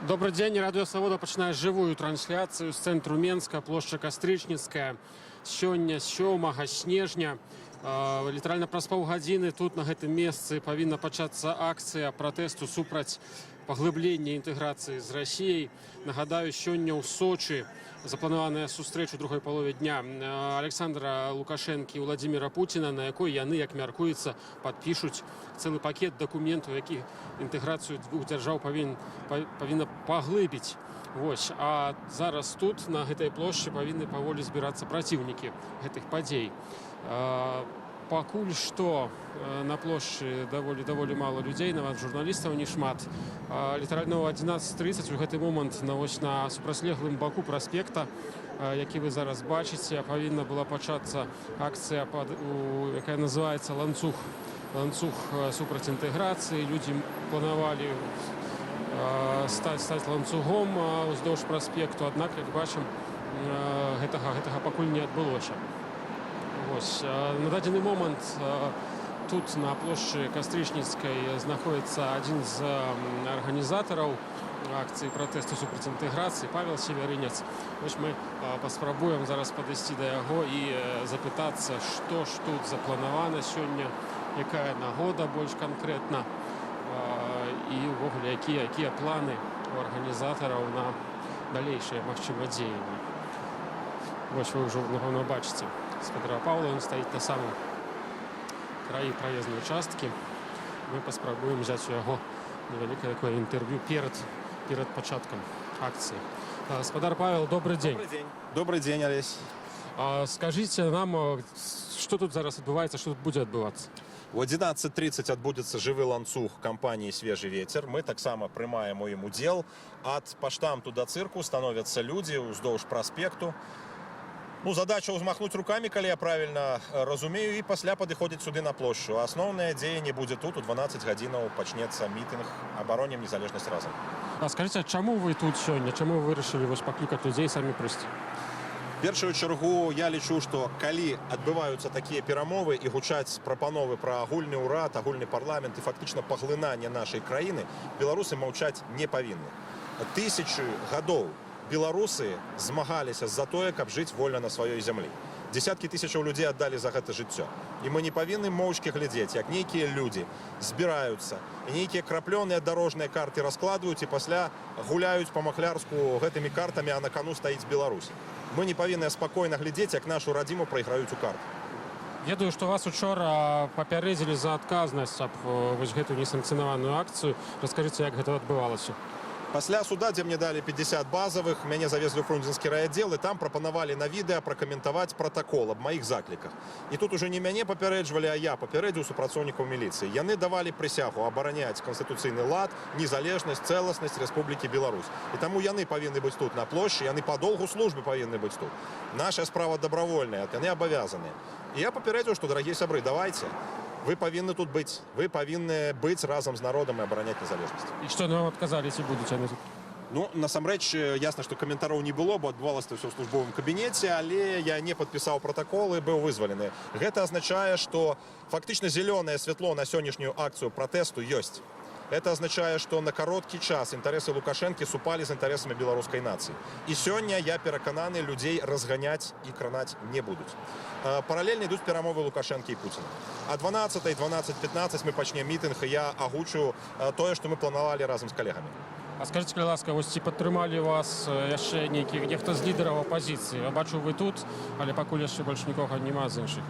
Добрый день, Радио Свобода пачынае жывую трансляцыю з цэнтру Менска, плошча Кастрычніцкая. Сёння 7 снежня. Літаральна праз паўгадзіны тут на гэтым месцы павінна пачацца акцыя пратэсту супраць паглыблення інтэграцыі з Расіяй. Нагадаю, сёння ў Сочы запланаваная сустрэча у другой палове дня Александра Лукашэнкі і Владзіміра Пуціна, на якой яны, як мяркуецца, падпішуць цэлы пакет дакументаў, які інтэграцыю двух дзяржаў павінна паглыбіць. Вось. А зараз тут, на гэтай плошчы, павінны паволі збірацца праціўнікі гэтых падзей. Пакуль што на плошчы даволі мала людзей, нават журналістаў не шмат. Літаральна ў 11:30 у гэты момант на супрацьлеглым баку праспекта, які вы зараз бачыце, павінна была пачацца акцыя, якая называецца ланцуг супраць інтэграцыі. Людзі планавалі стаць ланцугом уздоўж праспекту, аднак, як бачым, гэтага пакуль не адбылося. Вось. На дадзены момант тут на плошчы Кастрычніцкай знаходіцца адзін з арганізатараў акцыі пратэсту супраць інтэграцыі, Павел Северынец. Вось мы паспрабуем зараз падысці да яго і запытацца, што ж тут запланавана сёння, якая нагода больш канкрэтна і ўвогуле якія планы у арганізатараў на далейшыя магчыма дзеянні. Вось вы ўжо, напэўна, бачыце Спадара Паўла, он стаіць на самым краі праезнай часткі. Мы паспрабуем взяць у яго невялікае такое інтэрв'ю перад пачаткам акцыі. Спадар Павел, добрый день. Добрый день, Олесь. Скажите нам, что тут зараз адбываецца, что тут будзе адбывацца? В 11:30 адбудзецца жывы ланцуг кампаніі «Свежий ветер». Мы таксама прымаем у ім удзел. Ад паштамту да цырку становяцца людзі ўздоўж праспекту. Задача ўзмахнуць руками, калі я правильно разумею, і пасля падыходзіць сюды на плошчу. Асноўнае дзеянне будзе тут, у 12 гадзінаў пачнецца мітынг «Абаронім незалежнасць разам». А скажите, чаму вы тут сёння? Чаму вы вырашылі паклікаць людзей самі прыйсці? В першую чаргу я лічу, што калі адбываюцца такія перамовы і гучаць прапановы пра агульны ўрад, агульны парламент і фактычна паглынанне нашай краіны, беларусы маўчаць не павінны. Тысячы гадоў беларусы змагаліся за тое, каб жыць вольна на сваёй зямлі. Десяткі тысячаў людзей аддалі за гэта жыццё. І мы не павінны моўчкі глядзець, як нейкія людзі збіраюцца і нейкія краплёныя дарожныя карты раскладваюць і пасля гуляюць па-махлярску гэтымі картамі, а на кану стаіць Беларусь. Мы не павінны спакойна глядзець, як нашу радзіму прайграюць у карты. Ведаю, што вас учора папярэдзілі за адказнасць аб гэтую несанкцыянаваную акцыю. Раскажыце, як гэта адбывалася? Пасля суда, дзе мне далі 50 базавых, мяне завезлі ў фрунзенскі райаддзел, і там прапанавалі на відэа пракаментаваць пратакол аб маіх закліках. І тут уже не мяне папярэджвалі, а я папярэдзіў супрацоўнікаў міліцыі. Яны давалі прысягу абараняць канстытуцыйны лад, незалежнасць, цэласнасць Рэспублікі Беларусь. І таму яны павінны быць тут на плошчы, яны па доўгу службы павінны быць тут. Наша справа дабравольная, яны абавязаныя. І я папярэдзіў, што, дарагія сябры, давайце. Вы павінны тут быць. Вы павінны быць разам з народам і абараняць незалежнасць. І што нам адказалі, ці будуць яны тут? Насамрэч, ясна, што каментароў не было, бо адбывалася ўсё ў службовым кабінеце, але я не падпісаў пратакол і быў вызвалены. Гэта азначае, што фактычна зелёнае святло на сённяшнюю акцыю пратэсту ёсць. Это означае, што на кароткі час інтарэсы Лукашэнкі супалі з інтарэсамі беларускай нацыі. І сёння, я перакананы, людзей разганяць і кранаць не будуць. Паралельна ідуць перамовы Лукашэнкі і Пуціна. А 12:15 мы пачнем мітынг, і я агучу тое, што мы планавалі разам з калегамі. А скажите, калі ласка, ці падтрымалі вас яшчэ нехта з лідараў апазіцыі? Я бачу, вы тут, але пакуль яшчэ больш нікога няма з іншых.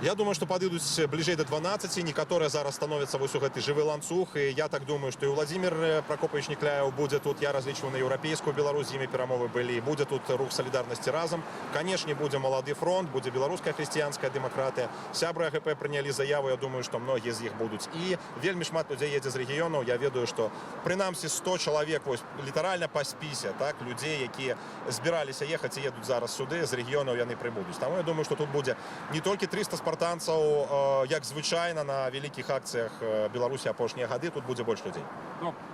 Я думаю, што падыдуць бліжэй да 12, некаторыя зараз становяцца вось у гэты жывы ланцуг, і я так думаю, што і Владзімір Пракопавіч Некляеў будзе тут, я разлічваю на еўрапейскую Беларусь, з імі перамовы былі, будзе тут рух салідарнасці разам. Канешне, будзе малады фронт, будзе беларуская хрысціянская дэмакратыя. Сябры АГП прынялі заяву, я думаю, што многія з іх будуць. І вельмі шмат людзей едзе з рэгіёнаў, я ведаю, што прынамсі 100 чалавек, вось літаральна па спісе, так, людзей, якія збіраліся ехаць і едуць зараз сюды, з рэгіёнаў яны прыбудуць. Таму я думаю, што тут будзе не толькі 300 спартанцаў, як звычайна на вялікіх акцыях Беларусі апошнія гады, тут будзе больш людзей.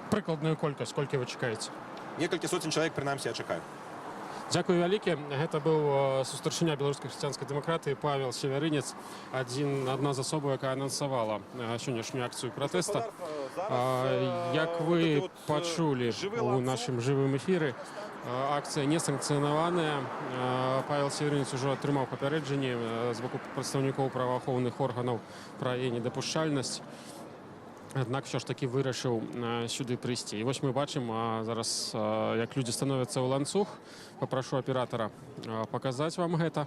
Прыкладную колькасць, колькі вы чакаеце? Некалькі сотень чалавек, прынамсі, я чакаю. Дзякую вялікі. Гэта быў сустарчыня беларускай хрысціянскай дэмакратыі Павел Северынец, адна з асобаў, якая анансавала сённяшнюю акцыю пратэста. Як ви почули у нашому живому ефірі, акція не санкціонована. Павел Северинець вже отримав попередження з боку представників правоохоронних органів про її недопущальність. Однак все ж таки вирішив сюди прийти. І ось ми бачимо зараз, як люди становляться у ланцюг. Попрошу оператора показати вам це.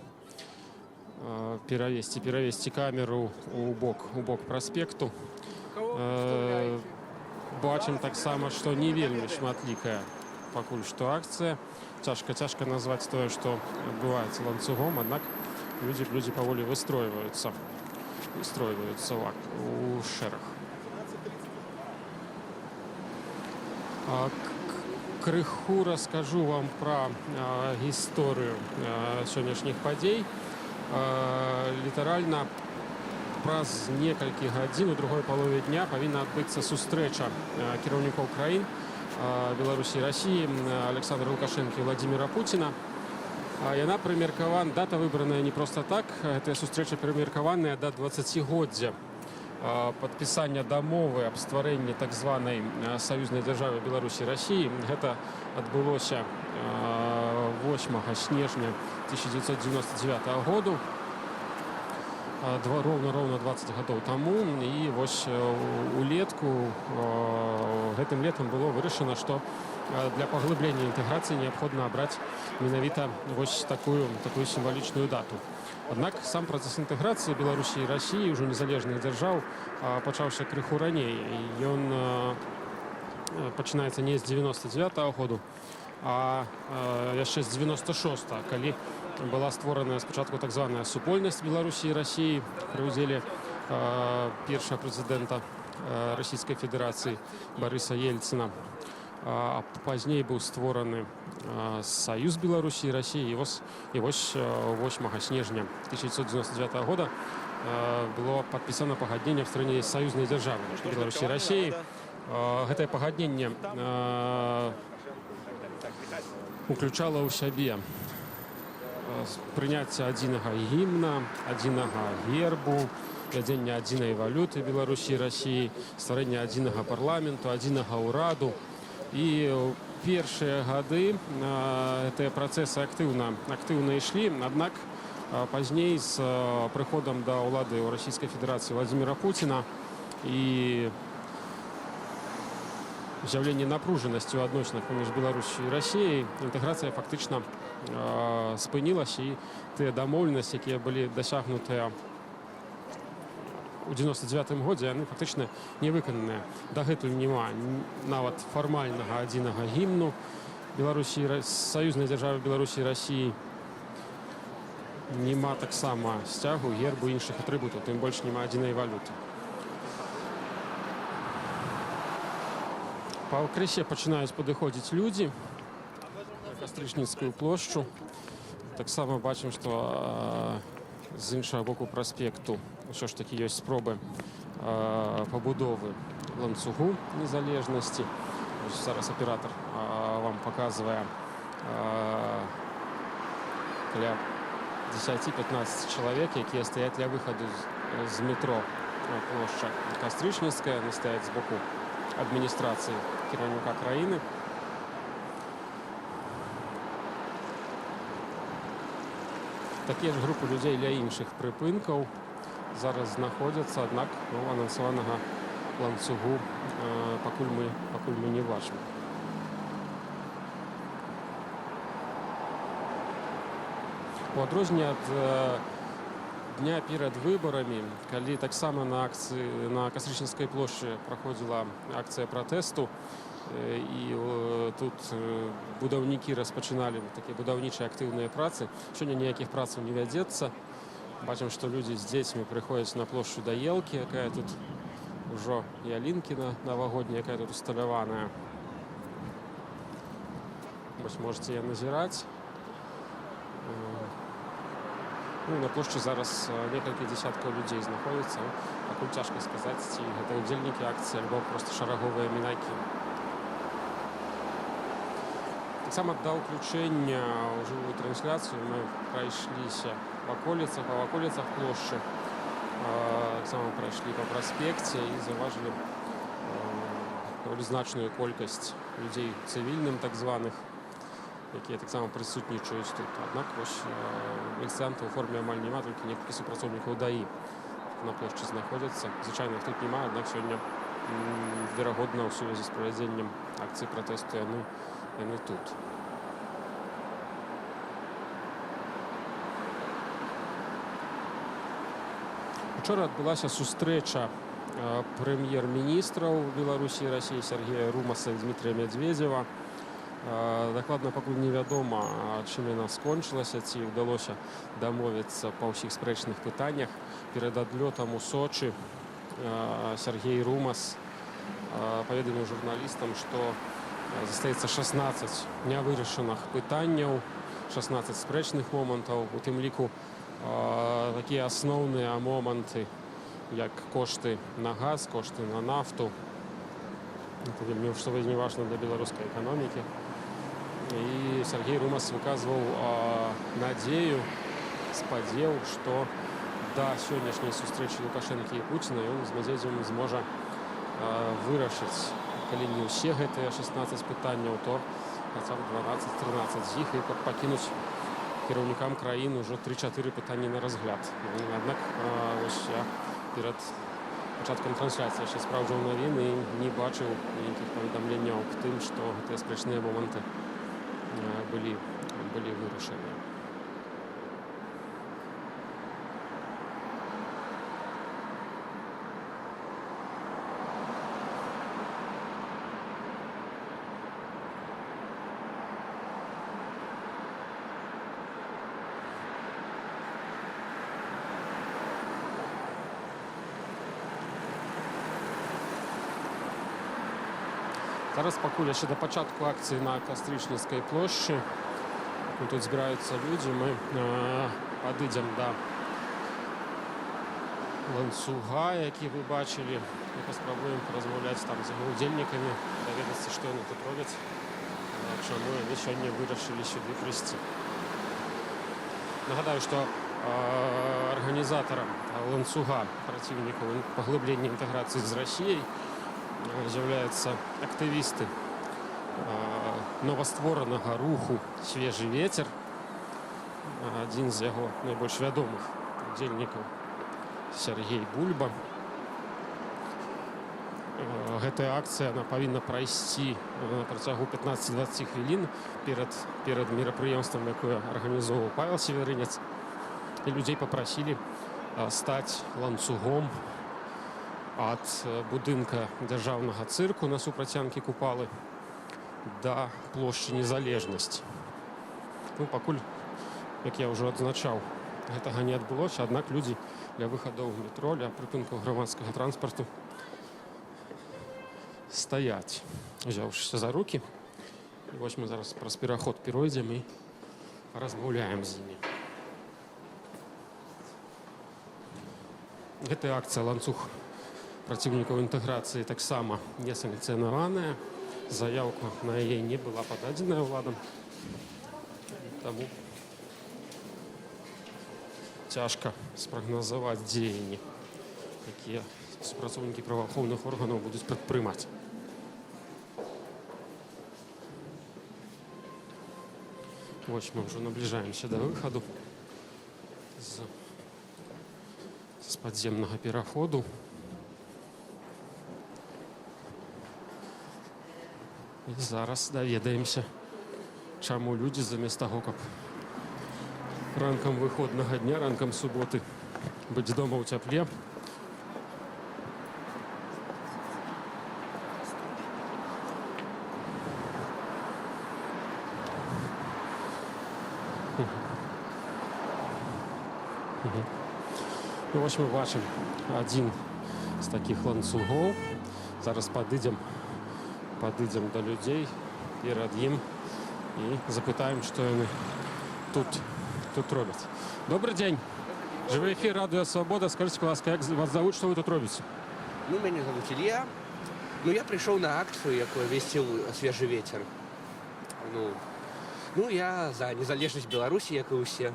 Перевести камеру у бок проспекту. Бачимо так само, що не вельми шматлікая пакуль што акція. Цяжка назвати те, що відбувається ланцюгом, однак люди поволі вистроюються у шерах. Крыху расскажу вам про историю сённяшніх падзей. Літаральна праз некалькі гадзін у другой палове дня павінна адбыцца сустрэча кіраўнікоў краін Беларусі і Расіі Александра Лукашенко і Владимира Путина. Яна прымеркавана, дата выбраная не проста так. Гэтая сустрэча прымеркаваная да 20-годдзя падпісання дамовы аб стварэнні так званай саюзнай дзяржавы Беларусі і Расіі. Гэта адбылося 8 снежня 1999 году. Ровно 20 гадоў таму. І вось улетку гэтым летам было вырашана, што для паглыблення інтэграцыі неабходна абраць менавіта вось такую сімвалічную дату. Аднак сам працэс інтэграцыі Беларусі і Расіі, ўжо незалежных дзяржаў, пачаўся крыху раней. Ён пачынаецца не з 99-го году, а яшчэ з 96-го, калі была створана спачатку так званая супольнасць Беларусі і Расіі пры ўдзеле першага прэзідэнта Расійскай Федэрацыі Барыса Ельцына. А пазней быў створаны Саюз Беларусі і Расіі. І вось 8 снежня 1999 года было падпісана пагадненне аб стварэнні саюзнай дзяржавы Беларусі і Расіі. Гэтае пагадненне уключала ў сябе прыняцце адзінага гімна, адзінага гербу, вядзенне адзінай валюты Беларусі і Расіі, стварэнне адзінага парламенту, адзінага ўраду. І першыя гады гэтыя працэсы актыўна ішлі, аднак пазней з прыходам да ўлады ў Расійскай Федэрацыі Владимира Путина і з'яўленне напружанасці ў адносінах паміж Беларусю і Расіяй, інтэграцыя фактычна спынілася, і тыя дамоўленасці, якія былі дасягнутыя у 99-м годзе, яны фактычна не выкананыя. Дагэтуль няма нават фармальнага адзінага гімну саюзнай дзяржавы Беларусі і Расіі. Няма таксама сцягу, гербу і іншых атрыбутаў, тым больш няма адзінай валюты. Па крысе пачынаюць падыходзіць людзі на Кастрычніцкую плошчу. Таксама бачым, што з іншага боку праспекту ўсё ж такі ёсць спробы пабудовы ланцугу незалежнасці. Зараз аператор вам паказвае каля 10-15 чалавек, якія стаяць ля выхаду з метро плошча Кастрычніцкая. Яны стаяць з боку адміністрацыі кіраўніка краіны. Такія ж групы людзей ля іншых прыпынкаў зараз знаходзяцца, аднак анансаванага ланцугу пакуль мы не бачым. У адрозненне ад дня перад выбарамі, калі таксама на Кастрычніцкай плошчы праходзіла акцыя пратэсту, і тут будаўнікі распачыналі такія будаўнічыя актыўныя працы. Сёння ніякіх працаў не вядзецца. Бачым, што людзі з дзецьмі прыходзяць на плошчу да елкі, якая тут ўжо ялінкі навагодняя, якая тут усталяваная. Вось можаце яе назіраць. На плошчы зараз некалькі дзесяткаў людзей знаходзяцца. Пакуль цяжка сказаць, ці гэта ўдзельнікі акцыі, альбо проста шараговыя мінайкі. Таксама да ўключэння ў жывую трансляцыю мы прайшліся па ваколіцах плошчы. Таксама прайшлі па праспекце і заўважылі даволі значную колькасць людзей цывільным так званых, якія таксама прысутнічаюць тут. Аднак вось міліцыянтаў у форме амаль няма, толькі некалькі супрацоўнікаў ДАІ на плошчы знаходзяцца. Звычайна іх тут няма, аднак сёння верагодна ў сувязі з правядзеннем акцыі пратэсту яны тут. Учора адбылася сустрэча прэм'ер-міністраў Беларусі і Расіі Сергея Румаса і Дмітрия Медведева. Дакладна пакуль невядома, чым яна скончылася, ці ўдалося дамовіцца па ўсіх спрэчных пытаннях. Перад адлётам у Сочы Сергей Румас паведаміў журналістам, што застаецца 16 нявырашаных пытанняў, 16 спрэчных момантаў, у тым ліку такія асноўныя моманты, як кошты на газ, кошты на нафту. Это вельмі вельмі важна для беларускай эканомікі. І Сергей Румас выказваў надзею, спадзеў, што да сённяшняй сустрэчы Лукашэнкі і Пуціна ён з Медведзевым зможа вырашыць, калі не ўсе гэтыя 16 пытанняў, то хаця б 12-13 з іх, і пакінуць кіраўнікам краін ужо 3-4 пытанні на разгляд. Аднак вось я перад пачаткам трансляцыі яшчэ спраўджваў навіны і не бачыў ніякіх паведамленняў аб тым, што гэтыя спрэчныя моманты былі вырашаны. Зараз пакуль яшчэ да пачатку акцыі на Кастрычніцкай плошчы, тут збіраюцца людзі, мы падыдзем да ланцуга, які вы бачылі, і паспрабуем паразмаўляць там з яго удзельнікамі, даведацца, што яны тут робяць, чаму яны сёння вырашылі сюды прыйсці. Нагадаю, што арганізатарам ланцуга праціўнікаў паглыблення інтэграцыі з Расіяй з'яўляюцца актывісты новастворанага руху «Свежы ветер». Адзін з яго найбольш вядомых удзельнікаў Сергей Бульба. Гэтая акцыя павінна прайсці на працягу 15-20 хвілін перад мерапрыемствам, якое арганізоўваў Павел Северынец. І людзей папрасілі стаць ланцугом ад будынка дзяржаўнага цырку на супрацьянкі Купалы да плошчы Незалежнасці. Пакуль, як я ўжо адзначаў, гэтага не адбылося, аднак людзі для выхаду ў метро, для прыпынкаў грамадскага транспарту стаяць, узяўшыся за рукі. І вось мы зараз праз пераход перайдзем і размаўляем з імі. Гэтая акцыя «Ланцуг праціўнікаў інтэграцыі» таксама не санкцыянаваная. Заяўка на яе не была пададзеная ўладам. Таму цяжка спрагназаваць дзеянні, якія супрацоўнікі праваахоўных органаў будуць прадпрымаць. Вось мы ўжо набліжаемся да выхаду з падземнага пераходу. І зараз даведаемся, чаму людзі замест таго, каб ранкам выходнага дня, ранкам суботы быць дома ў цяпле, і вось мы бачым адзін з такіх ланцугоў. Зараз падыдзем да людзей перад ім і запытаем, што яны тут робяць. Добрый день. Живой эфир «Радио Свобода». Скажите, ласка, як вас зовут, что вы тут робите? Меня зовут Илья. Я пришел на акцию, яку весел «Свежий ветер». Я за незалежность Беларуси, як і усе.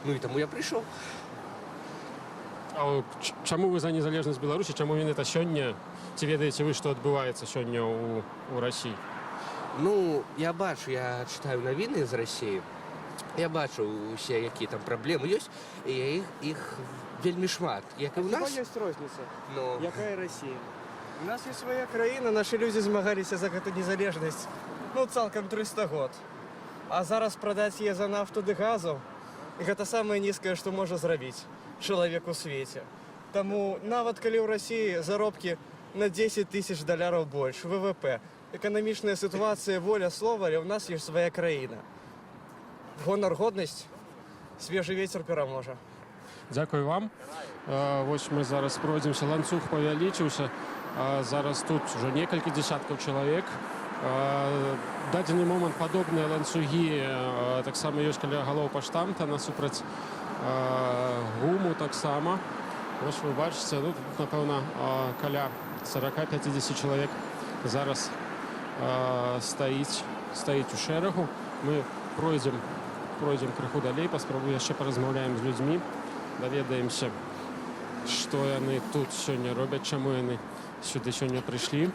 І тому я пришел. А чаму вы за незалежнасць Беларусі, чаму менавіта сёння? Ці ведаеце вы, што адбываецца сёння ў Расіі? Ну, я бачу, я читаю новины из России. Я бачу усе, які там праблемы ёсць, і іх вельмі шмат. Як і ў Хіба нас, ёсць розніца? ну, Якая Расія? У нас ёсць свая краіна, нашы людзі змагаліся за гэту незалежнасць, ну, цалкам 300 год. А зараз прадаць яе за нафту ды газу, і гэта самае нізкае, што можа зрабіць чалавек у свеце. Таму нават калі ў Расіі заробкі на 10 тысяч даляраў больш, ВВП, эканамічная сітуацыя, воля слова, але ў нас ёсць свая краіна. Гонар, годнасць, свежы вецер пераможа. Дзякую вам. Вось мы зараз пройдземся, ланцуг павялічыўся. Зараз тут уже некалькі дзесяткаў чалавек. Дадзены момант падобныя ланцугі таксама ёсць каля галоў паштамта, насупраць гуму таксама. Вось вы бачыце, ну, тут, напэўна, каля 40-50 чалавек зараз стаіць у шэрагу. Мы пройдзем крыху далей, паспрабуем яшчэ паразмаўляем з людзьмі, даведаемся, што яны тут сёння робяць, чаму яны сюды сёння прыйшлі.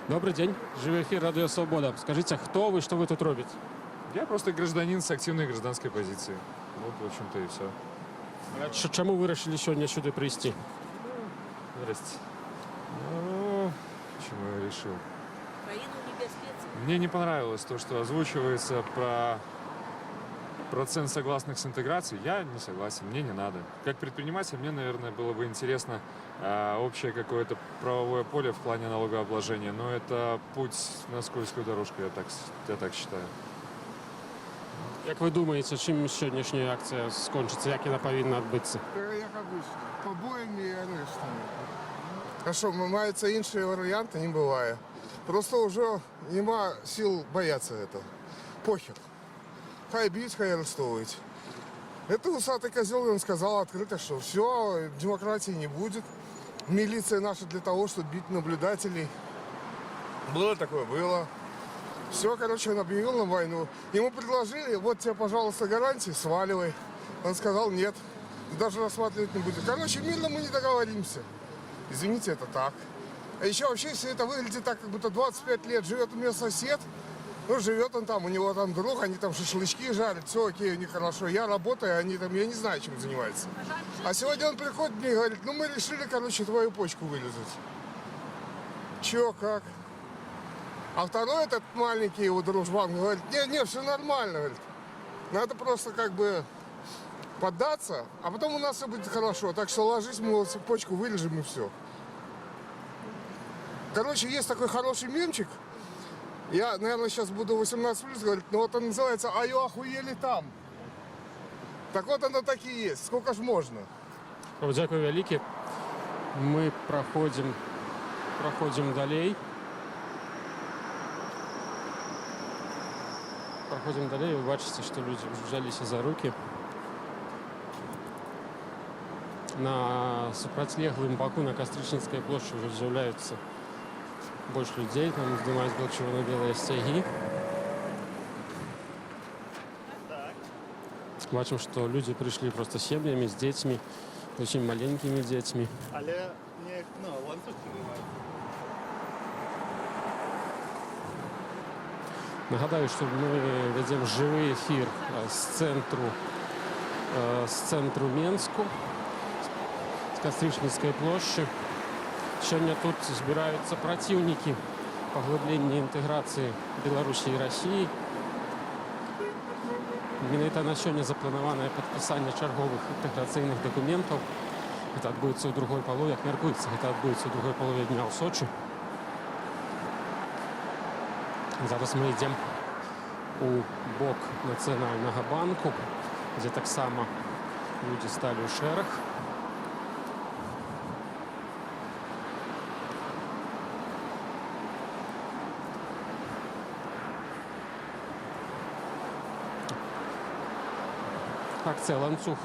Добрый день, живой эфир Радио Свобода. Скажите, кто вы, что вы тут робите? Я просто гражданин с активной гражданской позицией. Вот, в общем-то, и все. Чему вы решили сегодня сюда прийти? Здрасте. Ну, почему я решил? Країну небезпеці. Мне не понравилось то, что озвучивается про процент согласных с интеграцией. Я не согласен, мне не надо. Как предприниматель, мне, наверное, было бы интересно общее какое-то правовое поле в плане налогообложения. Но это путь на скользкую дорожку, я так считаю. Як ви думаєте, чим сьогоднішня акція скончиться? Як вона повинна відбутися? Як обычно, побоями і арештами. А що, маються інші варіанти? Не буває. Просто вже нема сил бояться этого. Похер. Хай бить, хай арестовывать. Это усатый козел, он сказал открыто, что все, демократии не будет. Милиция наша для того, чтобы бить наблюдателей. Было такое, было. Все, короче, он объявил нам войну. Ему предложили, вот тебе, пожалуйста, гарантии, сваливай. Он сказал, нет, даже рассматривать не будет. Короче, мирно мы не договоримся. Извините, это так. А еще вообще все это выглядит так, как будто 25 лет живет у меня сосед. Ну, живет он там, у него там друг, они там шашлычки жарят, все окей, у них хорошо. Я работаю, они там, я не знаю, чем занимаются. А сегодня он приходит мне и говорит, ну, мы решили, короче, твою почку вылезать. Че, как? А второй этот маленький его дружбан говорит, не, все нормально, говорит. Надо просто как бы поддаться, а потом у нас все будет хорошо. Так что ложись, мы почку вылежим и все. Короче, есть такой хороший мемчик. Я, наверное, сейчас буду 18+, говорить, но вот он называется «А ё охуели там». Так вот оно так и есть. Сколько ж можно? Дякую вялікі. Мы проходим далей. Проходим далей, вы бачыце, што людзі взяліся за руки. На супрацьлеглым баку на Кастрычніцкай плошчы ўжо з'яўляюцца больш людзей, там здымаюць бело-чырвона-белыя сцягі. Бачым, што людзі прыйшлі проста сем'ямі, з дзецьмі, зусім маленькімі дзецьмі. Але неяк, ну, ланцуг тримають. Нагадаю, што мы вядзем жывы эфір з цэнтру Менску, з Кастрычніцкай плошчы. Сёння тут збіраюцца праціўнікі паглыблення інтэграцыі Беларусі і Расіі. Менавіта на сёння запланаванае падпісанне чарговых інтэграцыйных дакументаў. Гэта адбудзецца ў другой палове, як мяркуецца, гэта адбудзецца ў другой палове дня ў Сочы. Зараз мы ідзем у бок Нацыянальнага банку, дзе таксама людзі сталі ў шэраг. Акцыя «Ланцуг»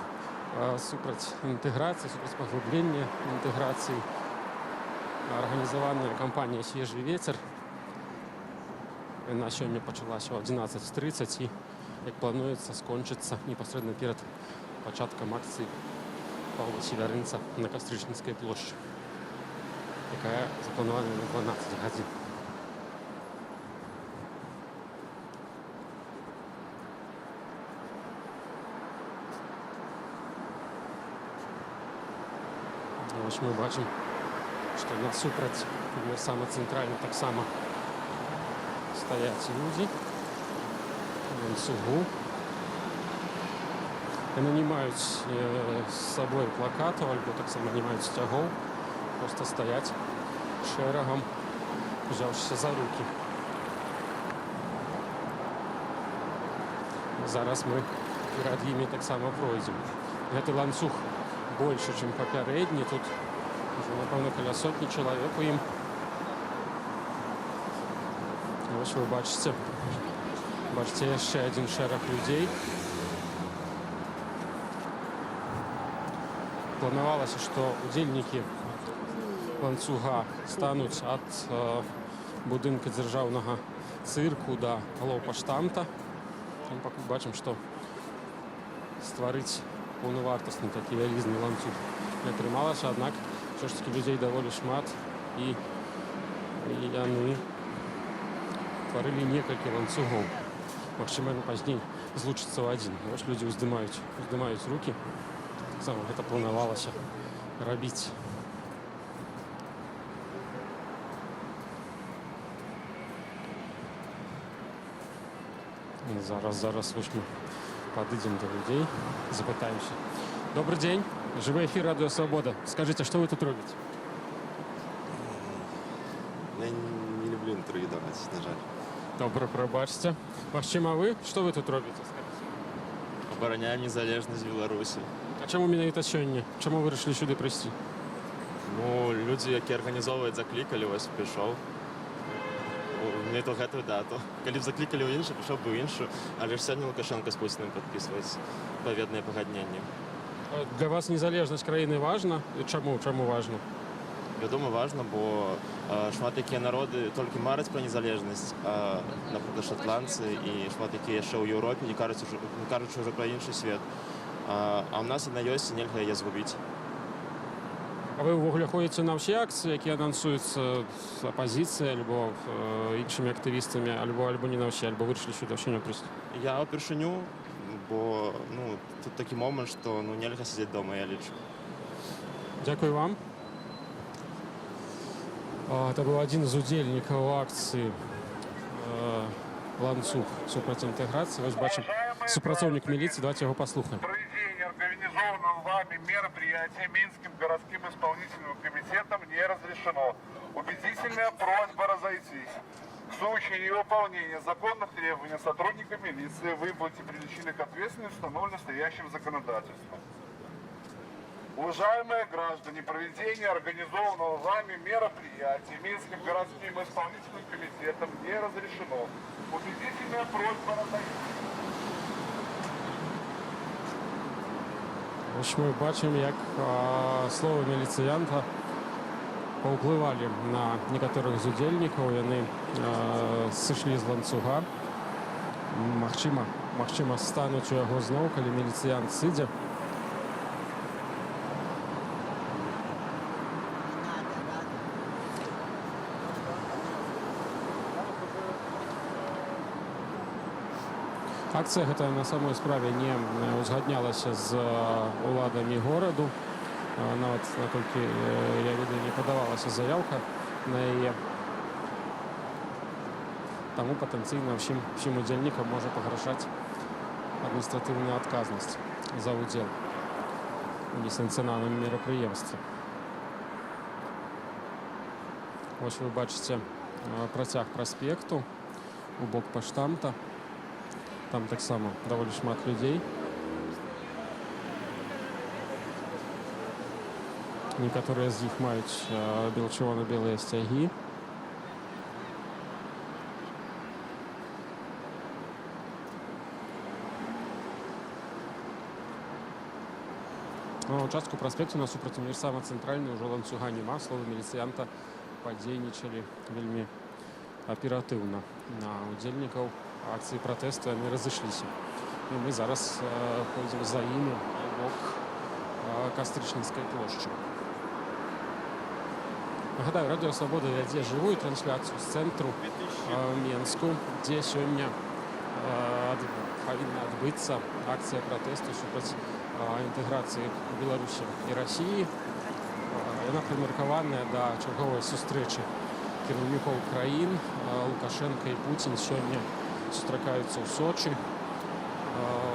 супраць інтэграцыі, супраць паглыблення інтэграцыі. Арганізаваная кампанія «Свежий ветер». Яна сёння пачалася о 11:30 і, як плануецца, скончыцца непасрэдна перад пачаткам акцыі Павла Северинца на Кастрычніцкай плошчы, якая запланавана на 12 гадзін. Вось мы бачым, што насупраць саме цэнтральна таксама стаяць людзі ланцугу. Яны не маюць з сабой плакатаў альбо таксама не маюць сцягоў, проста стаяць шэрагам, узяўшыся за рукі. Зараз мы перад імі таксама пройдзем. Гэты ланцуг больше, чым папярэдні. Тут уже, напэўна, каля сотні чалавек у ім. Вось вы бачыце яшчэ адзін шэраг людзей. Планавалася, што удзельнікі ланцуга стануць ад будынка дзяржаўнага цырку да галоўпаштамта. Мы пакуль бачым, што стварыць паўнавартасны такі вялізны ланцуг не атрымалася, аднак ўсё ж такі людзей даволі шмат і яны тварылі некалькі ланцугоў. Магчыма, пазней злучыцца ў адзін. Вось людзі уздымаюць рукі. Таксама гэта планавалася рабіць. Зараз вось мы подойдем до людей, запытаемся. Добрый день. Живой эфир Радио Свобода. Скажите, что вы тут робите? Я не люблю интервью давать, на жаль. Добре, пробачте. Магчыма, вы? Что вы тут робите? Обороняем незалежность Беларуси. А чому менавіта сёння? Чому ви вирішили сюди прийти? Ну, люди, які організовують, закликали, ось пішов. Мне то гэтую дату. Калі б закликали ў іншу, пішоў бы ў іншу, але ж сёння Лукашенко з Путіним підписують паведныя пагадненні. Для вас незалежнасць краіны важна? Чаму важна? Вядома, важна, бо шмат якія народы толькі мараць пра незалежнасць, напрыклад, шотландцы і шмат якія яшчэ ў Еўропе не кажучы ўжо пра іншы свет. А ў нас яна ёсць, і нельга яе згубіць. А вы ўвогуле ходзіце на ўсе акцыі, якія анансуюцца апазіцыяй альбо іншымі актывістамі, альбо не на ўсе, альбо вырашылі сюды сёння прыйсці? Я ўпершыню, бо тут такі момант, што нельга сядзець дома, я лічу. Дзякую вам. Это был один из удзельнікаў акцыі «Ланцуг супраць інтэграцыі». Вось бачым супрацоўнік міліцыі, давайте яго паслухаем. Проведение организованного вами мероприятия Минским городским исполнительным комитетом не разрешено. Убедительная просьба разойтись. В случае невыполнения законных требований сотрудника милиции вы будете привлечены к ответственности, установленной настоящим законодательством. Уважаемые граждане, проведение организованного вами мероприятия Минским городским исполнительным комитетом не разрешено. Убедительная просьба разойтись. Ось ми бачимо, як слово міліціянта паўплывалі на некаторых з удзельнікаў. Яны сышлі з ланцуга. Магчыма, стануць у яго зноў, калі міліцыянт сыдзе. Акцыя гэта на самой справе не узгаднялася з уладамі гораду. Нават, наколькі я ведаю, не падавалася заяўка на яе. Таму патэнцыйна ўсім удзельнікам можа пагражаць адміністратыўная адказнасць за ўдзел у несанкцыянаваным мерапрыемстве. Вось вы бачыце працяг праспекту у бок паштамта. Там таксама даволі шмат людзей. Некаторыя з іх маюць чырвона-белыя сцягі. На участку праспекту насупраць універсама цэнтральны ўжо ланцуга няма. Словы міліцыянта падзейнічалі вельмі аператыўна на удзельнікаў акцыі пратэсту, яны разышліся. І мы зараз ходзім за імі у бок Кастрычніцкай плошчы. Нагадаю, Радыё Свабода вядзе жывую трансляцыю з цэнтру Менску, дзе сёння павінна адбыцца акцыя пратэсту супраць інтэграцыі Беларусі і Расіі. Яна прымеркаваная да чарговай сустрэчы кіраўнікоў краін. Лукашенко і Пуцін сёння сустракаюцца ў Сочы.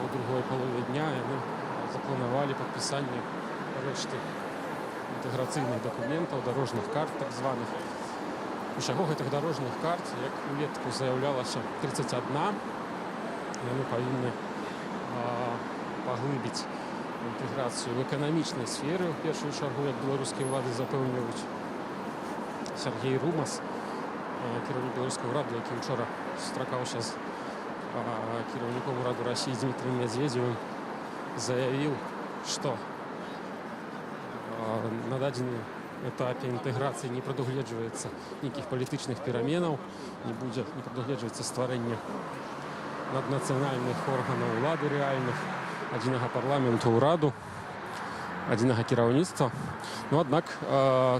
У другой палове дня яны запланавалі падпісанне рэшты інтэграцыйных дакументаў, дарожных карт так званых. Усяго гэтых дарожных карт, як улетку заяўлялася 31, яны павінны паглыбіць інтэграцыю в эканамічнай сферы, у першую чаргу, як беларускія ўлады запэўніваюць. Сергей Румас, кіраўнік беларускага ўраду, які учора сустракаўся з кіраўніком ураду Расіі Дмітрием Медведевым, заявіў, што на дадзеным этапе інтэграцыі не прадугледжваецца нейкіх палітычных пераменаў, не прадугледжваецца стварэнне наднацыянальных органаў улады рэальных, адзінага парламенту, ўраду, адзінага кіраўніцтва. Ну, аднак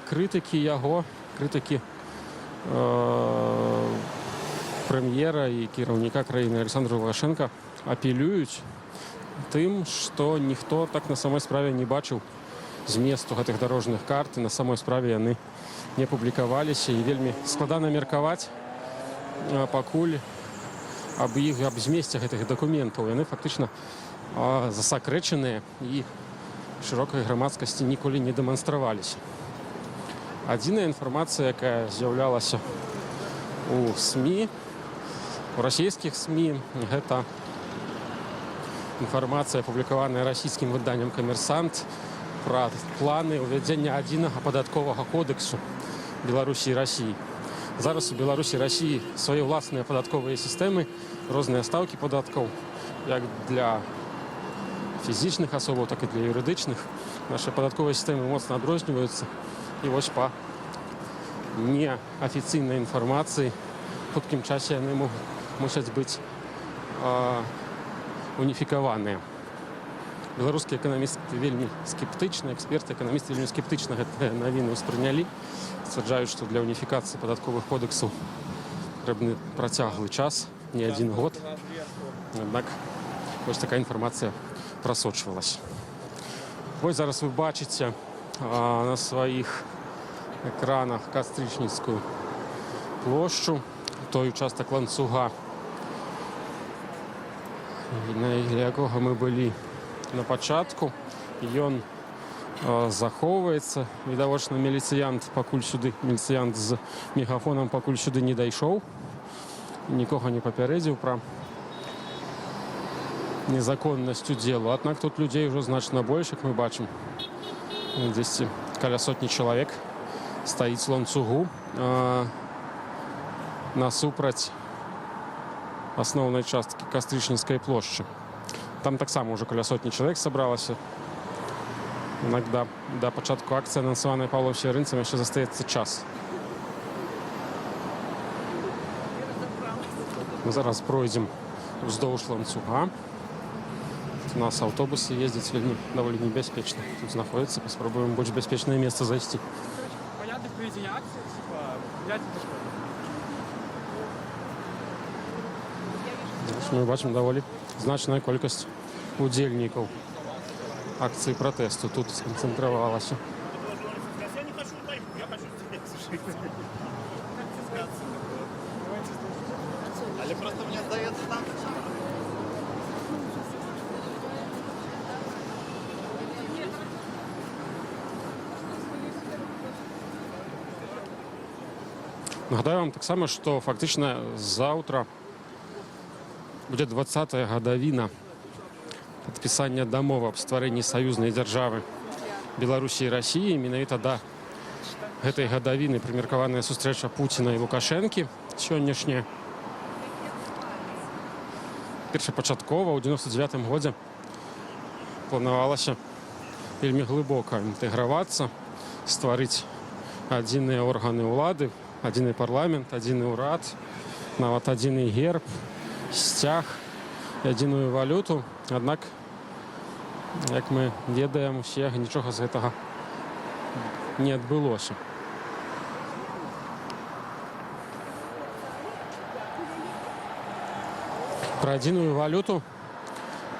крытыкі яго, крытыкі прэм'ера і кіраўніка краіны Александра Лукашенка апелююць тым, што ніхто так на самой справе не бачыў зместу гэтых дарожных карт, і на самой справе яны не публікаваліся, і вельмі складана меркаваць пакуль аб змесце гэтых дакументаў. Яны фактычна засакрэчаныя і шырокай грамадскасці ніколі не дэманстраваліся. Адзіная інфармацыя, якая з'яўлялася у СМІ, у расійскіх СМІ, гэта інфармацыя, апублікаваная расійскім выданнем «Камерсант», пра планы ўвядзення адзінага падатковага кодексу Беларусі і Расіі. Зараз у Беларусі і Расіі свае ўласныя падатковыя сістэмы, розныя стаўкі падаткаў, як для фізічных асобаў, так і для юрыдычных. Нашы падатковыя сістэмы моцна адрозніваюцца. І вось па неафіцыйнай інфармацыі в хуткім часе яны мусяць быць уніфікаваныя. Беларускія эканамісты вельмі скептычна, эксперты, эканамісты вельмі скептычна гэтыя навіны ўспрынялі. Сцвярджаюць, што для уніфікацыі падатковых кодексаў патрэбны працяглы час, не адзін год. Аднак вось такая інфармацыя прасочвалася. Вось зараз вы бачыце на сваіх экранах Кастрычніцкую плошчу, той участак ланцуга, для якога мы былі на пачатку. Ён захоўваецца. Відавочна, міліцыянт з мегафонам пакуль сюды не дайшоў. Нікога не папярэдзіў пра незаконнасць удзелу. Аднак тут людзей ужо значна больш, як мы бачым. Дзесьці каля сотні чалавек стаіць ланцугу насупраць асноўнай часткі Кастрычніцкай плошчы. Там таксама ўжо каля сотні чалавек сабралася. Аднак да пачатку акцыі, анансаванай Паўлам Северынцам, яшчэ застаецца час. Мы зараз пройдзем уздоўж ланцуга. У нас аўтобусы ездзяць вельмі даволі небяспечна. Тут знаходзіцца, паспрабуем больш бяспечнае месца зайсці. Мы бачым даволі значная колькасць удзельнікаў акцыі пратэсту тут сканцэнтравалася. Але просто мне здаецца там. Нагадаю вам таксама, што фактычна заўтра будзе 20-я гадавіна падпісання дамовы аб стварэнні саюзнай дзяржавы Беларусі і Расіі. Менавіта да гэтай гадавіны прымеркаваная сустрэча Пуціна і Лукашэнкі сённяшняя. Першапачаткова ў 99-м годзе планавалася вельмі глыбока інтэгравацца, стварыць адзіныя органы ўлады, адзіны парламент, адзіны ўрад, нават адзіны герб, сцяг, адзіную валюту. Аднак Як мы ведаем усе, нічога з гэтага не адбылося. Пра адзіную валюту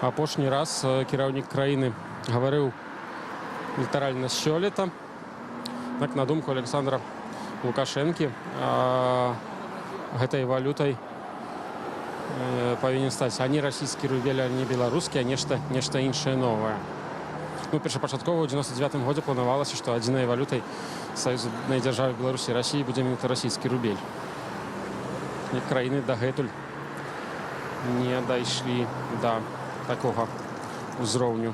апошні раз кіраўнік краіны гаварыў літаральна сёлета. Так, на думку Александра Лукашэнкі, гэтай валютай павінен стаць а не расійскі рубель, а не беларускі, а нешта іншае новае. Ну, першапачаткова ў 99 годзе планавалася, што адзінай валютай саюзнай дзяржавы Беларусі і Расіі будзе менавіта расійскі рубель. І краіны дагэтуль не дайшлі да такога ўзроўню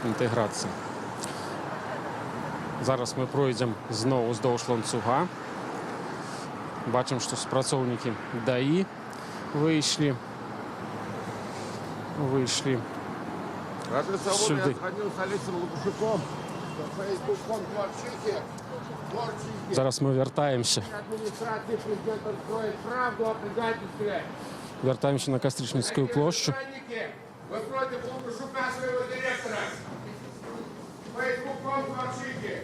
інтэграцыі. Зараз мы пройдзем зноў уздоўж ланцуга. Бачым, што супрацоўнікі ДАІ выйшлі сюды. Зараз мы вяртаемся на Кастрычніцкую плошчу. Вы против Лукашука своего директора. Фейсбук.ком творчики.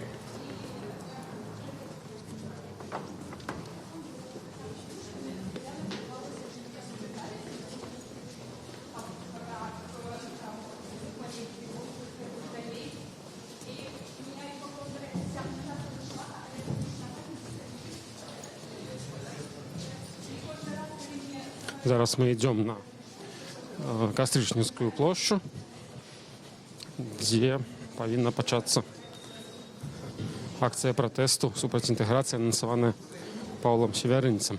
Зараз мы идем на Кастрычніцкую плошчу, дзе павінна пачацца акцыя пратэсту супраць інтэграцыі, анансаваная Паўлам Севярынцам.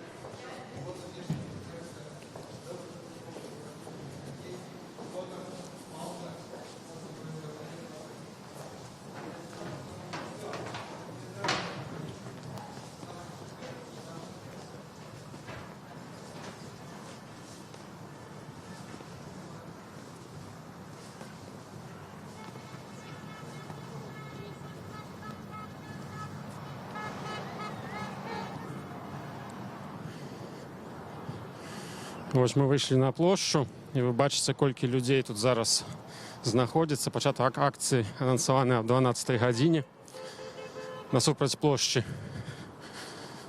Вось мы выйшлі на плошчу, і вы бачыце, колькі людзей тут зараз знаходзіцца. Пачатак акцыі анансаваны аб 12 гадзіне. Насупраць плошчы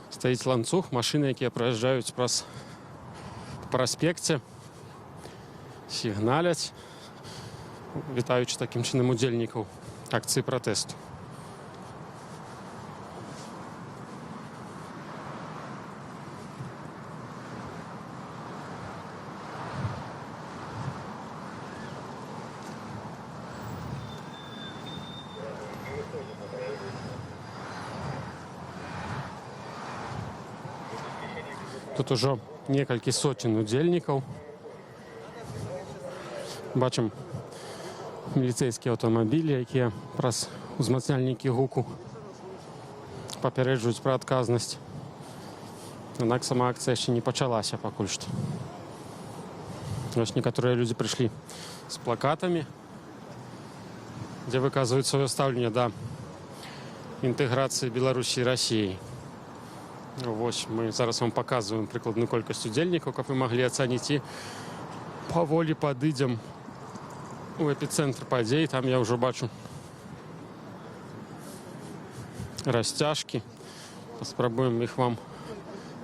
стаіць ланцуг, машыны, якія праязджаюць праз праспекце, сігналяць, вітаючы такім чынам удзельнікаў акцыі пратэсту. Тут ужо некалькі соцень удзельнікаў. Бачым міліцэйскія аўтамабілі, якія праз узмацняльнікі гуку папярэджваюць пра адказнасць. Аднак сама акцыя яшчэ не пачалася пакуль што. Вось некаторыя людзі прыйшлі з плакатамі, дзе выказваюць сваё стаўленне да інтэграцыі Беларусі і Расіі. Вось мы зараз вам паказваем прыкладную колькасць удзельнікаў, каб вы маглі ацаніць, і паволі падыдзем у эпіцэнтр падзей. Там я ўжо бачу расцяжкі. Паспрабуем іх вам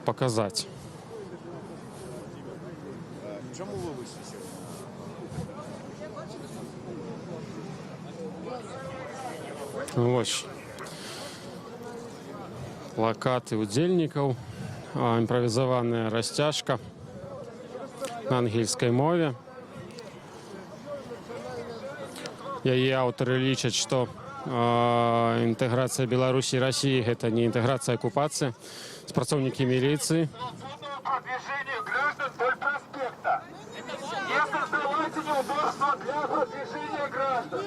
паказаць. Вось плакаты удзельнікаў, імправізаваная расцяжка на ангельскай мове. Яе аўтары лічаць, што інтэграцыя Беларусі і Расіі – гэта не інтэграцыя, а акупацыя. Спрацоўнікі міліцыі. Продвижение граждан вдоль проспекта. Не создавайте неудобства для продвижения граждан.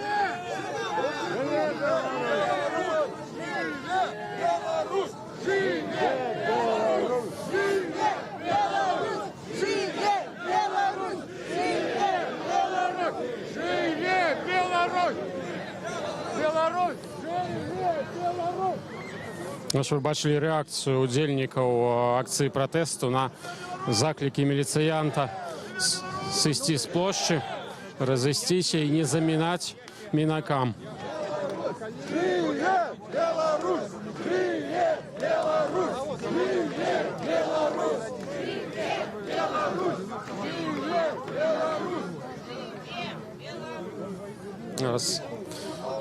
Ось ви бачили реакцію удзельнікаў акцыі пратэсту на заклікі міліцыянта сысці з плошчы разысціся і не замінаць мінакам. Зараз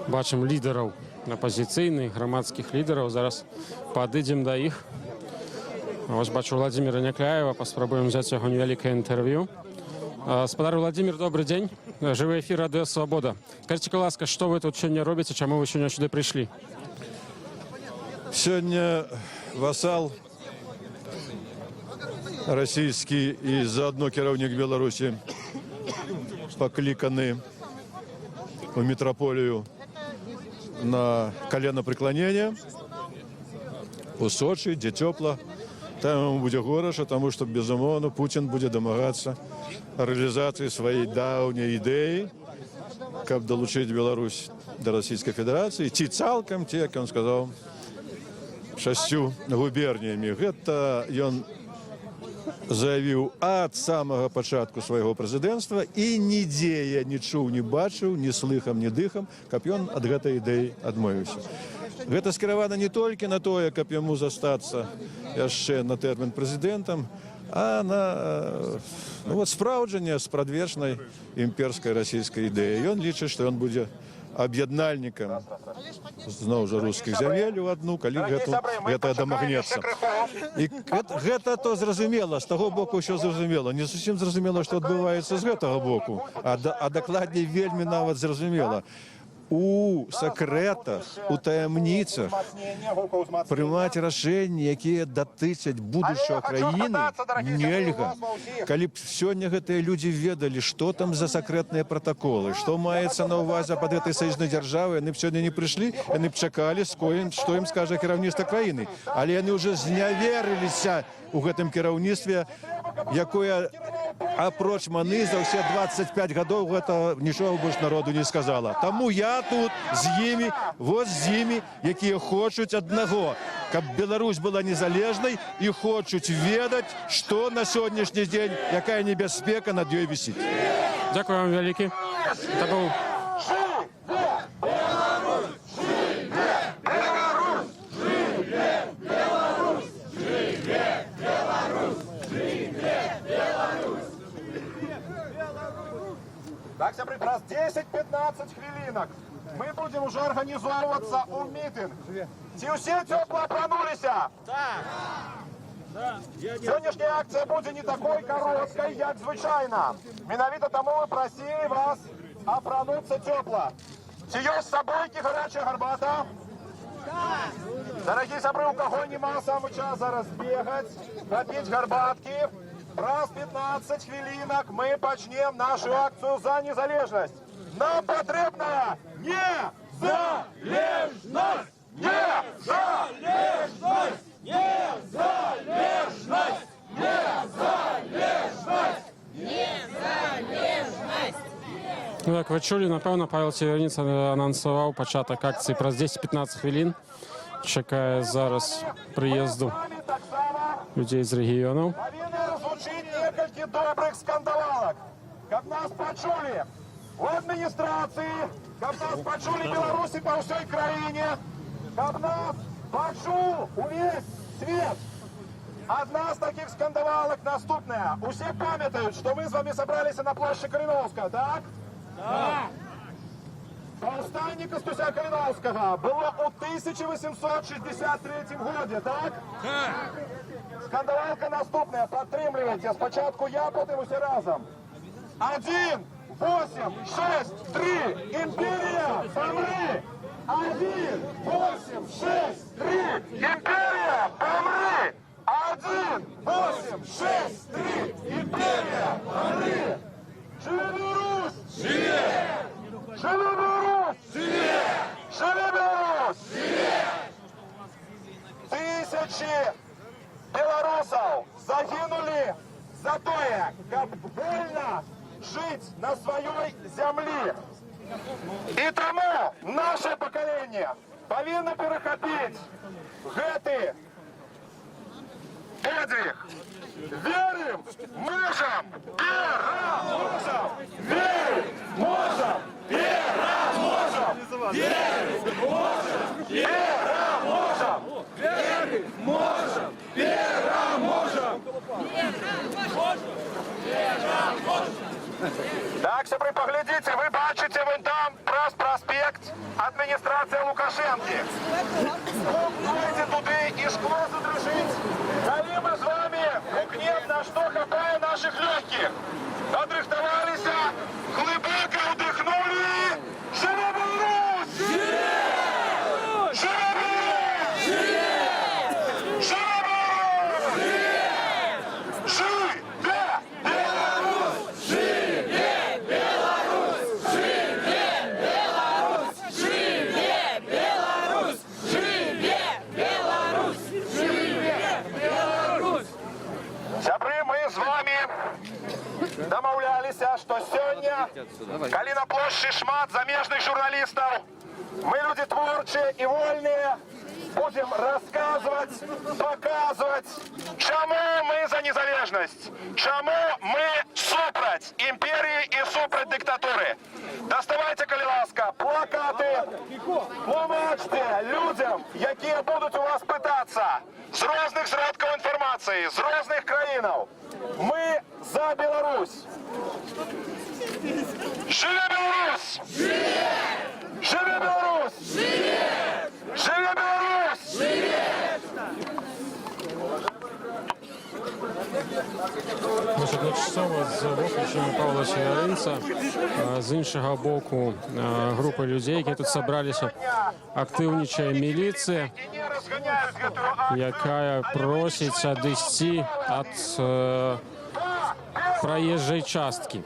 бачым лідараў апазіцыйных, грамадскіх лідараў. Зараз падыдзем да іх. Вось бачу Владимира Някляева, паспрабуем взять яго невялікае інтэрв'ю. Спадар Владимир, добрый день. Жывы эфир Радио Свобода. Скажите, ласка, что вы тут сегодня робите, чему вы сегодня сюда пришли? Сегодня васал российский и заодно кіраўнік Беларуси покликаны в метрополию на коленопреклонение у Сочи, где тепло. Там ему будет горячо, потому что, безумовно, Путин будет домагаться реализации своей давней идеи, как долучить Беларусь до Российской Федерации, ці цалкам, ці, як он сказал, 6 губерниями. Это он заявил от самого початку своего президентства и нигде я не чуў, не бачыў, ни слыхом, ни дыхом, как он от этой идеи отмовился. Это скіравана не толькі на тое, каб яму застацца яшчэ на тэрмін прэзідэнтам, а на спраўджанне спрадвечнай імперскай расійскай ідэі. Ён лічыць, што ён будзе аб'яднальнікам зноў жа рускіх зямель у адну, калі гэта дамагнецца. І гэта то зразумела, з таго боку ўсё зразумела. Не зусім зразумела, што адбываецца з гэтага боку, а дакладней вельмі нават зразумела. У сакрэтах, у таямніцах прымаць рашэнні, якія датычаць будучага краіны, нельга. Калі б сёння гэтыя людзі ведалі, што там за сакрэтныя пратаколы, што маецца на ўвазе пад гэтай саюзнай дзяржавай, яны б сёння не прыйшлі, яны б чакалі, што ім скажа кіраўніцтва краіны. Але яны ўжо зняверыліся у гэтым кіраўніцтве, якое апроч маны за ўсе 25 гадоў гэта нічога больш народу не сказала. Таму я тут з імі, вот з імі, якія хочуць аднаго, каб Беларусь была незалежнай і хочуць ведаць, што на сённяшні дзень, якая небяспека над ёй вісіць. Дякую вам вялікі. Это быў Так, сябры, праз 10-15 хвілінак мы будем уже организовываться у митинг. Ці ўсе цёпла апрануліся? Так. Сённяшняя акція будзе не такой кароткай, як звычайна. Менавіта таму мы прасілі вас апрануцца цёпла. Ці ёсць з сабойкі гарячая гарбата? Так. Дарагія сябры, у каго нема, самы час зараз бегаць, хапіць гарбаткі. Праз 15 хвілінак мы пачнем нашу акцыю за незалежнасць. Нам патрэбная незалежнасць! Незалежнасць! Незалежнасць! Незалежнасць! Незалежнасць! Ну, як ви чули, напевно, Павел Северніц анонсував початок акції праз 10-15 хвилин. Чекає зараз приїзду людей з регіону. Павінны разлучыць некалькі добрых скандалалак, каб нас пачулі у адміністрацыі, каб нас пачулі беларусы па ўсёй краіне, каб нас пачуў увесь свет. Одна з таких скандалалак наступная. Усе памятаюць, што мы з вами собраліся на плошчы Каліноўскага, так? Так. Паўстанне Кастуся Каліноўскага было ў 1863 годзе, так? Так. Скандалалка наступная, падтрымлівайце. Спачатку я, потым усе разам. 1, 8, 6, 3, імперія, памры! 1, 8, 6, 3, імперія, памры! 1, 8, 6, 3, імперія, памры! Живе Беларусь! Живе! Живе Беларусь! Живе! Живе Беларусь! Живе! Тысячи белорусов загинули за тое, каб вольно жить на своей земле. И тому наше поколение повинно перехопить гэты подвиг. Верим, можем, переможем! Верим, можем, переможем! Верим, можем, переможем! Верим, можем, переможем! Так, сябры, поглядите, вы бачите вон там проспект администрация Лукашенки. Пойдите туды и шкло задрожить. Коли мы с вами гукнем, на что хапая наших легких. Отрихтовались, глубоко вдохнули. Живе Беларусь! Живе Беларусь! Живе Беларусь! Живе Беларусь! Живе Беларусь! Живе Беларусь! Живе Беларусь! Живе Беларусь! Сябры, мы з вами дамаўляліся, што сёння, калі на плошчы шмат замежных журналістаў, мы люди творчыя і вольныя, будем рассказывать, показывать, чаму мы за незалежнасць, чаму мы супраць імперії і супраць дыктатуры. Доставайте, калі ласка, плакаты, тлумачце людям, якія будуць у вас пытацца з розных сродкаў інфармацыі, з розных краінаў. Мы за Беларусь. Живе Беларусь! Живе Беларусь! Живе Беларусь! Одночасово з виключенням Павла Северинца, з іншого боку групи людей, які тут зібралися, активнічає міліція, яка просить відійти від проїжджої частки.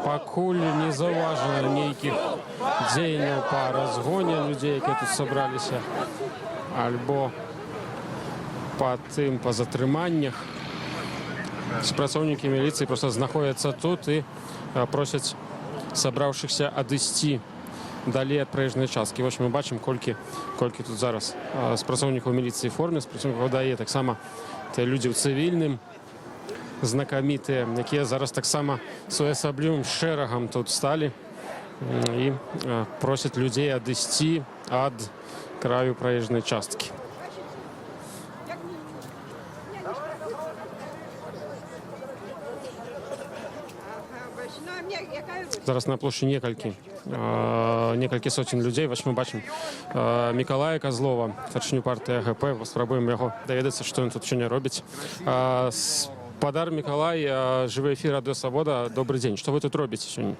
Пакуль не зауважено ніяких діянь по розгоні людей, які тут зібралися, або по затриманнях. Спрацовники міліції просто знаходяться тут і просять зібравшихся відійти далі від проїжджої частки. Ось ми бачимо, кільки тут зараз спрацовників міліції в формі, спрацовників ДАІ, так само це люди в цивільним, знакоміті, які зараз так само своєособлівим шерегом тут стали і просять людей відійти від краю проїжджої частки. Зараз на площі некалькі сотень людей. Ось ми бачимо Миколая Козлова, старшиню партії АГП. Спробуємо його довідатися, що він тут сьогодні робить. Подар Миколай, живий ефір Радіо Свобода. Добрий день. Що ви тут робите сьогодні?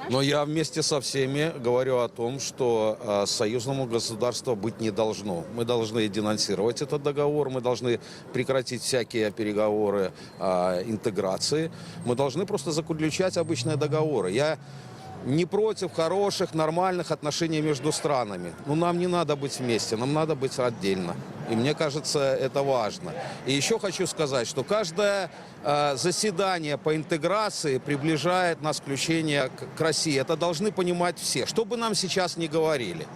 Но я вместе со всеми говорю о том, что союзному государству быть не должно. Мы должны денонсировать этот договор, мы должны прекратить всякие переговоры о интеграции. Мы должны просто заключать обычные договоры. Я не против хороших, нормальных отношений между странами. Но нам не надо быть вместе, нам надо быть отдельно. И мне кажется, это важно. И еще хочу сказать, что каждое заседание по интеграции приближает нас к включению к России. Это должны понимать все, что бы нам сейчас ни говорили.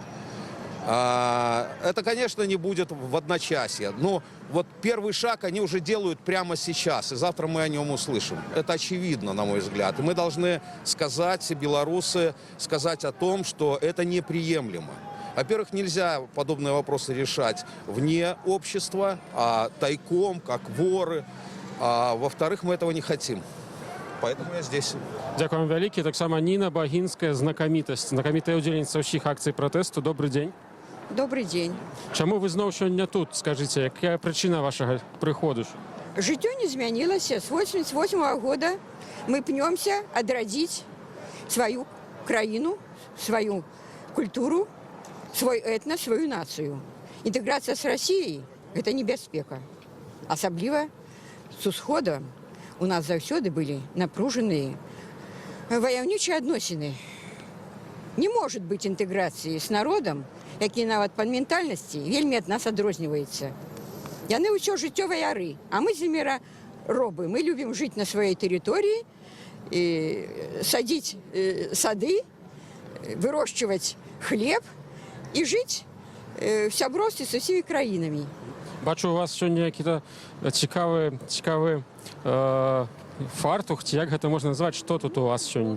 Это, конечно, не будет в одночасье, но вот первый шаг они уже делают прямо сейчас, и завтра мы о нем услышим. Это очевидно, на мой взгляд. И мы должны сказать, белорусы, сказать о том, что это неприемлемо. Во-первых, нельзя подобные вопросы решать вне общества, а тайком, как воры. А во-вторых, мы этого не хотим. Поэтому я здесь. Дякую вам велике. Так само Ніна Багінська, знакомітая удільниця усіх акцій протесту. Добрий день. Добрий день. Чому ви знову сьогодні тут? Скажіть, яка причина вашого приходу? Життя не змінилося. З 88-го року ми пнемося відродити свою країну, свою культуру, свой этнос, свою нацию. Интеграция с Россией – это небезпека. Особливо з усходу у нас завсёды были напруженные войовничі відносини. Не может быть интеграции с народом, який нават по ментальности вельми от нас адрозніваецца. Яны ўсё жыццё ваяры, а мы земляробы. Мы любим жить на своей территории, садить сады, выращивать хлеб и жить в сяброўстве з усімі краінамі. Бачу, у вас сёння які-то цікавы фартух, ці як гэта можна назваць, што тут у вас сёння?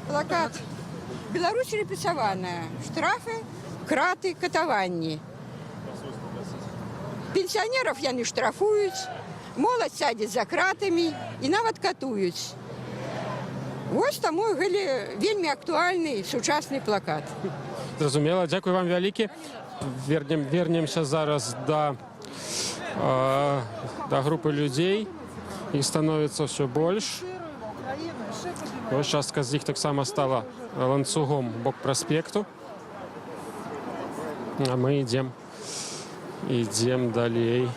Плакат. Беларусь рэпрэсаваная. Штрафы, краты, катаванні. Пенсіянераў яны штрафуюць, моладзь сядзець за кратамі і нават катуюць. Вось таму вельмі актуальны сучасны плакат. Зразумела, дзякую вам вялікі. Вернемся зараз да групы людзей. Іх становіцца ўсё больш. Вось частка з іх таксама стала ланцугом бок праспекту. А мы ідзем далей.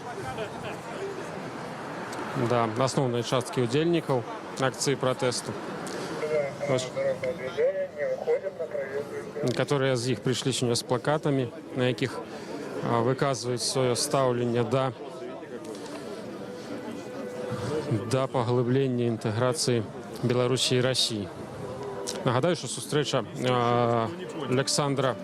Да асноўнай часткі ўдзельнікаў акцыі пратэсту. Некаторыя з іх прыйшлі сёння з плакатамі, на якіх выказваюць сваё стаўленне да паглыблення інтэграцыі Беларусі і Расіі. Нагадаю, што сустрэча Александра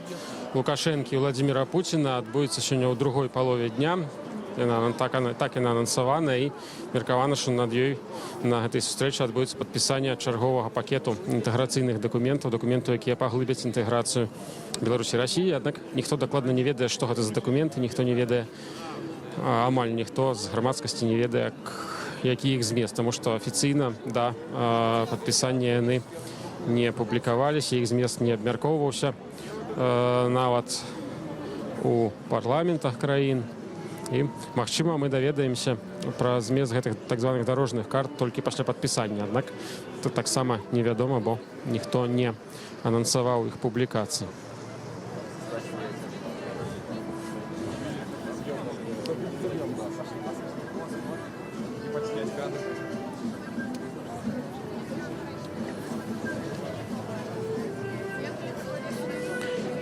Лукашэнкі і Владзіміра Пуціна адбудзецца сёння ў другой палове дня. Яна так і анансавана, і меркавана, што над ёй на гэтай сустрэчы адбудзецца падпісанне чарговага пакету інтэграцыйных дакументаў, якія паглыбяць інтэграцыю Беларусі і Расіі. Аднак ніхто дакладна не ведае, што гэта за дакументы, ніхто не ведае, амаль ніхто з грамадскасці не ведае, які іх змест, таму што афіцыйна да падпісання яны не публікаваліся, іх змест не абмяркоўваўся нават у парламентах краін. І, магчыма, мы даведаемся пра змест гэтых так званых дарожных карт толькі пасля падпісання. Аднак тут таксама невядома, бо ніхто не анансаваў іх публікацыі.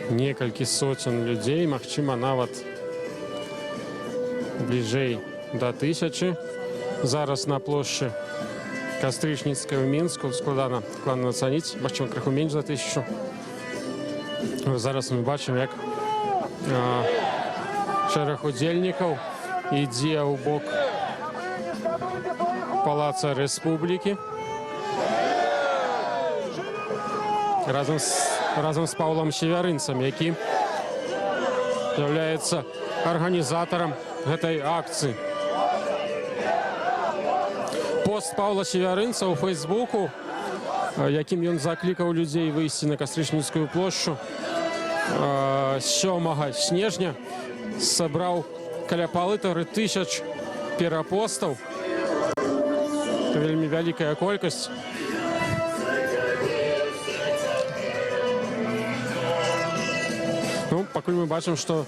Некалькі соцень людзей, магчыма, нават бліжэй да 1000. Зараз на плошчы Кастрычніцкай у Мінску складана ацаніць, магчыма, крыху менш за 1000. Зараз мы бачым, як шэраг удзельнікаў ідзе ў бок Палаца Рэспублікі. Разам з Паўлам Севярынцам, які з'яўляецца арганізатарам гэтай акцыі. Пост Паўла Севярынца ў Фейсбуку, якім ён заклікаў людзей выйсці на Кастрычніцкую плошчу 7 снежня, сабраў каля 1500 перапостаў. Вельмі вялікая колькасць. Ну, пакуль мы бачым, што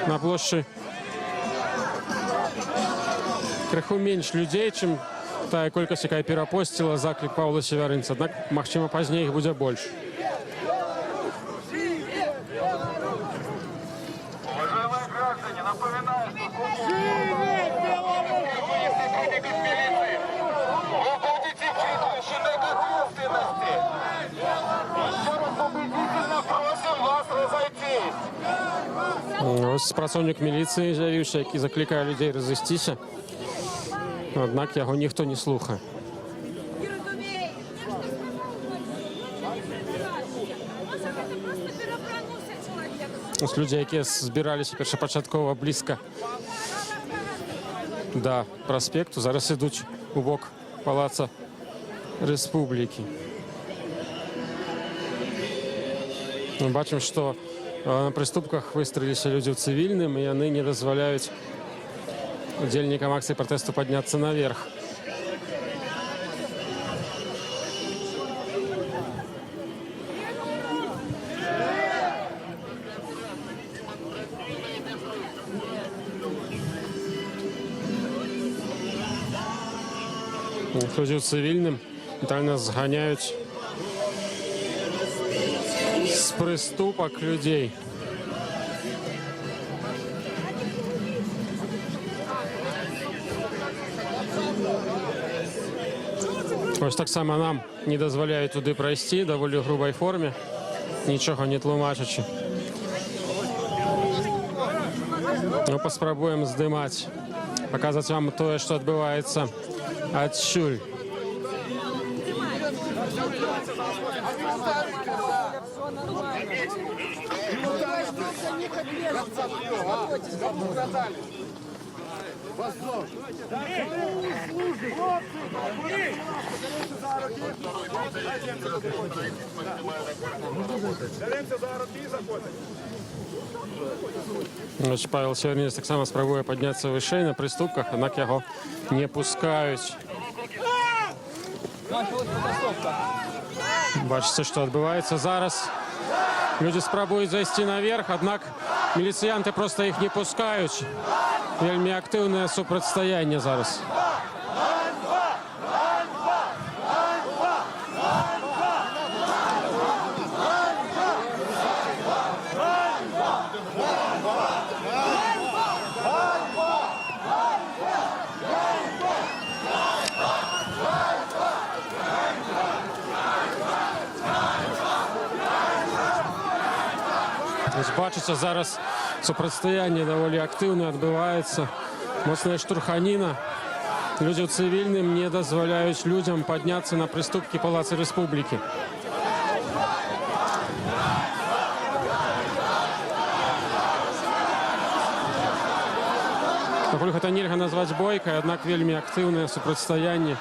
на плошчы крыху менш людзей, чым тая колькасць, якая перапосціла заклік Паўла Севярынца. Аднак, магчыма, пазней іх будзе больш. Уважаемые граждане, напоминаю, что вы будете привлечены к ответственности. Еще раз убедительно просим вас разойтись. Ось працоўнік міліцыі з'явіўся, які заклікае людзей разысціся. Аднак яго ніхто не слухае. Ось людзі, якія збіраліся першапачаткова блізка да праспекту, зараз ідуць у бок Палаца Рэспублікі. Мы бачым, што на прыступках выстраліліся людзі ў цывільным, і яны не дазваляюць удзельнікам акцыі пратэсту падняцца наверх. Людзі ў цывільным літаральна зганяюць з прыступак людзей. Ось так само нам не дозволяють туди пройти, доволі грубій формі, нічого не тлумачачи. Ну, паспрабуем здымаць, паказаць вам тое, што адбываецца адсюль. Ось Павел Севернец так само спрабуе падняцца вышэй на прыступках, аднак яго не пускаюць. Бачыце, што адбываецца зараз. Людзі спрабуюць зайсці наверх, аднак міліцыянты проста іх не пускаюць. Вельмі актыўнае супрацьстаянне зараз. Бачыце, зараз супрацьстаянне даволі актыўна адбываецца. Моцная штурханіна. Людзі ў цывільным не дазваляюць людзям падняцца на прыступкі Палаца Рэспублікі. Пакуль гэта нельга назваць бойкай, аднак вельмі актыўнае супрацьстаянне.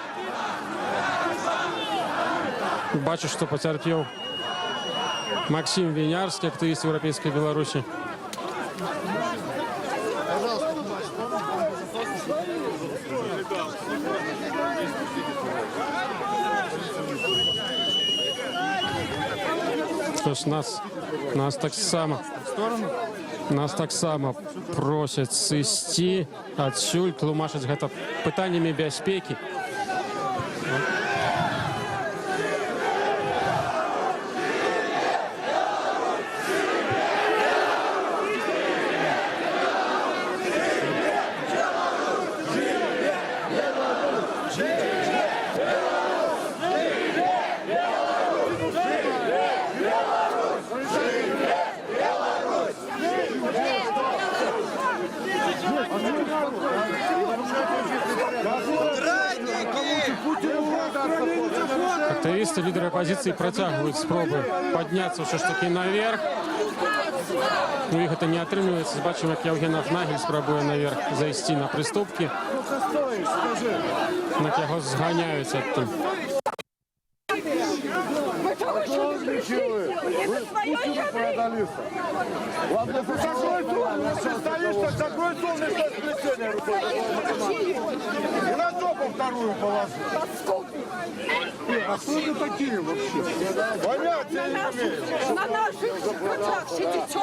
Бачу, што пацярпеў Максим Винярский, активист Европейской Беларуси. Что ж, нас так само просят сысці адсюль, тлумачаць гэта пытаннямі бяспекі. Активисты, лидеры оппозиции протягивают спробы подняться все ж таки наверх. У них это не атрымліваецца. Бачым, як Евгенов Нагель спрабуе наверх зайсці на прыступкі. На яго зганяюць адтуль. Ладно, закрой трубу, если стоишь, так закрой солнечное сплетение рукой. И на жопу вторую положи. А кто вы такие вообще? Понять я не умею. На наших глазах сидите.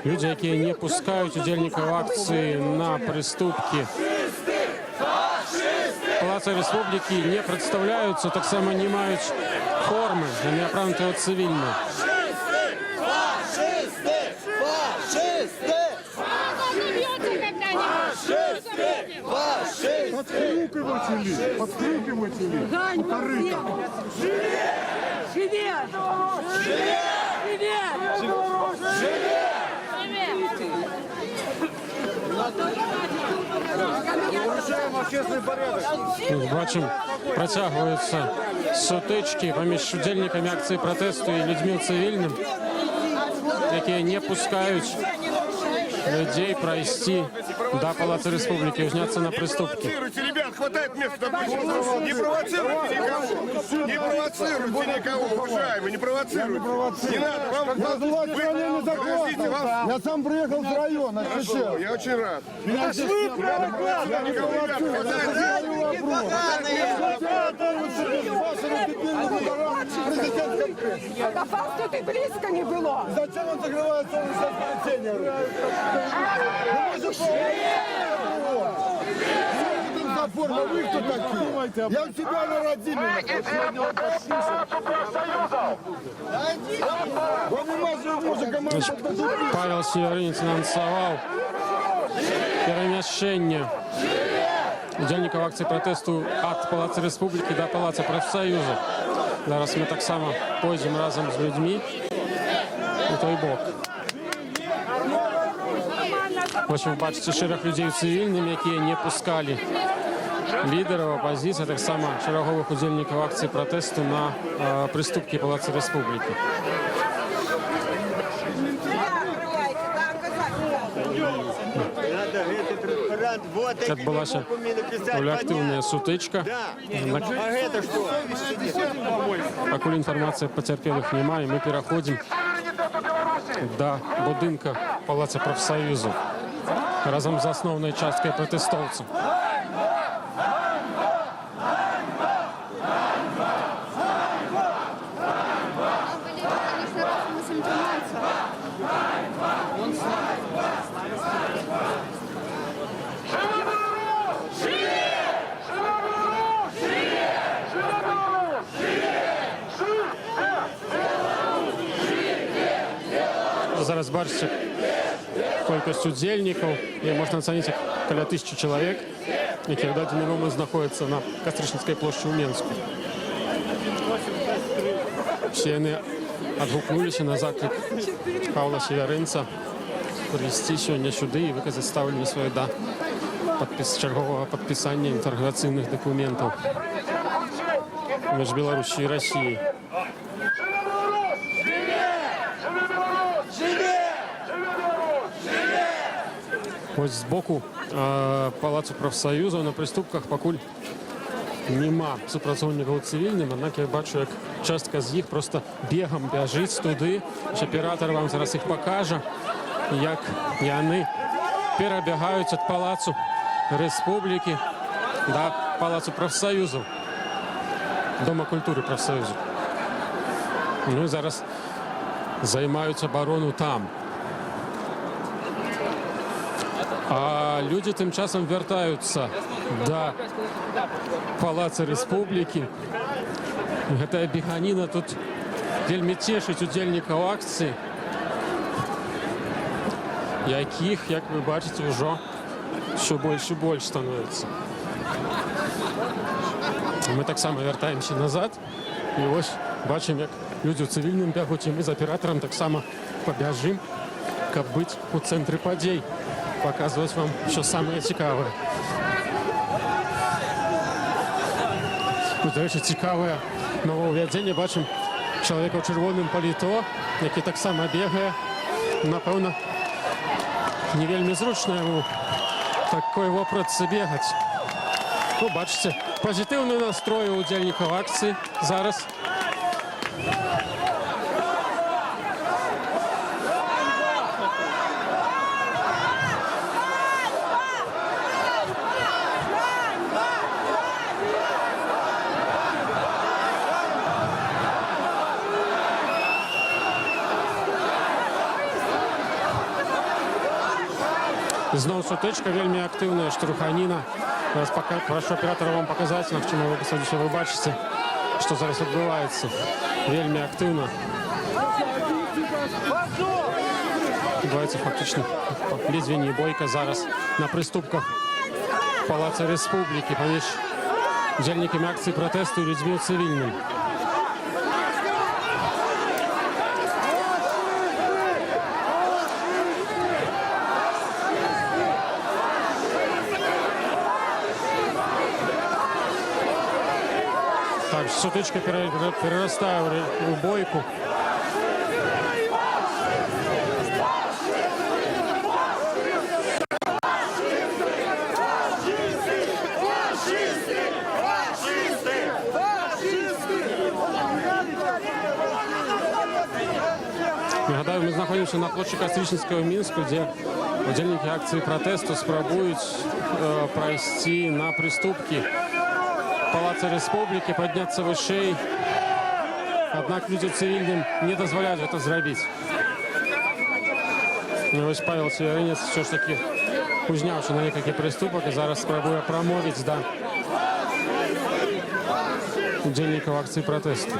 Люди, якія не пускаюць удзельнікаў акцыі на прыступкі Палаца Рэспублікі, не прадстаўляюцца, таксама не маюць формы, яны апранутыя цывільна. Подхрюкиватели. Ганьба! Живет! Нарушаем общественный порядок. Бачым, працягваюцца сутычкі паміж удзельнікамі акцыі пратэсту і людзьмі ў цывільным, якія не пускаюць людей пройти до Палаца Республики, узняться на приступки. Ребят, хватает места. Не провоцируйте никого. Не провоцируйте никого, уважаемые, не провоцируйте. Не надо, вам... Я сам приехал с района. Хорошо, я очень рад. Вы провокаторы! Факту ты близко не было. Зачем он закрывает солнечное сплетение? Форма, вы кто такие? Я у себя на родине. Павел Северинец анонсаваў перамяшчэнне удзельнікаў акцыі пратэсту ад Палаца Рэспублікі да Палаца прафсаюзу. Зараз мы таксама пойдзем разам з людзьмі у той бок. Вось вы бачыце шэраг людзей у цывільным, якія не пускалі лідараў апазіцыі, таксама шэраговых удзельнікаў акцыі пратэсту на прыступкі Палаца Рэспублікі. Адбылася даволі актыўная сутычка. Пакуль інфармацыі пацярпелых няма, і мы пераходзім да будынка Палаца прафсаюзу разам з асноўнай часткай пратэстоўцаў. Зараз бачыце колькасць удзельнікаў, і можна ацаніць каля 1000 чалавек, якія ў дадзены момант знаходзяцца на Кастрычніцкай плошчы ў Менску. Усе яны адгукнуліся на заклік Паўла Севярынца прыйсці сёння сюды і выказаць стаўленне сваё да чарговага падпісання інтэграцыйных дакументаў між Беларусі і Расіяй. Вось збоку Палацу прафсаюзаў на прыступках пакуль няма супрацоўнікаў цывільным, аднак я бачу, як частка з іх проста бегам бяжыць туды. Аператар вам зараз іх пакажа, як яны перабягаюць ад Палацу Рэспублікі да Палацу прафсаюзаў, Дома культуры прафсаюзу. Ну і зараз займаюць абарону там. А людзі тым часам вяртаюцца да Палаца Рэспублікі. Гэтая беганіна тут вельмі цешыць удзельнікаў акцыі, якіх, як вы бачыце, ўжо ўсё больш і больш становіцца. Мы таксама вяртаемся назад, і вось бачым, як людзі ў цывільным бягуць, і мы з аператарам таксама пабяжым, каб быць у цэнтры падзей, паказваць вам ўсё самае цікавае. До рэчы, цікавае новаўвядзенне. Бачым чалавека ў чырвоным паліто, які таксама бегае. Напэўна, не вельмі зручна яму такой вопратцы бегаць. Ну, бачыце, пазітыўны настрой у удзельнікаў акцыі зараз. Зноў сутычка, вельмі актыўная штурханіна. Зараз прашу аператара вам паказаць, на чым вы пасадзіце, вы бачыце, што зараз адбываецца. Вельмі актыўна. Адбываецца фактычна ледзьве не бойка зараз на прыступках Палаца Рэспублікі паміж удзельнікамі акцыі пратэсту і людзьмі ў цывільным. Сутычка перерастае ў бойку. Нагадаю, мы знаходзімся на плошчы Кастрычніцкай ў Мінску, дзе удзельнікі акцыі пратэсту спрабуюць прайсці на прыступкі Палаца Рэспублікі, падняцца вышэй. Аднак людзі цывільным не дазваляюць гэта зрабіць. Вось Павел Севярынец ўсё ж такі узняўшы на некалькі прыступак і зараз спрабуе прамовіць да удзельнікаў акцыі пратэсту.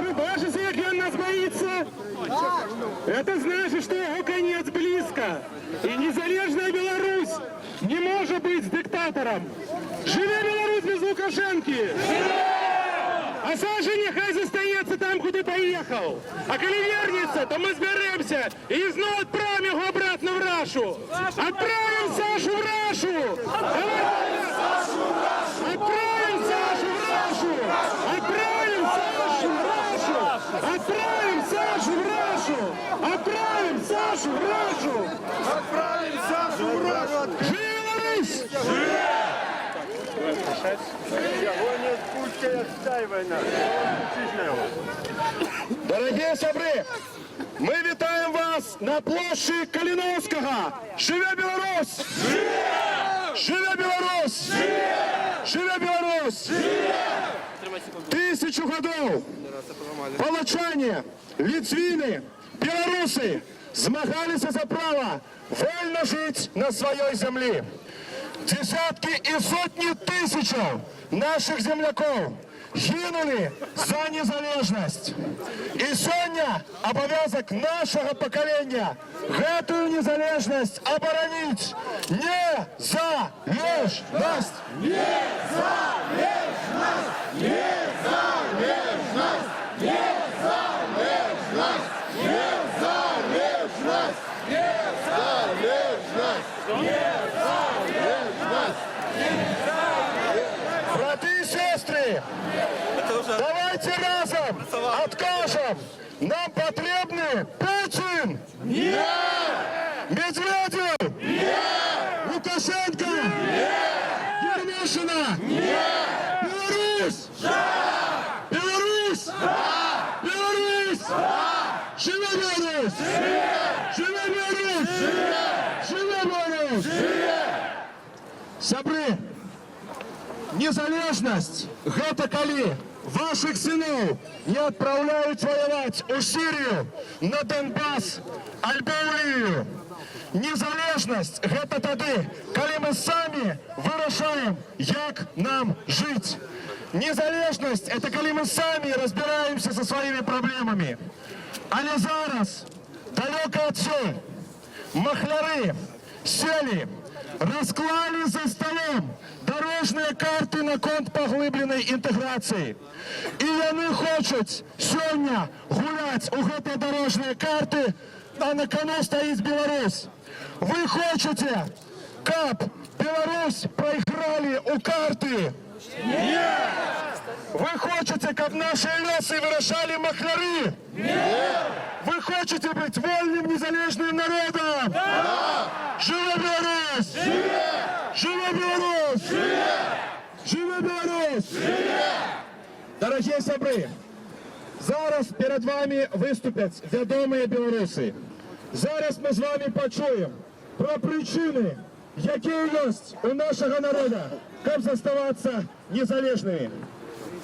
вы бачите, як він нас боится? Это значит, что его конец близко. И незалежная Беларусь не может быть с диктатором. Живе Беларусь без Лукашенки! А Саша нехай застається там, куди поїхав. А коли вернеться, то ми зберемося і знову відправимо його обратно в Рашу. Отправим Сашу в Рашу! Отправим Сашу в Рашу! Отправим Сашу в Рашу! Отправим Сашу в Рашу! Отправим Сашу в Рашу! Отправим Сашу в Рашу! Отправим Сашу в Рашу! Живи Беларусь! Дорогі сябри, ми вітаємо вас на площі Калиновського. Живе Білорусь! Живе Білорусь! Живе Білорусь! 1000 годов палачані, ліцвіни, білоруси змагалися за право вольно жити на своїй землі. Десятки и сотни тысяч наших земляков гинули за незалежность. И сегодня обовязок нашего поколения эту незалежность оборонить. Незалежность! Незалежность! Незалежность! Незалежность! Незалежность! Незалежность! Браты и сестры, давайте разом откажем. Нам потребны Путин! Нет! Медведев! Нет! Лукашенко! Нет! Ермошина! Нет! Беларусь! Да! Беларусь! Да! Беларусь! Да! Живе Беларусь! Живе Беларусь! Живе Беларусь! Сябры, незалежность – гэта калі ваших сыноў не отправляют воевать у Сирию, на Донбасс, альбо ў Лівію. Незалежность – гэта тады, калі мы сами вырашаем, як нам жить. Незалежность – это калі мы сами разбираемся со своими проблемами. Але зараз, далеко отсюда, махляры сели, расклали за столом дорожные карты на конт поглыбленной интеграции. И яны хочуць сёння гуляць у гэтыя дорожные карты, а на кону стоит Беларусь. Вы хочете, каб Беларусь проиграли у карты? Нет! Вы хотите, каб наши лесы вырашали махляры? Нет! Вы хотите быть вольным, незалежным народом? Да! Живе Беларусь! Живе! Живе Беларусь! Живе! Живе Беларусь! Живе! Дорогие сябры, зараз перед вами выступят вядомые белорусы. Зараз мы с вами почуем про причины, якія ёсць у нашего народа, каб заставаться незалежными.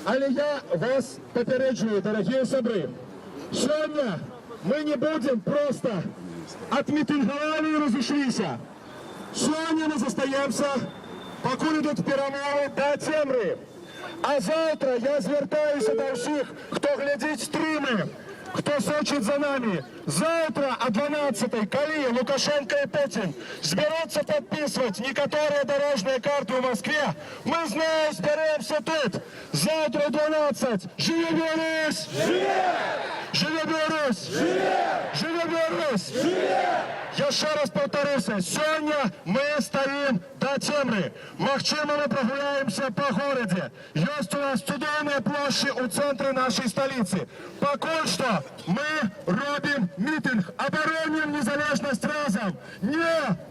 Але я вас попереджаю, дорогие сябры, сегодня мы не будем просто отмитинговали и разошлися. Сегодня мы застаемся, покуль идут перамовы до цемры. А завтра я звертаюсь до всех, кто глядит стримы, кто сочит за нами. Завтра о 12-й, коли Лукашенко и Путин сберутся подписывать некоторые дорожные карты в Москве, мы знаем, сберемся тут. Завтра о 12. Живе Беларусь! Живе! Живе Беларусь! Живе! Живе Беларусь! Живе! Я еще раз повторюся, сегодня мы стоим до темры. Махчима мы прогуляемся по городе. Есть у нас чудовные площади у центра нашей столицы. Пока что мы робим митинг, обороним незалежность разом. Незалежность!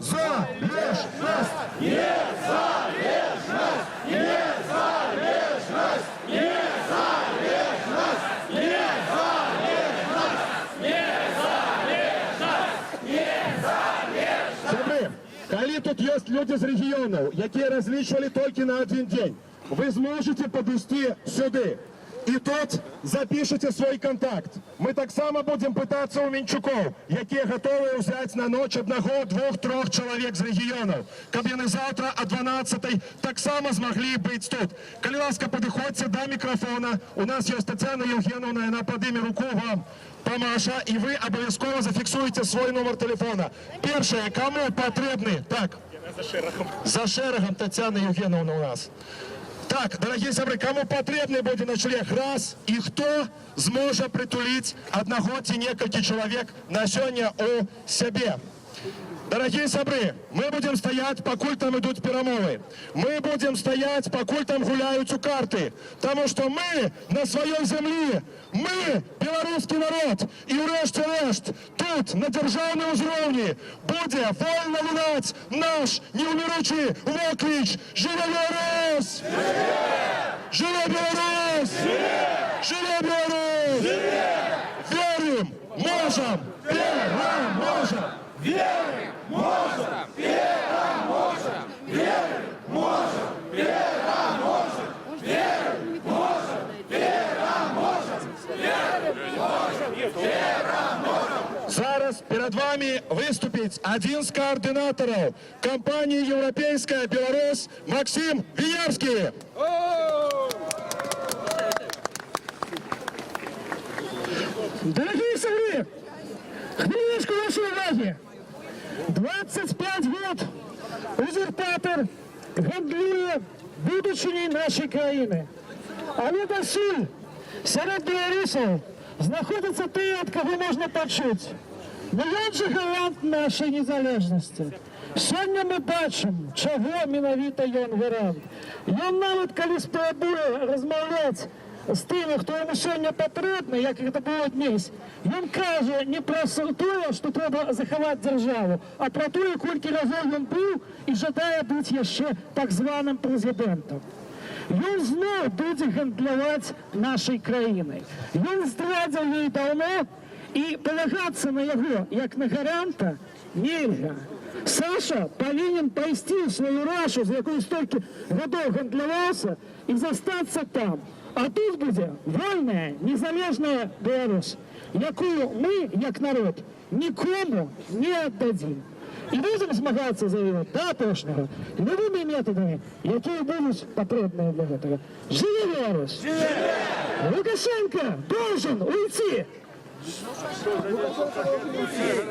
Незалежность! Незалежность! Незалежность! Сябры, калі тут ёсць людзі з рэгіёнаў, якія разлічвалі толькі на один день, вы зможете падысці сюды і тут запишите свой контакт. Мы таксама будем пытаться у Мінчукоў, якія готовы взять на ноч 1, 2, 3 чалавек з рэгіёнаў, каб яны завтра о 12 таксама змаглі быць тут. Калі ласка, падыходзьце да мікрафона. У нас ёсць Тацяна Евгеновна, яна падыме руку вам, памаша, і вы абавязкова зафіксуеце свой номер телефона. Першае, кому патрэбны? Так, за шэрагам Тацяна Евгеновна у нас. Так, дорогие сябры, кому потребны будзе ночлег раз, і хто зможа притуліць аднаго ці некалькі чалавек на сёння у сябе. Дорогие сябры, мы будем стоять, покуль там идут перамовы. Мы будем стоять, покуль там гуляют у карты. Потому что мы на своей земле, мы, белорусский народ, и врешті-решт, тут, на державном уровне, будет вольно лунать наш неумиручий воклич «Живе Беларусь! Живе Беларусь! Живе Беларусь! Верим, можем, переможем! Верим, можем, переможем! Верим, можем, переможем! Верим, можем, переможем! Верим, можем, переможем! Зараз перед вами выступить один из координаторов компании «Европейская Беларусь» Максим Виярский. Дорогие сябры, хвилиночку вашей уваги. 25 год узурпатор гандлює будучині нашої країни. Але досі серед білорусів знаходиться той, від кого можна почути. Ну він же гарант нашої незалежності. Сьогодні ми бачимо, чого менавіта він гарант. Він навіть коли спробує розмовляти з тими, хто йому сьогодні потрібний, як це було днесь, він каже не про те, що треба заховати державу, а про те, скільки разів він був і жадає бути ще так званим президентом. Він знов буде гандлювати нашою країною. Він здрадив її давно, і полагатися на його, як на гаранта, нельзя. Саша повинен пойти в свою Рашу, за якою стільки років гандлювався, і зостатися там. А тут буде вольна, незалежна Білорусь, яку ми, як народ, нікому не віддадимо. І будемо змагатися за його до останнього новими методами, які будуть потрібні для цього. Живе Білорусь! Лукашенко должен уйти!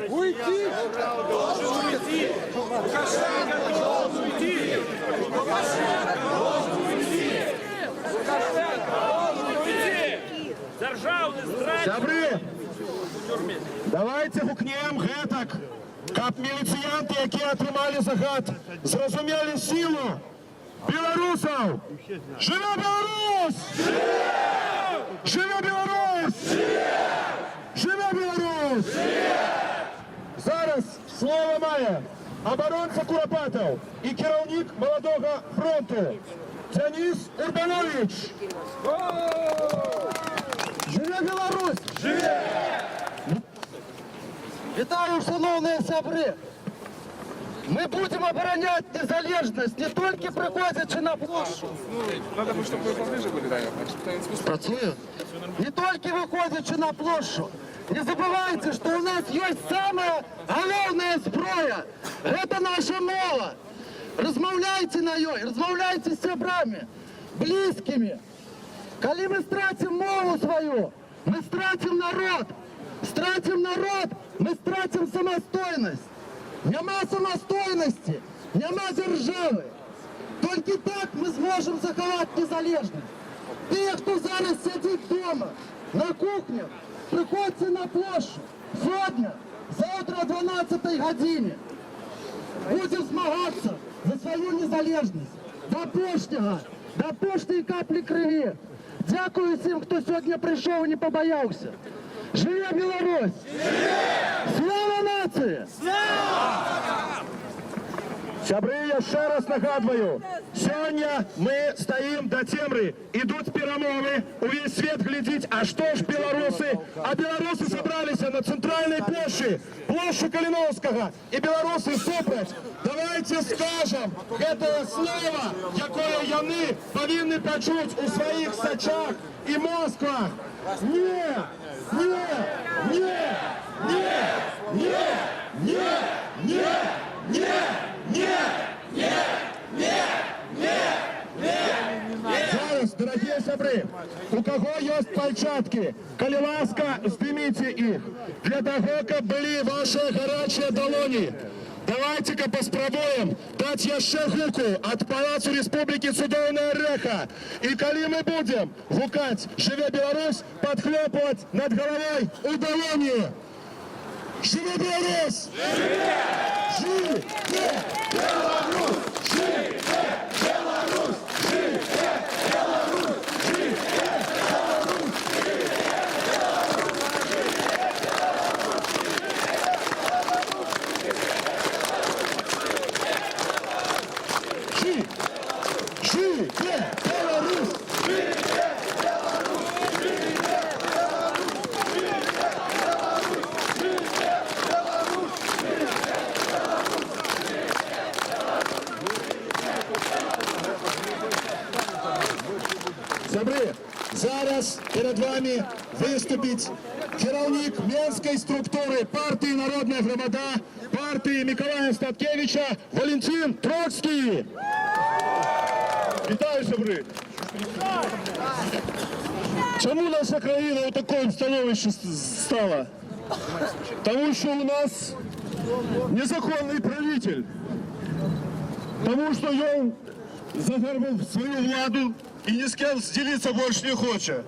Уйти! Должен уйти! Лукашенко должен уйти! Лукашенко должен уйти! Лукашенко должен уйти! Державний зрадник! Сябры, давайте гукнем гэтак, каб міліцыянты, якія атрымалі загад, зразумелі сілу беларусаў! Жыве Беларусь! Жыве Беларусь! Жыве Беларусь! Зараз слово мае абаронца Курапатаў і кіраўнік маладога фронту Денис Урбанович. Живе Беларусь! Живе! Вітаю, шановні сябри! Ми будемо обороняти незалежність не тільки приходячи на площу. Надо, чтобы вы поближе были, да, Працюю. Не тільки виходячи на площу. Не забувайте, що у нас є саме головна зброя. Це наша мова. Розмовляйте на ній, розмовляйте з сябрами, близькими. Коли ми стратимо мову свою, ми стратимо народ. Стратимо народ, ми стратимо самостійність. Нема самостійності, нема держави. Тільки так ми зможемо заховати незалежність. Ті, хто зараз сидить вдома, на кухнях, приходьте на площу. Сьогодні, завтра о 12 годині. Будемо змагатися за свою незалежність. До останньої каплі крові. Дякую всім, хто сьогодні прийшов і не побоявся. Живе Білорусь! Слава нації! Сябры, яшчэ раз нагадваю, сёння мы стаім да цемры, ідуць перамовы, увесь свет глядзіць, а што ж беларусы? А беларусы сабраліся на цэнтральнай плошчы, плошчы Каліноўскага, і беларусы супраць. Давайте скажам гэтае слова, якое яны павінны пачуць у сваіх сачах і мозгах. Не, не, не, не, не, не, не, не, не, не, не, не, не. Зараз, дорогие сябры, у кого есть пальчатки, калі ласка, здымите их. Для того, каб были ваши горячие долони. Давайте-ка паспрабуем дать яшчэ гуку от Палацу Республики Цудоўная Рэха. И калі мы будем гукать «Жыве Беларусь», подхлёпывать над головой у долони. Живе Беларусь! Живе! Живе Беларусь! Живе Беларусь! Живе Беларусь! Живе Беларусь! Живе! Живе Беларусь! Сябры, зараз перед вами выступить кіраўнік Менской структуры партии «Народная громада», партии Миколая Статкевича Валентин Троцкий. Вітаю, сябры. Чому наша країна у такому становищі стала? Тому що у нас незаконний правитель. Тому що він загарбав свою владу і ні з ким зділитися більше не хоче.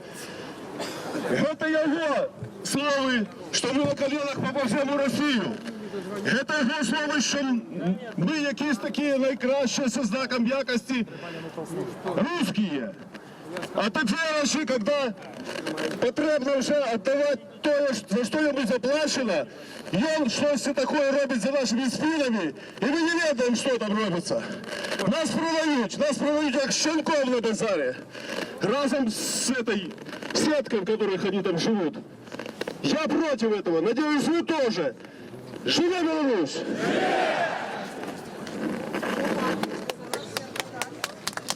Это его словы, что мы на коленах поможемо Росію. Это его слово, що ми якісь такі найкращі зі знаком якості русские. А тепер, коли потрібно вже віддавати те, за що йому заплачено, він щось таке робить за нашими спинами, і ми не ведаємо, що там робиться. Нас продають як щенков на базарі, разом з этой сеткой, в которых они там живут. Я против этого, надеюсь, вы тоже. Живе Беларусь!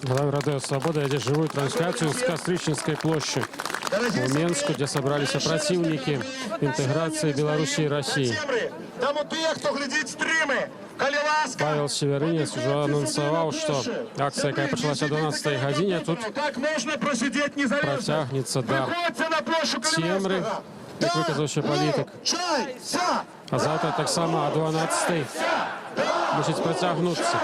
Радио «Свобода» ведет живую трансляцию с Костричницкой площади в Менску, где собрались противники интеграции Беларуси и России. Павел Северинец уже анонсовал, что акция, которая началась о 12 године, тут протягнется до Цемры, як виказав ще політик. А завтра так само о 12-й мусить протягнуться.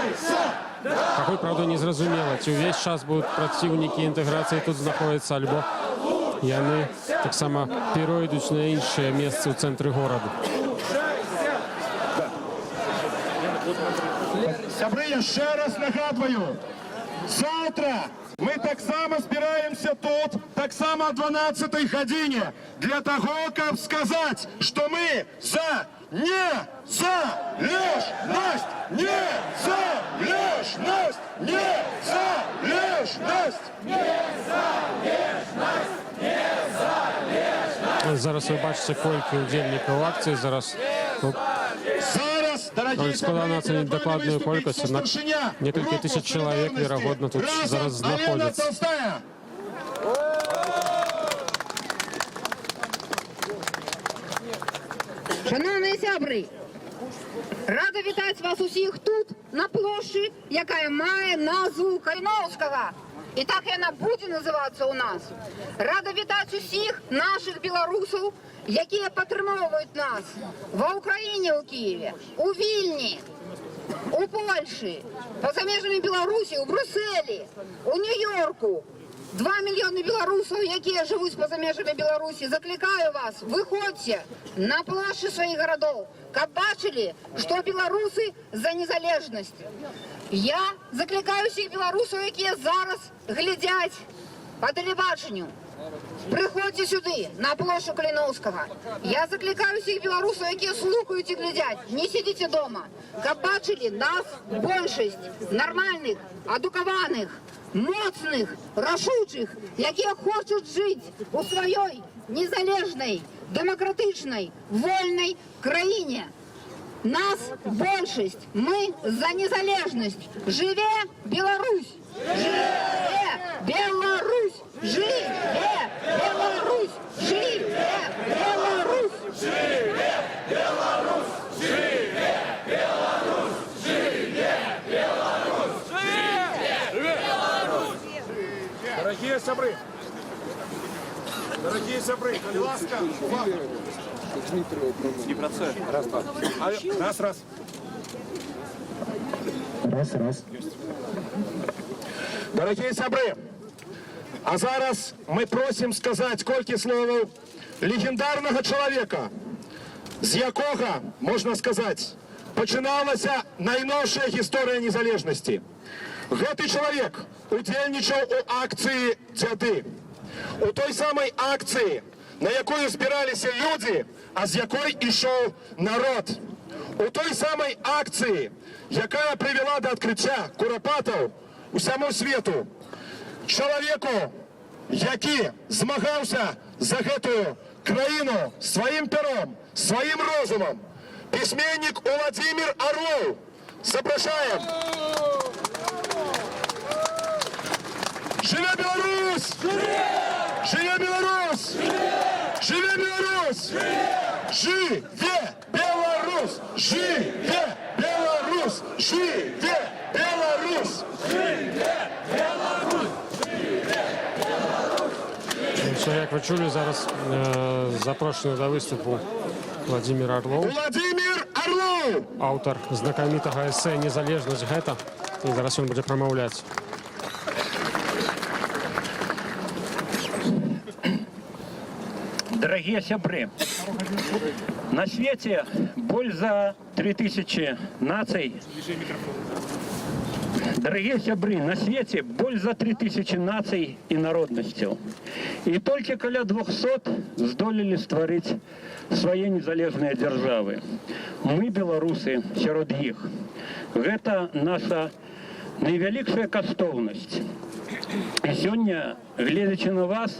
Какой, правда, не зрозуміло. Ці увесь час будуть противники інтеграції тут знаходяться, або яны так само перейдуть на інші місця у центрі города. Сябры, я ще раз нагадую, завтра мы так само збираємося тут, так само о 12-й годині, для того, как сказать, что мы за незалежность, незалежность, незалежность, незалежность, незалежность. Зараз ви бачите, кольки удільників акції. Зараз складана оцінить докладную колькость, однак несколько тысяч человек, вероятно, тут зараз знаходятся. Шановні сябри, рада вітати вас усіх тут, на площі, яка має назву Каліновського. І так вона буде називатися у нас. Рада вітати усіх наших білорусів, які підтримують нас в Україні, у Києві, у Вільні, у Польщі, поза межами Білорусі, у Брюсселі, у Нью-Йорку. 2 мільйони білорусів, які живуть поза межами Білорусі. Закликаю вас, виходьте на площі своїх городів, щоб бачили, що білоруси за незалежність. Я закликаю всіх білорусів, які зараз глядять по телебаченню. Приходьте сюди, на площу Каліновського. Я закликаю всіх білорусів, які слухають і глядять, не сидіть вдома. Каб бачили нас більшість нормальних, адукованих, моцних, рашучих, які хочуть жити у своїй незалежній, демократичній, вольній країні. Нас більшість, ми за незалежність. Живе Білорусь! Живе Білорусь! Живе Білорусь! Живе Білорусь! Живе Білорусь! Живе Білорусь! Живе Білорусь! Живе Білорусь! Дорогие собры! Дорогие собры! Будь ласка, увага! Не процесс. Раз, два. Раз, раз. Раз, раз. Дорогі сябри, а зараз ми просимо сказати кілька слов легендарного чоловіка, з якого, можна сказати, починалася найновша історія незалежності. Гэты чоловік удзельничав у акції «Дзяды». У той самій акції, на якої збиралися люди, а з якої йшов народ. У той самій акції, яка привела до відкриття Куропатов усьому світу. Чоловіку, який змагався за гэту країну своїм пером, своїм розумом. Письменник Владимир Орлов. Запрошаємо. Живе Білорусь! Живе Білорусь! Живе Білорусь! Живе Білорусь! Живе Білорусь! Живе Білорусь! Живе Білорусь! Все, як ви чули, зараз запрошений до виступу Владимир Орлов. Владимир Орлов! Аўтар знакамітага эсэ «Незалежнасць гэта». І зараз ён будзе прамаўляць. Дорогие сябры, на свете боль за 3000 наций. Дорогие сябры, на свете боль за 3000 наций и народностей. И только каля 200 здолели створить свои незалежные державы. Мы, белорусы, сярод іх. Это наша найвялікшая каштоўнасць. И сегодня, глядячи на вас,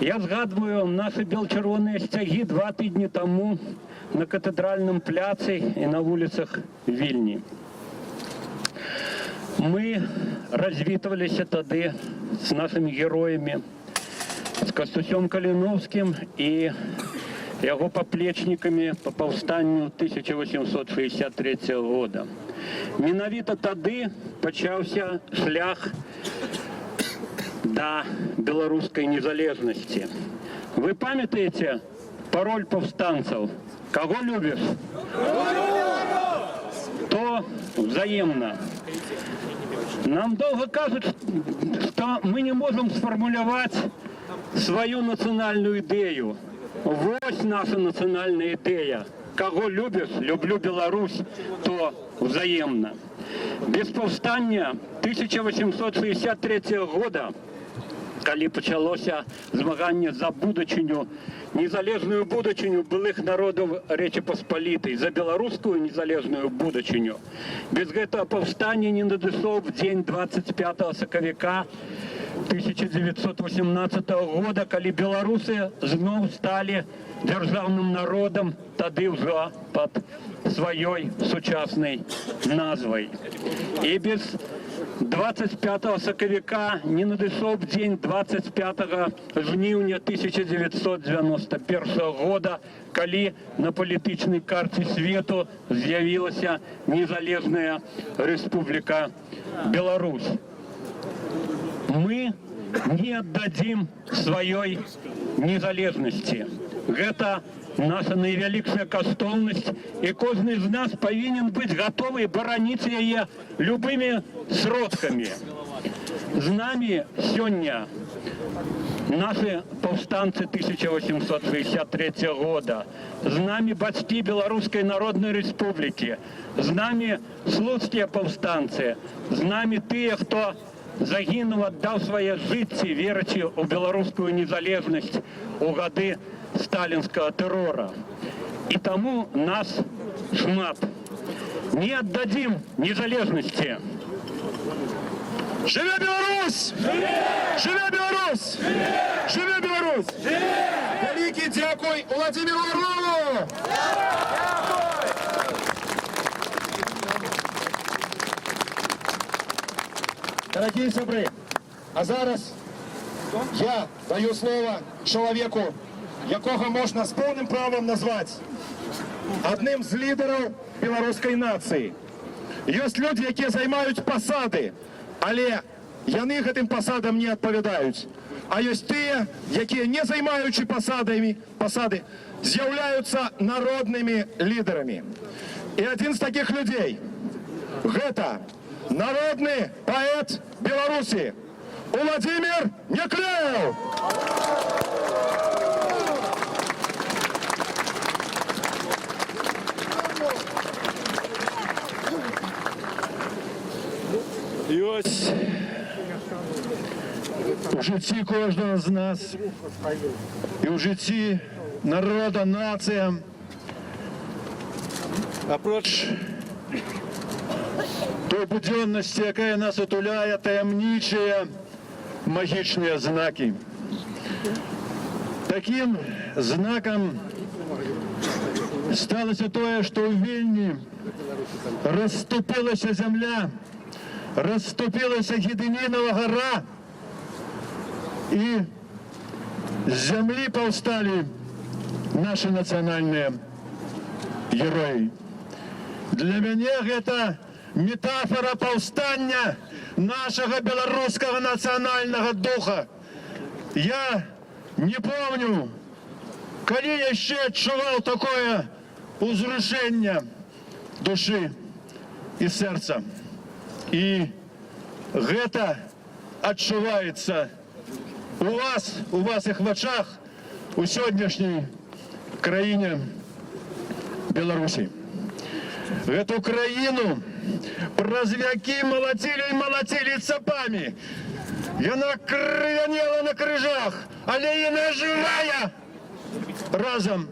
я згадываю наши бело-червоные стяги 2 тижні тому на катедральном пляце и на улицах Вильни. Мы развитывались тады с нашими героями, с Костусем Калиновским и его поплечниками по повстанию 1863 года. Менавіта тады пачаўся шлях до белорусской незалежности. Вы памятаете пароль повстанцев? Кого любишь? То взаимно. Нам долго кажут, что мы не можем сформулировать свою национальную идею. Вот наша национальная идея. Кого любишь? Люблю Беларусь, то взаимно. Без повстання 1863 года, коли почалося змагання за будучыню, незалежную будучыню былых народов Речи Посполитой, за белорусскую незалежную будучыню. Без гэтага повстання не надышоў в день 25 сакавіка 1918 года, коли белорусы зноў стали державным народом, тады ўжо под своей сучасной назвой. И без 25 сакавіка не надышоў день 25 жніўня 1991 года, калі на палітычнай карце свету з'явілася незалежная Республика Беларусь. Мы не отдадим своей незалежности. Это наша найвялікшая каштоўнасць, и кожны из нас повинен быть готовы бараніць яе любыми сродками. З нами сегодня наши повстанцы 1863 года, з нами бацькі Белорусской Народной Республики, з нами слуцкие повстанцы, з нами тыя, кто загінуў, аддаў свае жыцці, верачы ў беларускую незалежнасць у гады сталінскага тэрора. І таму нас шмат. Не аддадзім незалежнасці. Живе Беларусь! Живе Беларусь! Живе Беларусь! Великий дякуй Владимиру Орлову! Дорогі сябри, а зараз я даю слово чоловіку, якого можна з повним правом назвати одним з лідерів білоруської нації. Є люди, які займають посади, але яны гэтым посадам не адпавядаюць. А ёсць тыя, якія, не займаючы посады, з'яўляюцца народнымі лідарамі. І адзін з такіх людзей – гэта народны паэт Беларусі Владимир Некляев. І ось у житті кожного з нас, і у житті народа, нація, апроч той буденності, яка нас отуляє, таємничі магічні знаки. Таким знаком сталося те, що у Вільні розступилася земля, расступилась Гедеминова гора, и с земли повстали наши национальные герои. Для меня это метафора повстания нашего белорусского национального духа. Я не помню, коли я еще отчувал такое узрушение души и сердца. І гэта адчуваецца у вас іх вачах у сённяшняй краіне Беларусі. Гэту краіну праз вякі малацілі і малацілі цапамі. Яна крывянела на крыжах, але яна жывая разам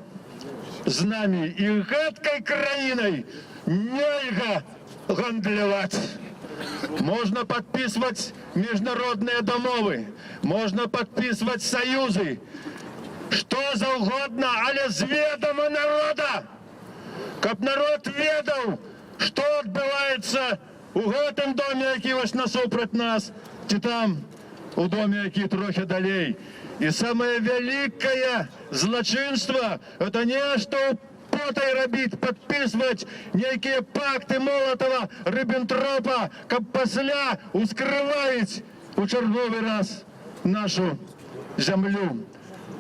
з намі. І гэткай краінай нельга гандляваць. Можно подписывать международные домовы, можно подписывать союзы, что за угодно, але з ведома народа, каб народ ведаў, что адбываецца у гэтым доме, які вось насупраць нас, ці там, у доме, які трохи далей. И самое великое злочинство – это не что потай рабіць, подписывать некие пакты Молотова, Риббентропа, каб пасля ускрываюць у чарговы раз нашу зямлю.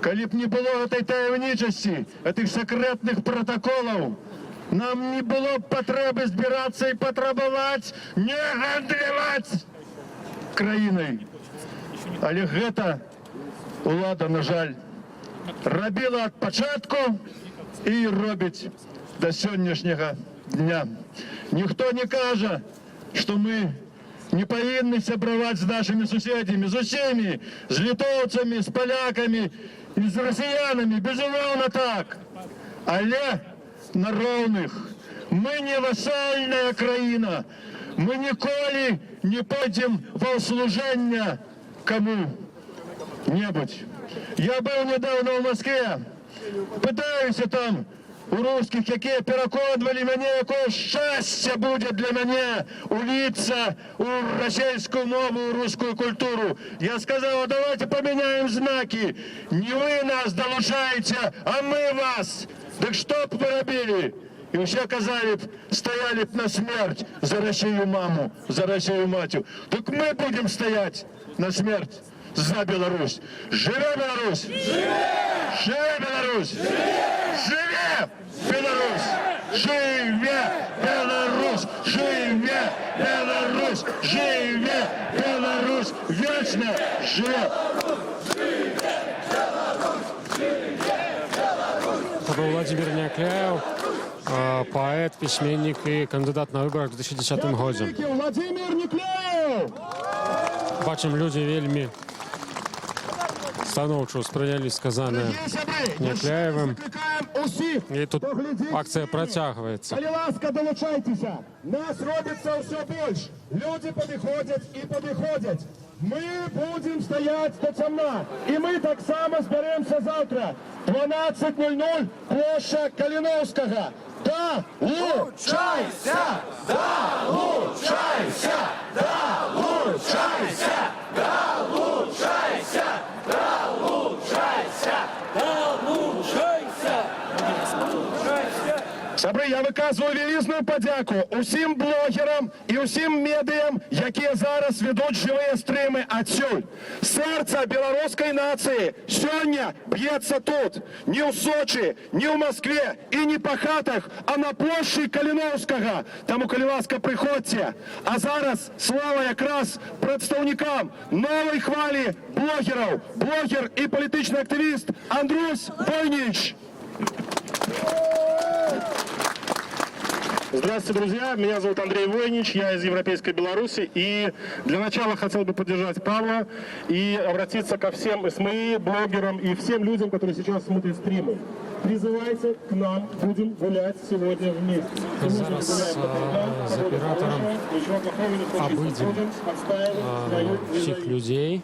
Калі б не было этой таямнічасці, этих секретных протоколов, нам не было б патрэбы збірацца і патрабаваць не гандляваць краінай. Але гэта улада, на жаль, рабіла ад пачатку і робіць до сённяшняга дня. Ніхто не кажа, што мы не павінны сябраваць з нашымі суседзямі, з усімі, з літоўцамі, з палякамі і з расіянамі, безумоўна так. Але на роўных. Мы не васальная краіна, мы ніколі не пойдзем ва ўслужэнне кому-небудзь. Я быў недавно ў Москве, пытаюся там у русских, якія пераконвалі мяне, якое шчасце будзе для мяне уліцца у расійскую мову, у рускую культуру. Я сказал, давайте поменяем знаки. Не вы нас долучаете, а мы вас. Так что б вы робили? И все казали, стояли б на смерть за Россию маму, за Россию матью. Так мы будем стоять на смерть за Беларусь. Живе Беларусь! Живе Беларусь! Живе Беларусь! Живе Беларусь! Живе Беларусь! Живе Беларусь! Вечно живе! Это был Владимир Некляев, поэт, письменник и кандидат на выборах в 2010 году. Владимир Некляев! Бачым, людзі вельмі станоўча ўспрынялі сказанае Някляевым. І тут акцыя працягваецца. Калі ласка, долучайтеся. Нас робіцца ўсё больш. Людзі падыходзяць і падыходзяць. Мы будем стоять до темна. И мы так само зберемся завтра. 12:00, площадь Калиновского. Долучайся! Долучайся! Долучайся! Долучайся! Долучайся! Долучайся! Сябры, я выказываю вялізную падзяку усім блогерам і усім медыям, якія зараз ведуць жывыя стрымы адсюль. Сэрца беларускай нацыі сёння б'ецца тут, не ў Сочы, не ў Маскве і не па хатах, а на плошчы Каліновскага. Таму, калі ласка, прыходзьце. А зараз слава якраз прадстаўнікам новай хвалі блогераў, блогер і палітычны актывіст Андрусь Войнич. Здравствуйте, друзья. Меня зовут Андрей Войнич, я из Европейской Беларуси. И для начала хотел бы поддержать Павла и обратиться ко всем СМИ, блогерам и всем людям, которые сейчас смотрят стримы. Призывайте к нам, будем гулять сегодня вместе. Зараз з аператором абыдзем всіх людзей,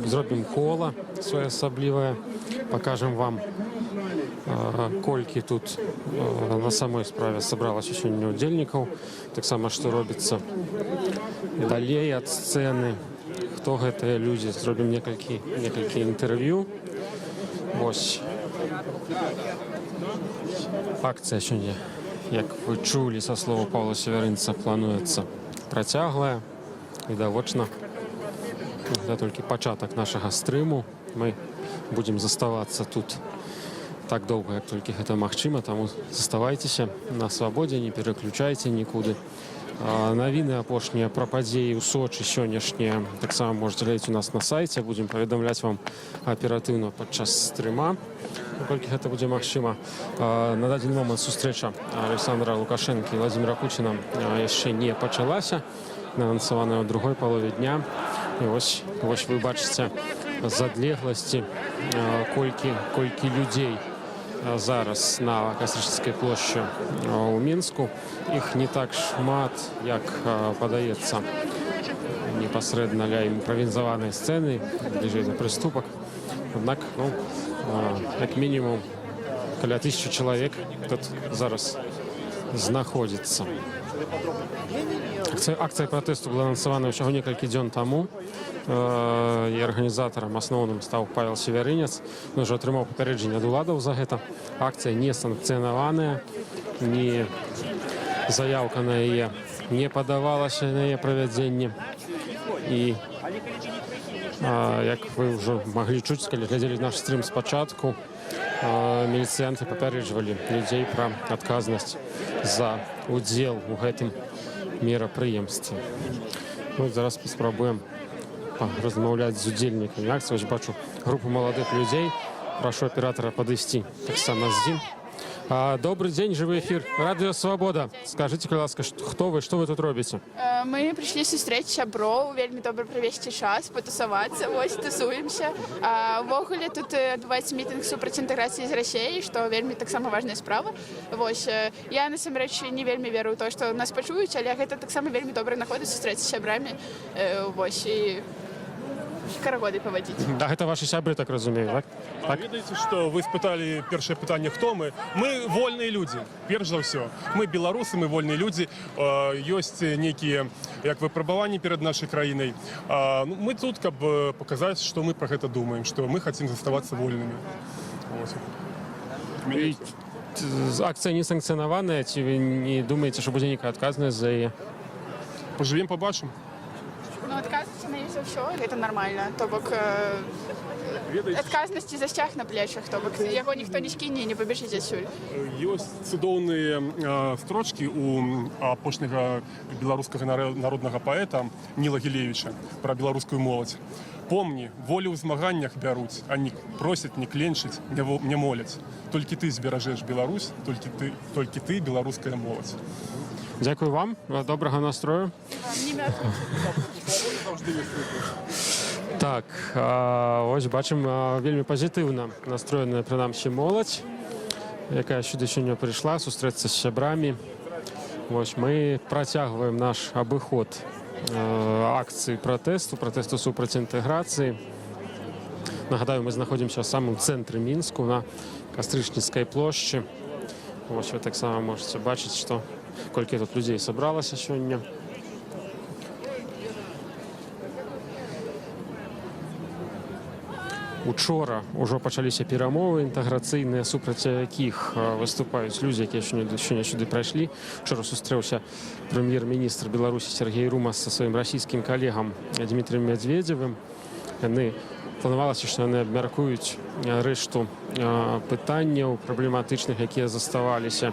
зробім кола своеасаблівае, пакажам вам, колькі тут на самой справе сабралася сёння удзельнікаў, таксама што робіцца далей ад сцэны, хто гэтыя людзі, зробім некалькі інтэрв'ю. Вось акцыя сёння, як вы чулі са слова Паўла Севярынца, плануецца працяглая, відавочна. Гэта толькі пачатак нашага стрыму. Мы будзем заставацца тут так доўга, як толькі гэта магчыма, таму заставайцеся на свабодзе, не пераключайце нікуды. Навіны апошнія пра падзеі ў Сочы сённяшнія таксама можаце глядзець у нас на сайце. Будзем паведамляць вам аператыўна падчас стрыма, наколькі гэта будзе магчыма. На дадзены момант сустрэча Александра Лукашэнкі і Владзіміра Пуціна яшчэ не пачалася, анансаваная ў другой палове дня. І вось вы бачыце з адлегласці, колькі людзей зараз на Кастрычніцкай плошчы ў Мінску. Іх не так шмат, як падаецца непасрэдна ля імправізаванай сцэны, бліжэй да прыступак. Аднак, як мінімум, каля 1000 чалавек тут зараз знаходзіцца. Акцыя пратэсту была анансавана ўсяго некалькі дзён таму. І арганізатарам асноўным стаў Павел Севярынец. Ён ужо атрымаў папярэджанне ад уладаў за гэта. Акцыя не санкцыянаваная, ні заяўка на яе не падавалася на яе правядзенне. І як вы ўжо маглі чуць, калі глядзелі наш стрым спачатку, міліцыянты папярэджвалі людзей пра адказнасць за удзел у гэтым мерапрыемстве. Зараз паспрабуем размаўляць з удзельнікамі акцыі. Вось бачу групу маладых людзей. Прашу аператора падысці таксама з ім. Добрый день, живой эфир. Радио Свобода. Скажите, ласка, хто вы, что вы тут робите? Мы пришли сустрэць сяброў, вельмі добра правесці час, патусавацца, вось тусуемся. Увогуле тут адбываецца мітынг супраць інтэграцыі з Расіяй, што вельмі таксама важная справа. Вось я насамрэч не вельмі веру ў то, што нас пачуюць, але гэта таксама вельмі добра нагода сустрэцца з сябрамі. Вось і карагоды павадзіць. Да, гэта ваши сябры, так разумею, так? Так? Ведаеце, што вы спыталі першае пытанне, хто мы? Мы вольныя людзі, перш за ўсё. Мы беларусы, мы вольныя людзі. Ёсць нейкія як выпрабаванні перад нашай краінай. Мы тут, каб паказаць, што мы пра гэта думаем, што мы хацім заставацца вольнымі. Акцыя не санкцыянаваная, ці вы не думаеце, што будзе нейкая адказнасць за яе? Пажывем, пабачым. Ну, адказнасці на за ўсё, гэта нармальна. То бок адказнасці за сцяг на плечах, то бок яго ніхто не скіне, не пабежыць адсюль. Ёсць цудоўныя строчкі у апошняга беларускага народнага паэта Ніла Гілевіча пра беларускую моладзь. Помні, волю ў змаганнях бяруць, а не просяць, не кленчыць, не моляць. Толькі ты зберажэш Беларусь, толькі ты беларуская моладзь. Дякую вам, доброго настрою. Так, ось бачимо, вельми пазітыўна настроеная прынамсі моладзь, якая сюды сёння прыйшла сустрэцца з сябрамі. Вось мы працягваем наш абыход акцыі пратэсту супраць інтэграцыі. Нагадаю, мы знаходзімся ў самым цэнтры Мінску на Кастрычніцкай плошчы. Вось вы таксама можете бачыць, што колькі тут людзей сабралася сёння. Учора ўжо пачаліся перамовы інтэграцыйныя, супраць якіх выступаюць людзі, якія сёння сюды прайшлі. Учора сустрэўся прэм'ер-міністр Беларусі Сергей Румас са сваім расійскім калегам Дмітрыем Медведзевым. Планавалася, што яны абмяркуюць рэшту пытанняў праблематычных, якія заставаліся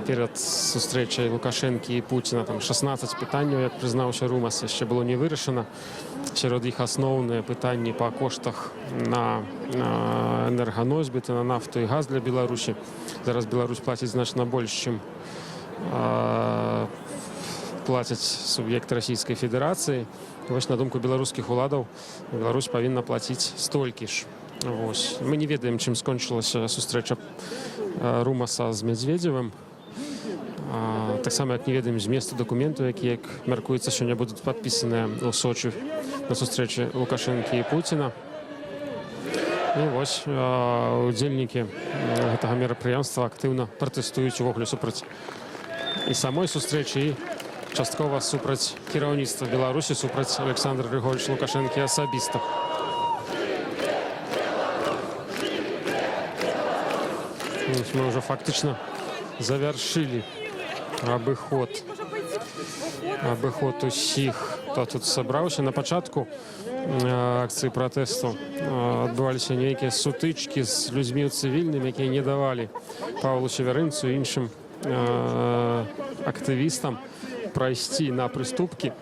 перад сустрэчай Лукашэнкі і Пуціна. Там 16 пытанняў, як прызнаўся Румас, яшчэ было не вырашана. Сярод іх асноўныя пытанні па коштах на энерганосьбіты, на нафту і газ для Беларусі. Зараз Беларусь плаціць значна больш, чым плацяць суб'екты Расійскай Федэрацыі. Вось, на думку беларускіх уладаў, Беларусь павінна плаціць столькі ж. Вось. Мы не ведаем, чым скончылася сустрэча Румаса з Медведзевым. Таксама, як не ведаем зместу дакументу, які, як мяркуецца, сёння будуць падпісаныя ў Сочы на сустрэчы Лукашэнкі і Пуціна. І вось удзельнікі гэтага мерапрыемства актыўна пратэстуюць увогуле супраць і самой сустрэчы, і часткова супраць кіраўніцтва Беларусі, супраць Александра Григорьевича Лукашэнкі асабіста. Мы уже фактично завершили абыход усіх, хто тут сабраўся. На пачатку акцыі пратэсту адбываліся нейкія сутычкі з людзьмі цывільнымі, якія не давалі Павлу Северынцу і іншым актывістам прайсці на прыступкі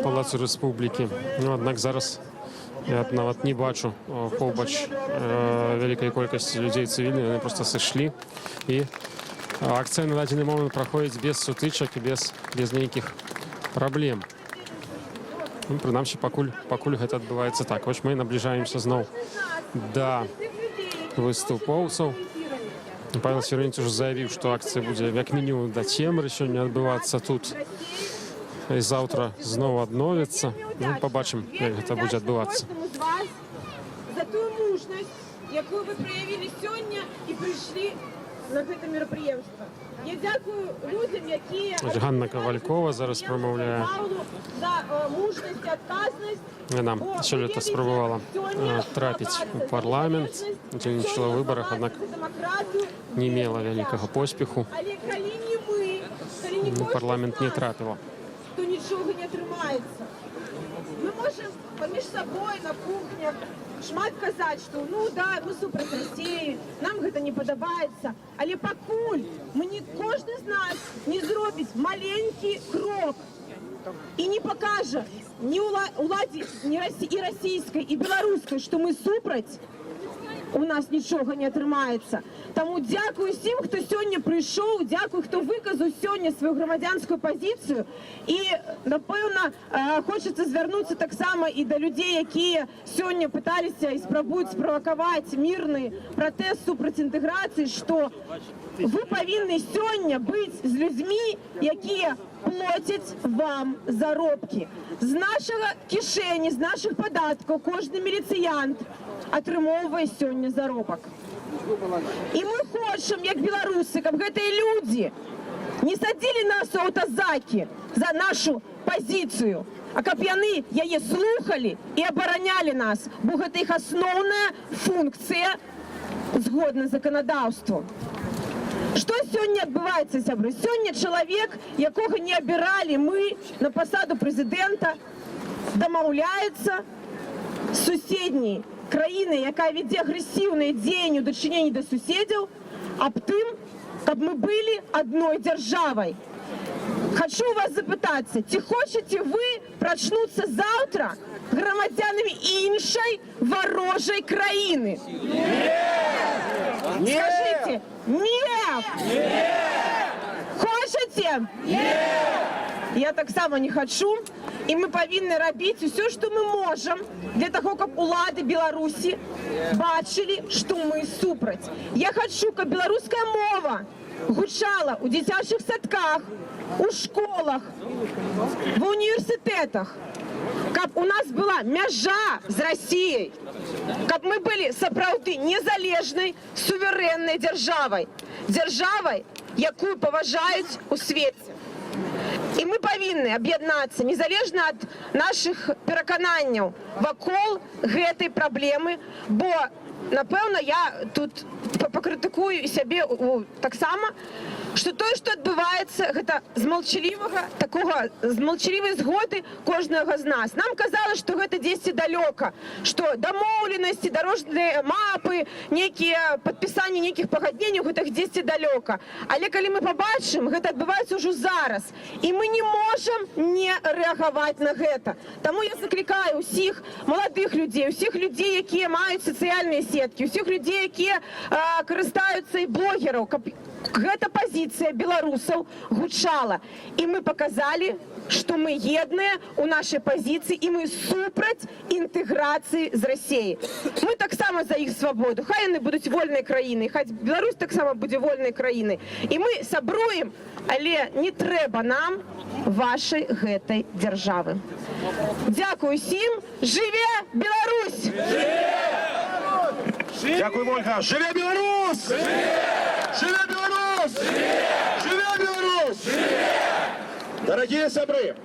Палацу Рэспублікі. Аднак зараз я нават не бачу побач вялікай колькасці людзей цывільных, яны проста сышлі. І акцыя на дадзены момант праходзіць без сутычак і без нейкіх праблем. Прынамсі, пакуль гэта адбываецца так. Вось мы набліжаемся зноў да выступоўцаў. Павел Северынец уже заявіў, што акцыя будзе як мінімум да цемры сёння адбывацца тут. І заўтра зноў адновіцца. Пабачым, як гэта будзе адбывацца. За тую мужнасць, якую вы праявілі сёння і прыйшлі на гэта мерапрыемства. Я дзякую людзям, якія... Ганна Кавалькова зараз прамаўляе. За мужнасць і адказнасць. Яна сёлета спрабавала трапіць у парламент, удзельнічала ў выбарах, аднак не мела вялікага поспеху. Але калі не мы, калі не парламент не трапіла. То нічога не атрымаецца. Мы можем паміж сабой на кухнях шмат казаць, што да, мы супраць Расіі, нам гэта не падабаецца, але пакуль кожны з нас не зробіць маленькі крок і не пакажа ні уладзе, ні расійскай, і беларускай, што мы супраць, у нас нічога не атрымаецца. Таму дзякую усім, хто сёння прыйшоў, дзякую, хто выказаў сёння сваю грамадзянскую пазіцыю. І, напэўна, хочацца звярнуцца таксама і да людзей, якія сёння пыталіся і спрабуюць справакаваць мірны пратэст супраць інтэграцыі, што вы павінны сёння быць з людзьмі, якія плоцяць вам заробкі. З нашага кішэні, з нашых падаткаў кожны міліцыянт атрымоўвае сёння заробак. І мы хочам, як беларусы, каб гэтыя людзі не садзілі нас у аўтазакі за нашу пазіцыю, а каб яны яе слухалі і абаранялі нас, бо гэта іх асноўная функцыя згодна заканадаўству. Што сёння адбываецца, сябры? Сёння чалавек, якога не абіралі мы на пасаду прэзідэнта, дамаўляецца з суседняй краіны, якая вядзе агрэсіўныя дзеянні ў дачыненні да суседзяў, аб тым, каб мы былі адной дзяржавай. Хочу вас запытацца, ці хочаце вы прачнуцца заўтра грамадзянамі іншай варожай краіны? Скажите, нет! Хочаце хочаце? Я так само не хочу. І ми повинні робити все, що ми можемо, для того, щоб улады Білорусі бачили, що ми супраць. Я хочу, щоб білоруська мова гучала у дитячих садках, у школах, в університетах, щоб у нас була мяжа з Росією, щоб ми були сапраўды незалежнай, сувереннай державой, яку поважають у світі. І ми повинні об'єднатися, незалежно від наших переконань вакол гэтай праблеми, бо, напевно, я тут покритикую себе так само, що те, що відбувається, це з молчаливої згоди кожного з нас. Нам казали, що це десь далеко, що домовленості, дорожні мапи, підписання яких погоднень, це десь далеко. Але коли ми побачимо, це відбувається вже зараз. І ми не можемо не реагувати на це. Тому я закликаю усіх молодих людей, усіх людей, які мають соціальні сітки, усіх людей, які користаються і блогерів, гэта позиция белорусов гучала. И мы показали, что мы едные у нашей позиции, и мы супраць интеграции с Россией. Мы так само за их свободу. Хай они будут вольной краиной, хай Беларусь так само будет вольной краиной. И мы сабруем, але не трэба нам вашей гэтай державы. Дякую всем. Живе Беларусь! Дякую, Ольга. Живе Білорусь! Живе Білорусь! Живе Білорусь! Дорогие сябры,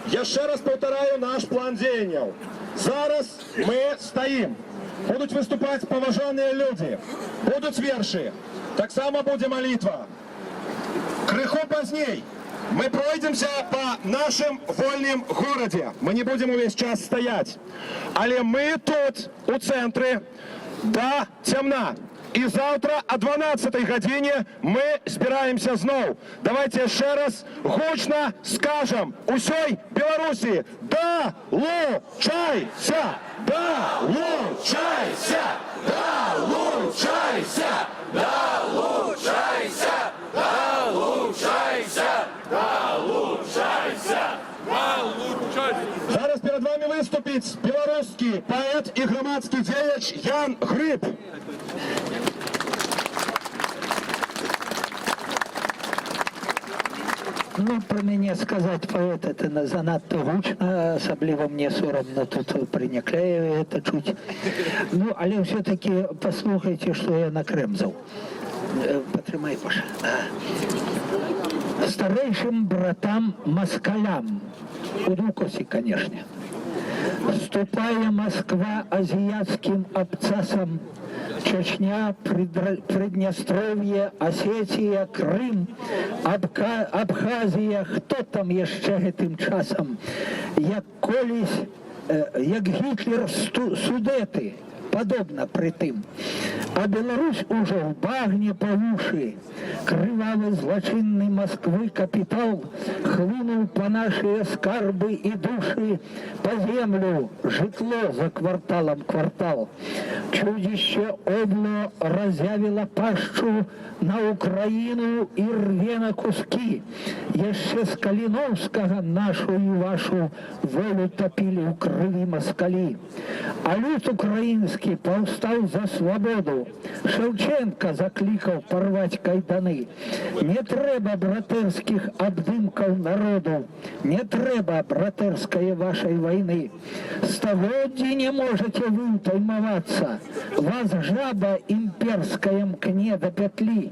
я ще раз повторяю наш план діянь. Зараз ми стоїмо. Будуть виступати поважні люди, будуть вірші, так само буде молитва. Криху пізней мы пройдемся по нашим вольным городе. Мы не будем весь час стоять. Але мы тут, у центрі, до темна. І завтра о 12-й годині ми збираємося знов. Давайте ще раз гучно скажемо усій Білорусі: долучайся! Долучайся! Долучайся! Долучайся! Долучайся! Долучайся! Зараз перед вами виступить білоруський поет і громадський діяч Ян Гриб. Ну, про мяне сказаць паэт это занадта гучна, асабліва мне сорамна тут пры Някляеве это чуць. Ну, але ўсё-таки паслухайце, што я накрэмзаў. Патрымай, Паша. Старэйшым братам москалям, у Дукосе, конечно. Вступая Москва азиатским абцасом, Чечня, Приднестровье, Осетия, Крым, Абхазия, хто там яшчэ гэтым часам, як колись, як Гітлер Судеты, подобно при тым. А Беларусь уже в багне по уши. Кровавый злочинный Москвы капитал хлынул по наши скарбы и души, по землю, житло за кварталом квартал. Чудище обло разъявило пащу на Украину и рве на куски. Еще с Калиновского нашу и вашу волю топили у крови москали. А люд украинский повстал за свободу. Шевченко закликал порвать кайданы. Не треба братерских обдымков народу. Не треба братерской вашей войны. Стагодди не можете вы утаймоваться. Вас жаба имперская мкне до петли.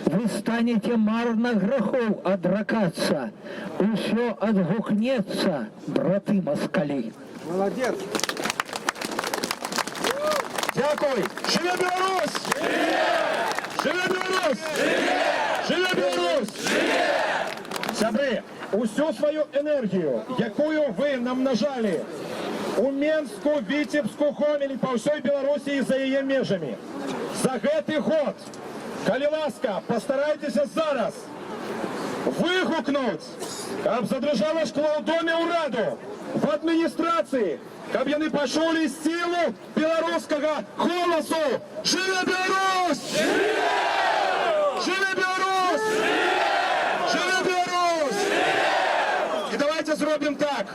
Вы станете марно грехов одракаться. Усё отгукнется, браты москали. Молодец! Дякую! Живе Білорусь! Живе Білорусь! Живе Білорусь! Сябри, усю свою энергию, якую вы намножали у Менску, Витебску, Гомелі, по всей Беларуси и за ее межами, за гэты год, калі ласка, постарайтеся зараз выгукнуть, каб задрыжала шкло ў доме ўраду, в адміністрацыі, каб яны пачулі сілу беларускага голасу. Жыве Беларусь! Жыве Беларусь! Жыве Беларусь! зробимо так,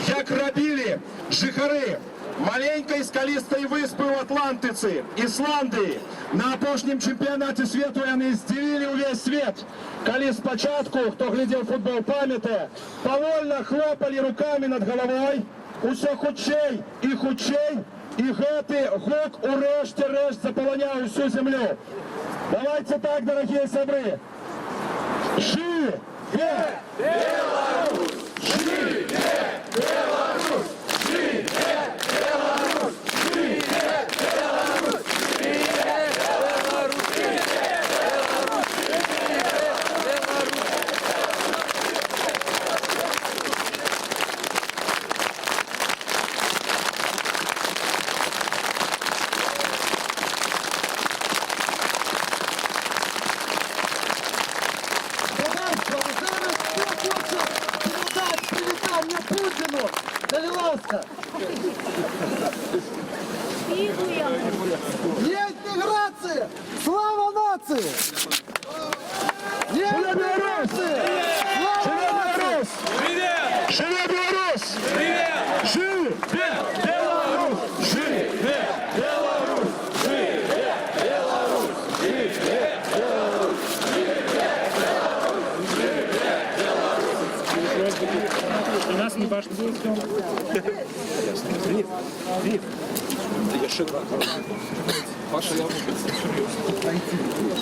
як робили жихари маленькой скалистой выспы в Атлантиці, Ісландії. На апошнім чемпіонаті світу вони здивили увесь світ. Коли спочатку, хто глядів футбол, пам'ятає, повольно хлопали руками над головою, усе хутчей і хутчей, і гэты гук урэшце-рэшт заполоняў усю землю. Давайте так, дорогие сябры. Живе Беларусь! Живе Беларусь! Живе Беларусь! Живе Беларусь! Живе Беларусь! Живе Беларусь! Путину! Далі ласка! Є інтеграція! Слава нації! Є інтеграція! Слава нації! Живе Беларусь! Живе Беларусь! Живе Беларусь! Живе Беларусь! Живе Беларусь! У нас не башня будет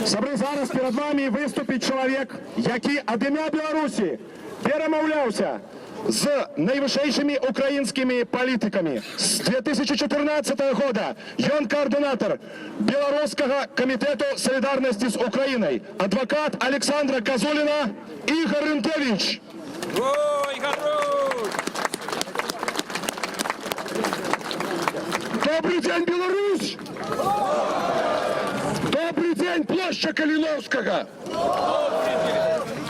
Сябры, зараз перед вами выступить человек, який ад імя Беларусі перемовлявся з найвышэйшымі украінскімі палітыкамі. З 2014 года ён координатор Белорусского комитета солидарности с Украиной. Адвокат Александра Козулина Игорь Рынкевич. Добрый день, Беларусь! Добрый день, площадь Калиновского!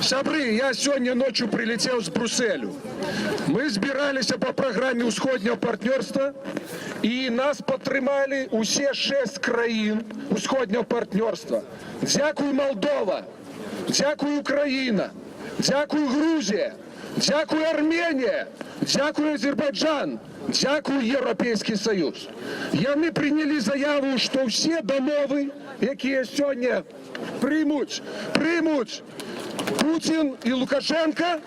Сябры, я сегодня ночью прилетел с Брюсселю. Мы збирались по программе усходнего партнерства, и нас підтримали усе 6 країн усходнього партнерства. Дякую, Молдова! Дякую, Україна! Дякую, Грузія! Дякую, Арменія! Дякую, Азербайджан! Дякую, Європейський Союз. Яны прийняли заяву, що всі домови, які сьогодні приймуть Путин и Лукашенко,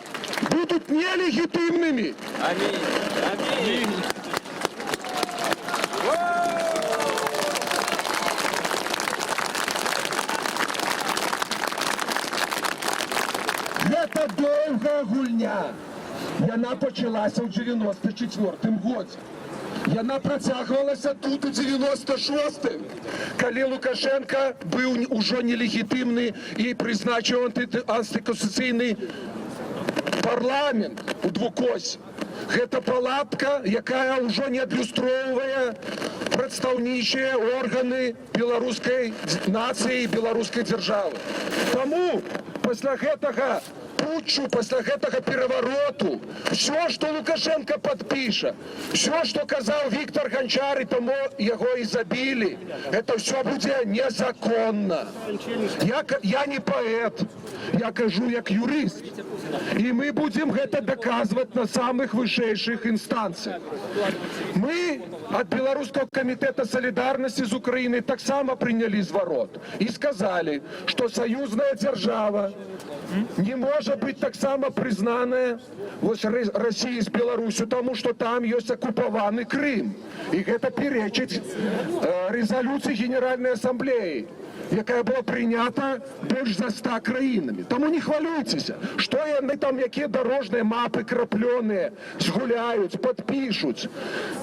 будут нелегитимными. Аминь. Аминь. Гэта доўгая гульня. Яна пачалася ў 94-м годзе. Яна працягвалася тут у 96-м, калі Лукашенко быў ужо нелегітымны і прызначыў антыконстытуцыйны парламент у двукосе. Гэта палатка, якая ўжо не адлюстроўвае прадстаўнічыя органы беларускай нацыі і беларускай дзяржавы. Таму пасля гэтага путчу, пасля гэтага перавароту, все, што Лукашенко падпіша, все, што казаў Віктор Ганчар, і тому яго і забілі, это все будзе незаконна. Я не паэт, я кажу як юрыст. І мы будем гэта даказваць на самых вышэйшых інстанцыях. Мы ад Беларускага камітэта салідарнасці з Украінай таксама прынялі зварот і сказалі, што саюзная дзяржава не можа быць таксама прызнаная Россией з Беларусю, тому што там ёсць акупаваны Крым. І гэта перечыць рэзалюцыі Генеральнай асамблеі, якая была прынята больш за 100 краінамі. Таму не хвалюйцеся, што яны там, якія дарожныя мапы краплёныя, згуляюць, падпішуць.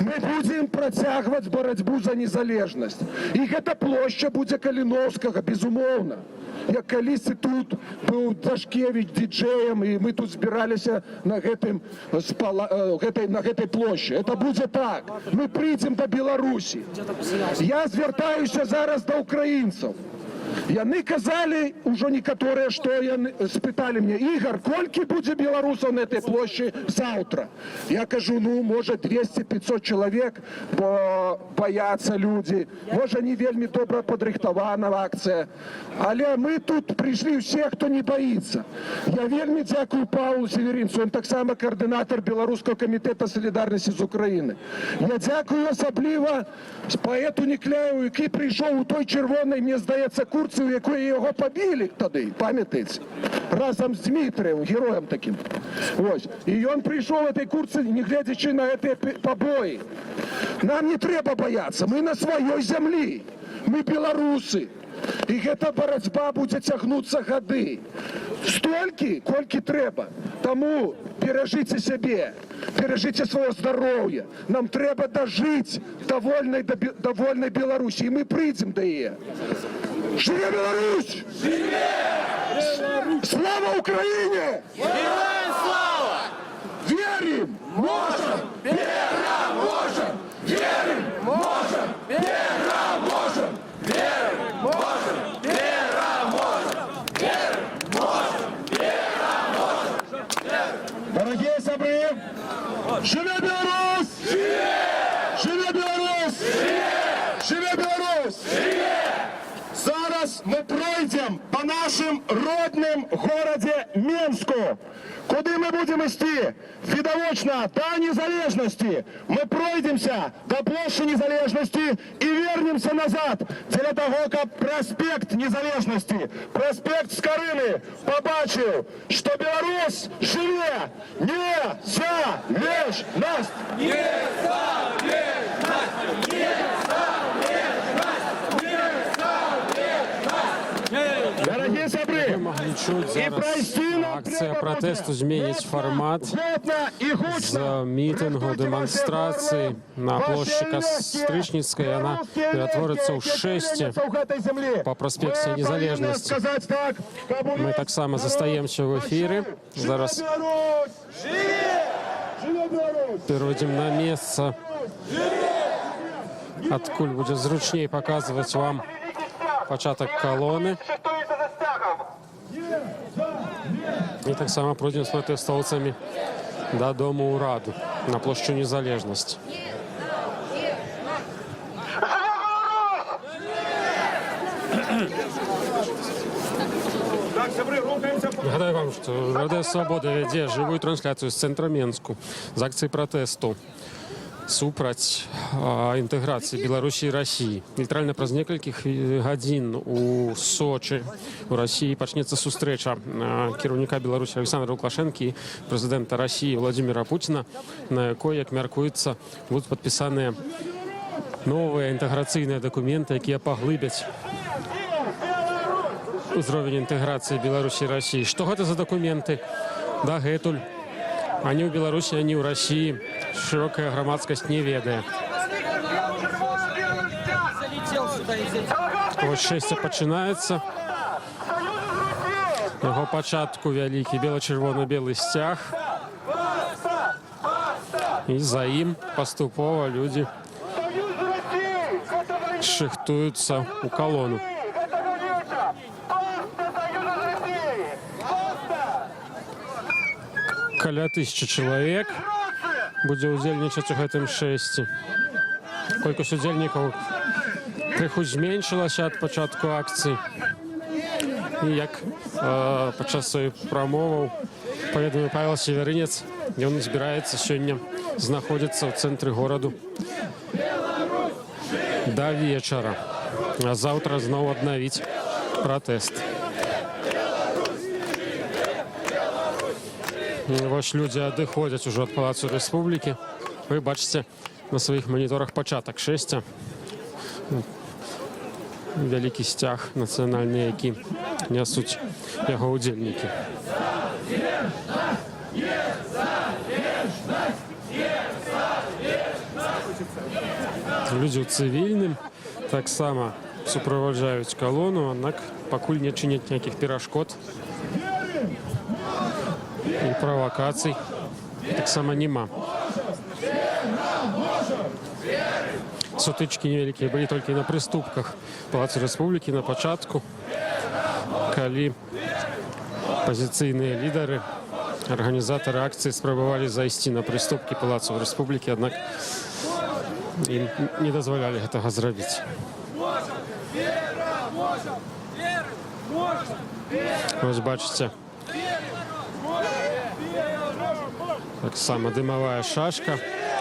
Мы будзем працягваць барацьбу за незалежнасць. І гэта плошча будзе Каліновскага, безумоўна. Як калісьці тут быў Дашкевіч дыджэем, і мы тут збіраліся на гэтай плошчы. Это будзе так. Мы прыйдзем да Беларусі. Я звяртаюся зараз да украінцаў. Яны казалі, ужо некаторыя, што яны спыталі мне: Ігор, колькі будзе беларусаў на этой плошчы заўтра? Я кажу, ну, можа, 200-500 чалавек, бо баяцца людзі. Можа, не вельмі добра падрыхтавана акцыя. Але мы тут прыйшлі ўсе, хто не баіцца. Я вельмі дзякую Павлу Северинцу, он таксама координатор Белорусского комитета солидарности з Украины. Я дзякую асабліва паэту Некляеву, який прийшов у той червоний, мені здається, курці, у якої його побили тоді, пам'ятаєте? Разом з Дмитрием, героєм таким. Ось. І він прийшов в цій курці, не глядячи на ці побої. Нам не треба боятися, ми на своїй землі, ми білоруси. І гэта барацьба будзе цягнуцца гады. Столькі, колькі трэба. Таму беражыце сябе, беражыце сваё здароўе. Нам трэба дажыць да вольнай Беларусі, і мы прыйдзем да яе. Жыве Беларусь! Слава Украине! Героям слава! Верим! Можем! Переможем! Верим! Можем! Переможем! Верим! Можем! Переможем! Верим! Можем! Переможем! Дорогие сябры! Живе Беларусь! Живе Беларусь! Живе Беларусь! Зараз мы пройдем по нашим родным городе Менску. Куды мы будем идти? Відавочна до незалежности. Мы пройдемся до площади незалежности и вернемся назад. Для того, как проспект незалежности, проспект Скорыны побачил, что Беларусь живе незалежность. Дорогие сябры, Могли чуць зараз акцыя пратэсту зменіць фармат з мітынгу, дэманстрацыі на плошчы Кастрычніцкай. Яна ператворыцца ў шэсце па праспекце Незалежнасці. Мы таксама застаемся ў эфіры. Зараз перайдзем на месца, адкуль будзе зручней паказваць вам пачатак калоны. І таксама пройдзем з пратэстоўцамі да Дому ўраду на плошчу Незалежнасці. Нагадаю вам, што Радыё Свабода вядзе жывую трансляцыю з цэнтра Менску з акцыі пратэсту супраць інтэграцыі Беларусі і Расіі. Літаральна праз некалькі гадзін у Сочы у Расіі пачнецца сустрэча кіраўніка Беларусі Александра Лукашэнкі і прэзідэнта Расіі Владзіміра Пуціна, на якой, як мяркуецца, будуць падпісаныя новыя інтэграцыйныя дакументы, якія паглыбяць узровень інтэграцыі Беларусі і Расіі. Што гэта за дакументы? Дагэтуль ані ў Беларусі, ані ў Расіі шырокая грамадскасць не ведае. Вось шэсце пачынаецца. Яго пачатку вялікі бела-чырвона-белы сцяг. І за ім паступова людзі шыхтуюцца ў калону. Каля 1000 чалавек будзе ўдзельнічаць у гэтым шэсці. Колькасць удзельнікаў крыху зменшылася ад пачатку акцыі. І як падчас сваіх прамоваў паведаміў Павел Северинец, ён збіраецца сёння знаходзіцца ў цэнтры гораду да вечара, а заўтра зноў аднавіць пратэст. Вось людзі адыходзяць ужо ад Палацу Рэспублікі. Вы бачыце на сваіх маніторах пачатак шэсця. Вялікі сцяг нацыянальны, які нясуць яго ўдзельнікі. Людзі ў цывільным таксама суправаджаюць калону, аднак пакуль не чыняць ніякіх перашкод і правакацый таксама няма. Сутычкі невялікія былі толькі на прыступках Палаца Рэспублікі на пачатку, калі пазіцыйныя лідары, арганізатары акцыі спрабавалі зайсці на прыступкі Палацу Рэспублікі, аднак ім не дазвалялі гэтага зрабіць. Вось бачыце, таксама дымавая шашка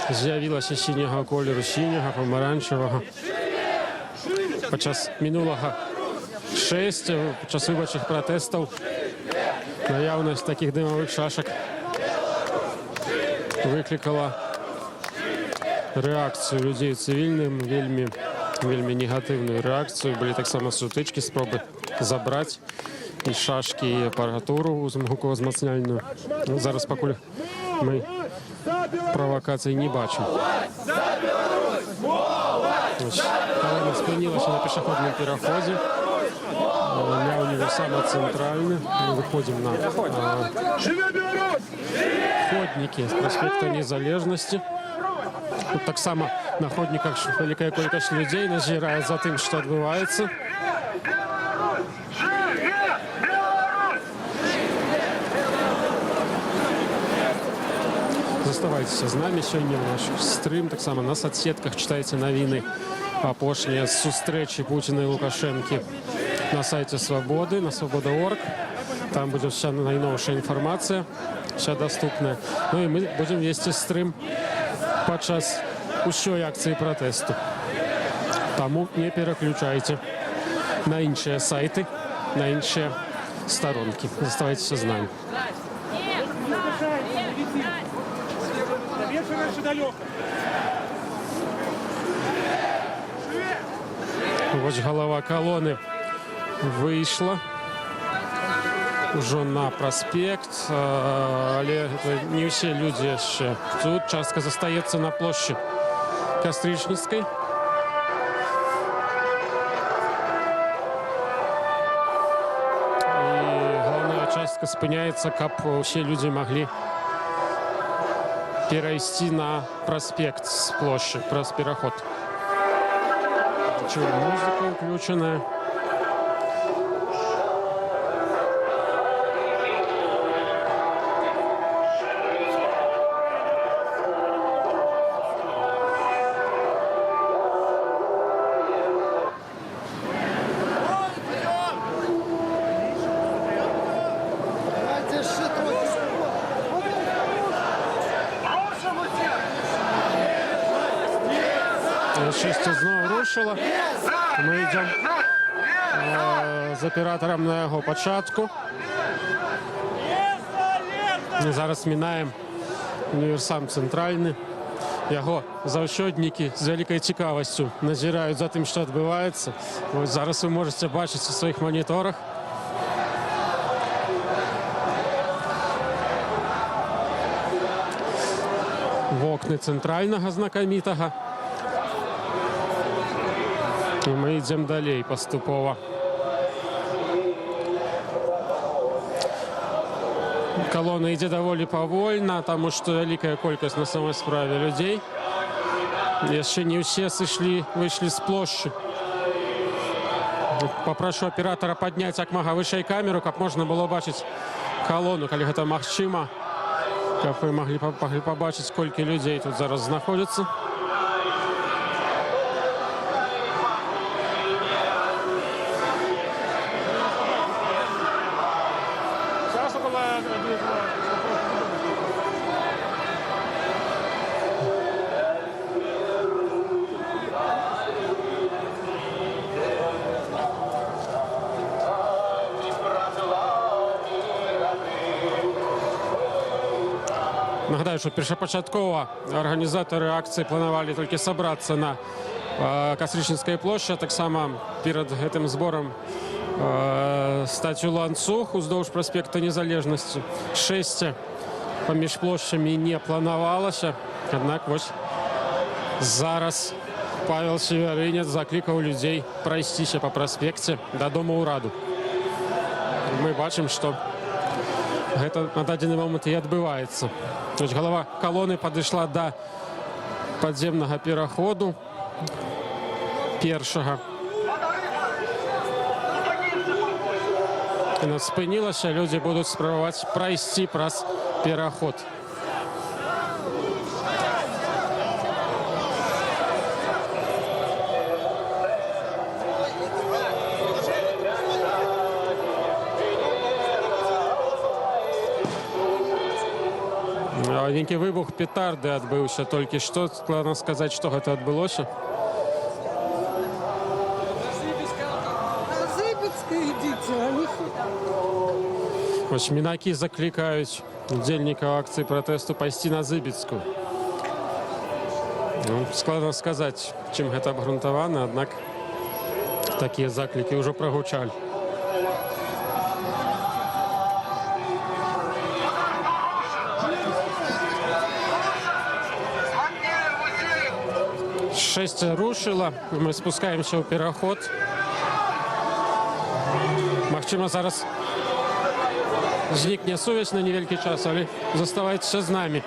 з'явілася сіняга колеру, сіняга, памаранчавага. Падчас мінулага шэсця, падчас выбарчых пратэстаў, наяўнасць такіх дымавых шашак выклікала рэакцыю людзей цывільным, вельмі негатыўную рэакцыю. Былі таксама сутычкі, спробы забраць і шашкі, і апаратуру гукаўзмацняльную. Зараз пакуль мы правакацый не бачым. Калона спынілася на пешаходным пераходзе. Ля універсама цэнтральны. Мы выходзім на ходнікі з праспекта Незалежнасці. Тут таксама на ходніках вялікая колькасць людзей назірае за тым, што адбываецца. Заставайтеся з намі. Сёння наш стрым. Таксама на соцсетках чытайце навіны апошнія з сустрэчы Пуціна і Лукашэнкі на сайце Свабоды, на свабода.орг. Там будзе вся найноўшая інфармацыя, вся даступная. Ну і мы будзем весці стрым падчас усёй акцыі пратэсту. Таму не пераключайце на іншыя сайты, на іншыя старонкі. Заставайцеся з намі. Вось галава калоны выйшла ўжо на праспект, але не ўсе людзі яшчэ тут. Частка застаецца на плошчы Кастрычніцкай. І галоўная частка спыняецца, каб усе людзі маглі перайсці на праспект з плошчы, праз пераход. Чуем, музыка ўключаная. Шэсце зноў рушыла. Мы ідзем з аператарам на яго пачатку. Зараз мінаем універсам цэнтральны. Яго заўсёднікі з вялікай цікавасцю назіраюць за тым, што адбываецца. Вось зараз вы можаце бачыць у сваіх маніторах. Вокны цэнтральнага знакамітага. І мы ідзем далей паступова. Калона ідзе даволі павольна, таму што вялікая колькасць на самой справе людзей. Яшчэ не ўсе выйшлі з плошчы. Папрашу аператара падняць як мага вышэй камеру, каб можна было бачыць калону, калі гэта магчыма, каб вы маглі пабачыць, колькі людзей тут зараз знаходзіцца. Нагадаю, што першапачаткова арганізатары акцыі планавалі толькі сабрацца на Кастрычніцкай плошчы, а таксама перад гэтым зборам стаць у ланцуг уздоўж праспекта Незалежнасці. Шэсце паміж плошчамі не планавалася, аднак вось зараз Павел Севярынец заклікаў людзей прайсціся па праспекце да Дома ўраду. Мы бачым, што гэта на дадзены момант і адбываецца. Галава калоны падышла да падземнага пераходу. першага. Яна спынілася, людзі будуць спрабаваць прайсці праз пераход. Нейкі выбух петарды адбыўся толькі што. Складана сказаць, што гэта адбылося. Вось мінакі заклікаюць удзельнікаў акцыі пратэсту пайсці на Зыбіцкую. Складана сказаць, чым гэта абгрунтавана, аднак такія заклікі ўжо прагучалі. Шэсце рушыла, мы спускаемся ў пераход. Магчыма, зараз знікне сувязь на невялікі час, але заставайцеся з намі.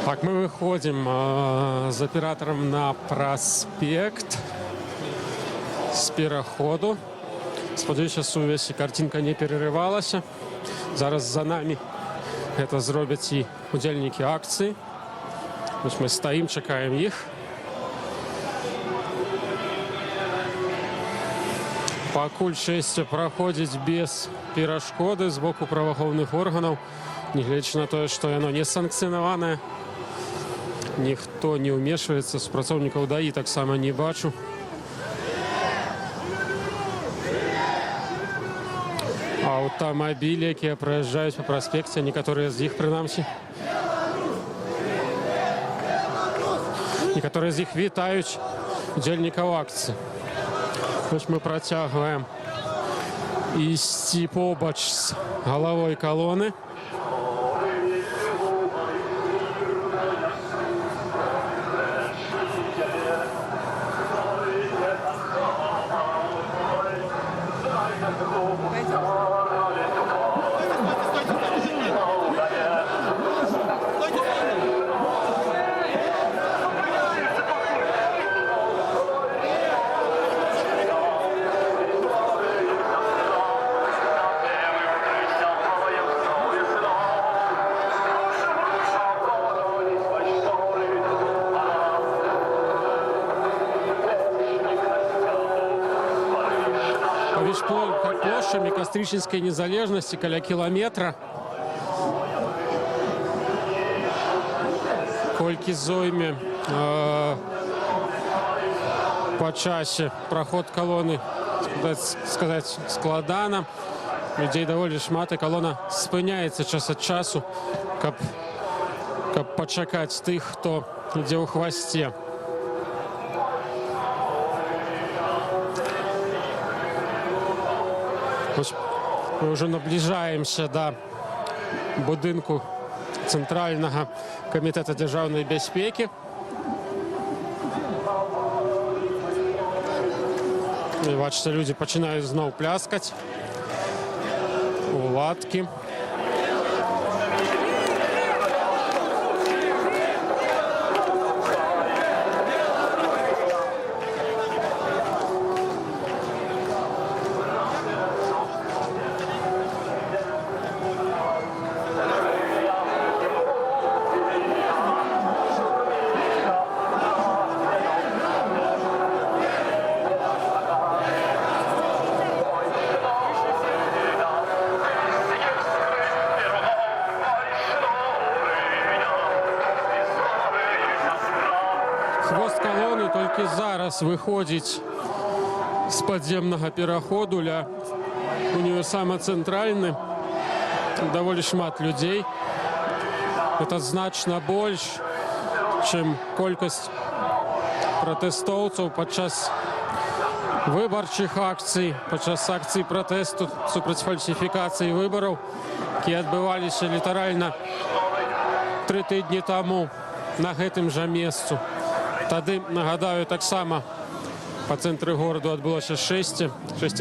Так, мы выходим с оператором на проспект с пераходу. Спадзяюся, сувязь и картинка не перерывалась. Зараз за нами это зробят и удельники акции. Вот мы стоим, чекаем их. Пакуль шэсце праходзіць без перашкоды з боку праваахоўных органаў, нягледзячы на тое, што яно не санкцыянаванае. Ніхто не ўмешваецца, супрацоўнікаў ДАІ таксама не бачу. Аўтамабілі, якія праязджаюць па праспекце, некаторыя з іх, прынамсі. Некаторыя з іх вітаюць удзельнікаў акцыі. Вось мы працягваем ісці побач з галавой калоны. Площамі Кастрычніцкай незалежнасці каля кіламетра. Колькі зойме па часе праход калоны, сказаць складана. Людзей даволі шмат, і калона спыняецца час ад часу, каб пачакаць тых, хто ідзе ў хвасце. Мы уже наближаемся до будынку Цэнтральнага камітэта дзяржаўнай бяспекі. І бачыце, людзі пачынаюць зноў пляскаць у ладкі. Хвост калоны толькі зараз выходзіць з падземнага пераходу ля універсама Цэнтральны. даволі шмат людзей. Это значна больш, чым колькасць пратэстоўцаў падчас выбарчых акцый, падчас акцый пратэсту супраць фальсіфікацыі выбараў, якія адбываліся літаральна 3 тыдні таму на гэтым жа месцу. Тады, нагадаю, таксама па цэнтры гораду адбылося шэсце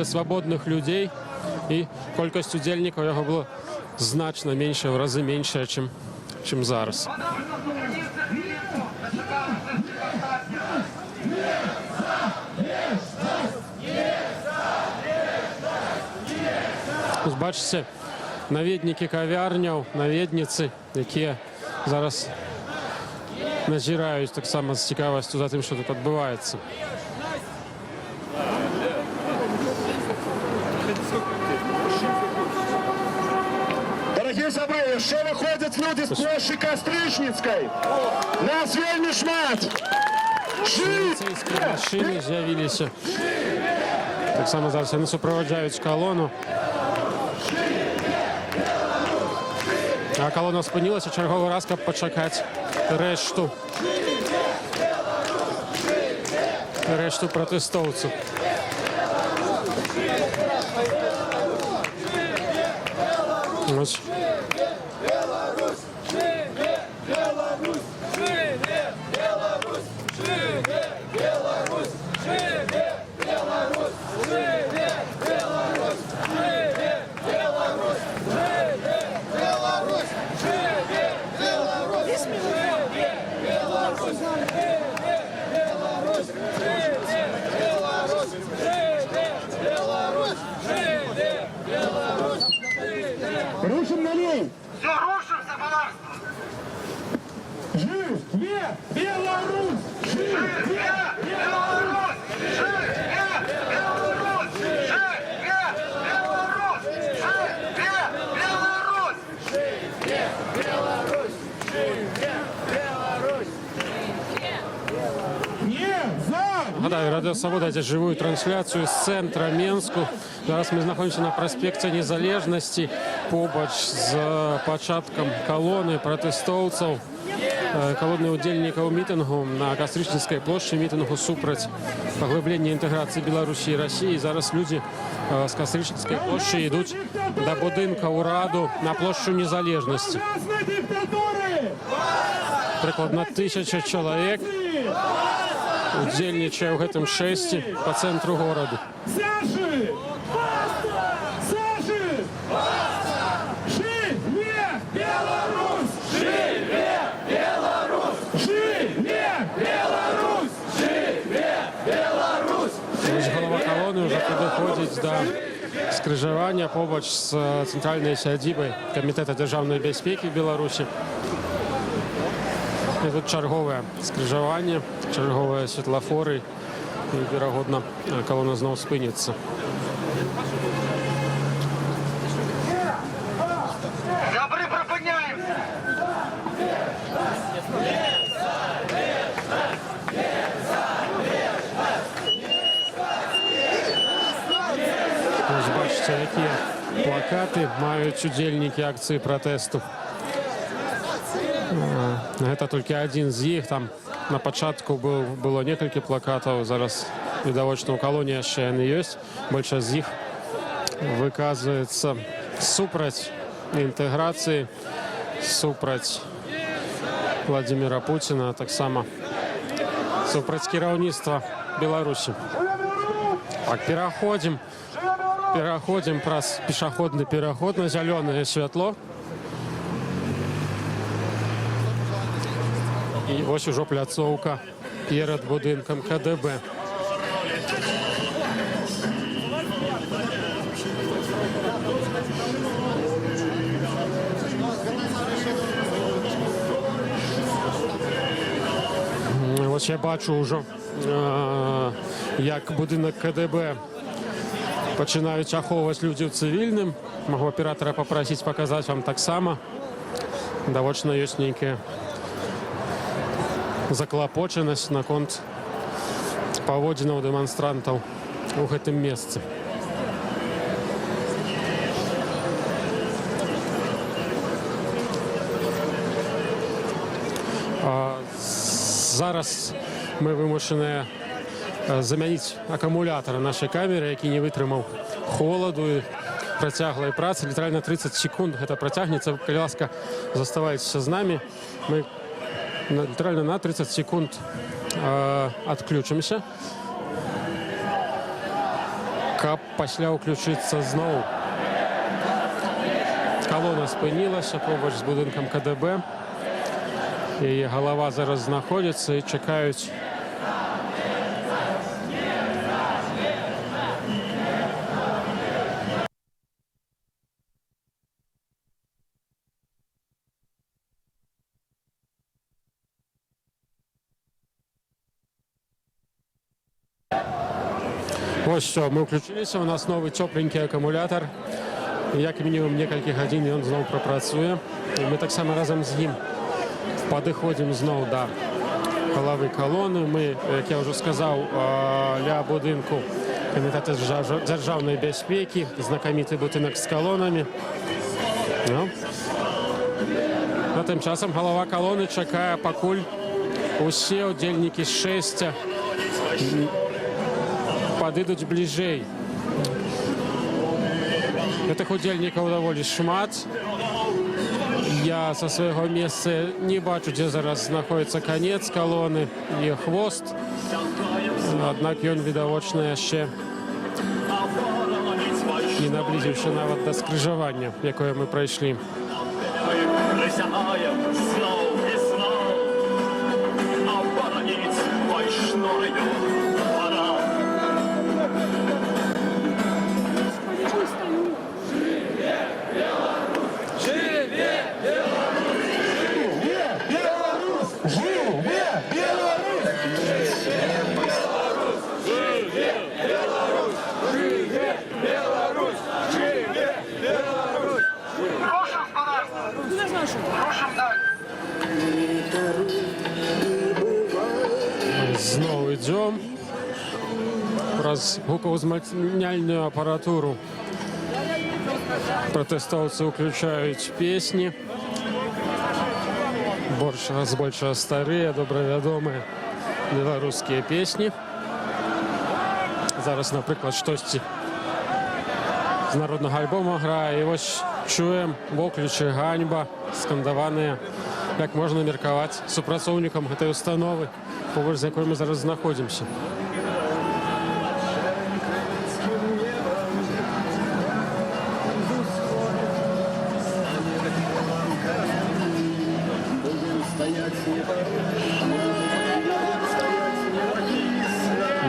свабодных людзей, і колькасць удзельнікаў яго было значна меншая, ў разы меншая, чым зараз. Бачыце, наведнікі кавярняў, наведніцы, якія зараз назіраюць таксама з цікавасцю за тым, што тут адбываецца. Дорогие сябры, яшчэ выходзяць людзі з плошчы Кастрычніцкай. Нас вельмі шмат. Паліцэйскія машыны з'явіліся. Таксама зараз яны суправаджаюць калону. А калона спынілася чарговы раз, каб пачакаць рэшту пратэстоўцаў. Ось. Рушим налей. Все, рушим государство! Живе Беларусь! Живе Беларусь! Живе Беларусь! Живе Беларусь! Живе Беларусь! Нагадаю, Радыё Свабода ідзе жывую трансляцыю з цэнтра Менску. Зараз мы знаходзімся на праспекце Незалежнасці, побач з пачаткам калоны пратэстоўцаў, калоны ўдзельнікаў мітынгу на Кастрычніцкай плошчы, мітынгу супраць паглыблення інтэграцыі Беларусі і Расіі. Зараз людзі з Кастрычніцкай плошчы ідуць да будынка ўраду на плошчу Незалежнасці. Прыкладна 1000 чалавек удзельнічае ў гэтым шэсці па цэнтру гораду. Саши! Саши! Живе Беларусь! Живе Беларусь! Живе Беларусь! Живе Беларусь! Ось голова калоны ўжо падыходзіць да скрыжавання побач з цэнтральнай сядзібай Камітэта дзяржаўнай бяспекі Беларусі. І тут чарговае скрыжаванне, чарговыя светлафоры, і, верагодна, калона зноў спыніцца. Сябры, припиняємося! Ось бачыце, якія плакаты маюць удзельнікі акцыі пратэсту. Гэта толькі адзін з іх. Там на пачатку было некалькі плакатаў. Зараз відавочна ў калоне яшчэ яны ёсць. Большасць з іх выказваецца супраць інтэграцыі, супраць Владзіміра Пуціна, таксама супраць кіраўніцтва Беларусі. Так, пераходзім праз пешаходны пераход на зялёнае святло. І вось ужо пляцоўка перад будынкам КДБ. Вось я бачу ўжо, як будынак КДБ пачынаюць ахоўваць людзі ў цывільным. Магу аператара папрасіць паказаць вам таксама. Давочна ёсць нейкая заклапочанасць наконт паводзінаў дэманстрантаў у гэтым месцы. зараз ми вимушені замяніць акумулятор нашай камеры, які не вытрымаў холаду і працяглай працы. Літаральна 30 секунд гэта працягнецца. Калі ласка, заставайцеся з намі. Мы літаральна на 30 секунд адключымся, каб пасля ўключыцца зноў. Калона спынілася побач з будынкам КДБ. Яе галава зараз знаходзіцца і чакаюць Вось що, мы ўключыліся, у нас новы цёпленькі акумулятор. Як мінімум некалькі гадзін ён зноў прапрацуе. І мы таксама разам з ім падыходзім зноў да галавы калоны. Мы, як я ўжо сказаў, ля будынку камітэта дзяржаўнай бяспекі, знакаміты будынак з калонамі. А тым часам галава калоны чакае, пакуль усе удзельнікі з 6 падыдуць бліжэй. Гэтых удзельнікаў даволі шмат. Я са свайго месца не бачу, дзе зараз знаходіцца канец калоны і хвост. Аднак ён відавочна яшчэ не наблізіўся нават да скрыжавання, якое мы прайшлі. Зноў ідзём праз гукаўзмацняльную апаратуру. Пратэстоўцы ўключаюць песні. Больш старыя, добравядомыя беларускія песні. Зараз, напрыклад, штосьці з народнага альбома грае. І вось чуем воклічы «Ганьба», скандаваныя, як можна меркаваць, супрацоўнікам гэтай установы, побач з якой мы зараз знаходзімся.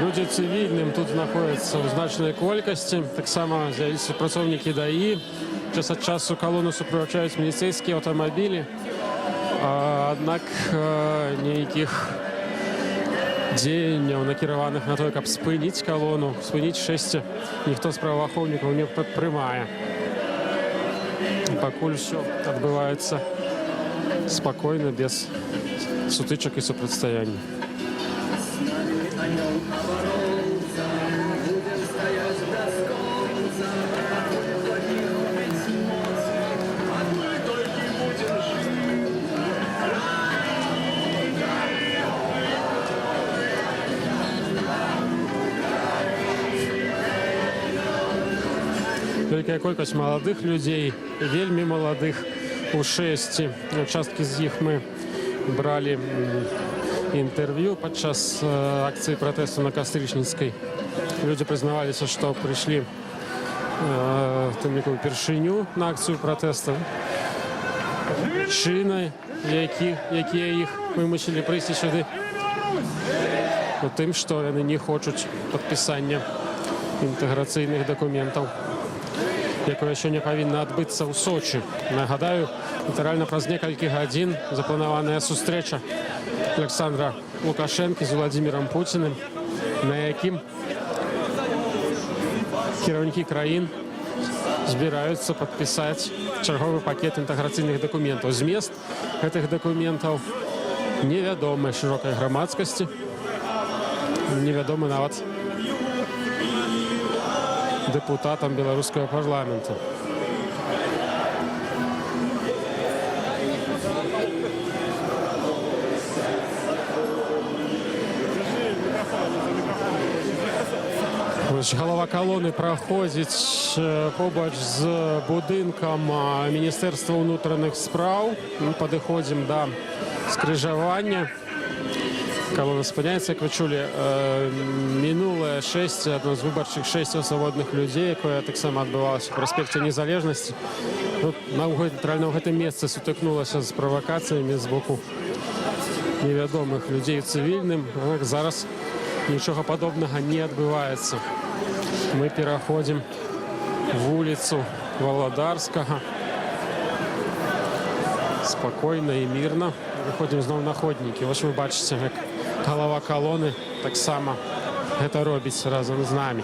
Людзі цывільным тут знаходзяцца ў значнай колькасці. Таксама з'явіліся працоўнікі ДАІ. Час ад часу калону суправаджаюць міліцэйскія аўтамабілі. Аднак нейкіх дзеянняў, накіраваных на тое, каб спыніць калону, спыніць шэсце, ніхто з праваахоўнікаў не падтрымае. Пакуль усё адбываецца спакойна, без сутычак і супрацьстаяння. Вялікая колькасць маладых людзей, вельмі маладых, у 6. Часткі з іх мы бралі інтэрв'ю падчас акцыі пратэсту на Кастрычніцкай. Людзі прызнаваліся, што прыйшлі тым ліку упершыню на акцыю пратэсту. Прычыны, якія іх вымусілі прыйсці сюды, у тым, што яны не хочуць падпісання інтэграцыйных дакументаў, якое сёння павінна адбыцца ў Сочы. Нагадаю, літаральна праз некалькі гадзін запланаваная сустрэча Александра Лукашэнкі з Владзімірам Пуціным, на якім кіраўнікі краін збіраюцца падпісаць чарговы пакет інтэграцыйных дакументаў. Змест гэтых дакументаў невядомы шырокай грамадскасці, невядомы нават депутатам беларускага парламенту. Голова колоны проходить побач з будинком Міністерства внутрішніх справ. Ми підходимо до скрижування. Колона спиняється, як ви чули, минуле 6, одно з виборчих 6 свободних людей, яке так само відбувалося в проспекті Незалежності. Тут на це місце сутикнулося з провокаціями з боку невідомих людей цивільним. Зараз нічого подобного не відбувається. Ми переходимо вулицю Володарського. Спокійно і мирно. Виходимо знову на ходники. Ось ви бачите, як голова колони так само це робить разом з нами.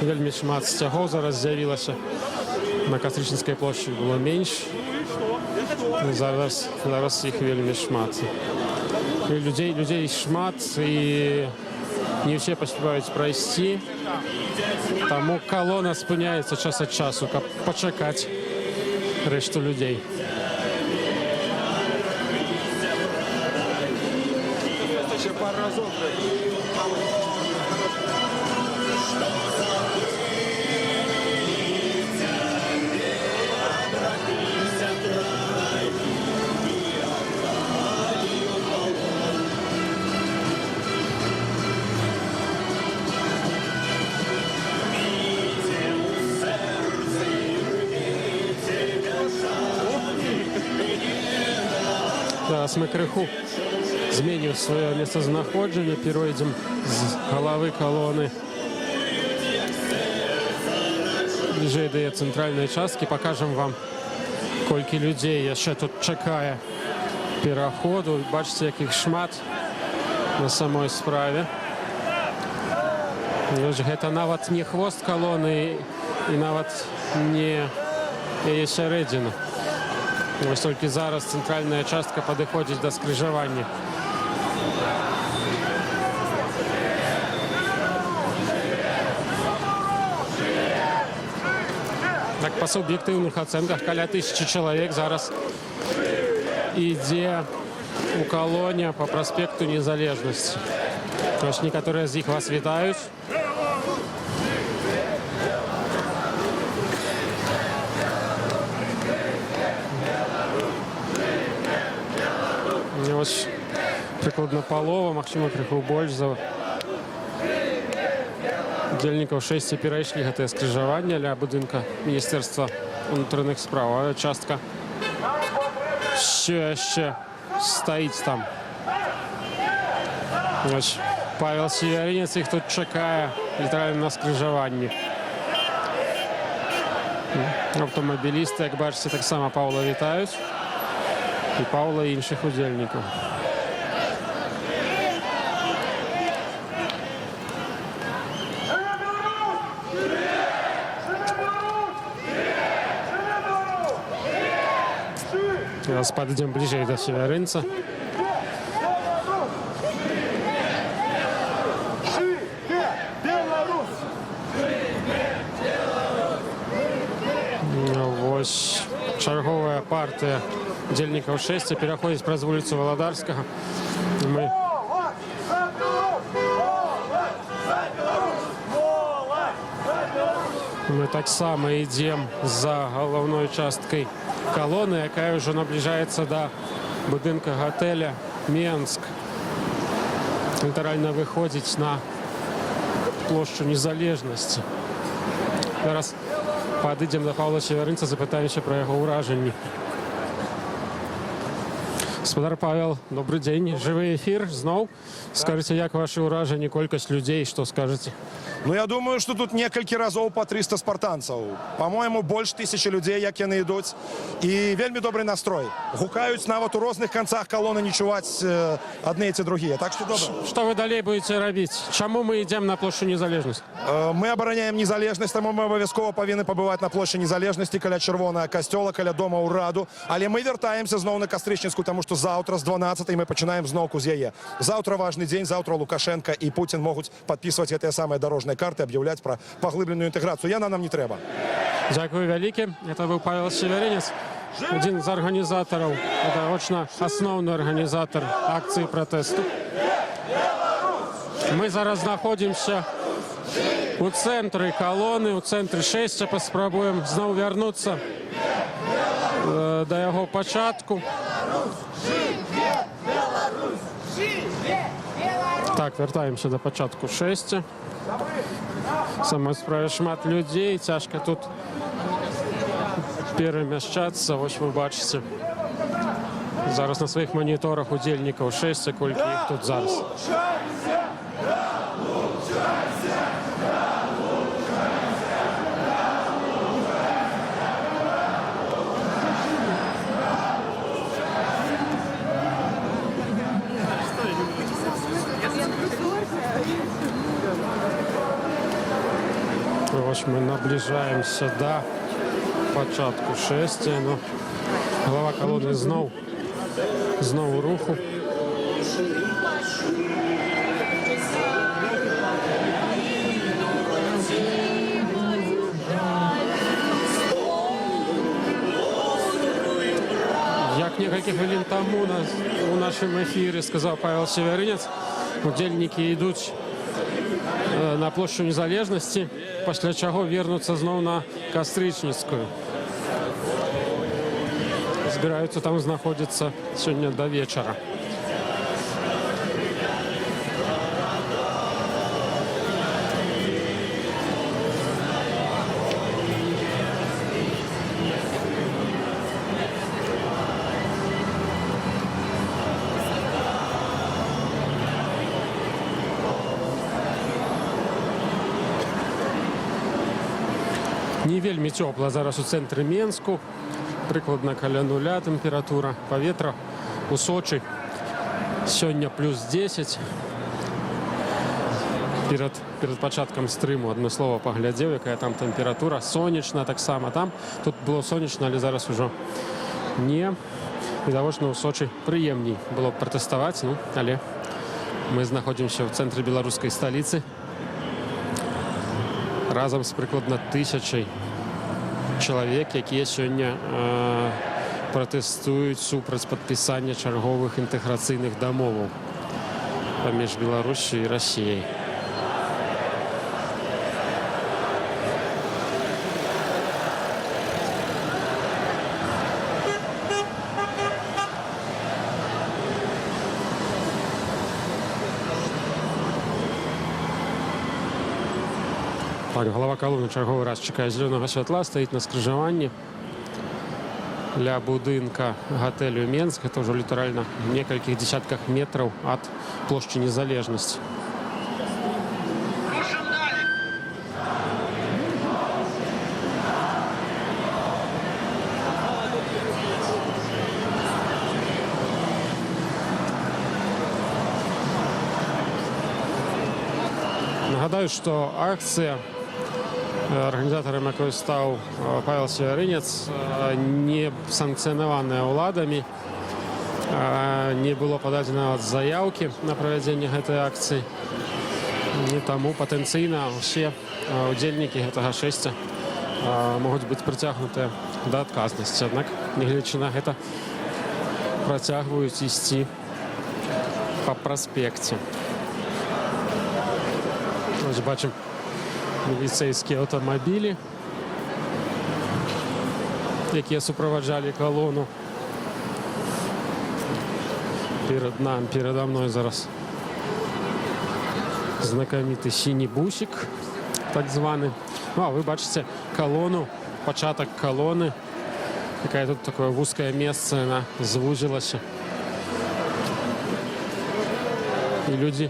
Вельми шмат стягов зараз з'явилося. На Костричницькій площі було менше. Зараз їх вельми шмат. Людей шмат, і не всі поспівають пройти. Тому колона спиняється час від часу, щоб почекати решту людей. Зараз ми криху змінимо своє місцезнаходження, перейдемо з голови колони ближче до центральної частки, покажемо вам, скільки людей ще тут чекає переходу. Бачите, яких шмат на самій справі. Це навіть не хвост колони і навіть не її середина. Ось тільки зараз центральна частка підходить до скрижування. Так, по суб'єктивних оцінках, каля 1000 чоловік зараз йде у колоні по проспекту Незалежності. Ось некоторі з них вас вітають. Ось прикладно полова, максимум криху больше за удільників 6 перейшли гэта скрижування для будинка Міністерства внутрішніх справ. А частка ще стоїть там. Ось Павел Северинець їх тут чекає літерально на скрижуванні. Автомобілісти, як бачите, так само Павла вітають. І Павла, і інших удільників. Зараз підійдемо ближче до Северинця. Ось чергова партія удільників 6 переходить праз вулицю Володарського. Ми так само йдемо за головною часткою колони, яка вже наближається до будинку готеля «Менськ». Літерально виходить на площу Незалежності. Зараз підійдемо до Павла Северинця, запитаємося про його враження. Господар Павел, добрий день. Живий ефір знов. Скажите, як ваші враження, кількість людей, що скажете? Ну, я думаю, что тут несколько разов по 300 спартанцев. По-моему, больше 1000 людей, як яны йдуть. І вельми добрий настрой. Гукають навіть у різних кінцях колони не чувати одні ці другі. Так що добре. Що ви далі будете робити? Чому ми йдемо на площу Незалежності? Ми обороняємо незалежність, тому ми обов'язково повинні побувати на площі Незалежності, біля Червоного костюла, біля Дому Ураду. Але ми вертаємося знову на Костричницьку, тому що завтра з 12-ї ми починаємо знову з її. Завтра важний день, завтра Лукашенко і Путін можуть підписувати ці самі дорожні карти, об'являти про поглиблену інтеграцію. Яна нам не треба. Дякую велике. Це був Павел Северинець, один з організаторів, це очно основний організатор акції протесту. Мы зараз знаходимся у цэнтры калоны, у цэнтры шэсця. Паспрабуем зноў вярнуцца да яго пачатку. Так, вяртаемся да пачатку шэсця. Самой справе шмат людзей, цяжка тут перамяшчацца. Вось вы бачыце зараз на сваіх маніторах удзельнікаў шэсця, колькі іх тут зараз. Вось мы наближаемся до пачатку шэсця. Ну, глава калоны зноў у руху. Як некалькі хвілін таму у нашым эфіры сказаў Павел Севярынец, удзельнікі ідуць на плошчу Незалежнасці, пасля чаго вернуцца зноў на Кастрычніцкую. Збіраюцца там знаходзіцца сёння да вечара. Не вельмі цёпла зараз у цэнтры Менску. Прыкладна каля 0 тэмпература паветра. У Сочы сёння плюс 10. Перад пачаткам стрыму адмыслова паглядзеў, якая там тэмпература. Сонечна таксама там. Тут было сонечна, але зараз ужо не. Відавочна, у Сочы прыемней было б пратэставаць, але мы знаходзімся ў цэнтры беларускай сталіцы разам з прыкладна 1000 чалавек, якія сёння пратэстуюць супраць падпісання чарговых інтэграцыйных дамоваў паміж Беларусю і Расіяй. Так, глава калоны чарговы раз чакае зелёнага святла, стаіць на скрыжаванні ля будынка гатэлю Менск. Это ўжо літаральна некалькіх дзесятках метраў ад плошчы Незалежнасці. Нагадаю, што акцыя, арганізатарам якой стаў Павел Севярынец, не санкцыянаваная ўладамі, не было пададзена заяўкі на правядзенне гэтай акцыі. І таму патэнцыйна ўсе удзельнікі гэтага шэсця могуць быць прыцягнутыя да адказнасці. Аднак, нягледзячы на гэта, працягваюць ісці па праспекце. Ось бачым міліцэйскія аўтамабілі, якія суправаджалі калону. Перада мной зараз знакаміты сіні бусік, так званы. Ну, а вы бачыце калону, пачатак калоны, якая тут такое вузкае месца, яна звузілася. І людзі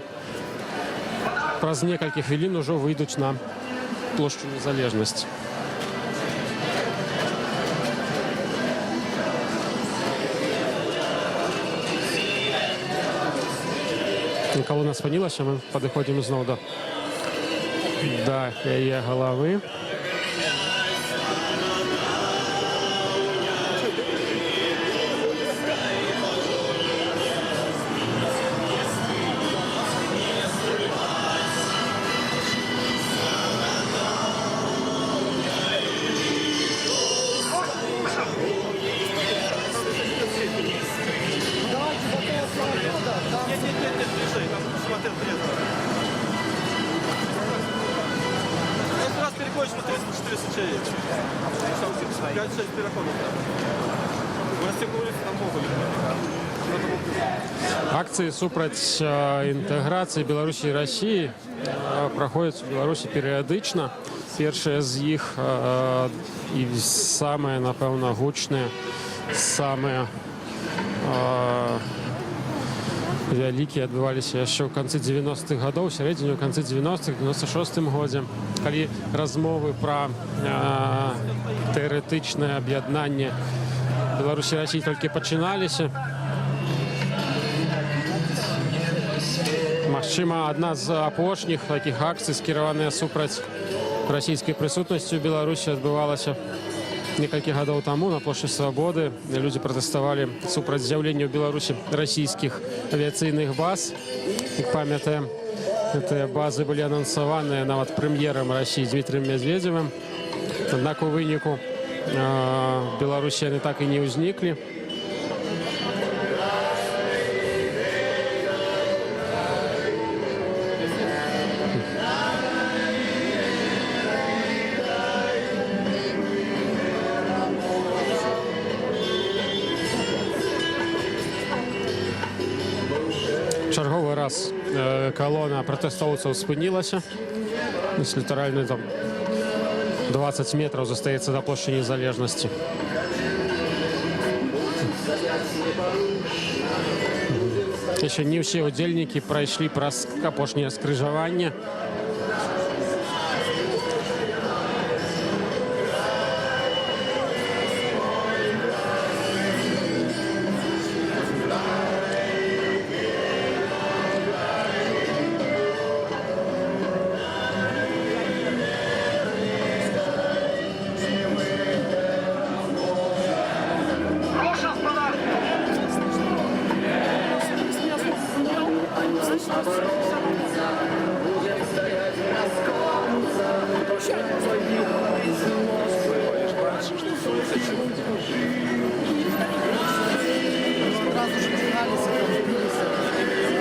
праз некалькі хвілін ужо выйдуць на плошчу Незалежнасці. Калона спынілася, мы падыходзім зноў да яе галавы. 5-6 человек. 5-6 переходов. Мы расстегнулись на Моголе. Акції супраць інтэграцыі Беларусі і Расіі праходзяць у Беларусі перыядычна. Першыя з іх і самыя, напэўна, гучныя, самыя вялікія адбываліся яшчэ ў канцы 90-х гадоў, сярэдзіне ў канцы 90-х, 96-м годзе, калі размовы пра тэарэтычнае аб'яднанне Беларусі і Расіі толькі пачыналіся. Магчыма, адна з апошніх такіх акцый, скіраваная супраць расійскай прысутнасці ў Беларусі, адбывалася некалькі гадоў таму на плошчы Свабоды. Людзі пратэставалі супраць з'яўлення ў Беларусі расійскіх авіяцыйных баз. Як памятаем, гэтыя базы былі анансаваныя нават прэм'ерам Расіі Дмітрыем Медведзевым. Аднак у выніку Беларусі яны так і не ўзніклі. Чарговы раз колона пратэстоўцаў спынілася. Літаральна там 20 метров застаецца до плошчы Незалежнасці. Яшчэ не ўсе удзельнікі прайшлі праз апошняе скрыжаванне.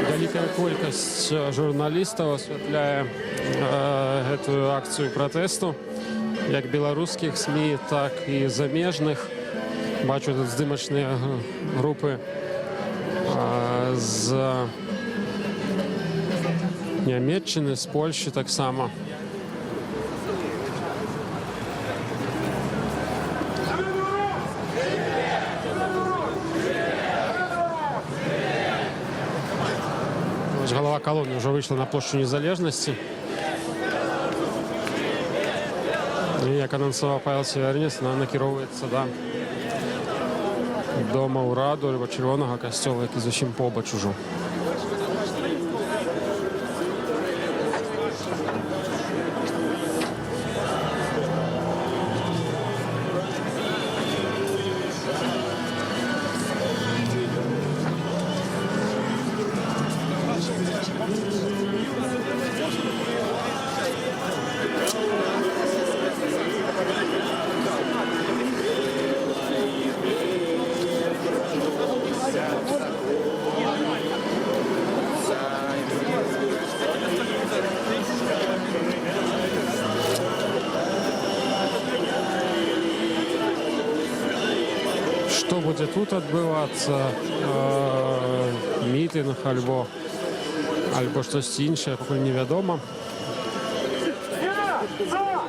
Вялікая колькасць журналістаў асвятляе гэтую акцыю пратэсту, як беларускіх СМІ, так і замежных. Бачу тут здымачныя групы з Нямецчыны, з Польшчы таксама. Голова колонны уже вышла на площадь Незалежности. И, як анонсовал Павел Севернец, она накіроўваецца да дома ўраду альбо Чырвонага касцёла, які зусім побач ужо. Што будзе тут адбывацца, мітынг альбо штосьці іншае, пакуль невядома.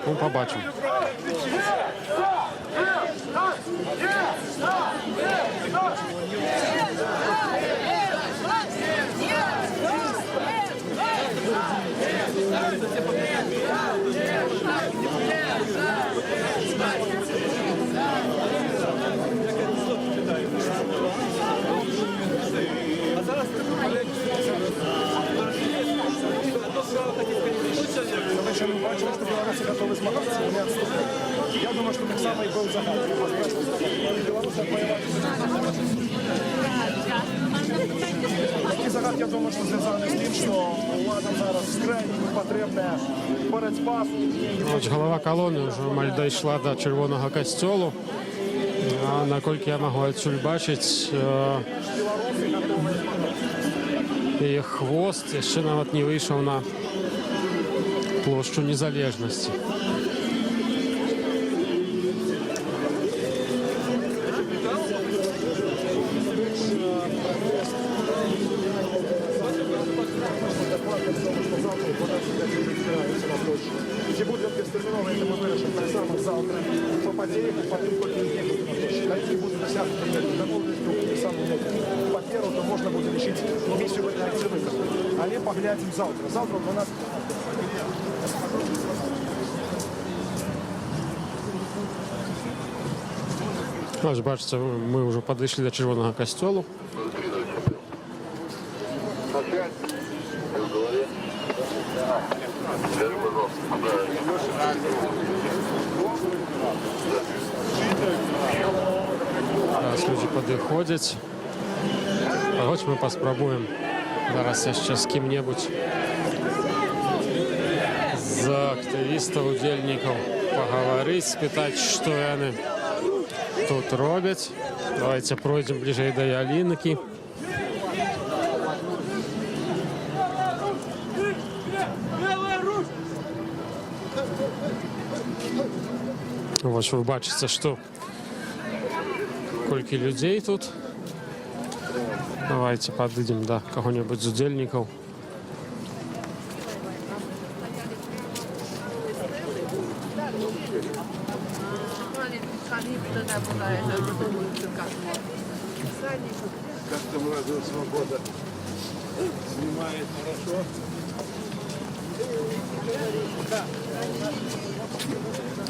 Ну, пабачым. Ми бачимо, що білоруси готові змагатися, вони відступили. Я думаю, що так само і був загад. Білоруси воювати. Такий загад, я думаю, що зв'язаний з тим, що владам зараз крайне потрібна боротьба. Ось голова колони вже маль дійшла до Червоного костьолу. А наколькі я можу відсюль бачити, її хвост ще навіть не вийшов на площу Незалежності. завтра подати збираються на площі. Чи буде відтерміновано, це ми вирішимо так само завтра. По подіях, по тим, коли не буде на площі. Які будуть досягнути домовленості у підписанні паперу, то можна буде рішити місію виконавців виконати. Але поглянемо завтра. Завтра 12. Ось, бачите, ми вже підійшли до Червоного костьолу. Зараз люди підходять. А хоч ми поспробуємо зараз ще з ким-небудь з активістів, удільників поговорити, спитати, що вони тут роблять. Давайте пройдемо ближче до ялинки. Ось ви бачите, що скільки людей тут. Давайте подойдем до кого-нибудь из удельников. Как там Радио Свобода снимает хорошо.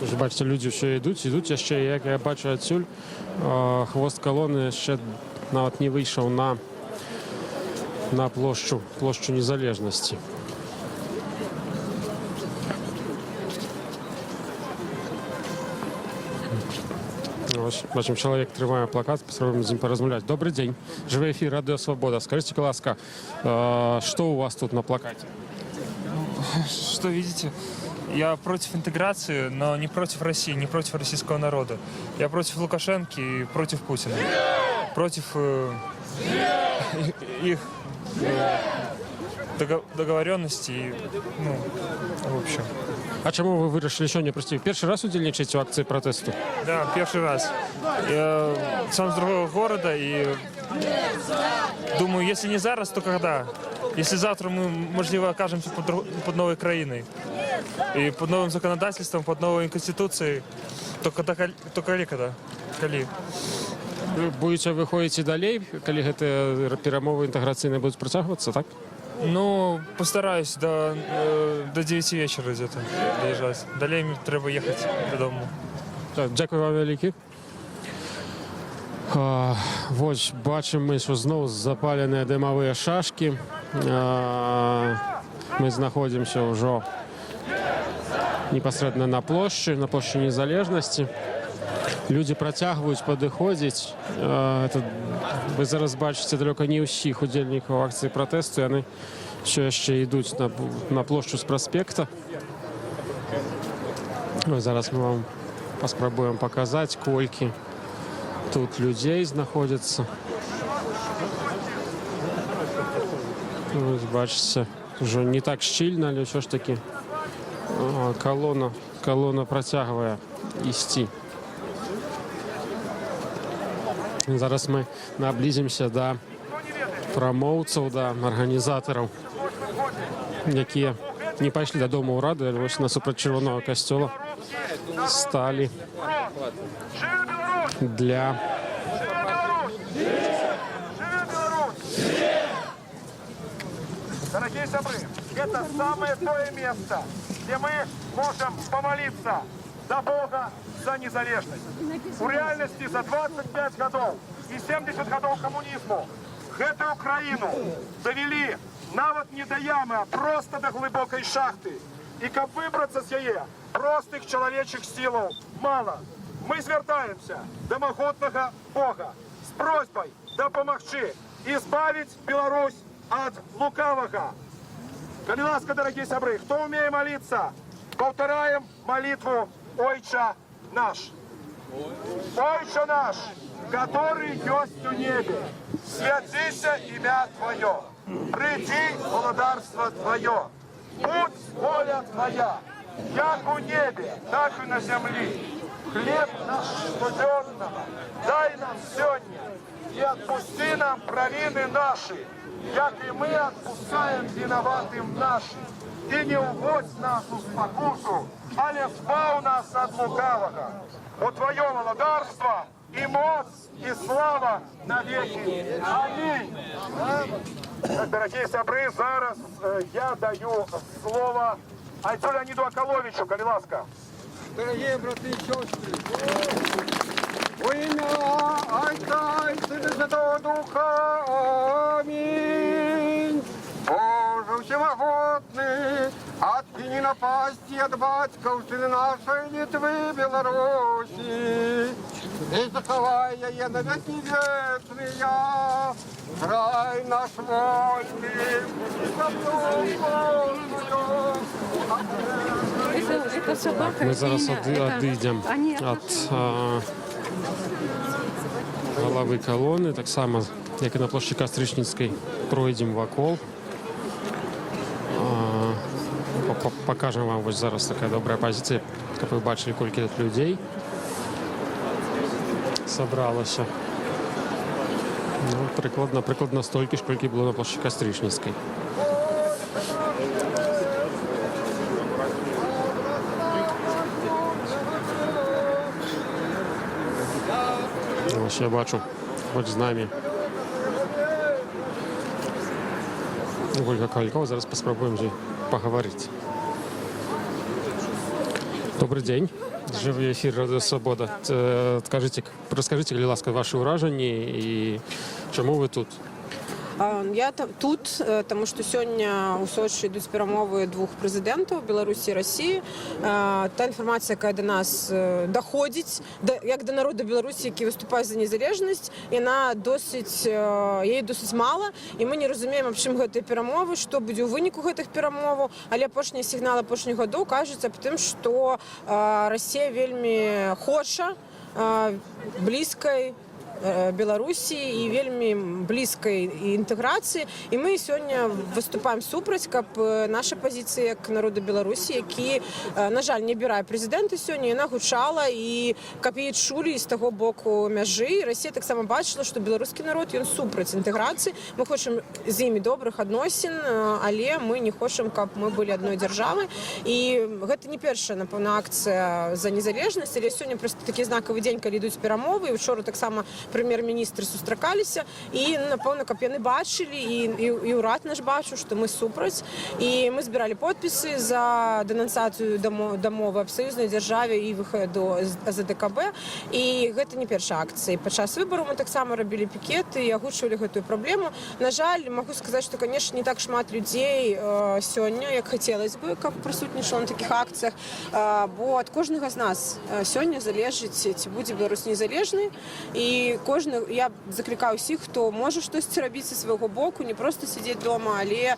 Тож, бачите, люди ще йдуть, а ще, як я бачу отсюль, хвост колони ще навіть не вийшов на площу Незалежності. Ось, бачимо, чоловік тримає плакат, спробуємо з ним порозмовляти. Добрий день, живий ефір Радіо Свобода. Скажіть, будь ласка, що у вас тут на плакаті? Что видите? Я против интеграции, но не против России, не против российского народа. Я против Лукашенко и против Путина. Против их договоренностей, ну, в общем. А чому ви вирішили сьогодні прийти? Перший раз удільничаєте в акції протесту? Да, первый раз. Я сам с другого города и думаю, если не зараз, то когда? Если завтра мы, можливо, окажемся под новой краиной и под новым законодательством, под новой конституцией, то когда? Ви будете виходити далі, коли гэты перамовы інтэграцыйныя будуць працягвацца, так? Ну, постараюсь до 9 вечера где-то доезжать. Далее треба ехать додому. Дякую вам велике. Ось, бачимо ми, що знову запалені димові шашки. Ми знаходимося вже непосредственно на площі Незалежності. Люди протягують, підходять. Ви зараз бачите далеко не усіх удільників акції протесту, і вони ще йдуть на площу з проспекту. Ось зараз ми вам спробуємо показати, скільки тут людей знаходиться. Ось бачите, вже не так щільно, але все ж таки колона протягує йти. Зараз ми наблизимося до промоўцаў, до арганізатараў, які не пайшлі дадому ў рады, але вось насупраць Чырвонага касцёла сталі для Дорогие сябры, это самое тое место, где мы можем помолиться до Бога за незалежность. У реальности за 25 годов и 70 годов коммунизму эту Украину довели нават не до ямы, а просто до глубокой шахты. И как выбраться с яе, простых человечих силов мало. Мы звертаемся до могутного Бога с просьбой допомогчи избавить Беларусь от лукавого. Коли ласка, дорогие сябры, кто умеет молиться, повторяем молитву «Ойча наш». «Ойча наш, который есть у небе, святися имя Твое, приди володарство Твое, будь воля Твоя, як у небе, так и на земле. Хлеб наш щоденного дай нам сегодня, и отпусти нам провины наши, як и мы отпускаем виноватым нашим. И не уводь нас у спокусу, але збав нас от лукавого. У Твое владарство и моц, и слава навеки. Аминь. Дорогие сябры, зараз я даю слово Айцу Леониду Аколовичу, коли ласка. Дорогие браты и сестры, во имя Отца и Сына и Святого Духа, аминь. Боже всемогутный, откини напасти от батьковщины нашей Литвы, Беларуси, и заховай я на веки вечные, край наш вольный, и землю Ми зараз відійдемо від голови колони, так само, як і на площі Кастричницькій, пройдемо вокол. Покажемо вам ось зараз така добра позиція, як ви бачили, кілька людей зібралося. Ну, прикладно стільки ж, скільки було на площі Кастричницькій. Ось я бачу, хоч з нами Ольга Калькова. Зараз спробуємо вже поговорити. Добрий день. Живий ефір Радіо Свобода. Розкажіть, будь ласка, ваші враження і чому ви тут? Я тут, тому що сьогодні у Сочі йдуть перемови двох президентів Білорусі і Росії. Та інформація, яка до нас доходить, як до народу Білорусі, який виступає за незалежність, її досить мало. І ми не розуміємо, в чим ці перемови, що буде у виніку цих перемов. Але перші сигнали першого року кажуть про те, що Росія вельми хоче близької Беларусі і вельми близької інтеграції. І ми сьогодні виступаємо супроть, як наша позиція як народу Білорусі, які, на жаль, не обирає президента сьогодні, вона гучала і як її чули з того боку межі. Росія так само бачила, що білоруський народ, він супроть інтеграції. Ми хочемо з ними добрих відносин, але ми не хочемо, щоб ми були одною державою. І це не перша, напевно, акція за незалежність, але сьогодні просто такий знаковий день, коли йдуть перемови. І вчора так само прем'єр-міністри зустрічалися, і, напевно, як вони бачили, і уряд наш бачив, що ми супроть. І ми збирали підписи за денонсацію домови об союзній державі і вихід до АЗДКБ. І це не перша акція. Під час виборів ми так само робили пікети і озвучували цю проблему. На жаль, можу сказати, що, звісно, не так шмат людей сьогодні, як хотілося б, як присутнішало на таких акціях, бо від кожного з нас сьогодні залежить, чи буде Білорусь незалежною. І я закликаю всіх, хто може щось робити зі свого боку, не просто сидіти вдома, але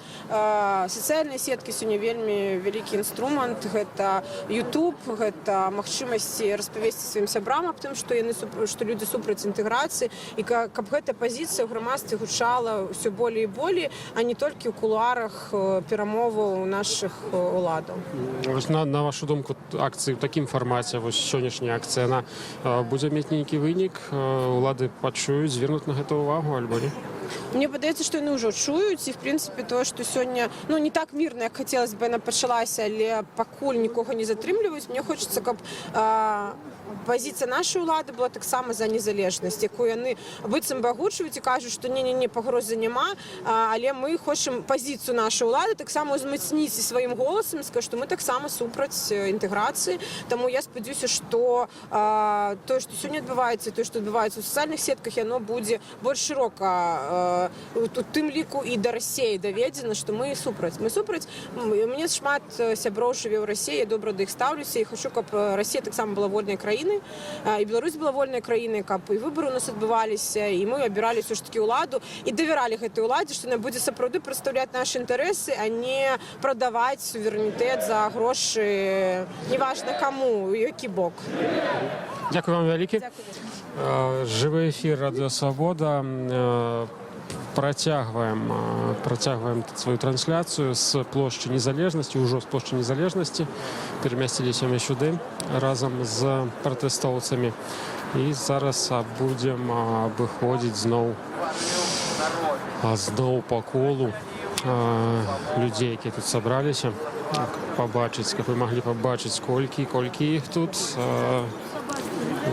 соціальні сітки сьогодні вельми великий інструмент. Це YouTube, це можливість розповісти своїм сябрам об тому, що люди супроть інтеграції, і щоб ця позиція в громадстві гучала все більше і більше, а не тільки в кулуарах перемови у наших владів. Ось на вашу думку, акції в такому форматі, ось сьогоднішня акція, вона буде мати який виник? Влади почують, звернуть на це увагу, або ні? Мені здається, що вони вже чують, і, в принципі, то, що сьогодні, не так мирно, як хотілося б, вона почалася, але поки нікого не затримлюють, мені хочеться, щоб позиція нашої влади була так само за незалежність, яку вони бицем багучують і кажуть, що ні, погрози нема, але ми хочемо позицію нашої влади так само зміцнити своїм голосом і сказати, що ми так само супроть інтеграції. Тому я сподіваюся, що те, що сьогодні відбувається, те, що відбувається у соціальних сітках, воно буде більш широко у тим ліку і до Росії доведено, що ми супроть. Ми супроть. Мені шмат сябров живе в Росії, я добре до їх ставлюся і хочу, щоб Росія так само була вольною країною, і Білорусь була вольною країною, щоб і вибори у нас відбувалися, і ми обирали все ж таки владу, і довіряли цій владі, що вона буде справді представляти наші інтереси, а не продавати суверенітет за гроші, неважно кому, який бок. Дякую вам велике. Живий ефір Радіо Свобода. працягваем сваю трансляцыю з плошчы Незалежнасці, ўжо з плошчы Незалежнасці. Перамясціліся мы сюды разам з пратэстоўцамі. І зараз будзем выходзіць зноў по колу людзей, якія тут сабраліся. Пабачыць, каб вы маглі пабачыць, колькі іх тут.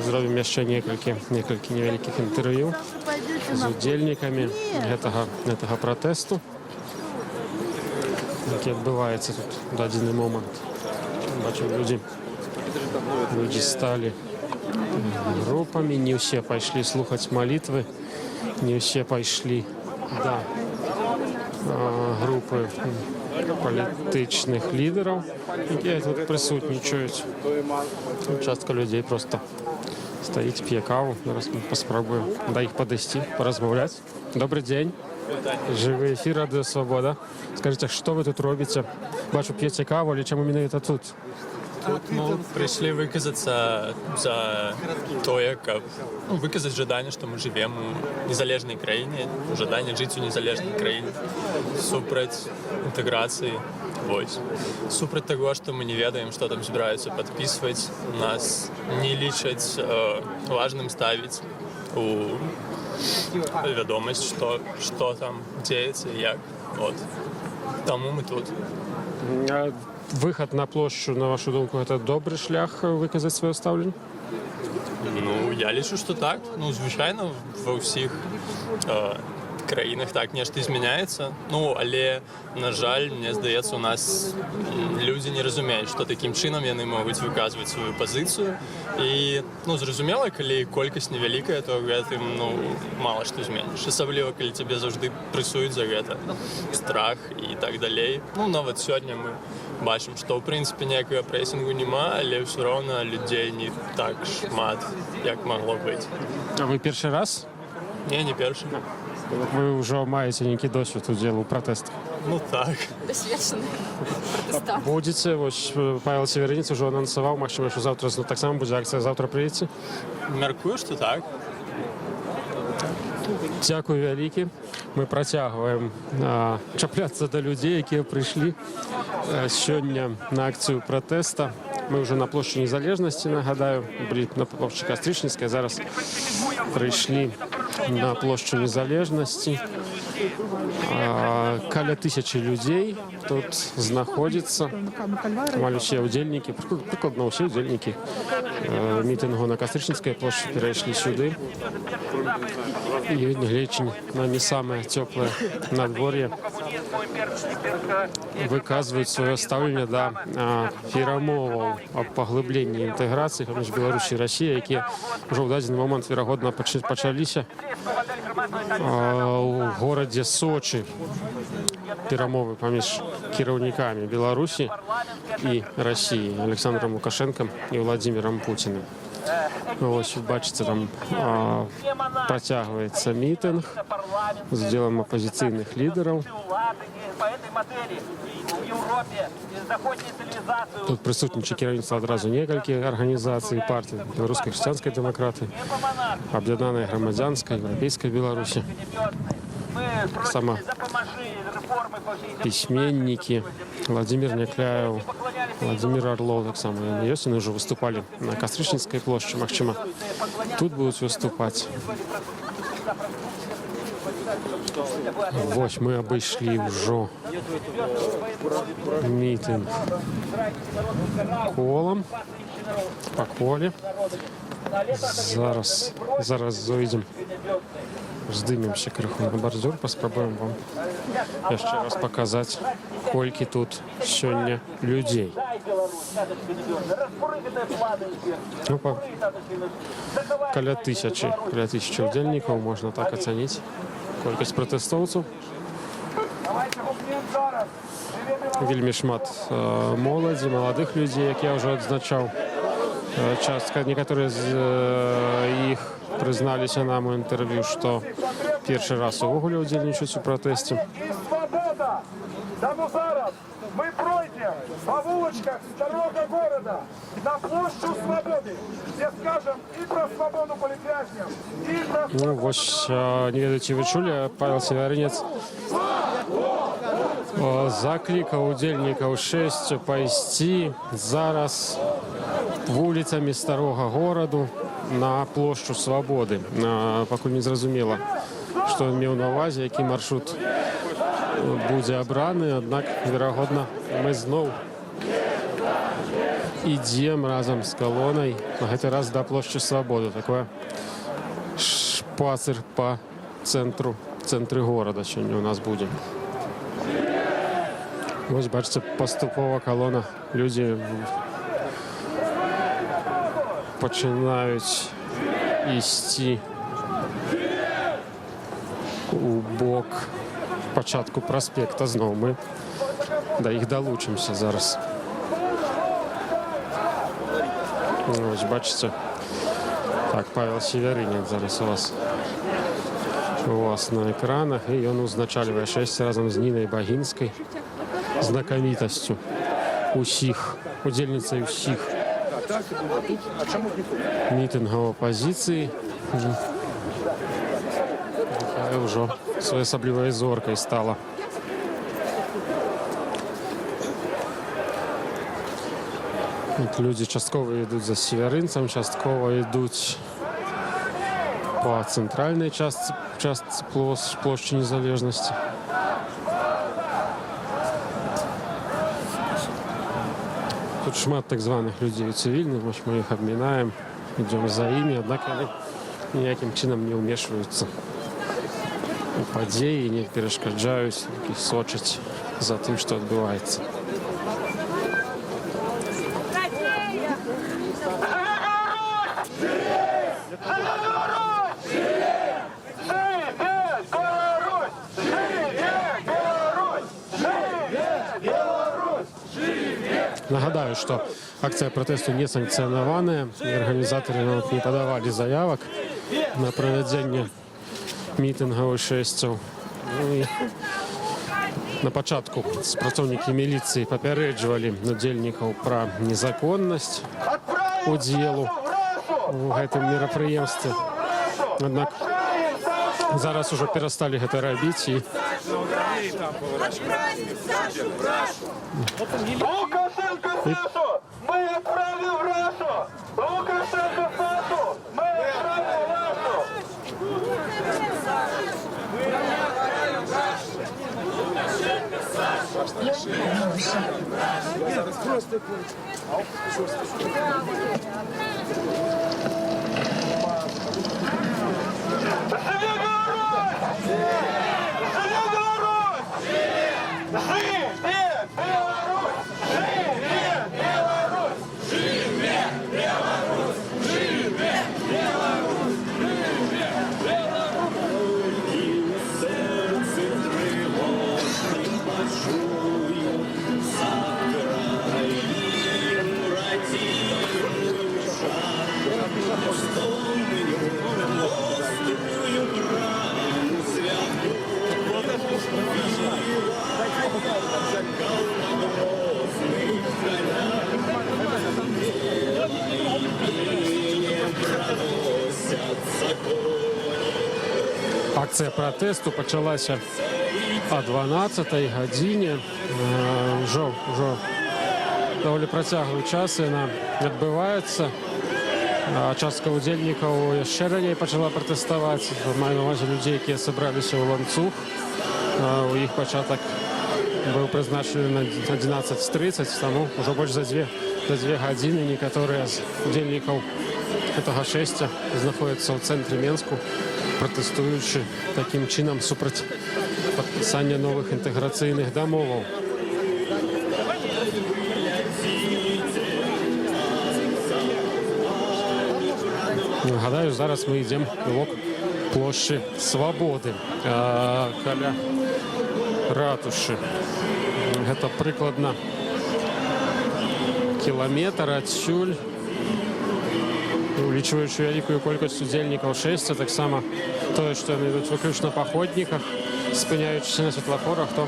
Зробім яшчэ некалькі невялікіх інтэрв'ю з удзельнікамі гэтага пратэсту, які адбываецца тут у дадзены момант. Бачым, людзі сталі групамі, не ўсе пайшлі слухаць малітвы, не ўсе пайшлі да групы палітычных лідараў, якія тут прысутнічаюць. Частка людзей проста стаіць, п'е каву. Зараз мы паспрабуем да іх падысці, паразмаўляць. Добрый дзень. Жывы эфір Радыё Свабода. Скажыце, што вы тут робіце? Бачу, п'еце каву, але чаму менавіта тут? Тут мы пришли выказаться за тое, каб выказаць жаданне, што мы живем у незалежнай краіне, жаданне жыць у незалежнай краіне, супраць інтэграцыі, супраць таго, што мы не ведаем, што там збіраюцца падпісваць, нас не лічаць важным ставіць у вядомасць, што там дзеецца і як. Таму мы тут. Выхад на плошчу, на вашу думку, это добрый шлях выказаць сваё стаўленне? Я лічу, што так. Звычайна, ва ўсіх краінах так нешта змяняецца. Але, на жаль, мне здаецца, у нас людзі не разумеюць, што такім чынам яны могуць выказваць сваю пазіцыю. І, зразумела, калі колькасць невялікая, то гэтым, мала што зменіш. Асабліва, калі цябе заўжды прэсуюць за гэта. Страх і так далей. Нават сёння мы бачым, што, ў прынцыпе, ніякага прэсінгу няма, але ўсё роўна людзей не так шмат, як магло быць. А вы першы раз? Не першы. Вы ўжо маеце нейкі досвед удзелу ў пратэстах? Так. Досведчаны пратэстант. Будзеце, Павел Северинец ўжо анансаваў, магчыма, што заўтра таксама будзе акцыя, заўтра прыедзеце? Мяркую, што так. Дзякуй вялікі. Мы працягваем чапляцца да людзей, якія прыйшлі сёння на акцыю пратэста. Мы ўжо на плошчы Незалежнасці, нагадаю, былі на плошчы Кастрычніцкай, зараз прыйшлі на плошчу Незалежнасці. Каля 1000 людзей тут знаходзіцца. Амаль усе ўдзельнікі, прыкладна ўсе ўдзельнікі мітынгу на Кастрычніцкай плошчы перайшлі сюды. І, гледзячы на не самае цёплае надвор'е, выказваюць сваё стаўленне да перамоваў аб паглыбленні інтэграцыі паміж Беларусі і Расіяй, якія ўжо ў дадзены момант, верагодна, пачаліся у горадзе Сочы. Перамовы паміж кіраўнікамі Беларусі і Расіі, Александром Лукашенком і Владимиром Путиным. Ось, бачыце, там працягваецца мітынг з удзелам апазіцыйных лідараў. Тут прысутнічае кіраўніцтва адразу некалькі арганізацый партый: Беларускай хрысціянскай дэмакраты, Аб'яднанай грамадзянскай, Еўрапейскай Беларусі. Таксама пісьменнікі, Владимир Някляев, Владимир Орлов, таксама яны ёсць, яны ўжо выступалі на Кастрычніцкай плошчы, магчыма, тут будуць выступаць. Вось, мы абышлі ўжо мітынг колам, па коле. Зараз зойдзем, здымемся крыху на бардзюр, паспрабуем вам яшчэ раз паказаць, колькі тут сёння людзей. Каля 1000 удзельнікаў, можна так ацаніць колькасць пратэстоўцаў. Вельмі шмат моладзі, маладых людзей, як я ўжо адзначаў. Частка, некаторыя з іх прызналіся нам у інтэрв'ю, што першы раз увогуле ўдзельнічаюць у пратэсце. Тому зараз ми пройдемо по вуличках старого города на площу Свободи, де скажемо і про свободу політв'язнів, і про... Ну, вось, не ведаеце, вы чулі, Павел Севярынец заклікаў удзельнікаў 6 пайсці зараз вуліцамі старога гораду на плошчу Свабоды. Пакуль не зразумела, што ён меў на ўвазе, які маршрут будзе абраны, аднак, верагодна, мы зноў ідзем разам з калонай, на гэты раз да плошчы Свабоды. Такое шпацыр па цэнтры горада сёння у нас будзе. Вось, бачыце, паступова калона, людзі пачынаюць ісці у бок пачатку праспекта. Зноў мы да іх далучымся зараз. Вось, бачыце, так, Павел Севярынец зараз у вас на экранах, і ён узначальвае 6 разам з Нінай Багінскай, знакамітасцю усіх, удзельніцай усіх мітынгаў апазіцыі, якая ўжо своеасаблівай зоркай стала. Людзі часткова ідуць за Севярынцам, часткова ідуць по цэнтральнай частцы плошчы Незалежнасці. Тут шмат так званых людзей цывільных, мы іх абмінаем, ідём за імі, аднак яны ніякім чынам не ўмешваюцца у падзеі, не перашкаджаюць, сочаць за тым, што адбываецца. Нагадаю, што акцыя пратэсту не санкцыянаваная, і арганізатары нават не падавалі заявак на правядзенне мітынгаў і шэсцяў. На пачатку супрацоўнікі міліцыі папярэджвалі удзельнікаў пра незаконнасць удзелу у гэтым мерапрыемстве. Аднак зараз ужо перасталі гэта рабіць і Лукашенко в Рашу! Мы отправим в Рашу! Лукашенко в Рашу! Мы отправим в Рашу! Акцыя пратэсту пачалася о 12-й гадзіне. Ўжо даволі працяглы час яна адбываецца. Частка удзельнікаў яшчэ раней пачала пратэставаць. Маю на ўвазе людзей, якія сабраліся ў ланцуг. У іх пачатак быў прызначаны на 11:30, таму ўжо больш за дзве гадзіны некаторыя з удзельнікаў гэтага шэсця знаходзяцца ў цэнтры Менску, пратэстуючы такім чынам супраць падпісання новых інтэграцыйных дамоваў. Нагадаю, зараз мы ідзем у бок плошчы Свабоды, каля ратушы. Гэта прыкладна кіламетр адсюль. Улічваючы вялікую колькасць удзельнікаў шэсця, таксама тое, што яны ідуць выключна па ходніках, спыняючыся на светлафорах, то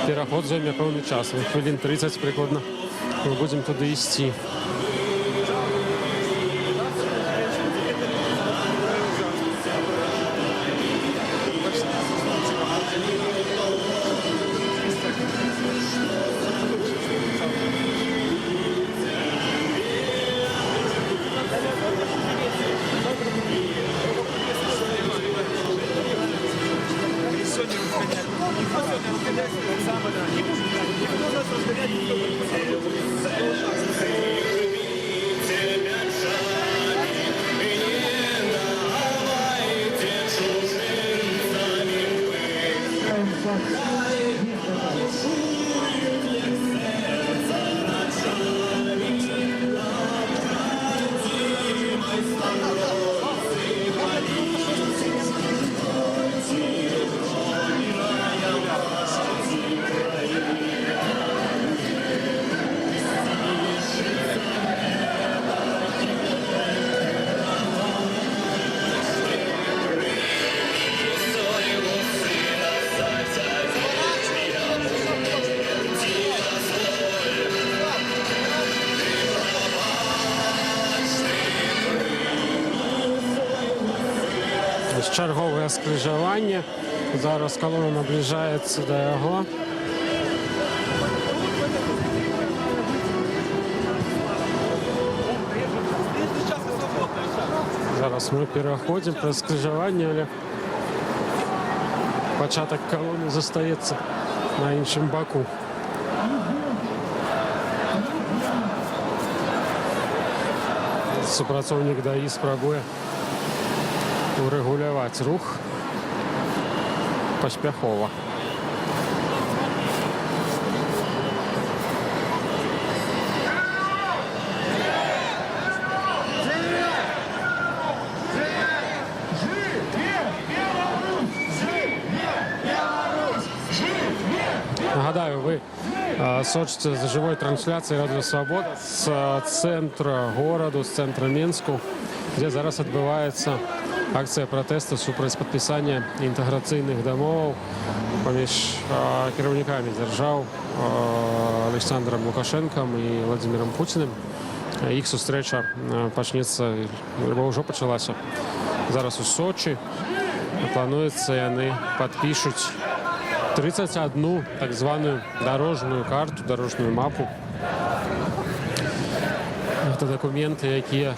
пераход зойме пэўны час. Хвілін 30 прыкладна мы будзем туды ісці. Чаргове скрижаванне. Зараз колона наближаецца да яго. Зараз мы пераходзім праз скрыжаванне, але пачатак колоны застаецца на іншым баку. Супрацоўнік ДАІ спрабуе урэгуляваць рух паспяхова. Нагадаю, вы сочыце за жывой трансляцыяй Радыё Свабода з цэнтра гораду, з цэнтра Менску, дзе зараз адбываецца акцыя пратэсту супраць падпісання інтэграцыйных дамоваў паміж кіраўнікамі дзяржаў Александром Лукашенком і Владимиром Путиным. Іх сустрэча пачнецца, ўжо пачалася зараз у Сочи. Плануецца, яны падпішуць 31 так званую дорожную карту, дорожную мапу. Гэта дакументы, якія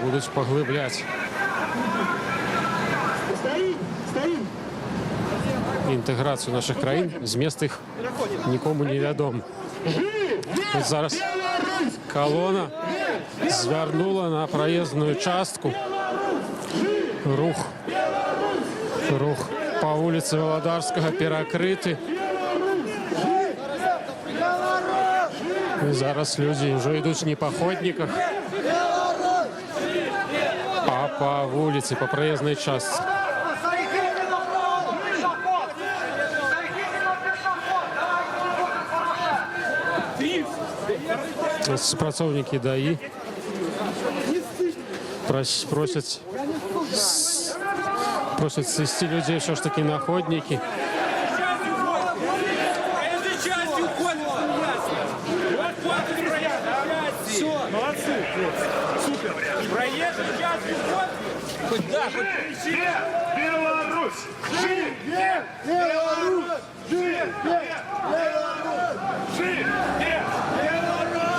будуць паглыбляць інтэграцыю наших краін. Змест іх нікому не вядомы. Зараз колона звярнула на праездную частку. Рух по улице Володарского перакрыты. И зараз люди уже идут не по ходниках, а по улице, по проездной части. Супрацоўнікі ДАІ просят свести людей все ж таки на ходники. Все, молодцы. Супер. Проезжий час, хоть да, хоть кричи. Беларусь! Живе! Беларусь! Живе! Беларусь! Живе! Беларусь!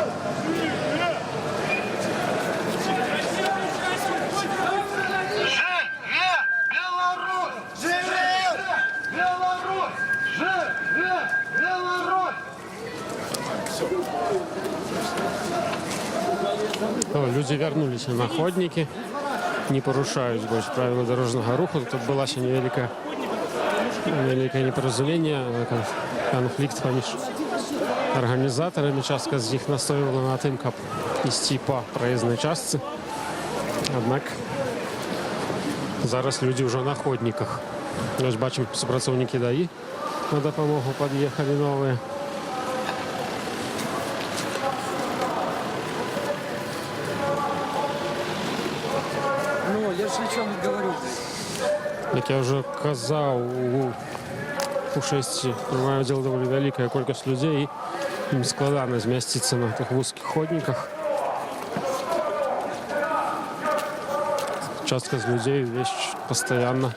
Люди вернулись на ходники, не порушаюць больш правила дорожного руху. Тут адбылася невялікае непаразуменне, канфлікт паміж арганізатарамі. Частка з іх настойвала на тым, каб ісці па праезнай частцы. Аднак зараз людзі ўжо на ходніках. Вось бачым, супрацоўнікі ДАІ на дапамогу пад'ехалі новыя. Ну, я ж нічого не говорю. Як я вже казав, у у шэсці прымае ўдзел даволі вялікая колькасць людзей, і ім складана змясціцца на тых вузкіх ходніках. Частка з людзей увесь пастаянна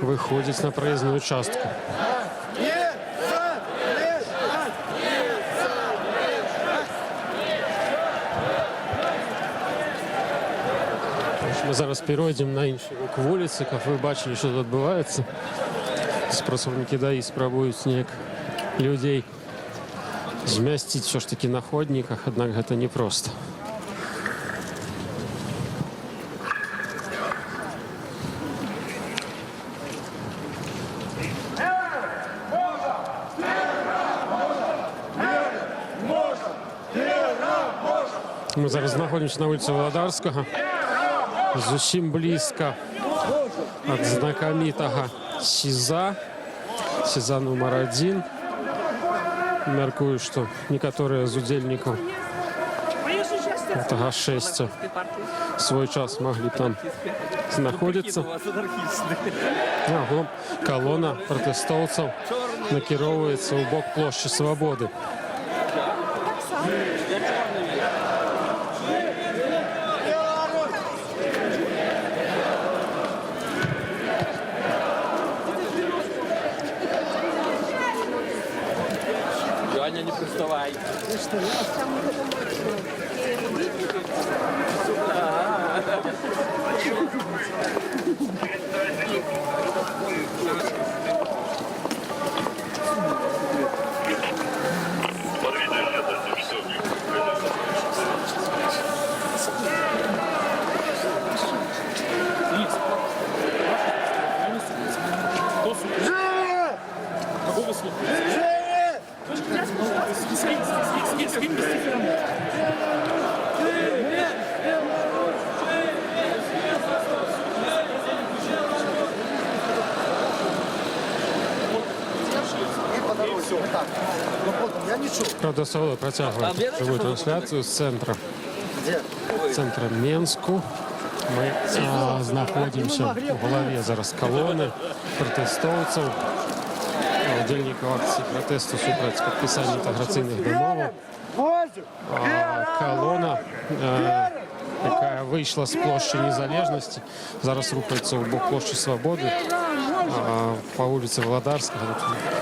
выходзіць на праезную частку. Мы зараз перейдем на інший бок вулицы, каб вы бачылі, што тут адбываецца. Спрацоўнікі ДАІ спрабуюць неяк людзей змясціць все ж таки на ходніках, аднак гэта непросто. Мы зараз знаходзімся на вуліцы Валадарскага, зусім блізка ад знакамітага СІЗА, СІЗА нумар 1. Мяркую, што некаторыя з удзельнікаў гэтага шэсця свой час маглі там знаходзіцца. Калона пратэстоўцаў накіроўваецца ў бок плошчы Свабоды. Аня, не приставай. Правда, Свобода протягивает живую трансляцию с центра Менску. Мы находимся в голове зараз колонны протестовцев, удзельнікаў акції протесту супраць падпісання інтэграцыйных дамоваў. Колона, якая выйшла з плошчы Незалежнасці, зараз рухаецца ў бок плошчы Свабоды па вуліцы Валадарскага.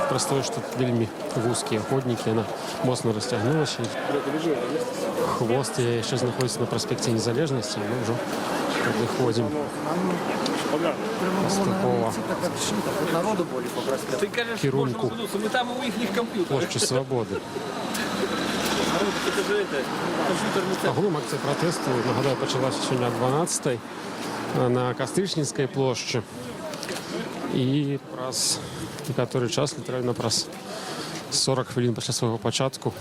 Простое, што вельмі вузкія ходнікі, яна моцна расцягнулася. Хвост яе яшчэ знаходзіцца на праспекце Незалежнасці, мы ўжо падыходзім паступова кірунку плошчы Свабоды. Агулам акцыя пратэсту, нагадаю, пачалася сёння о 12-й на Кастрычніцкай плошчы. І праз некаторы час, літаральна праз 40 хвілін пасля свайго пачатку,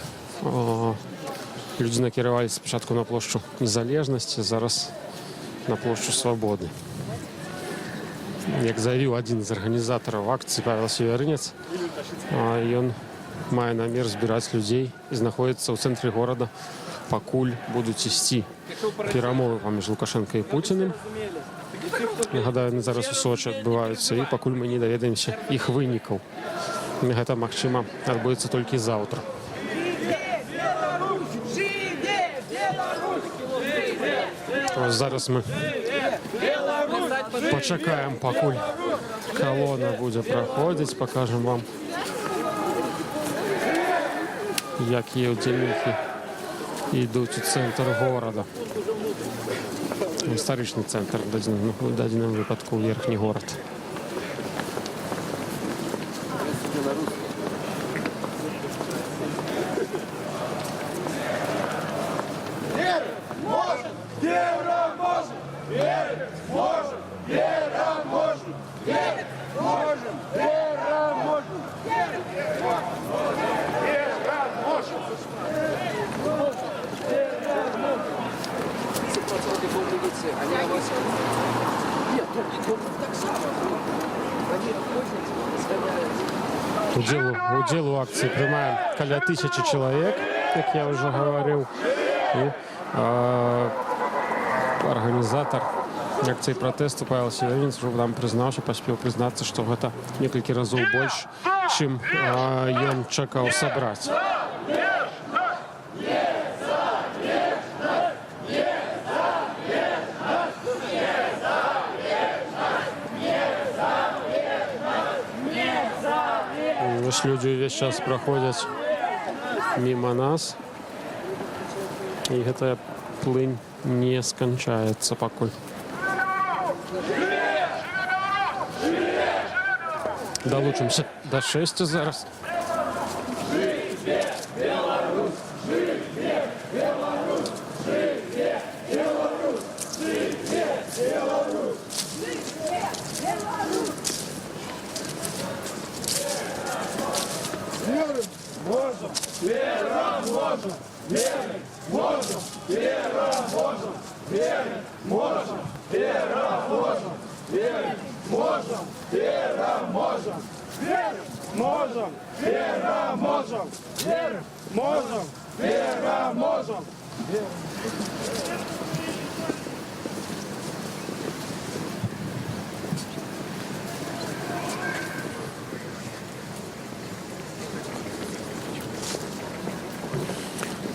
людзі накіраваліся спачатку на плошчу Незалежнасці, зараз на плошчу Свабоды. Як заявіў адзін з арганізатараў акцыі Павел Северынец, ён мае намер збіраць людзей і знаходзіцца ў цэнтры горада, пакуль будуць ісці перамовы паміж Лукашенко і Пуціним. Нагадаю, зараз у Сочы адбываюцца, і пакуль мы не даведаемся іх вынікаў. Гэта, магчыма, адбудзецца толькі заўтра. Зараз мы пачакаем, пакуль колона будзе праходзіць, пакажам вам, якія удзельнікі ідуць у цэнтр горада. Гістарычны цэнтр, у дадзеным выпадку верхні горад. Удзел у акцыі прымае каля 1000 чалавек, як я ўжо гаварыў. І арганізатар акцыі пратэсту Павел Северинец ўжо там прызнаўся, паспеў прызнацца, што гэта некалькі разоў больш, чым ён чакаў сабраць. Вось людзі ўвесь час праходзяць міма нас, і гэтая плынь не сканчаецца пакуль. Далучымся да шэсця зараз.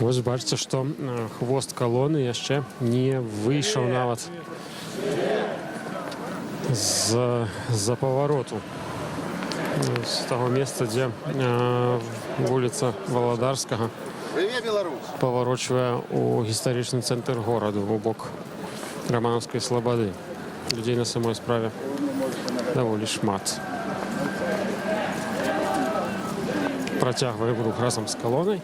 Вось бачыце, што хвост калоны яшчэ не выйшаў нават з-за павароту. З таго месца, дзе вуліца Валадарскага паварочвае ў гістарычны цэнтр гораду у бок Раманаўскай слабады. Людзей на самой справе даволі шмат. Працягваем рух разам з калонай.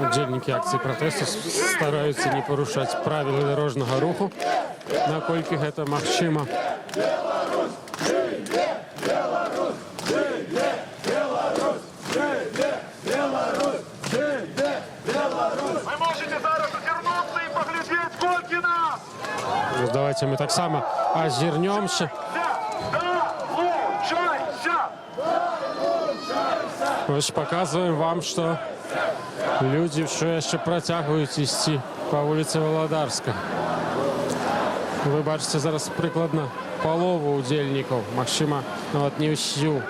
Удзельнікі акцыі пратэсту стараюцца не парушаць правілы дарожнага руху, наколькі гэта магчыма. Вы можете зараз озирнуться и поглядеть, сколько нас! Давайте мы таксама азірнёмся. Вось паказваем вам, што людзі ўсё яшчэ працягваюць ісці па вуліцы Валадарскай. Вы бачыце зараз прыкладна палову удзельнікаў, магчыма, нават не ўсю.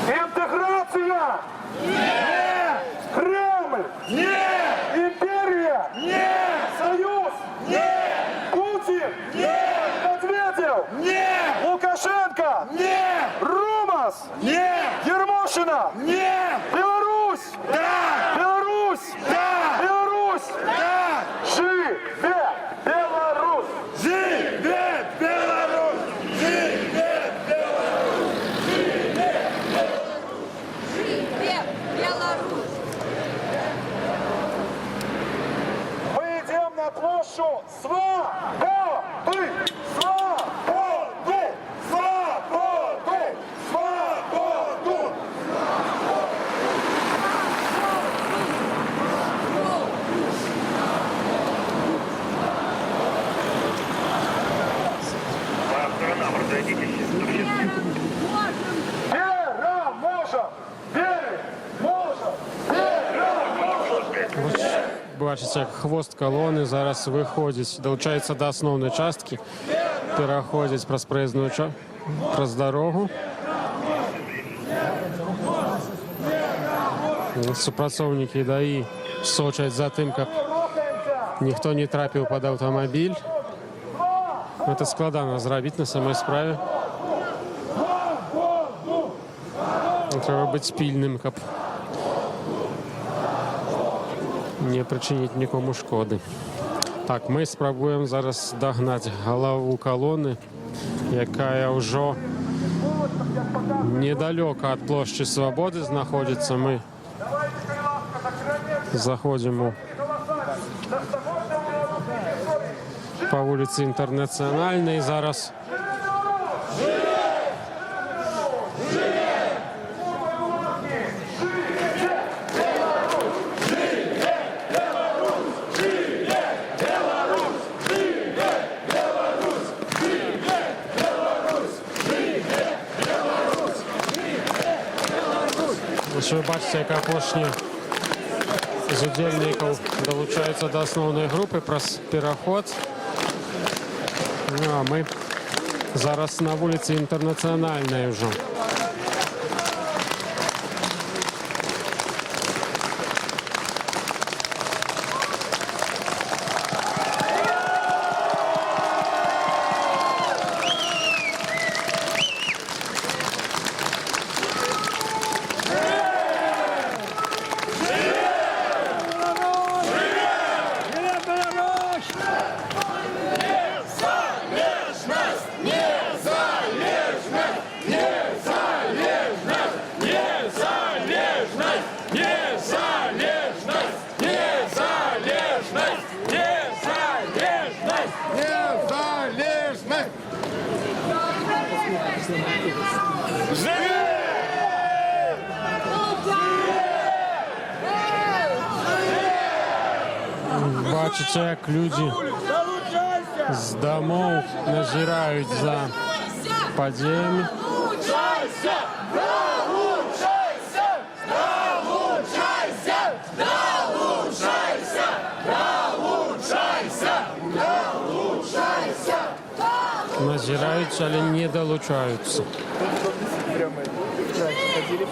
Интеграция! Нет! Кремль! Нет! Империя! Нет! Союз! Нет! Путин! Нет! Медведев! Нет! Лукашенко! Нет! Румас! Нет! Ермошина! Нет! Беларусь! Да! Беларусь! Да! Беларусь! Да! Живе Беларусь! Живе Беларусь! Живе Беларусь! Живе Беларусь! Мы идем на площадь свободы! Свободу! Свободу! Свободу! бачите, як хвост колони зараз виходить, долучається до основної частки, переходить праз дорогу. Супрацовники ДАІ сочать за тим, каб ніхто не трапіў пад аўтамабіль. Гэта складана зрабіць на самой справе. Трэба быць пільным, каб не прычыніць нікому шкоды. Так, мы спрабуем зараз дагнаць галаву калоны, якая ўжо недалёка ад плошчы Свабоды знаходзіцца. Мы заходзім па вуліцы Інтэрнацыянальнай зараз. Вы бачите, як апошні з удзельнікаў далучаюцца да асноўнай групы праз пераход. А мы зараз на вуліцы Інтэрнацыянальнай ўжо. Бачите, як люди з домов назирають за подіями. Назирають, але не долучаються.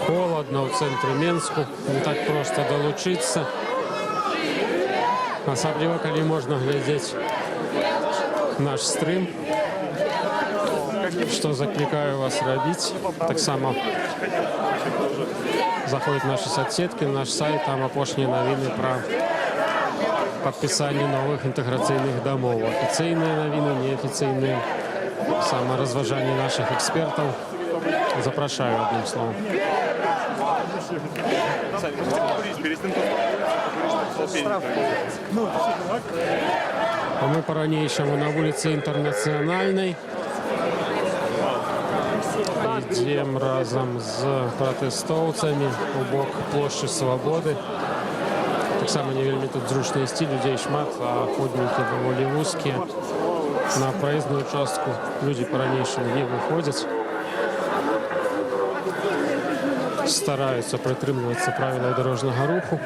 Холодно в центрі Мінську, не так просто долучитися. Асабліва, калі можна глядзець наш стрым, што заклікаю вас рабіць. Таксама заходзіць нашы соцсеткі, наш сайт, там апошнія навіны пра падпісанне новых інтэграцыйных дамоў. Афіцыйныя навіны, неафіцыйныя, самаразважанні нашых экспертаў. Запрашаю, адным словом. А мы по-ранейшаму на вуліцы Інтэрнацыянальнай. Ідзем разам з пратэстоўцамі у бок плошчы Свабоды. Таксама не вельмі тут зручна ісці, людзей шмат, а ходнікі даволі вузкія. На праездную частку людзі па-ранейшаму не выходзяць. Стараюцца прытрымлівацца правілаў дарожнага руху.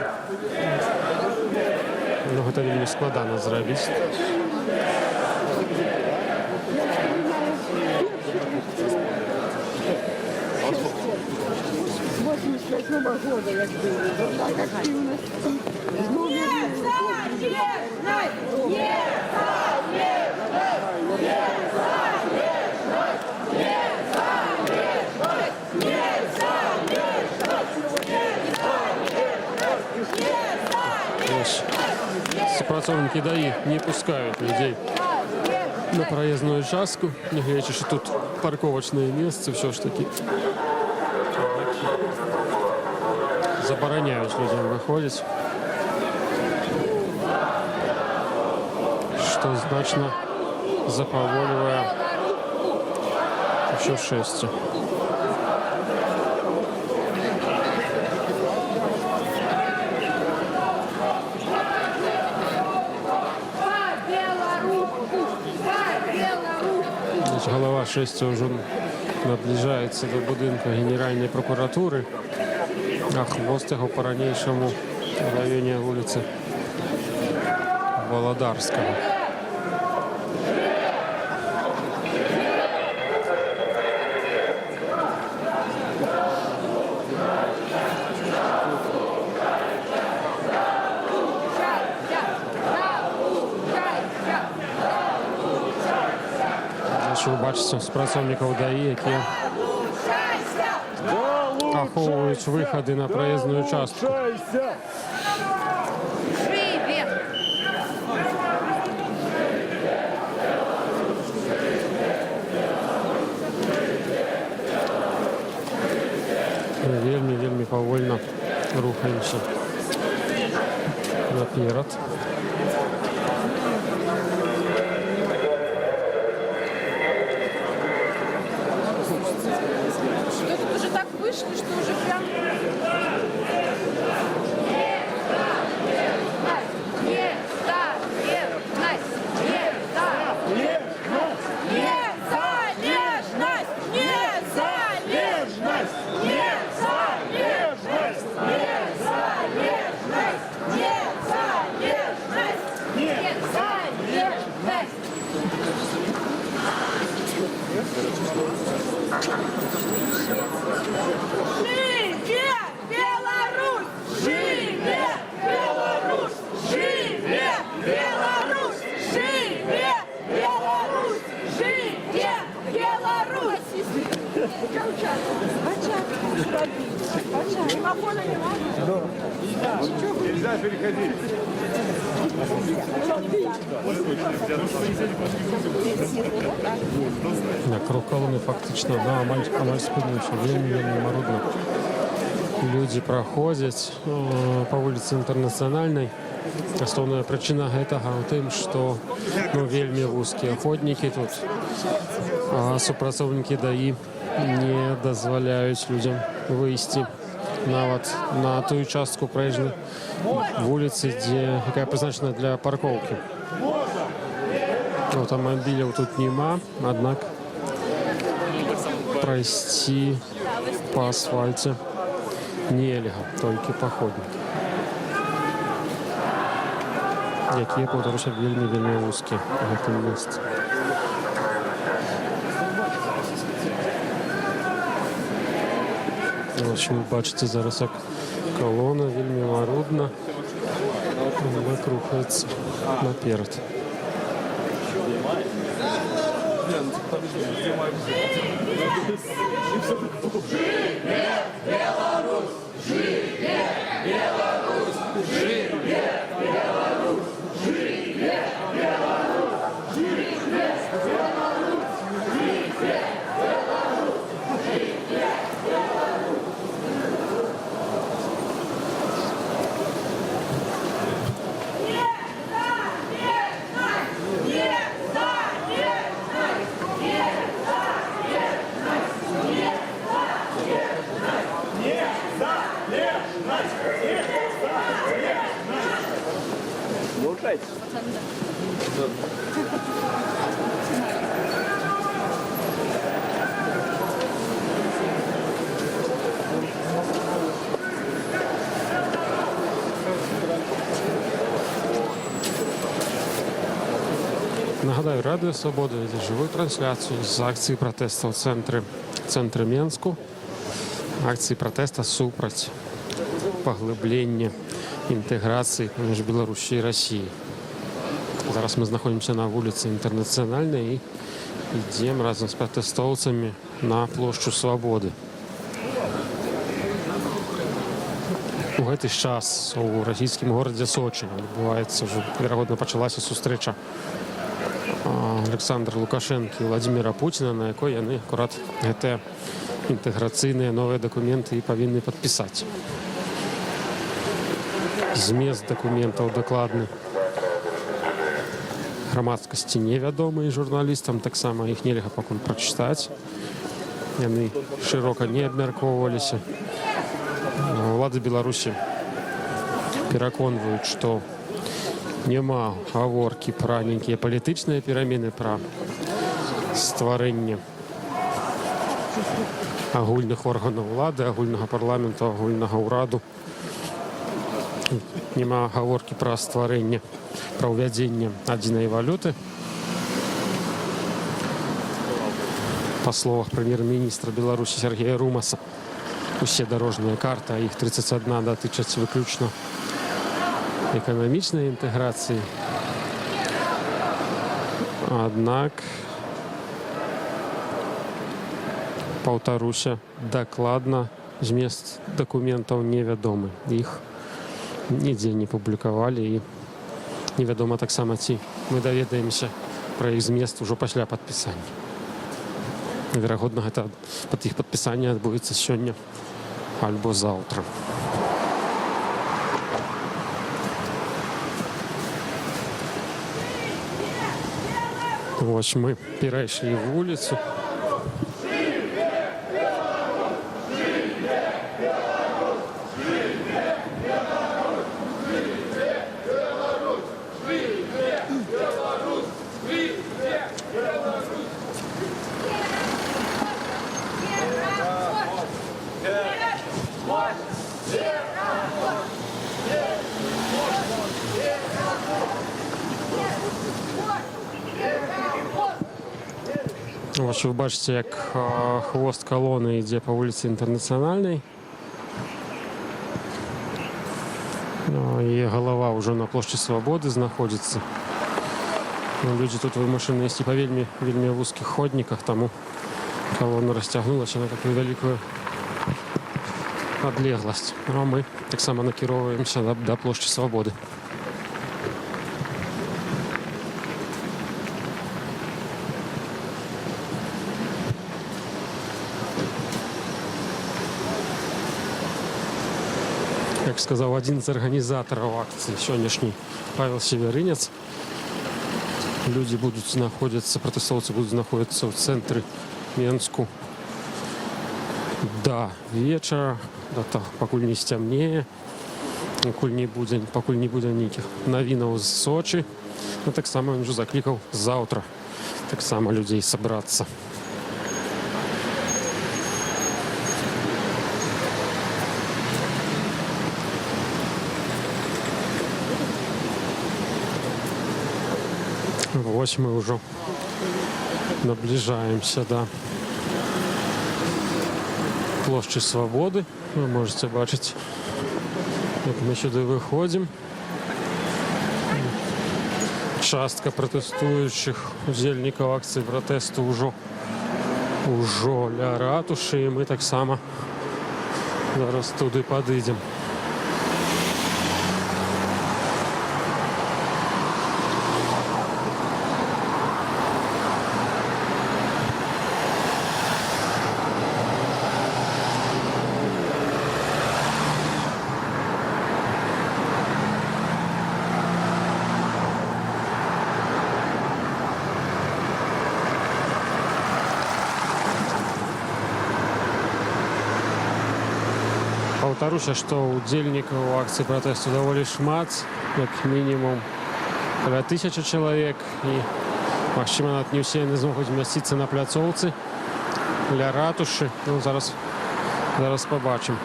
Но гэта вельмі складана зрабіць. Супрацоўнікі ДАІ не пускают людей на проездную частку, не глядячи, что тут парковочные места, все ж таки забороняют людям выходить, что значно запаволивая еще шествие. Голова шествия уже наближается до будинка Генеральной прокуратуры, а хвост его по-ранейшему в районе улицы Валадарскага. Значит, вы бачите спрацовников ДАИ, якія ахоўваюць выхады на праездную частку. Вельмі павольна рухаемся наперад. Что тут уже так вышли, что уже прям... Нельзя переходить. Круг колонны фактично, да, амаль спыніўся, вельмі марудна. Людзі праходзяць па вуліцы Інтэрнацыянальнай. Асноўная прычына гэтага ў тым, што вельмі вузкія ходнікі тут. Супрацоўнікі ДАІ не дазваляюць людзям выйсці нават на тую частку праезжай вуліцы, якая прызначана для паркоўкі. Аўтамабіляў тут няма, аднак прайсці па асфальце нельга, толькі па ходніку, якія, паўтаруся, вельмі вузкія ў гэтым месцы. Вы бачыце зараз, як колона вельмі марудна рухаецца наперад. Нагадаю, Радио Свобода веде живу трансляцію з акції протесту в центрі Менську. Акції протесту супроть поглиблення інтеграції між Білорусією і Росією. Зараз ми знаходимося на вулиці Інтернаціональній і йдемо разом з протестовцями на площу Свободи. У гэты час у расійскім горадзе Сочи відбувається вже, верагодна, почалася сустрэча Александра Лукашенко і Владимира Путина, на якой яны акурат гэтыя інтэграцыйныя новыя дакументы і павінны падпісаць. Змест дакументаў дакладны грамадскасці невядомы, і журналістам таксама іх нельга пакуль прачытаць. Яны шырока не абмяркоўваліся. Улады Беларусі пераконваюць, што няма гаворкі пра нейкія палітычныя перамены, пра стварэнне агульных органаў улады, агульнага парламенту, агульнага ўраду. няма гаворкі пра стварэнне, пра ўвядзенне адзінай валюты. Па словах прэм'ер-міністра Беларусі Сергея Румаса, усе дарожныя карты, а іх 31 датычаць выключна эканамічнай інтэграцыі. Аднак, паўтаруся, дакладна змест дакументаў невядомы. Іх нідзе не публікавалі і невядома таксама, ці мы даведаемся пра іх змест ужо пасля падпісання. Верагодна, гэта іх падпісанне адбудзецца сёння альбо заўтра. Вось мы перайшлі вуліцу. Ось ви бачите, як хвост колони йде по вулиці Інтернаціональній. І голова вже на площі Свободи знаходиться. Люди тут вимушені йти по вельми вузьких ходниках, тому колона розтягнулася на таку велику відлеглость. А ми так само накеровуємося до площі Свободи. Як сказав один з організаторів акції сьогоднішній Павел Северинец, люди будуть знаходитися, протестовці будуть знаходитися в центрі Мінську до вечора, до того, покуль не стемніє, покуль не буде ніяких новинок з Сочі. Ну, так само він вже закликав завтра так само людей зібратися. Ось ми вже наближаємося до площі Свободи. Ви можете бачити, як ми сюди виходимо. Частка протестуючих удзельників акції протесту вже ля ратуші, і ми так само зараз туди підійдемо. Паўтаруся, што удзельнікаў акцыі пратэсту даволі шмат, як мінімум каля 1000 чалавек, і магчыма, нават не ўсе яны змогуць змясціцца на пляцоўцы ля ратушы. Ну, зараз пабачым.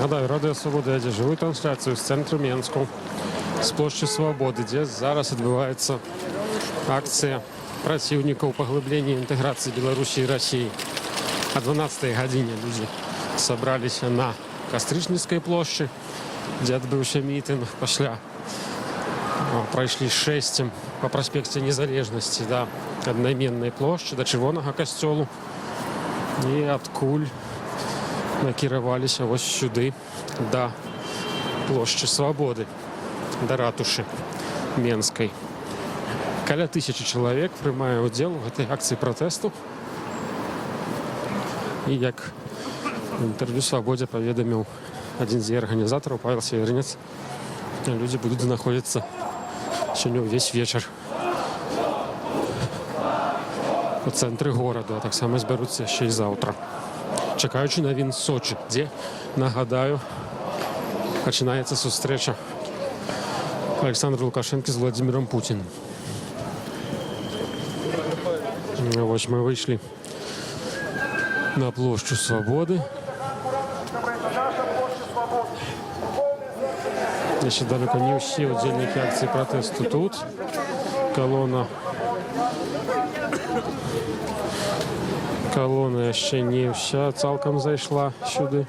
Нагадаю, Радіо Свобода вядзе жывую трансляцыю з цэнтру Менску, з плошчы Свабоды, дзе зараз адбываецца акцыя праціўнікаў паглыблення інтэграцыі Беларусі і Расіі. О 12 гадзіне людзі сабраліся на Кастрычніцкай плошчы, дзе адбыўся мітынг. Пасля прайшлі шэсцем па праспекце Незалежнасці да аднайменнай плошчы, да Чырвонага касцёлу. І адкуль накіраваліся ось сюди, да площі Свободи, да ратуші Менскай. Каля 1000 чоловік приймає уділ в цій акції протесту. І як в інтерв'ю «Свободі» повідомив один з її організаторів, Павел Северинець, люди будуть знаходитися сьогодні весь вечір у центрі города, а так само зберуться ще й завтра. Чекаючи новин з Сочі, де, нагадаю, починається зустріча Олександра Лукашенка з Владимиром Путіним. Ось ми вийшли на площу Свободи. Ще далеко не всі удільники акції протесту тут. Колона ще не вся цілком зайшла сюди.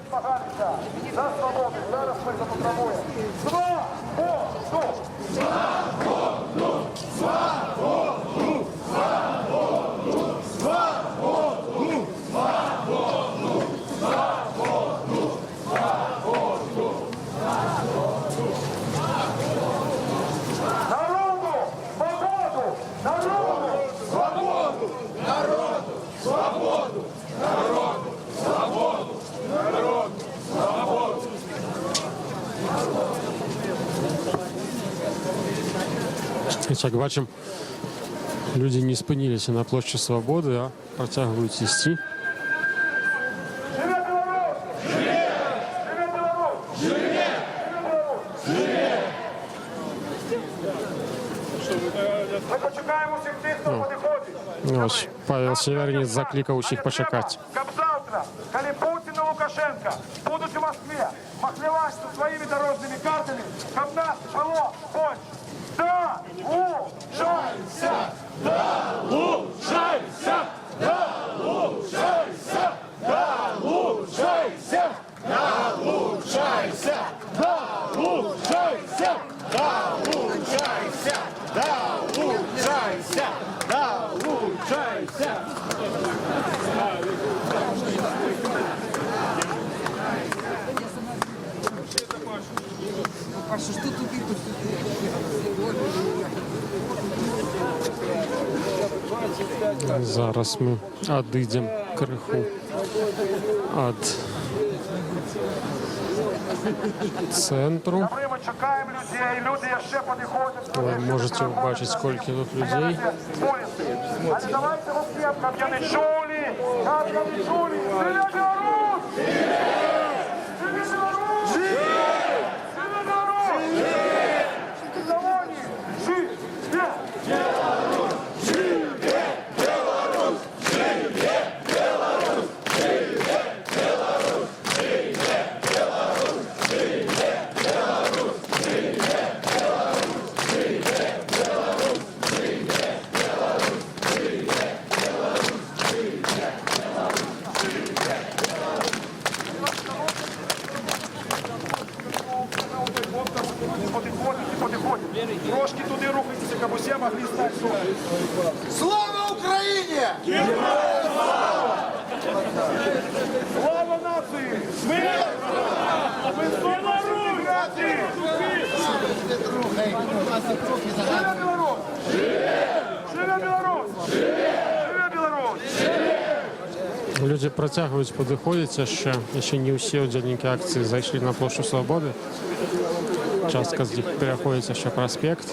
Як бачимо, люди не спинилися на площі Свободи, а протягують йти. Ось Павел Северинець закликав усіх почекати. Как завтра, коли Путин и Лукашенко будут в Москве махлевать со своими дорожными картами, как нас жило больше. Да, улучшайся! Да, улучшайся! Да, улучшайся! Да, улучшайся! Да, улучшайся! Да, улучшайся! Да, улучшайся! Да, улучшайся! Да, улучшайся! Паша, что ты тут? Зараз ми відійдемо криху від центру. Ми чекаємо людей, люди ще підходять. Ви можете побачити, скільки тут людей. Але давайте розп'ємо, щоб я не чули, щоб я не чули. Стріляй, Білорусь! Стріляй, Білорусь! Стріляй, Білорусь! Давай! Живе! Білорусь! Живе! Білорусь! Живе! Білорусь! Живе! Білорусь! Живе! Білорусь! Живе! Білорусь! Живе! Білорусь! Живе! Білорусь! Живе! Трошки туди рухайтеся, щоб усі могли стати. Слава Україні! Слава нації! Смерть! Білорусь! Нації! Живе Білорусь! Живе Білорусь! Живе Білорусь! Люди протягують, підходять ще не всі удільники акції зайшли на площу Свободи. Частка з них переходиться ще проспект.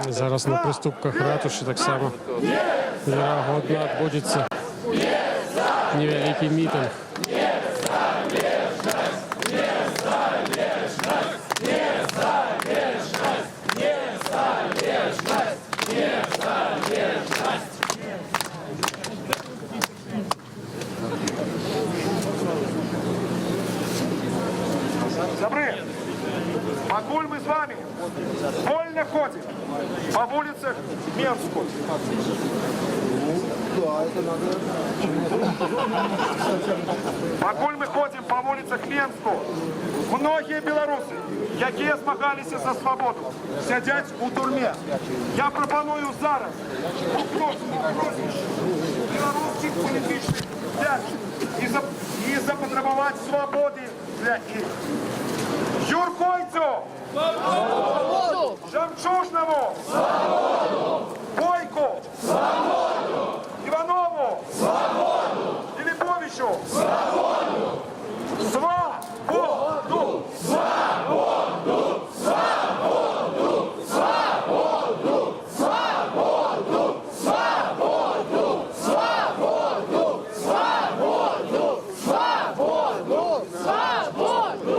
Зараз на приступках ратуші так само вірогідно відбудеться невеликий мітинг. Добры, покуль мы с вами вольно ходим по улицах Менску. Покуль мы ходим по улицах Менску, Многие белорусы, які змагалися за свободу, сидять у турмі. Я пропоную зараз білоруських політичних в'язнів і запотребувати свободи для них. Юркойцю! Свободу! Жемчужному! Свободу! Бойку! Свободу! Иванову! Свободу! Филипповичу! Свободу! Свободу! Свободу! Свободу! Свободу! Свободу! Свободу! Свободу! Свободу! Свободу! Свободу!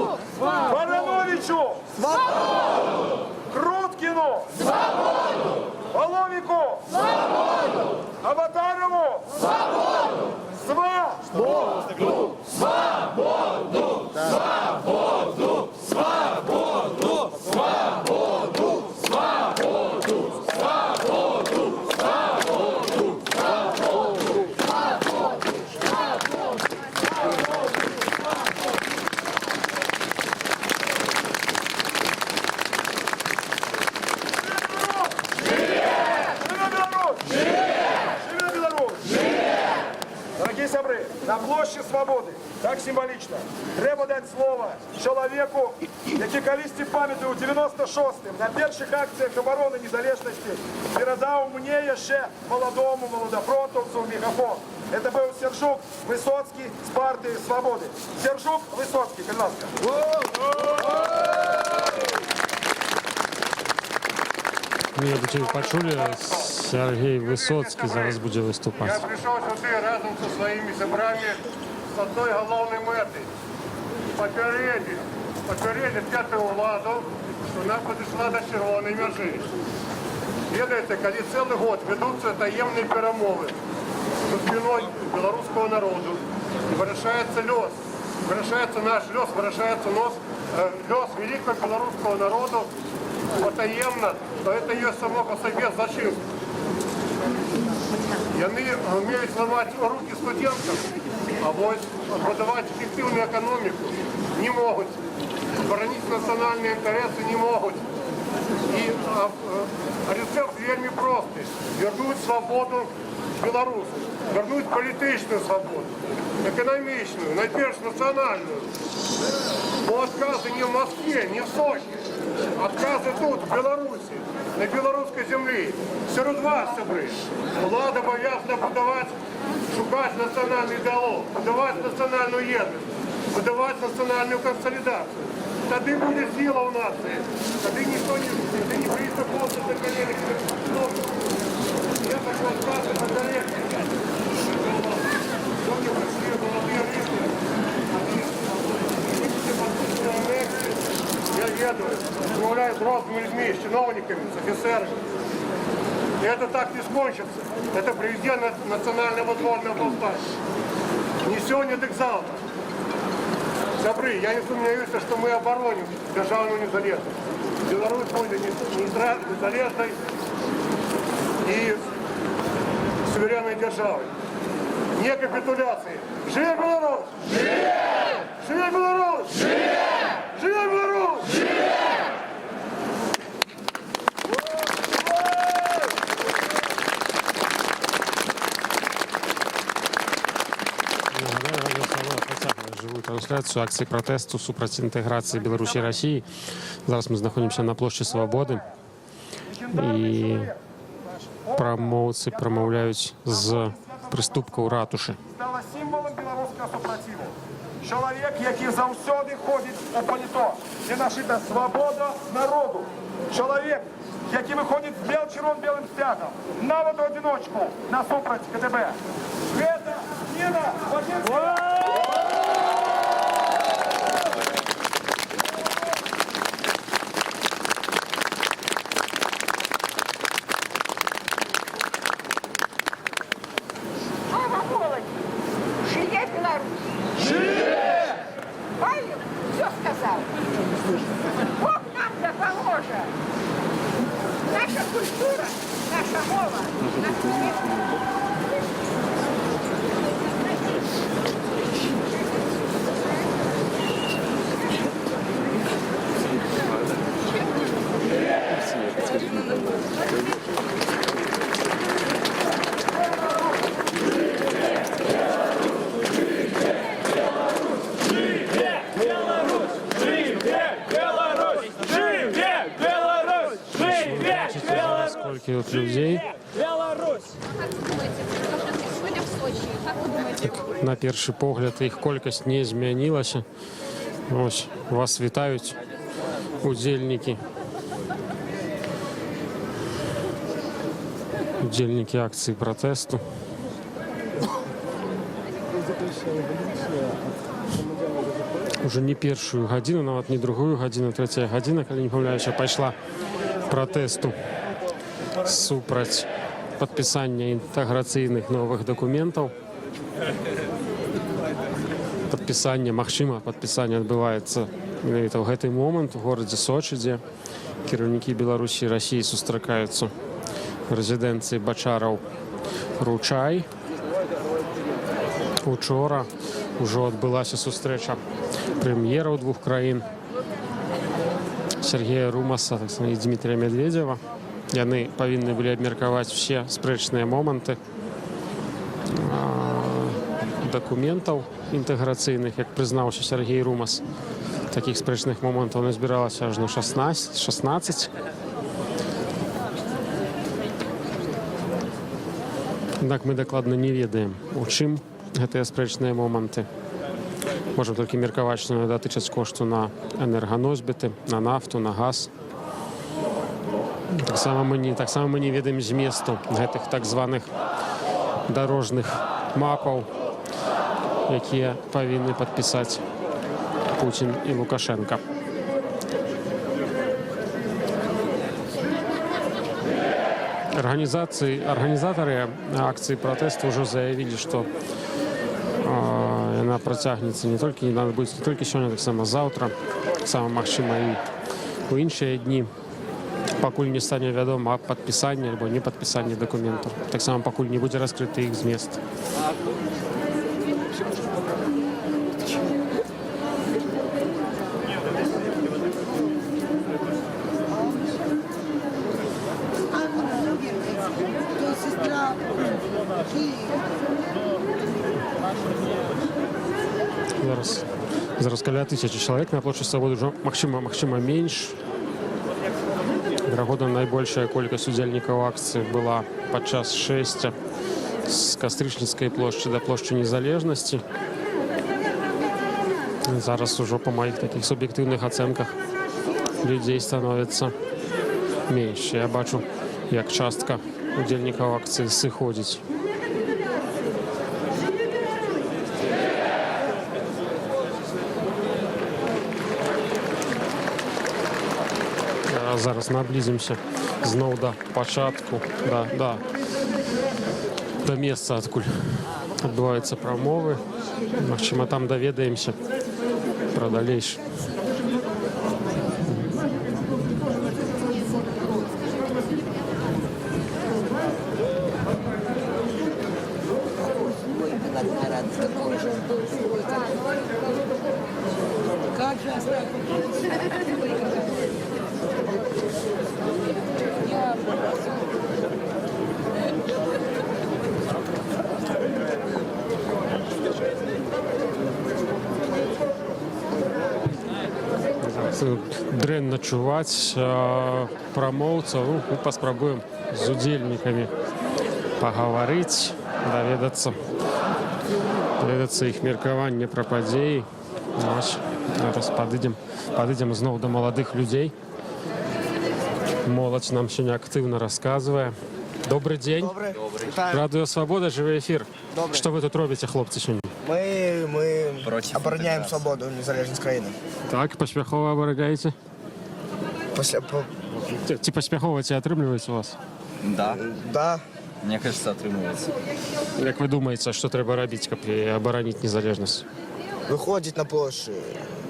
Барановичу! Свободу! Круткину! Свободу! Воловику! Свободу! Аватарову! Свободу! Свободу! Свободу! Свободу! Свободу! Свободу! Свободу! Свободу! Дорогі сябри, на площі Свободи, так символічно, треба дати слово чоловіку, який колись пам'ятаю у 96-м на перших акціях оборони незалежності передав мені ще молодому молодофронтовцу мегафон. Це був Сержук Висоцький з партії Свободи. Сержук Висоцький, будь ласка. Ну, я бы почули, Сергей Высоцкий зараз буде Я виступати. прийшов сюди разом зі своїми зібраннями з одної головної мети. Попередити владу, що вона підійшла до червоної межі. Ведаєте, коли цілий год ведуться таємні перемови за спиною білоруського народу, і вирішається льос, вирішається наш льос, вирішається льос великого білоруського народу, потаємно, то це є само по собі зачинка. І вони вміють ламати руки студентам, або будувати ефективну економіку не можуть, боронити національні інтереси не можуть. І рецепт вельми простий. Вернуть свободу Білорусі, вернуть політичну свободу, економічну, найперш національну. Бо откази не в Москві, не в Сочі. Откази тут, в Білорусі, на білоруській землі. Серед вас, сябри, влада обов'язана будувати, шукати національний діалог, будувати національну єдність, будувати національну консолідацію. Тоді буде сила у нації, тоді ніхто не прийде просто за колени. Я так розказую на колені. Сьогодні прийшли молоді люди, я еду, разговариваю с взрослыми людьми, с чиновниками, с офицерами. И это так не скончится. Это приведет национального водного повстания. Не сегодня, так завтра. Сябры, я не сомневаюсь, что мы обороним державную незалежность. Беларусь будет незалежной и суверенной державой. Не капитуляции. Живе Беларусь! Живе! Живе Беларусь! Живе! Живе Беларусь! Живе! Живу трансляцію акції протесту супротив інтеграції Білорусі і Росії. Зараз ми знаходимося на площі Свободи. І промовці промовляють з приступка у ратуші. Стала символом білоруського супротиву. Чоловік, який завсюди ходить у паліто, де нашита свобода народу. Чоловік, який виходить з червоно-білим стягом, навіть в одиночку, насупроть КДБ. Света, Ніна, Вадимська! Живе Беларусь! Живе! Павел все сказал. Бог нам да поможет. Наша культура, наша мова, наш язык. стільки от людей. Так, на перший погляд їх кількість не змінилася. Ось вас вітають удзельники. Удзельники акції протесту. Уже не першую гадзіну, нават не другую гадзіну, третья гадзіна, калі не памятаю, пайшла протесту супраць падпісання інтэграцыйных новых дакументаў. Магчыма, падпісанне адбываецца менавіта ў гэты момант у горадзе Сочы, дзе кіраўнікі Беларусі і Расіі сустракаюцца в рэзідэнцыі Бачараў Ручай. Учора ўжо адбылася сустрэча прэм'ераў двух краін Сергея Румаса і Дмітрия Медведева. Яны павінны былі абмеркаваць усе спрэчныя моманты дакументаў інтэграцыйных, як прызнаўся Сергей Румас. Такіх спрэчных момантаў назбіралася аж на 16. Аднак мы дакладна не ведаем, у чым гэтыя спрэчныя моманты. Можам толькі меркаваць, што яны датычаць кошту на энерганосьбіты, на нафту, на газ. Таксама мы не ведаем зместу гэтых так званых дарожных мапаў, якія павінны падпісаць Путін і Лукашенко. Организаторы акции протеста уже заявили, что она працягнецца не толькі сёння, таксама заўтра, таксама магчыма і ў іншыя дні, пакуль не стане вядома аб падпісанні альбо не падпісанні дакументаў. Таксама пакуль не будзе раскрыты іх змест. Зараз каля 1000 чалавек на плошчы Свабоды, ўжо магчыма менш. Верагодна, найбольшая колькасць удзельнікаў акцыі была падчас шэсця з Кастрычніцкай плошчы да плошчы Незалежнасці. Зараз ужо па маіх такіх суб'ектыўных ацэнках людзей становіцца менш. Я бачу, як частка удзельнікаў акцыі сыходзіць. Зараз наблизимся зноў да пачатку, да месца, адкуль адбываюцца прамовы. Магчыма, там даведаемся пра далейш. Дрэнна чуваць прамоўцаў. Мы паспрабуем з удзельнікамі пагаварыць, даведацца іх меркаванне пра падзеі. Зараз падыдзем зноў да маладых людзей. Моладзь нам сёння актыўна расказвае. Добрый дзень. Радыё Свабода, жывы эфір. Што вы тут робіце, хлопцы, сёння? Мы обороняем свободу, незалежность краины. Так, паспяхова абараняеце? Ці паспяхова ці атрымліваецца у вас? Да. Мне кажется, атрымліваецца. Як вы думаеце, што трэба рабіць, каб абараніць незалежнасць? Выходзіць на плошчы.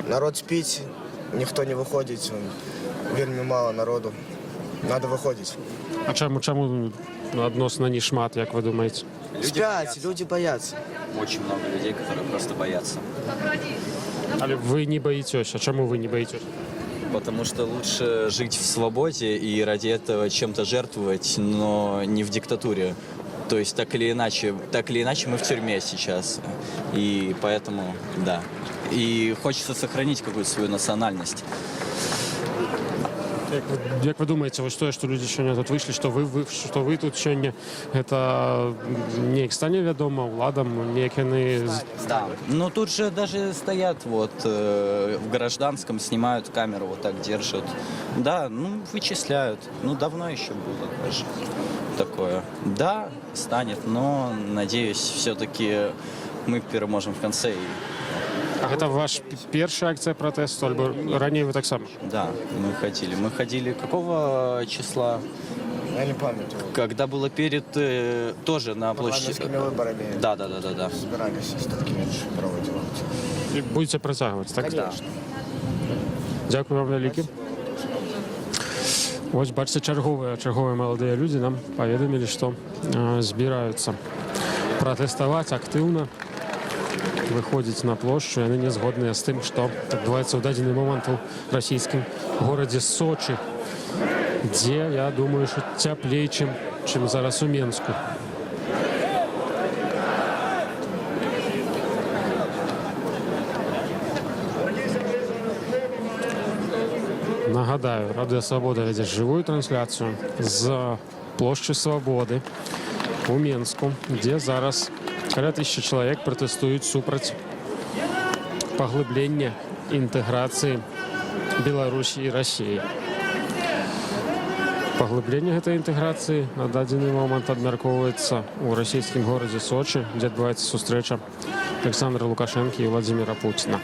Народ спіць, ніхто не выходзіць. Вельмі мало народу. Надо выходзіць. А чаму адносна не шмат, як вы думаеце? Спят, люди боятся. Очень много людей, которые просто боятся. Але вы не боитесь. А чему вы не боитесь? Потому что лучше жить в свободе и ради этого чем-то жертвовать, но не в диктатуре. То есть так или иначе мы в тюрьме сейчас. И поэтому, да. И хочется сохранить какую-то свою национальность. Як вы думаете, вось тое, што людзі сёння тут выйшлі, што вы тут сёння, гэта неяк стане вядома ўладам, неяк яны... Да, но тут же даже стоят вот в гражданском, снимают камеру, вот так держат. Да, ну, вычисляют. Ну, давно еще было даже такое. Да, станет, но, надеюсь, все-таки мы переможем в конце. А гэта ваш першая акцыя пратэсту, альбо раней вы таксама? Да, мы ходили. Мы ходили какого числа? Я не помню. Когда было перед тоже на площади. Парламентскими выборами. Да. Собирались с такими проводили. І будете працягваць, так? Конечно. Дзякую вам вялікі. Вось бачыце, чарговыя маладыя людзі нам паведамілі, што збіраюцца пратэставаць актыўна, выходзіць на плошчу. Яны не згодныя з тым, што адбываецца ў дадзены момант у расійскім горадзе Сочы, дзе, я думаю, што цяплей, чым зараз у Менску. Нагадаю, Радыё Свабода вядзе жывую трансляцыю з плошчы Свабоды у Менску, дзе зараз каля 1000 чалавек пратэстуюць супраць паглыблення інтэграцыі Беларусі і Расіі. Паглыбленне гэтай інтэграцыі на дадзены момант абмяркоўваецца ў расійскім горадзе Сочы, дзе адбываецца сустрэча Александра Лукашэнкі і Владзіміра Пуціна.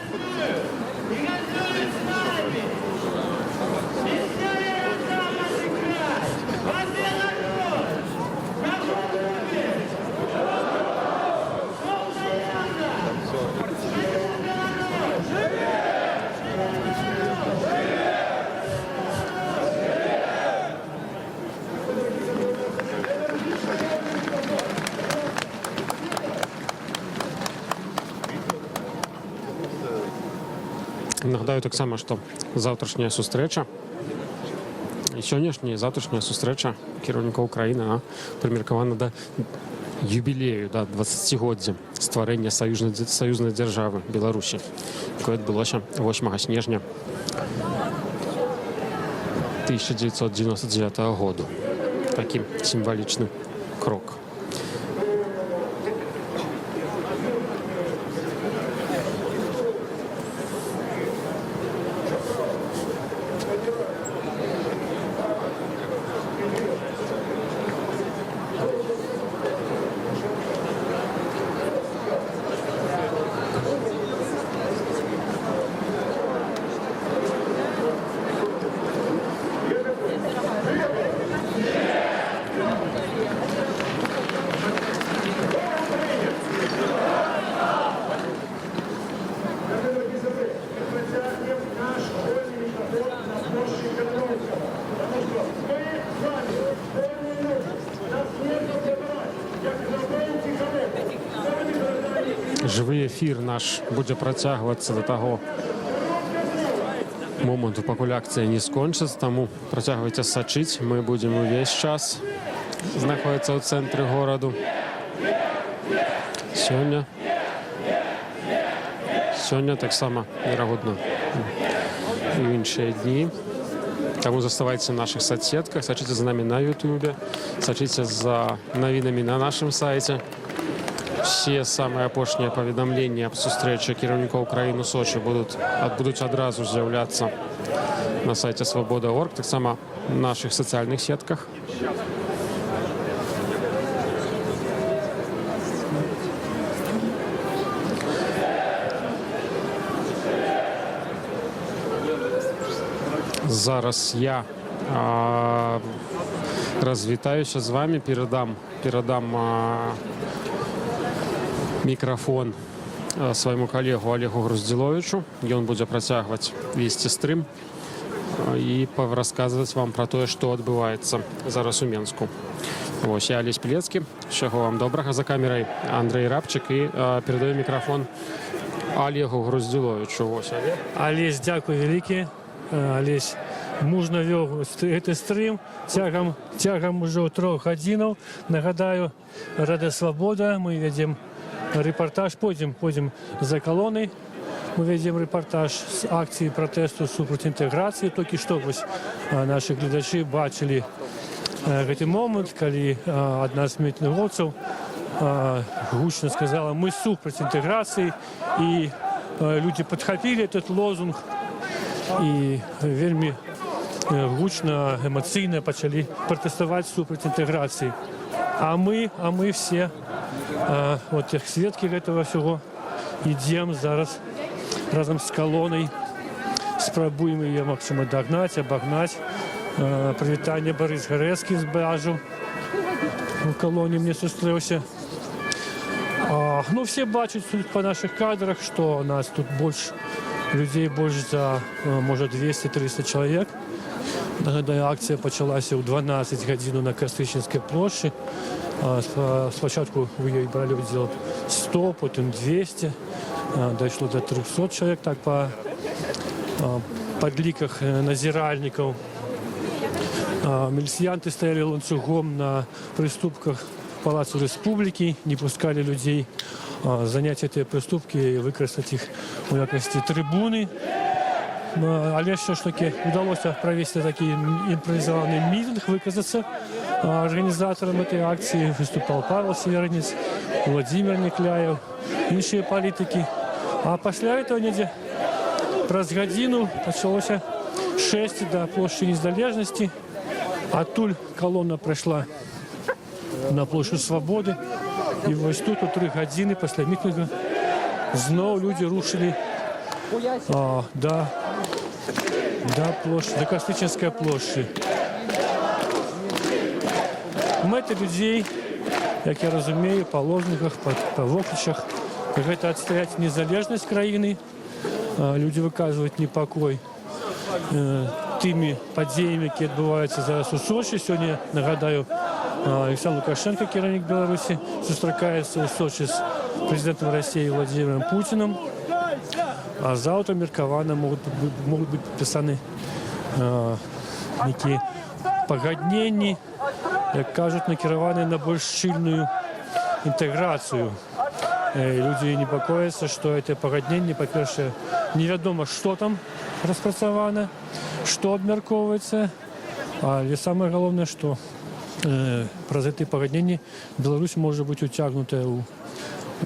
Нагадаю таксама, што заўтрашняя сустрэча і сённяшняя і заўтрашняя сустрэча кіраўнікоў краіны прымеркавана да юбілею, да 20-годдзя стварэння саюзнай дзяржавы Беларусі, якое адбылося 8 снежня 1999 году. Такі сімвалічны крок. Жывы эфір наш будзе працягвацца да таго моманту, пакуль акцыя не скончыцца, таму працягвайце сачыць. Мы будзем увесь час знаходзіцца ў цэнтры гораду. Сёння таксама, верагодна, і ў іншыя дні. Таму заставайце в наших соцсетках, сачыце за намі на Ютубе, сачыце за навінамі на нашым сайце. Все самыя апошнія паведамленні аб сустрэчы кіраўнікоў краіны Сочы будуць адразу з'яўляцца на сайце свабода.орг, таксама в наших сацыяльных сетках. Зараз я развітаюся з вами, перадам мікрафон свайму калегу Олегу Груздзіловічу. Ён будзе працягваць весці стрым і расказваць вам пра тое, што адбываецца зараз у Менску. Вось, я Алесь Пілецкі. Усяго вам добрага. За камерай Андрэй Рабчык і перадаю мікрафон Олегу Груздзіловічу. Вось, Алесь, дзякуй вялікі. Алесь мужна вёў гэты стрым цягам ужо 3 гадзінаў. Нагадаю, Радыё Свабода, мы вядзем рэпартаж, пойдзем за калонай мы вядзем рэпартаж з акцыі пратэсту супраць інтэграцыі. Толькі што вось нашы гледачы бачылі гэты момант, калі адна з мітынгоўцаў гучна сказала: «Мы супраць інтэграцыі», і людзі падхапілі этот лозунг і вельмі гучна, эмацыйна пачалі пратэставаць супраць інтэграцыі. А мы все, вот як сведкі гэтага всего, ідзем зараз разам з калонай, спрабуем яе, магчыма, дагнаць, абагнаць. Прывітанне Барыс Гарэцкі збажыў, у калоне мне сустрэўся. Ну, все бачаць тут па нашых кадрах, што нас тут больш людзей, больш за, можа, 200-300 чалавек. Нагадаю, акцыя пачалася ў 12 гадзіну на Кастрычніцкай плошчы. Спачатку у ёй бралі ўдзел 100, потым 200, дайшло до 300 чалавек, так па падліках назіральнікаў. Міліцыянты стаялі ланцугом на прыступках Палацу Рэспублікі, не пускалі людзей заняць гэтыя прыступкі і выкарыстаць іх у якасці трыбуны. Але все ж таки удалося провести такий імпровізований мітинг, выказаться. Организатором этой акции выступал Павел Северинец, Владимир Некляев, іншие політики. А після этого недзе праз гадзіну пачалося шэсце до плошчы Незалежнасці. Адтуль колонна прайшла на плошчу Свободы. І вось тут у 3 гадзіны пасля мітинга зноў людзі рушылі до Кастрычніцкай плошчы. Мэта людзей, як я разумею, па лозунгах, па воклічах, гэта адстаяць незалежнасць краіны. Людзі выказваюць непакой тымі падзеямі, якія адбываюцца зараз у Сочы. Сёння, нагадаю, Александр Лукашенко, кіраўнік Беларусі, сустракаецца ў Сочы з прэзідэнтам Расіі Владимиром Путиным. А завтра меркавана могуць быць падпісаны нейкія пагадненні, як кажуць, накіраваныя на больш шчыльную інтэграцыю. Людзі непакояцца, што гэтае пагадненне, па-першае, невядома, што там распрацавана, што абмяркоўваецца, але самае галоўнае, што праз гэтае пагадненне Беларусь можа быць уцягнутая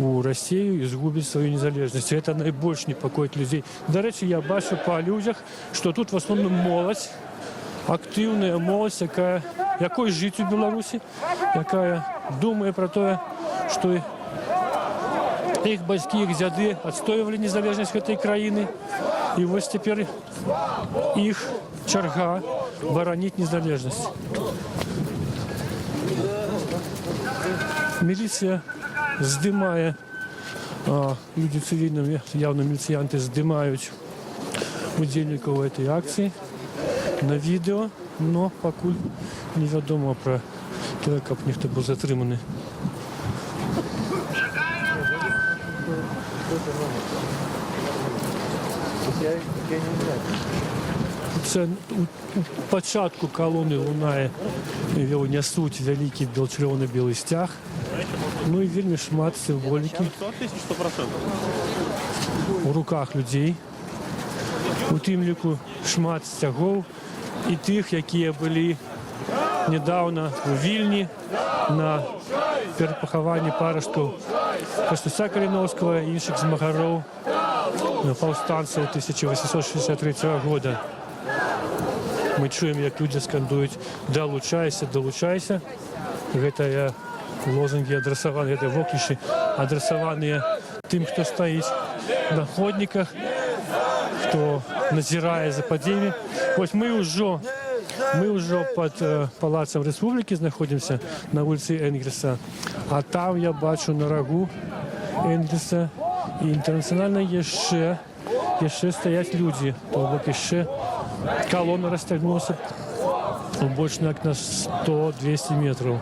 у Россию и сгубить свою незалежность. Это найбольш непокоит людей. До речі, я бачу по людях, что тут в основном молодь, активная молодь, якой жить у Беларуси, якая думает про то, что их бацькі, их дзяды отстаивали незалежность этой краины. И вот теперь их чарга баранить незалежность. Милиция здымае, людзі цывільныя, явно міліцыянты здымаюць удзельнікаў этой акцыі на відэо, но пакуль невядома пра тое, каб нехта быў затрыманы. У пачатку калоны лунае, нясуць вялікі чырвона-белы сцяг. Ну і вельмі шмат сімволікі у руках людзей. У тым ліку шмат сцягоў і тых, якія былі нядаўна у Вільні на перапахаванні парашткаў Кастуся Каліноўскага і іншых змагароў, паўстанцаў 1863 года. Мы чуем, як людзі скандуюць «Далучайся, далучайся». Гэтыя лозунги адресаваныя, гэтыя воклічы адресаваныя тым, хто стаіць на ходніках, хто назірае за падзеямі. Вось мы ўжо пад Палацам Рэспублікі знаходзімся на вуліцы Энгельса, а там я бачу на рагу Энгельса і інтэрнацыянальна яшчэ стаяць людзі, то бок яшчэ колонна расцягнулася больш як на 100-200 метраў.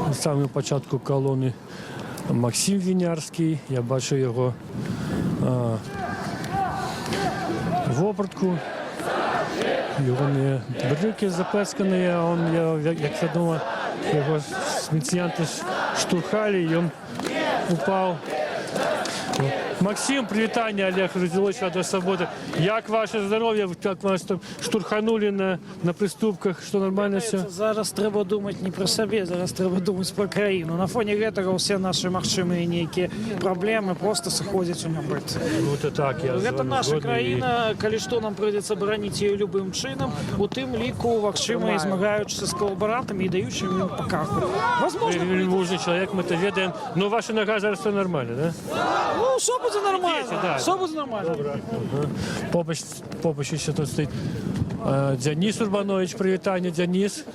На самому пачатку колоны Максим Вінярскі, я бачу його вопратку. І вони брюки запецькані, а він, як відомо, його міліціянти штурхали, і він упав. Максим, привітання, Олег Родзілович, Радіо Свобода. Як ваше здоров'я? Як вас там штурханули на приступках? Що нормально все? Зараз треба думати не про себе, зараз треба думати про країну. На фоні гэтага всі наші магчымыя нейкія праблемы просто сыходзяць у нябыт. Ну, это так, я Гэта наша краіна, калі што нам прыйдзецца бараніць яе любым чынам, у тым ліку магчыма і змагаючыся з калабарантамі і даючымі ім па карку. Возможно, Вельможный человек, мы это ведаем. Но ваша нога зараз все нормально, да? ну, все буде нормально, да. все буде нормально. Попыч еще тут стоит. Денис Урбанович, привітання, Денис.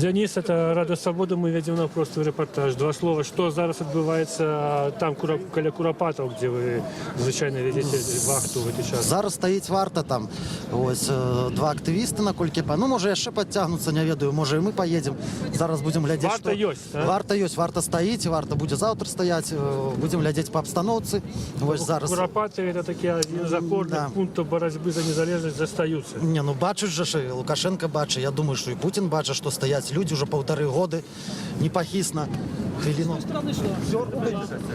Денис, это Радіо Свобода, ми ведемо просто репортаж. Два слова, що зараз відбувається там, каля Куропатов, де ви, звичайно, ведете вахту в цей час? Зараз стоїть варта там, ось два активісти, наколькі, ну, може, яшчэ підтягнуться, не ведаю, може, і ми поїдемо. Зараз будемо глядіти, Варта ёсць, а? Варта ёсць, варта стаіць, варта буде завтра стаять, будемо глядіти по обстановці. Ось зараз. Куропаты это такие один из опорных пунктов борьбы за незалежность застаются. Не, ну бачиш же, що і Лукашенко бачить, я думаю, що і Путін бачить, що стоять люди вже 1,5 года, непохисно.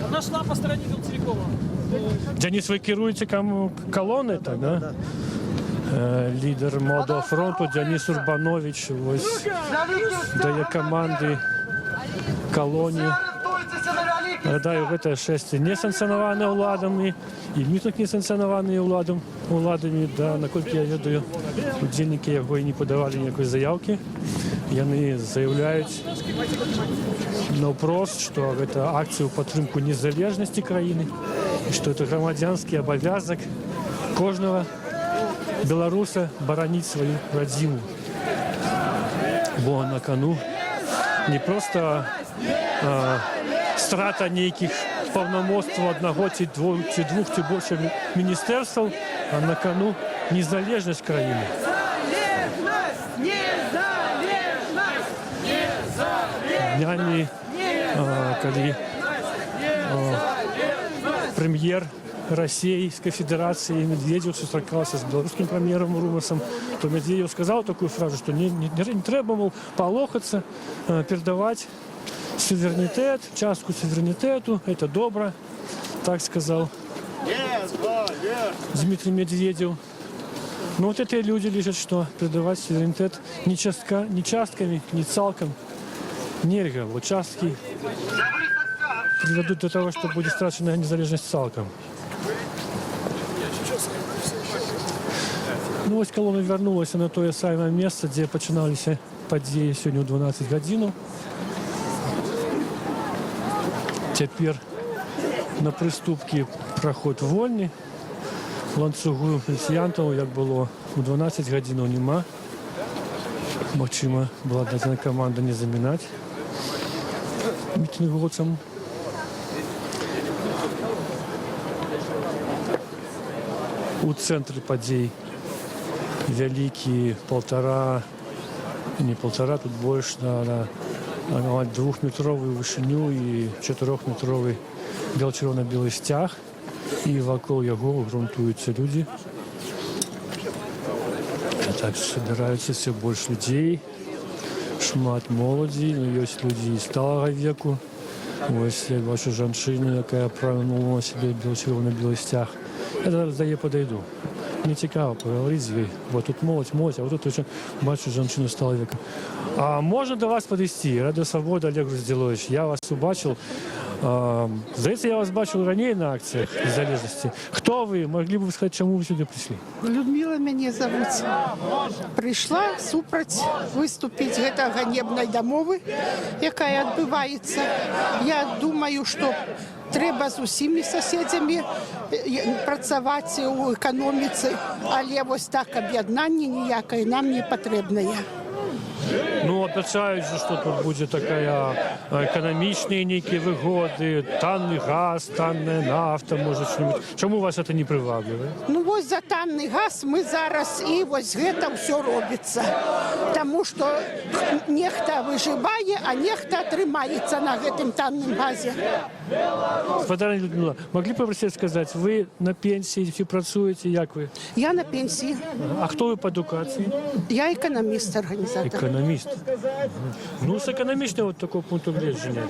Она шла по стороне Белцерикова. Денис, вы керуете колонной, так, да? Лідер Молодого фронту Денис Урбанович, ось дає команди колонії. Нагадаю, гэта шэсце не санкцыянаваны ўладамі і мітынг не санкцыянаваны ўладамі, да, наколькі я ведаю, удзельнікі яго і не падавалі ніякой заяўкі. Яны заяўляюць наўпрост, што гэта акцыя ў падтрымку незалежнасці краіны і што это грамадзянскі абавязак кожнага беларуса бараніць сваю радзіму. Бо на кону не проста страта нейкіх паўнамоцтваў аднаго ці двух ці больш міністэрстваў, а на кону незалежнасць краіны. Днямі, калі прэм'ер Расійскай Федэрацыі Медведзеў сустракаўся з беларускім прэм'ерам Румасам, то Медведзеў сказаў такую фразу, што не трэба, мол, палохацца, перадаваць суверенитет, частку суверенитету, это добро, так сказал Дмитрий Медведев. Но вот эти люди лежат, что передавать суверенитет не частками, не цалком, нельзя. Участки приведут до того, что будет страчена незалежность цалком. Ну вот колонна вернулась на то самое место, где начинались подеи сегодня в 12 годин. Цяпер на прыступкі праход вольны, ланцугу міліцыянтаў, як было у 12 гадзінаў, няма. Магчыма, была дадзена каманда не замінаць мітынгоўцам. У цэнтры падзей вялікі тут больш на 2-метровую вышыню і 4-метровый бел-чырвона-белы сцяг, і вакол яго грунтуюцца людзі. Так собираюцца все больш людзей, шмат моладзі, ёсць людзі сталага веку. Вось я бачу жанчыну, якая апранула себе бел-чырвона-белы сцяг. Я зараз да яе падайду. Мне цікаво поговорить з ёй. Вот тут моладзь, а вот тут бачу жанчыну сталага века. А можно до вас подойти? Радио Свобода, Олег Родзілович. Я вас убачил. Здається, я вас бачив раніше на акціях незалежності. Хто ви? Могли б ви сказати, чому ви сюди прийшли? Людмила мене зовут. Прийшла супраць выступіць гэта ганебнай дамовы, якая адбываецца. Я думаю, што трэба з усімі суседзямі працаваць у эканоміцы, але вось так аб'яднанне ніякае нам не патрэбнае. Ну, абяцаюць, што тут будзе такая эканамічныя нейкія выгоды, танны газ, танная нафта, можа што-нибудь. Чаму вас это не прываблівае? Ну вось за танны газ мы зараз і вось гэта ўсё робіцца. Таму што нехта выжывае, а нехта атрымаецца на гэтым танным газе. Спадарня Людмила, маглі попросить сказаць, вы на пенсіі ці працуеце, як вы? Я на пенсії. А хто ви по адукацыі? Я экономист, организатор. Экономист. Ну, с экономичного вот такого пункта гледжання.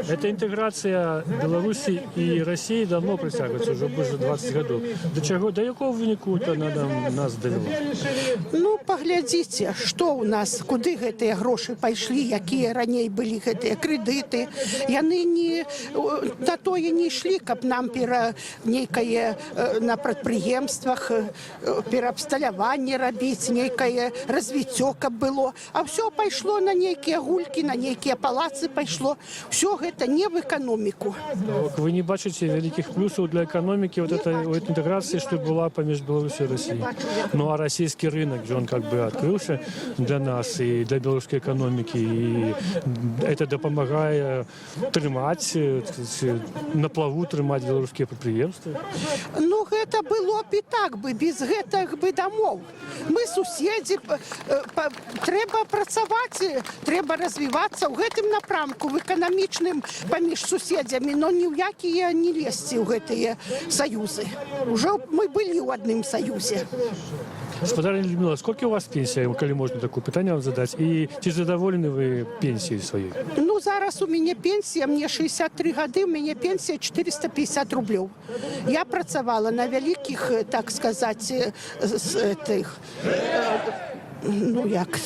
Эта интеграция Беларуси и России давно притягивается, уже больше 20 годов. До якого выніку она нас довела? Ну, поглядзіце, што ў нас, куды гэтыя грошы пайшлі, якія раней былі гэтыя крэдыты. Яны не на тое не ішлі, каб нам нейкае на прадпрыемствах пераабсталяванне рабіць, нейкае развіццё, каб было. А ўсё пайшло на нейкія гулькі, на нейкія палацы пайшло. Ўсё гэта не в эканоміку. Вы не бачыце вялікіх плюсаў для эканомікі вот этой интеграции, что была паміж Беларусью и Россией? Ну, а российский рынок, он как бы открылся для нас и для белорусской экономики, и это дапамагае трымаць, на плаву трымаць беларускія прадпрыемствы? Ну, гэта было б і так бы, без гэтых бы дамоў. Мы суседзі, трэба працаваць, трэба развівацца ў гэтым напрамку, в эканамічным паміж суседзямі, но ні ў якія не лезці ў гэтыя саюзы. Уже мы былі ў адным саюзе. Спадарня Людмила, сколько у вас пенсия, калі можна такое пытанне вам задаць? І ці задаволены вы пенсіяй сваёй? Ну, зараз у мяне пенсія, мне 63 гады, у мяне пенсія 450 рублёў. Я працавала на вялікіх, так сказаць, ну як,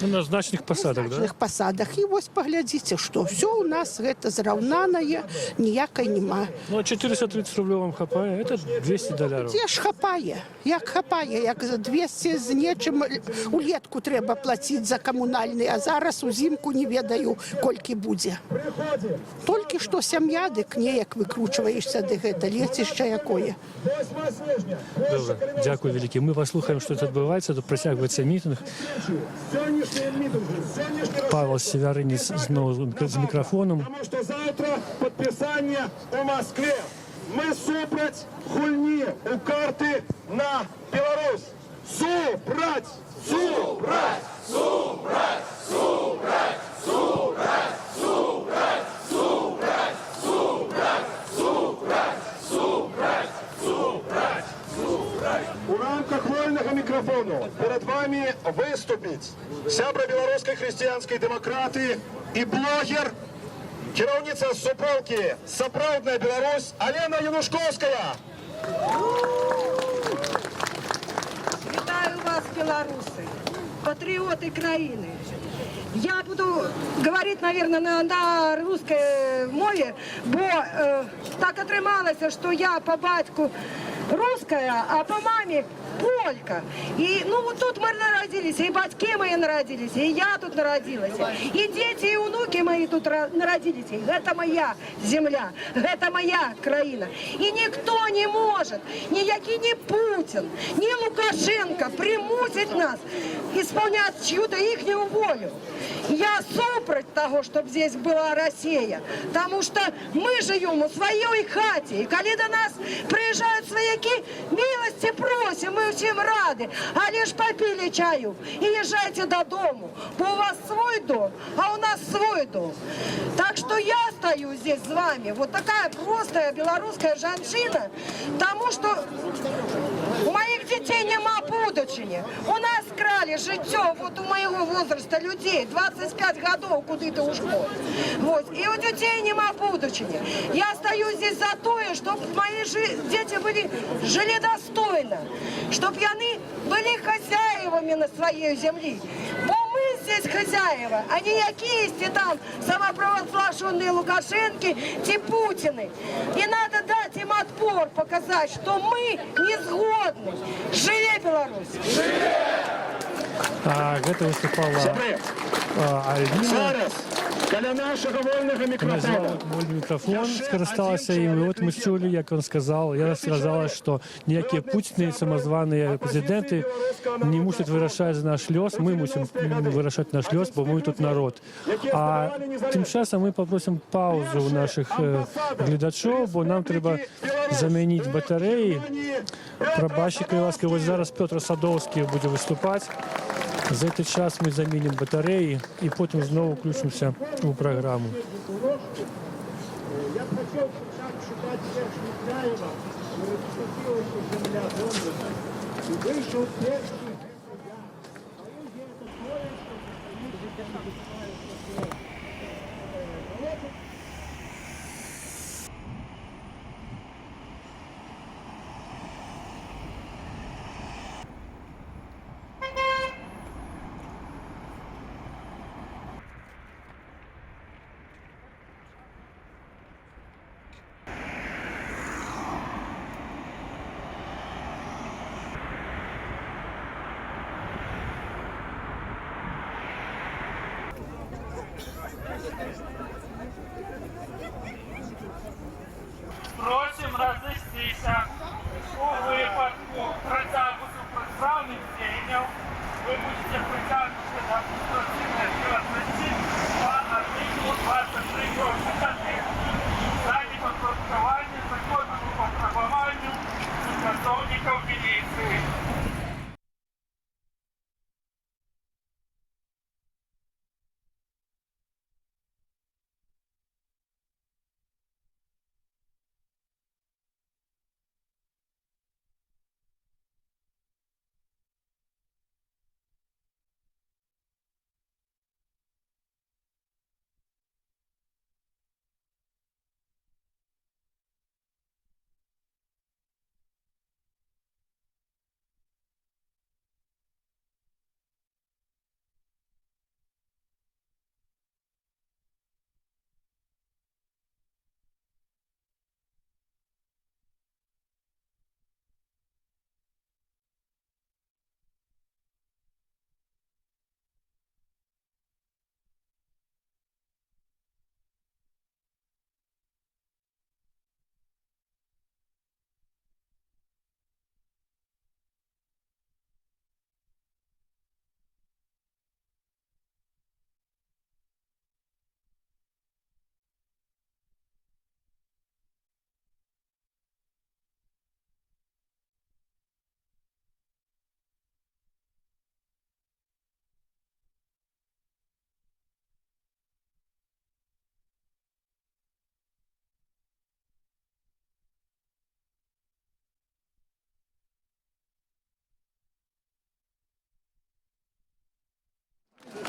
на значных пасадах, да? Пасадах. І вось паглядзіце, што ўсё у нас гэта зраўнанае, ніякай нема. Ну, а 430 рублёў вам хапае? Это $200. Дзе ж хапае? Як хапае? Як 200 з нечым улетку трэба плаціць за камунальны, а зараз узімку не ведаю, колькі будзе. Толькі што сям'я, дык неяк выкручваешся ды гэта лецішча якое. Добра, дзякуй вялікі. Мы паслухаем, што тут адбываецца, тут працягваецца мітынг. Павел Севярынец зноў з мікрафоном. Потому что завтра подписание у Москве. Мы супраць гульні у карты на Беларусь. Супраць! Супраць! Супраць! Супраць! Супраць! Супраць! Супраць! Супраць! Супраць! Супраць! Супраць! Супраць! У рамках вольнага мікрафону перед вами выступіць сябра беларускай хрысціянскай дэмакраты і блогер, кіраўніца суполкі «Сапраўдная Беларусь» Алена Янушковская. Вітаю вас, белорусы, патриоты краины. Я буду говорить, наверное, на русской мове, бо так атрымалася, что я по батьку русская, а по маме полька. И ну вот тут мы народились, и батьки мои народились, и я тут народилась, и дети, и внуки мои тут народились. И это моя земля, это моя краина. И никто не может, ніякий ни Путин, ни Лукашенко примусить нас исполнять чью-то ихнюю волю. Я супроть того, чтобы здесь была Россия, потому что мы живем у своей хате, и когда до нас приезжают свояки, милости просим, мы всем рады, а лишь попили чаю и езжайте до дому, бо у вас свой дом, а у нас свой дом. Так что я стою здесь с вами, вот такая простая белорусская женщина, потому что у моих детей нема будущего. У нас крали життя, вот у моего возраста людей, 25 годов куда-то ушло. Вот. И у детей нема будущего. Я стою здесь за то, чтобы мои дети жили достойно, чтобы они были хозяевами на своей земле. Бо мы здесь хозяева, а не якисти там самопровозглашенные Лукашенки, те Путины. И надо дать им отпор, показать, что мы не сгодны. Живе Беларусь! А гэта выступала Альбіна Зараз каля нашого вольного мікрофону. назвала вольний мікрофон, скористалася їм. І от ми чули, як він сказав, я сказала, що ніякі Путіни, самозвані президенти не мусять вирішати за наш льос, ми мусимо вирішати наш льос, бо ми тут народ. А тим часом ми попросимо паузу у наших глядачів, бо нам треба замінити батареї. Пробачте, ласка, ось зараз Петр Садовський буде виступати. За цей час ми замінимо батареї і потім знову включимося у програму. Я б хотів почати шукати перший Михайлова, але розпустилася земля Донбаса. І вийшов перший суддя. Поэзия — это то, что Просим разыштися. У випадку притягу супротивних діянь ви будете притягнути до адміністративної відповідальності по артиклу 23 статті за неподпорядкування законному патрулюванню працівників міліції.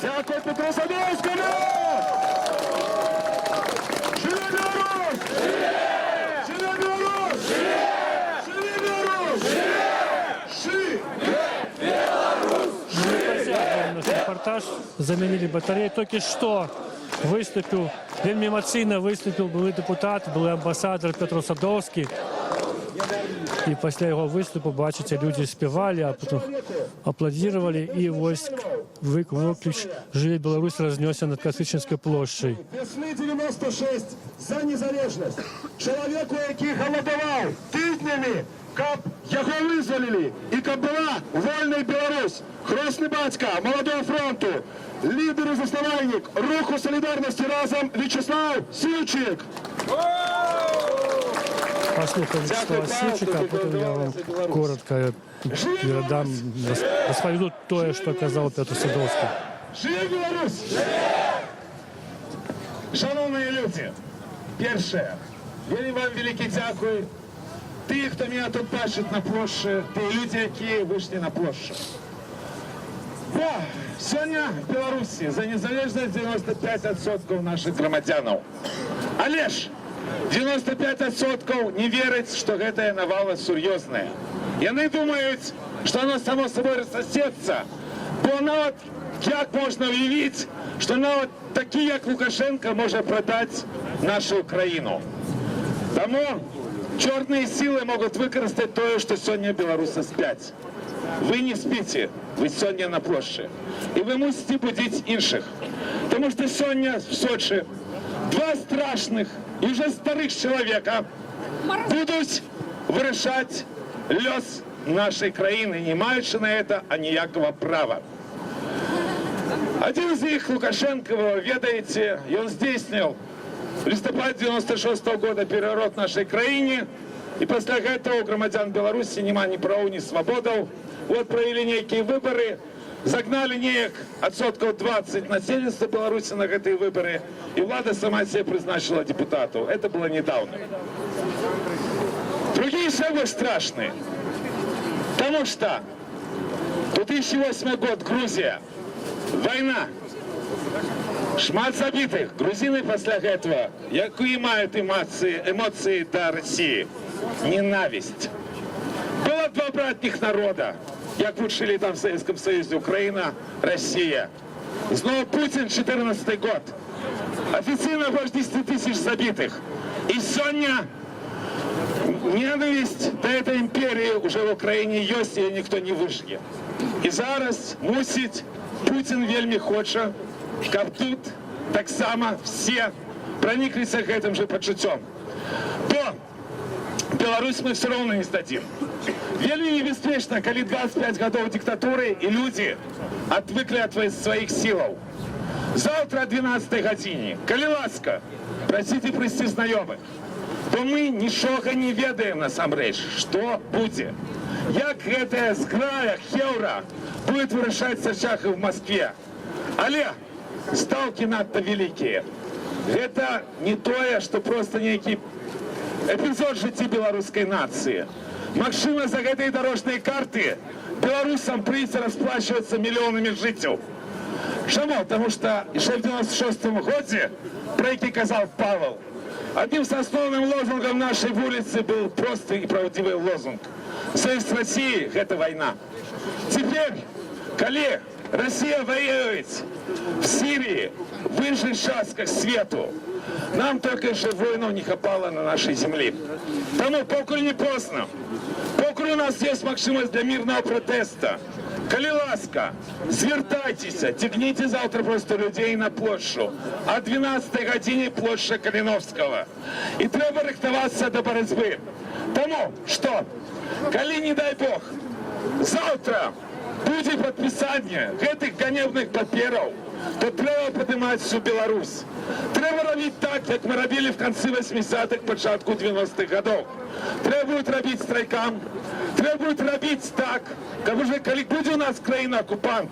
Дякую Петру Садовському! Живе Білорусь! Живе Білорусь! Живе Білорусь! Живе! Наш репортаж замінили батареї. Тільки що виступив, він емоційно виступив, були депутат, були амбасадор Петро Садовський. І після його виступу, бачите, люди співали, а потім аплодували, і ось виключ «Живе Білорусь» рознесся над Костричинською площею. Весни 96 за незалежність. Чоловіку, який голодував тижнями, каб його визволили, і каб була вольна Білорусь. Хресний батько Молодого фронту, лідер і заснувальник Руху Солідарності разом В'ячеслав Сивчик. Послухаємо Вячеслава Сивчика, а потім я вам коротко передам, розповіду те, що казав Петр Садовський. Живе Білорусь! Шановні люди, перше, я вам велике дякую. Ті, хто мене тут бачить на площі, ті люди, які вийшли на площу. Бо сьогодні в Білорусі за незалежність 95% наших громадянів. Але ж 95% не вірять, що гэта навала серйозна. Яны думають, що воно само собою розсосеться. Бо навіть як можна уявити, що навіть такий, як Лукашенко, може продати нашу країну. Тому чорні сили можуть використати те, що сьогодні білоруси сплять. Ви не спите, ви сьогодні на площі. І ви мусите будити інших. Тому що сьогодні в Сочі два страшних і вже старих чоловіка будуть вирішати льос нашей краины, не маючи на это аніякого права. Один из них, Лукашенко, вы ведаете, и он здійснив в листопаде 96 года переворот в нашей краине, и после этого у громадян Беларуси нема ни прав, ни свободов. Вот провели некие выборы, загнали неяк отсотков 20 населенства Беларуси на эти выборы, и влада сама себе призначила депутатов. Это было недавно. Другие самые страшные. Потому что 2008 год, Грузия, война, шмат забитых. Грузины после этого, какие имеют эмоции до России? Ненависть. Было два братних народа, как учили там в Советском Союзе, Украина, Россия. Снова Путин, 14 год. Официально больше 10 тысяч забитых. И сегодня ненависть до этой империи уже в Украине есть, и никто не выживет. І зараз мусить Путін вельми хоче, щоб тут так само всі прониклися этим же почуттям. То Беларусь мы все равно не сдадим. Вельми небезпечно, коли 25 годов диктатуры и люди отвыкли от своих силов. Завтра о 12 годині, коли ласка, просите прости знайомих, то ми нічого не ведаємо насамрэч, що буде. Як гэтая зграя хеўра буде вырашаць сачахы в Москве. Але ставкі надта вялікія. Гэта не тое, што просто нейкі эпізод жыцці беларускай нацыі. Магчыма, за гэтай дарожнай карты беларусам прыйдзе расплачвацца мільёнамі жыццяў. Чаму? Таму што яшчэ в 96-м годзе, про які казаў Павел, одним из основным лозунгом нашей улицы был простый и правдивый лозунг. Союз России – это война. Теперь, коли Россия воюет в Сирии, в інших частках свету, нам только же воинов не хапало на нашей земле. Тому покуль не поздно, покуль у нас есть максимум для мирного протеста, коли ласка, звертайтеся, тягните завтра просто людей на площу. О 12 годині площа Калиновского. І треба рихтуватися до боротьби. Тому що, коли, не дай Бог, завтра буде підписання гэтых ганебних паперів, то треба піднімати всю Білорусь. Треба робити так, як ми робили в кінці 80-х, початку 90-х годів. Треба буде робити страйкам, треба буде робити так, как уже, коли буде у нас країна-окупант,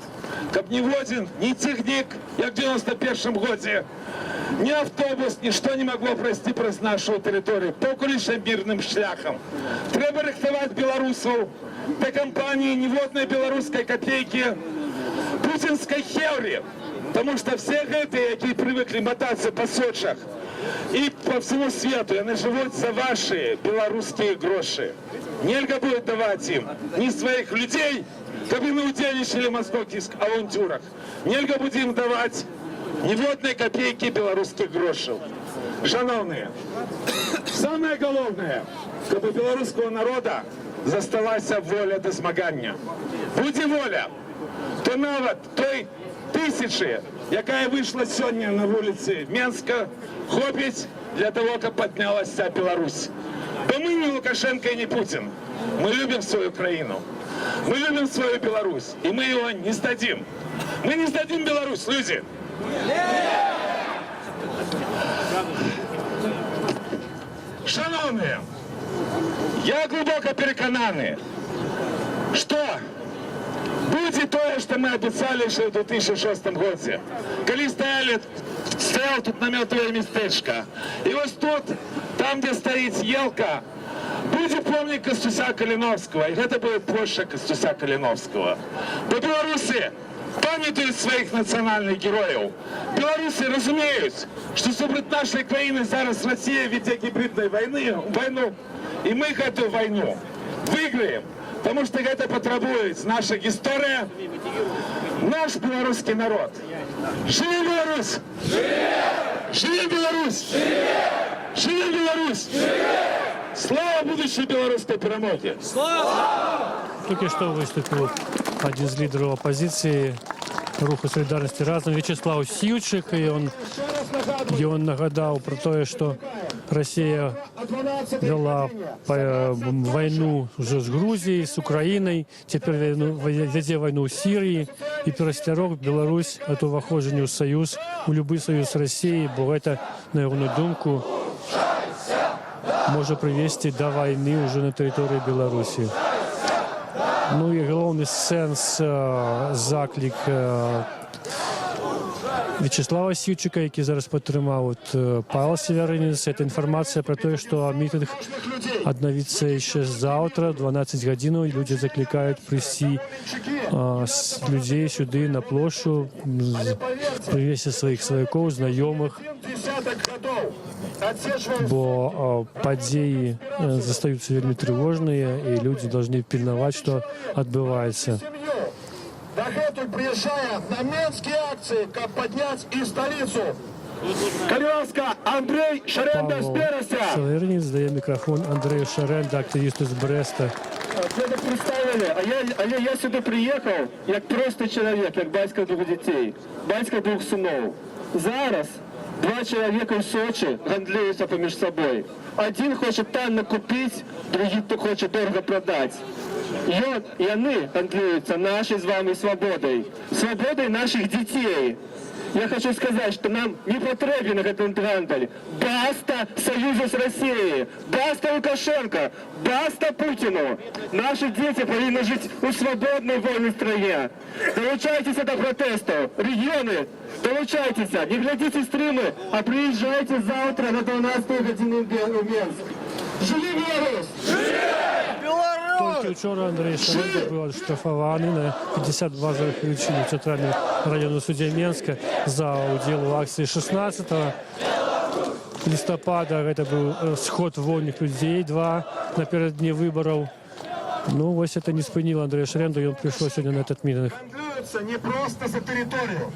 щоб ні один, ні технік, як в 91-м годі, ні автобус, нічого не могло пройти через нашу територію, покуліше мирним шляхом. Треба рихтувати білорусів до кампанії «Неводної білоруської копійки» путінської хеврі. Тому що всі ці, які привикли мотатися по Сочах і по всьому світу, вони живуть за ваші білоруські гроші. Нельзя буде давати їм ні своїх людей, щоб вони удельничали в московських авантюрах. Нельзя буде їм давати неводної копійки білоруських грошей. Шановні, самое головне, щоб у білоруського народу засталася воля до змагання. Буде воля, то навіть той тисячі, яка вийшла сьогодні на вулиці Мінська, хопить для того, щоб піднялася Білорусь. Бо ми не Лукашенко і не Путін. Ми любимо свою країну. Ми любимо свою Білорусь. І ми його не здадим. Ми не здадим Білорусь, люди. Шановні, я глибоко переконаний, що будет то, что мы обещали еще в 2006 году, когда стоял тут наметовое местечко. И вот тут, там, где стоит елка, будет помнить Костуся Калиновского. И это будет площадь Костуся Калиновского. Бо белорусы пам'ятають своїх національних героїв. Білоруси розуміють, що супроти нашої країни зараз Росія веде гібридну війну, і ми цю війну виграємо. Потому что это потребует наша история, наш белорусский народ. Живи Беларусь! Живи Беларусь! Живи Беларусь! Слава будущей белорусской перемоги! Только что выступил один из лидеров оппозиции руху солідарнасці разам Вячеслав Сіўчык, і ён нагадаў пра тое, што Расія вяла вайну уже з Грузіяй, з Украінай, цяпер вядзе вайну ў Сірыі і перасцярог Беларусь ад уваходжання ў саюз, у любы саюз Расіі, бо гэта, на ягоную думку, можа прывесці да вайны ўжо на тэрыторыі Беларусі. Ну і галоўны сэнс, заклік Вячеслава Сіўчыка, які зараз падтрымаў Павел Севярынец. Это інфармацыя пра тое, што мітынг аднавіцца яшчэ заўтра, 12 гадзінаў. Людзі заклікаюць прыйсці людзей сюды на плошчу, прывесці сваіх сваякоў, знаёмых, бо падзеі застаюцца вельмі трывожныя, і людзі должны пільнаваць, што адбываецца. Дагэтуль прыязджае на менскія акцыі, каб падняць і сталіцу. Калі ласка, Андрей Шарэнда з Брэста. Севярынец дае мікрафон Андрею Шарэнда, актывісту з Брэста. Гэта представили, але я сюди приїхав як просто чоловік, як батько двох дітей, батько двох синов. Зараз два чоловіка в Сочі гандлюються поміж собою. Один хоче танно купити, другий хоче дорого продати. І вони гандлюються нашою з вами свободою, свободою наших дітей. Я хочу сказать, что нам не потребен этот гандль. Баста союзу с Россией, баста Лукашенко, баста Путину. Наши дети повинны жить в свободной, вольной стране. Долучайтесь до протестов. Регионы, долучайтесь. Не глядите стримы, а приезжайте завтра на 12 годину в Минск. Живи Беларусь! Толькі учора Андрей Шарэнда быў адштрафаваны на 50 базовых велічин у Цэнтральным раённым судзе Менска за ўдзел у акцыі 16 лістапада. Гэта быў сход вольных людзей, напераддні выбараў. Ну, вось это не спыніла Андрэя Шарэнду, ён прыйшоў сёння на этот мітынг. Гандлююцца не просто за тэрыторыю.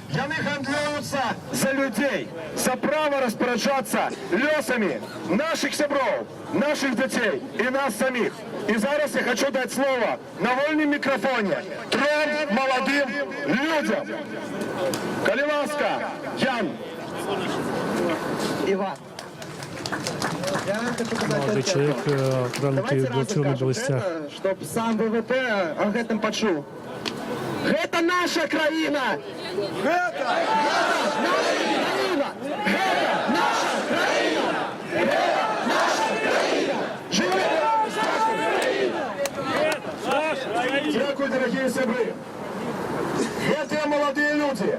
Яны гандлююцца за людей, за право распоряджаться лёсами наших сяброў, наших детей и нас самих. И зараз я хочу дать слово на вольном микрофоне трем молодым людям. Калі ласка, Ян. Иван. Молодой человек, тронутый в областях. Чтоб сам ВВП о этом почув. Это наша країна! Это наша країна! Это наша країна! Это наша країна! Живи! Дякую, дорогие сябры! Эти молодые люди,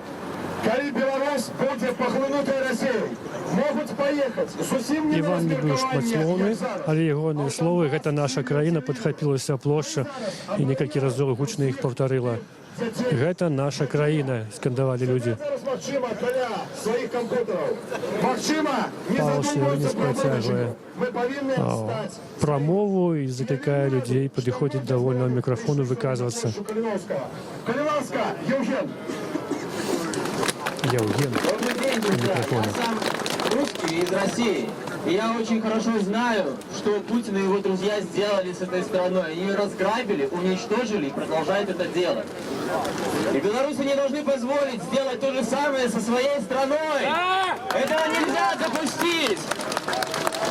калі Беларусь будет пахлынутая Россией, могут поехать зусім не Іван не быў шматслоўны, але ягоныя словы «гэта наша краіна» падхапілася плошча і некалькі разоў гучна іх паўтарыла. «Гэта наша краіна», скандавалі людзі. Павел Севярынец працягвае прамову і заклікае людзей падыходзіць да вольнага мікрафону, выказвацца. Калі ласка, Евген. Евген. Я сам русский из России. И я очень хорошо знаю, что Путин и его друзья сделали с этой страной. Они ее разграбили, уничтожили и продолжают это делать. И белорусы не должны позволить сделать то же самое со своей страной. Этого нельзя допустить.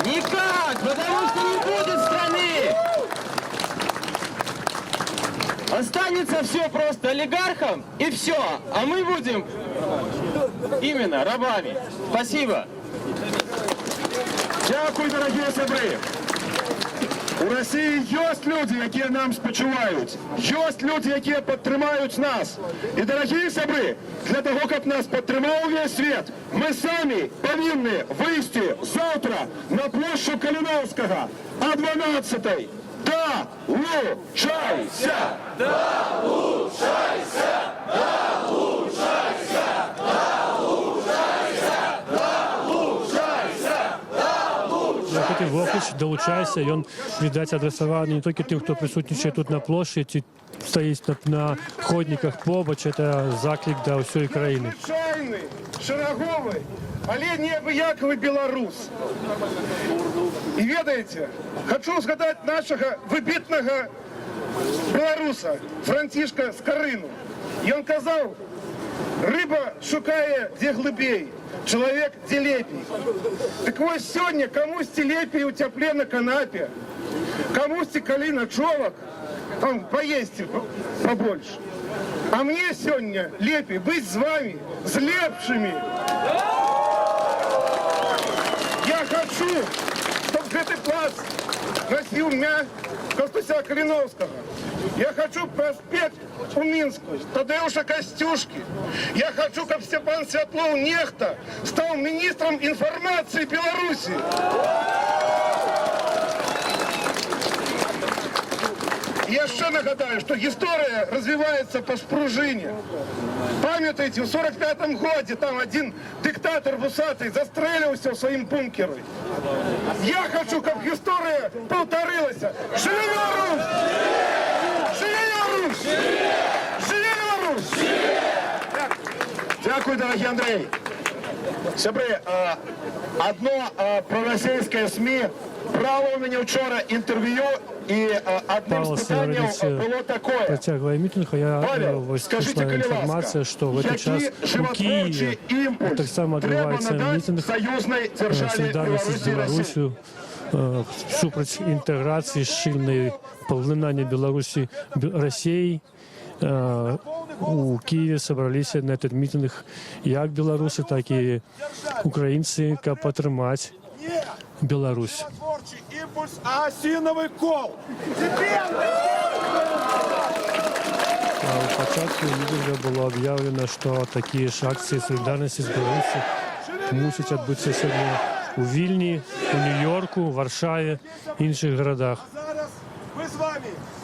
Никак, потому что не будет страны. Останется все просто олигархам и все. А мы будем именно рабами. Спасибо. Дякую, дорогие сябры! У Росії є люди, які нам спочувають. Є люди, які підтримують нас. І, дорогі сябри, для того, щоб нас підтримав весь світ, ми самі повинні вийти завтра на площу Калиновського о 12-й. Долучайся! Долучайся! Долучайся! Гэты вопліч «Далучайся», ён, відаць, адрасаваны не толькі тым, хто прысутнічае тут на плошчы ці стаіць на ходніках побач, это заклік да ўсёй краіны. Звычайны, шараговы, але неабыякавы беларус. І ведаеце, хочу згадаць нашага выбітнага беларуса Францішка Скарыну. Ён казаў, Рыба шукае, где глубей, человек где лепей. Так вот сегодня кому-то лепей у тяпле на канапе, кому-то коли на човок, там поесть побольше. А мне сегодня лепей быть с вами, с лепшими. Я хочу, чтобы этот плац носил меня Костуся Калиновского. Я хочу проспект у Минску, Тадеуша Костюшки. Я хочу, чтобы Степан Святлов Нехта стал министром информации Беларуси. Я ще нагадаю, что история развивается по спружине. Памятаете, в 45-м году там один диктатор вусатый застрелился в своем бункере. Я хочу, как история повторилась. Живи Беларусь! Живи Беларусь! Живи Беларусь! Дякую, дорогий Андрей. Сябри, одно проросійське СМІ брало у мене вчора інтерв'ю, і одним з питанням було таке. Протягивая митинг, я Скажіть, пришла коли информация, что в этот час у Киеве так само открывается митинг солидарности с Беларусью, супротив интеграции щільної поглинання Беларуси Россией. У Киеве собрались на этот митинг как белорусы, так и украинцы, как подтримать Беларусь. Імпульс, а осиновий кол. У початку митинга було об'явлено, що такі ж акції солідарності з Білорусі мусять відбутися сьогодні у Вільні, у Нью-Йорку, Варшаві, інших городах. Зараз ми з вами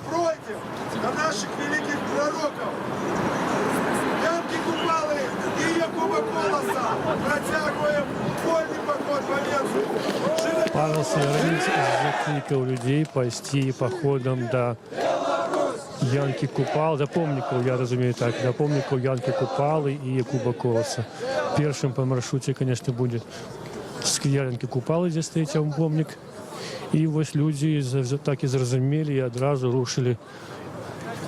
пройдемо до наших великих пророків. Янки Купали і Якуба Колоса протягуємо вольний поход по Мінську. Павел Северинец закликал людей пойти походом до Янки Купал, до помников, я разумею так, до помников Янки Купалы и Якуба Колоса. Первым по маршруте, конечно, будет сквер Янки Купалы, где стоит помник. И вот люди так и зразумели и одразу рушили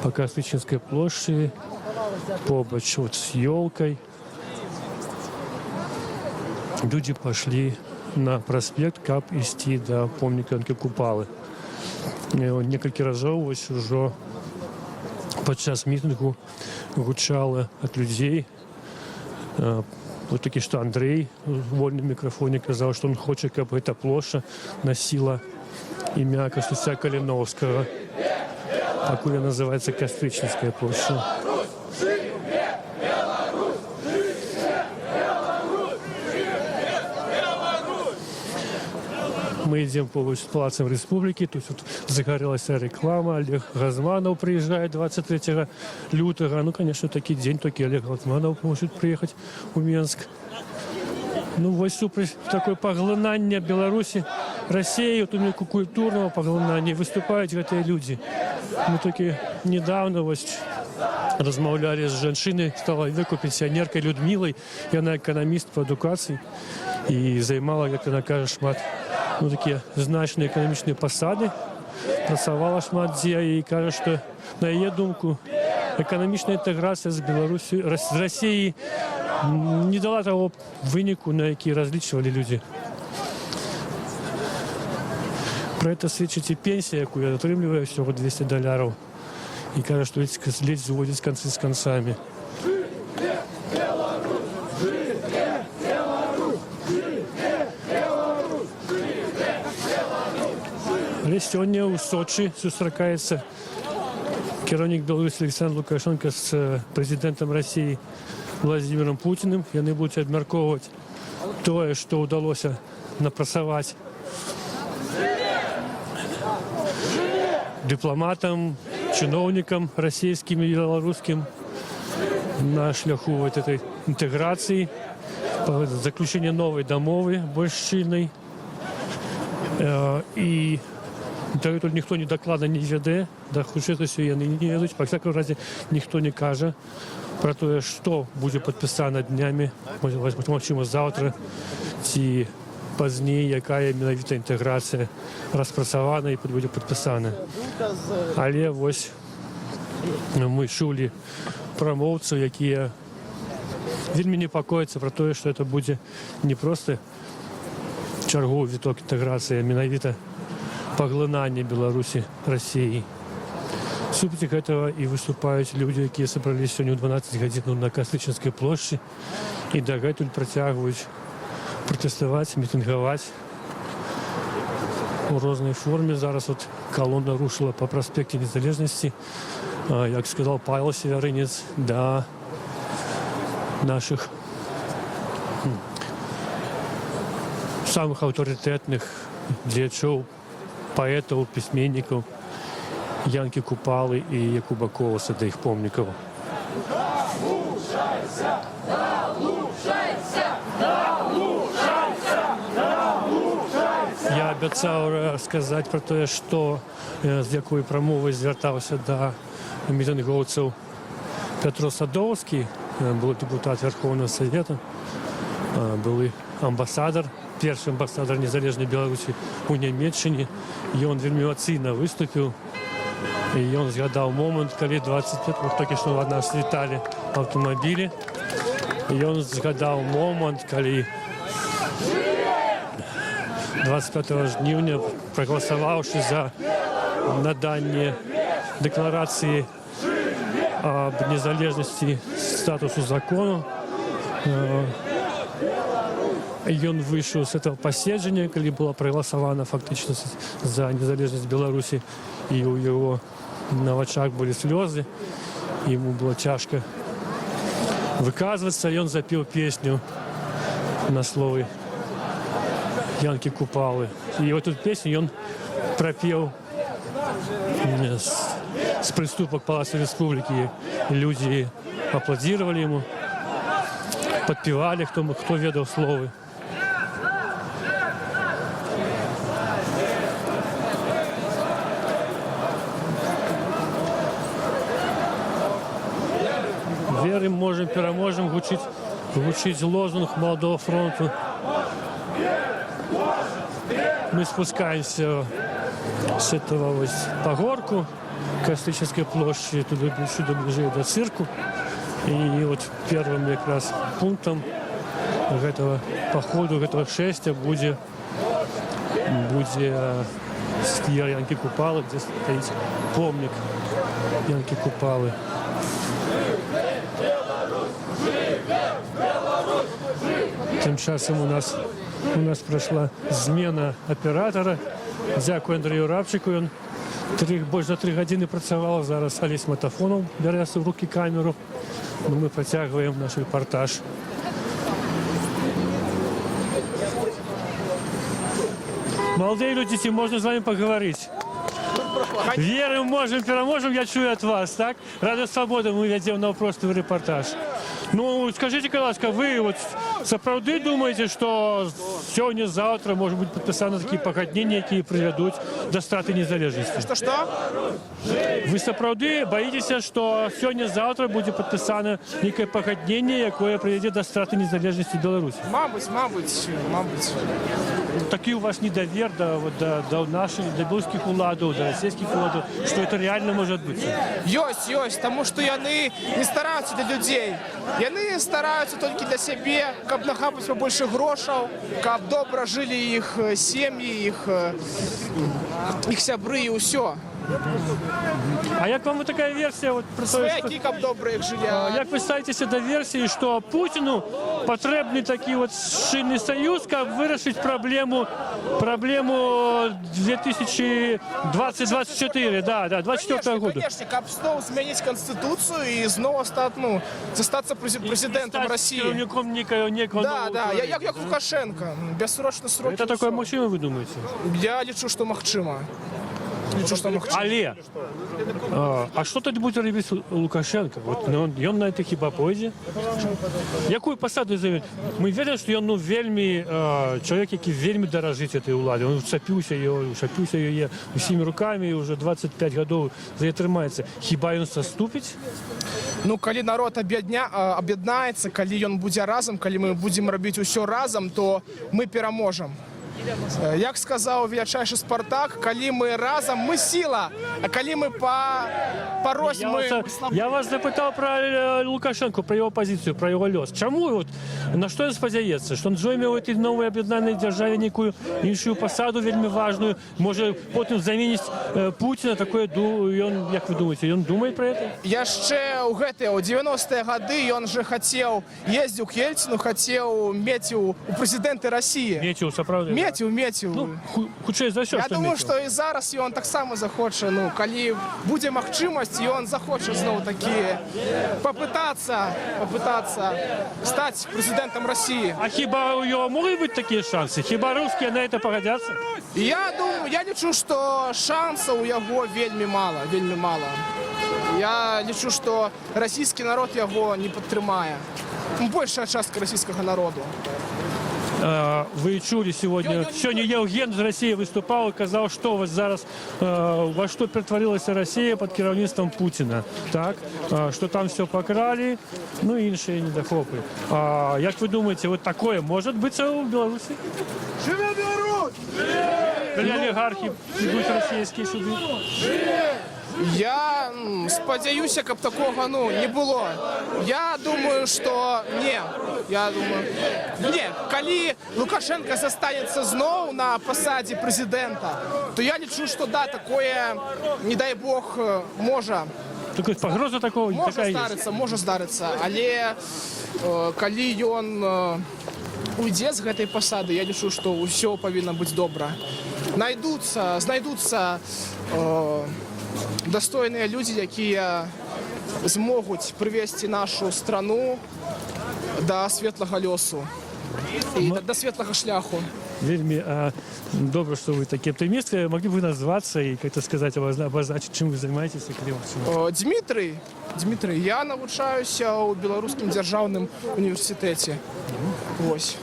по Костричинской площади, побач вот с елкой. Люди пошли на проспект, как идти до помника Янки Купалы. Некалькі разоў вось ужо падчас мітынгу гучала ад людзей. Вот такі, што Андрей у вольным мікрафоне казаў, што он хоча, каб эта плошча насіла імя Костуся Каліновскага. Пакуль называецца Кастрычніцкая плошча. Мы идем по плацам Республики, тут вот загорелась реклама, Олег Газманов приезжает 23 лютого. Ну, конечно, такой день, только Олег Газманов может приехать в Минск. Ну, вот супраць такое поглынание Беларуси, России, вот у меня культурного поглынания выступают эти люди. Мы только недавно вот размаўлялі з жанчынай, стала веку пенсіянеркай Людмілай, яна эканаміст па адукацыі і займала, як яна кажа, шмат такія значныя эканамічныя пасады, працавала шмат дзе і кажа, што на яе думку эканамічная інтэграцыя з Беларусі, з Расіяй не дала таго выніку, на які разлічвалі людзі. Про это сведчыць і пенсія, якую я атрымліваю всего $200. И кажется, что эти ледь заводят концы с концами. Але сегодня у Сочи сустракаецца кіраўнік Беларусі Александр Лукашенко с президентом России Владимиром Путиным. Яны будут абмяркоўваць тое, што ўдалося напрацаваць дипломатам, чиновникам российским и белорусским на шляху вот этой интеграции, заключение новой домовы больш шчыльнай. И тут ніхто ні доклада не веде, да хутчэйсці яны не ведаюць, па всякім разе ніхто не кажа про тое, што будзе падпісана днямі, магчыма, заўтра ці пазней, якая менавіта інтэграцыя распрацавана і будзе падпісана. Але вось мы чулі прамоўцаў, якія вельмі непакоіцца пра тое, што это будзе не проста чарговы віток інтэграцыі, а менавіта паглынанне Беларусі Расіяй. Супраць гэтага і выступаюць людзі, якія сабраліся сёння ў 12 гадзін на Кастрычніцкай плошчы і дагэтуль працягваюць пратэставаць, мітынгаваць у рознай форме. Зараз от колонна рушила по проспекту Незалежности, як сказал Павел Северинец, до наших самых авторитетных дзеячоў, паэтаў, пісьменнікаў Янкі Купалы і Якуба Коласа, да іх помнікаў. Я абяцаў сказаць пра тое, што з якой прамовай звяртаўся да мітынгоўцаў Пятро Садоўскі, былы дэпутат Верховного Совета, былы амбасадар, першы амбасадар незалежнай Беларусі у Нямецчыне. Ён вельмі эмацыйна выступіў. І ён згадаў момант, калі 25, вот толькі што ад нас леталі аўтамабілі. Ён згадаў момант, калі 25 жніўня, прагаласаваўшы за наданне дэкларацыі аб незалежнасці статусу закону, ён выйшаў з этого паседжання, калі была прагаласавана фактычна за незалежнасць Беларусі, і ў яго на вачах былі слёзы, яму было цяжка выказвацца. Ён запеў песню на словы Янкі Купалы. І вот эту песню ён прапеў з прыступак Палаца Рэспублікі. Людзі апладзіравалі яму, падпевалі, хто ведаў словы. Верым, можем, пераможем, гучыць лозунг Маладого фронту. Мы спускаемся с этого пагорку Кастрычніцкай площади, туда ближе до цирку. И вот первым как раз пунктом этого походу, этого шествия будет сквер Янкі Купалы, где стоит помник Янкі Купалы. Тем часом у нас прошла змена оператора. Дякую Андрею Рабчику. Ён больш за 3 гадзіны працаваў. Зараз Алесь Матафонов бярэся в руки камеру. Но мы працягваем наш репортаж. Молодые люди, можно с вами поговорить? Верим, можем, переможем, я чую от вас, так? Радио Свобода, мы ведем навпростовый репортаж. Ну, скажите, ласка, вы вот сапраўды думаете, что сегодня-завтра может быть подписаны такие пагадненні, якія прывядуць до страты незалежности? Что? Вы сапраўды боитесь, что сегодня-завтра будет подписано некое пагадненне, якое прывядзе до страты незалежности Беларуси? Мабуть. Такі у вас недовер до наших, до белорусских уладов, до российских уладов, что это реально может быть? Ёсць, тому что яны не стараются для людей. Яны стараются только для себе, каб нахапаць побольше грошаў, каб добра жили их семьи, их сябры и ўсё. А як вам такая версия? Вот, Свояки, каб добрые жили. Як вы ставитеся до версии, что Путину потребный такой вот шильный союз, как вырашить проблему 2024, да, 24 года? Конечно, каб снова изменить конституцию и снова застаться президентом России. Да, як Лукашенко, бессрочно сроки. Это такое мужчина, вы думаете? Я лечу, что махчима. Але, а что тоді буде робити Лукашенко? Вот ён на это хіба пойдзе? Якую посаду займет? Мы верим, что ён вельмі человек, які вельмі дорожить этой уладе. Он вчапіўся яе усімі руками, уже 25 гадоў за яе трымаецца. Хіба ён саступіць? Ну, калі народ аб'яднаецца, калі ён будзе разам, калі мы будзем рабіць усё разам, то мы пераможам. Як сказаў величайшы Спартак, калі мы разам, мы сила, а калі мы парось, мы слабы. Я вас запытал про Лукашенко, про его позицию, про его лёс. Чаму вот, на что он спадзяецца? Что он зойме ў этой новой аб'яднанай дзяржаве некую іншую пасаду вельмі важную, можа потым заменіць Путина, такое, ён, як вы думаете, ён думае про это? Яшчэ ў гэтыя, у 90-е гады ён же хацеў, ездзіў к Ельцину, хацеў мець у прэзідэнты России. Меціў, сапраўды. Меціў. Ну, хутчэй за ўсё, Я што думаю, меціў. што і зараз ён таксама захоча, ну, калі будзе магчымасць, ён захоча зноў такі попытаться стаць прэзідэнтам России. А хіба у яго могуць быць такія шансы? Хіба рускія на это пагадзяцца? Я думаю, я лічу, што шансаў у яго вельмі мала, вельмі мала. Я лічу, што расійскі народ яго не падтрымае. Большая частка расійскага народу. Вы чули сегодня Евген из России выступал и сказал, что вот зараз во что притворилась Россия под кіраўніцтвом Путина, так, что там все покрали, ну и іншие недохопы. Як вы думаете, вот такое может быть в Беларуси? Живе Беларусь! Или олигархи идут российские суды? Я спадзяюся, каб такога, ну, не было. Я думаю, што не. Я думаю, не, калі Лукашенко застанецца зноў на пасадзе прэзідэнта, то я лічу, што да, такое, не дай бог, можа. Такая пагроза такого такая есть? Можа здарыцца, але калі ён уйдзе з гэтай пасады, я лічу, што ўсё павінна быць добра. Знайдуцца достойныя людзі, якія змогуць прывесці нашу страну да светлага лёсу і да светлага шляху. Вельмі добра, што вы такі аптымісты. Маглі б вы назвацца і как-то сказаць, абазначыць, чым вы займаецеся? Дмітрый, я навучаюся ў беларускім дзяржаўным універсітэце. Вось.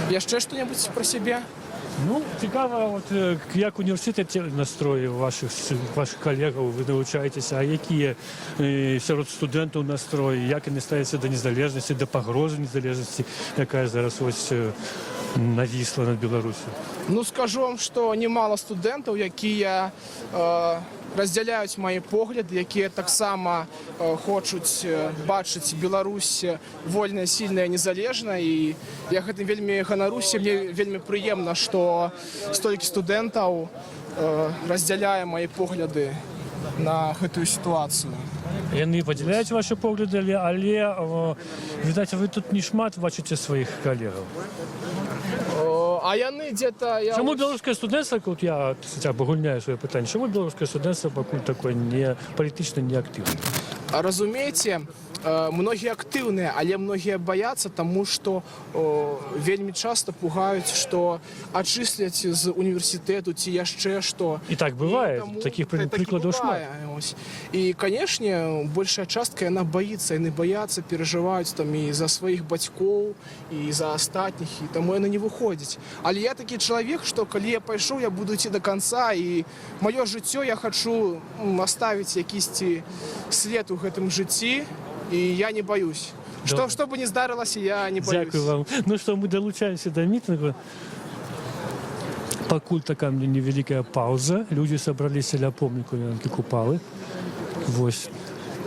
Яшчэ што-небудзь пра сябе? Ну, цікава, от, як універсітэт настрої ваших колегаў, вы навучаецеся, а якія сярод студэнтаў настроі, як яны ставяцца да незалежнасці, да пагрозы незалежнасці, якая зараз ось навісла над Беларусю? Ну, скажу вам, што немало студэнтаў, якія раздзяляюць мае погляды, якія таксама хочуць бачыць Беларусь вольная, сильная, незалежная. І я гэтым вельмі ганаруся. Мне вельмі прыемна, што столькі студэнтаў раздзяляе мае погляды на гэтую сітуацыю. Яны падзяляюць ваши погляды, але відаць, вы тут не шмат бачыце сваіх калегаў. А яны где-то... Чаму беларускае студэнцтва, вот я абагульняю свае пытанне, чаму беларускае студэнцтва пакуль такое не палітычна неактыўнае? Разумееце, многія актыўныя, але многія баяцца, таму што вельмі часта пугаюць, што адчысляць з універсітэту ці яшчэ што. І так бывае, такіх прыкладаў шмат. І, канешне, большая частка яна баіцца, яны баяцца, перажываюць там і за сваіх бацькоў, і за астатніх, і таму яны не выходзяць. Але я такі чалавек, што калі я пайшоў, я буду ісці да канца, і маё жыццё я хачу аставіць якісьці след у гэтым жыцці, і я не баюсь. Што бы ні здарылася, я не баюсь. Дякую вам. Ну што, мы далучаемся да мітынгу. Пакуль такая невялікая пауза. Людзі сабраліся ля помніку Янкі Купалы. Вось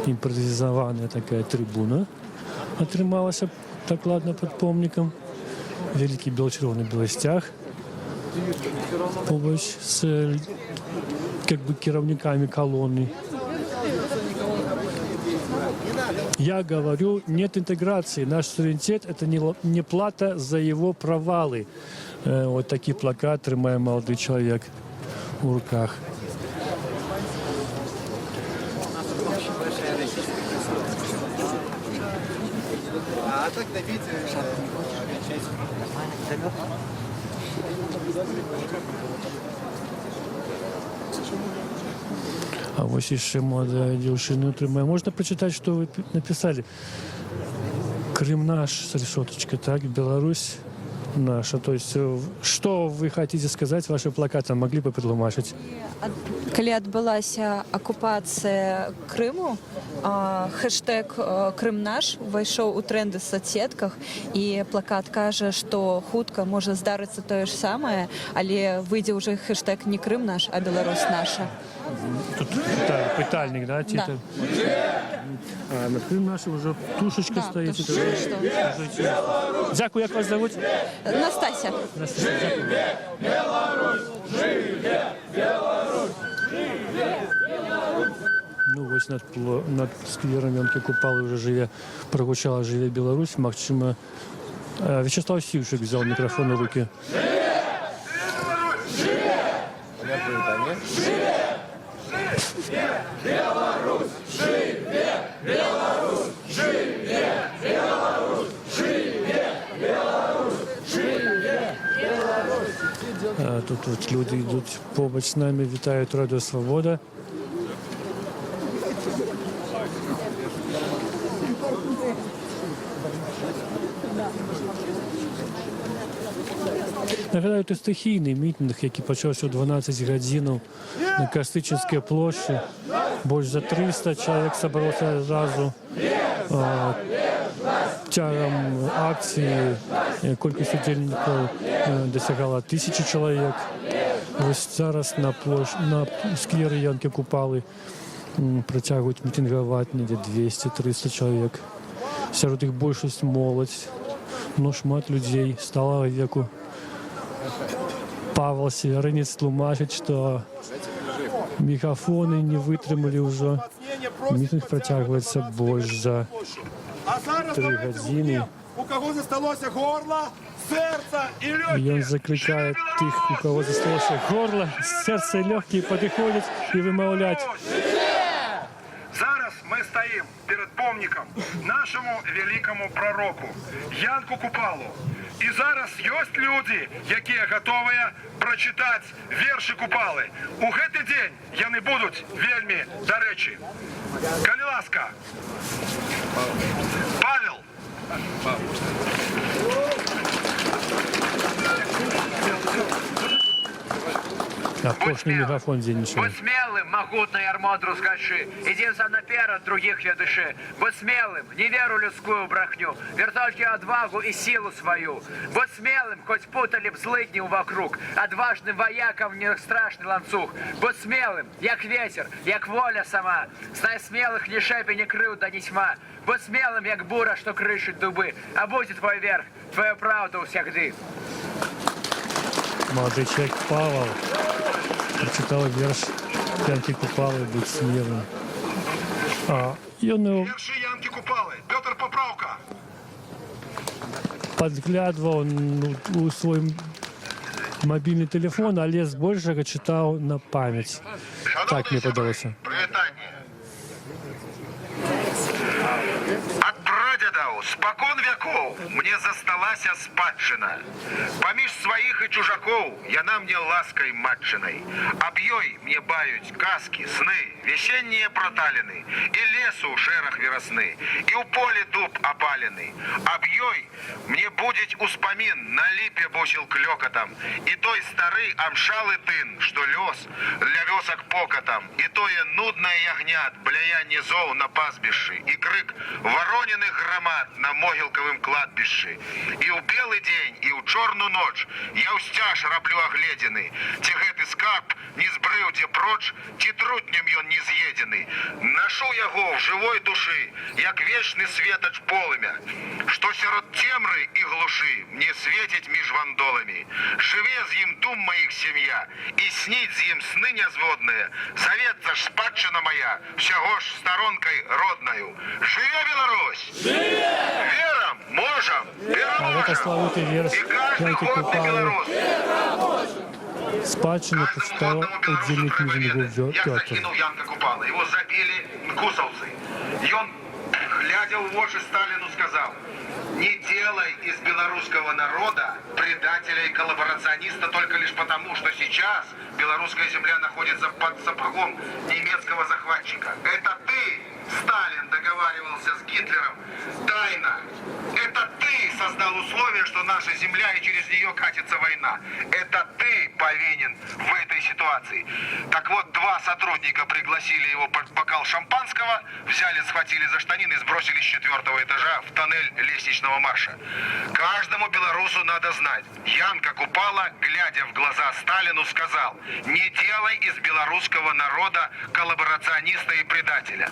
імправізаваная такая трыбуна атрымалася так ладна пад помнікам. Вялікі бело-чырвоны беласцяг побач з как бы кіраўнікамі колонны. Я говорю, нет интеграции. Наш суверенитет – это не плата за его провалы. Вот такие плакаты трымае молодой человек в руках. А так на видео... А вось яшчэ моладая дзяўчына трымае. Можна прачытаць, што вы напісалі? Крым наш, решеточка, так, Беларусь наша. То есть, что вы хотите сказать вашим плакатом? Могли бы претлумачить? Калі адбылася акупацыя Крыму, хэштэг «Крым наш» увайшоў у тренды в соцсетках, і плакат кажа, што хутка можа здарыцца тое ж самае, але выйдзе ўжо хэштэг не Крым наш, а Беларусь наша. Тут пытальник, да? Да. А на Крым наш уже тушечка стоит. Дякую, як вас зовут? Настася. Дякую. Ну, вось над сквером Янкі Купалы уже прогучала «Живе Беларусь». Магчыма, Вячеслав Сивчик взял микрофон в руки. Беларусь! Живе! Беларусь! Живе! Беларусь! Живе! Беларусь! Живе! Беларусь! Тут вот люди идут побач с нами, вітають Радіо Свобода. Нагадаю, це стихійний мітинг, який почався о 12 годин на Костичинській площі. Більше за 300 чоловік зібралося одразу. Тягом акції кількість удільників досягала 1000 чоловік. Ось зараз на сквері Янки Купали протягують мітингувати 200-300 чоловік. Серед їх більшість молодь, но шмат людей стало віку. Павел Северинец тлумачит, что мегафоны не вытрымали уже. Митинг протягивается больше за 3 годины. У кого засталося горло, серце і легкі. И он закликает тех, у кого засталось горло, сердце и легкие, подходят и вымовлять. Зараз ми стоїмо перед помником нашому великому пророку Янку Купалу. І зараз ёсць люди, якія гатовыя прачытаць вершы Купалы. У гэты дзень яны будуць вельмі дарэчы. Калі ласка. Павел. Апошний мегафон дзейнічае. Будь смелым, могутный армон рускачи, иди за наперед других ведыши. Будь смелым, не веру людскую брахню, вер только отвагу и силу свою. Будь смелым, хоть путали б злыдни вокруг, отважным воякам не страшный ланцуг. Будь смелым, як ветер, як воля сама, знай смелых ни шепи, ни крыуда, ни тьма. Будь смелым, як бура, что крышит дубы, а будет твой верх, твоя правда усягды. Молодой человек Павел прочитал верш Янки Купалы «Будь смелым». И он его Верши Янки Купалы. Петр, поправка. подглядывал у свой мобильный телефон, а лес больше читал на память. Так мне подалось. Ад прадзедаў, спакон вякоў мне засталася спадчына. Паміж сваіх і чужакоў яна мне ласкай матчынай. Аб ёй мне баюць казкі, сны, весеннія проталіны, і лесу шэраг верасны, і ў полі дуб апалены. Аб ёй мне будзець успамін на ліпе бусіл клёкатам, і той стары амшалы тын, што лёс для вёсак покатам, і тое нуднае ягнят, бляянне зоў на пастбішчы, і крык вороненых громад на могілкавым кладбішчы. І ў белы дзень, і ў чорную ноч я ўсцяж раблю агледзены, ці гэты скарб не збрыў дзе проч, ці трутнем ён не з'едзены. Нашу яго ў жывой душы, як вечны светач полымя, што сярод цемры і глушы мне свеціць між вандоламі. Жыве з ім дум маіх сям'я, і сніць з ім сны нязводныя, завецца ж спадчына моя, всяго ж сторонкой роднаю. Живе Беларусь! Верам, можем, А это славутый верш Янки Купалы. Спадщину почитал удельник митингу Як Петр. загинув Янка Купала, його забили кусовцы. И он, глядя в очи Сталину, сказал: не делай из белорусского народа предателя и коллаборациониста только лишь потому, что сейчас белорусская земля находится под сапогом немецкого захватчика. Это ты, Сталин, договаривался с Гитлером тайно. Это Это ты создал условия, что наша земля и через нее катится война. Это ты повинен в этой ситуации. Так вот, 2 сотрудника пригласили его под бокал шампанского, взяли, схватили за штанины и сбросили с 4-го этажа в тоннель лестничного марша. Каждому белорусу надо знать. Янка Купала, глядя в глаза Сталину, сказал: не делай из белорусского народа коллаборациониста и предателя.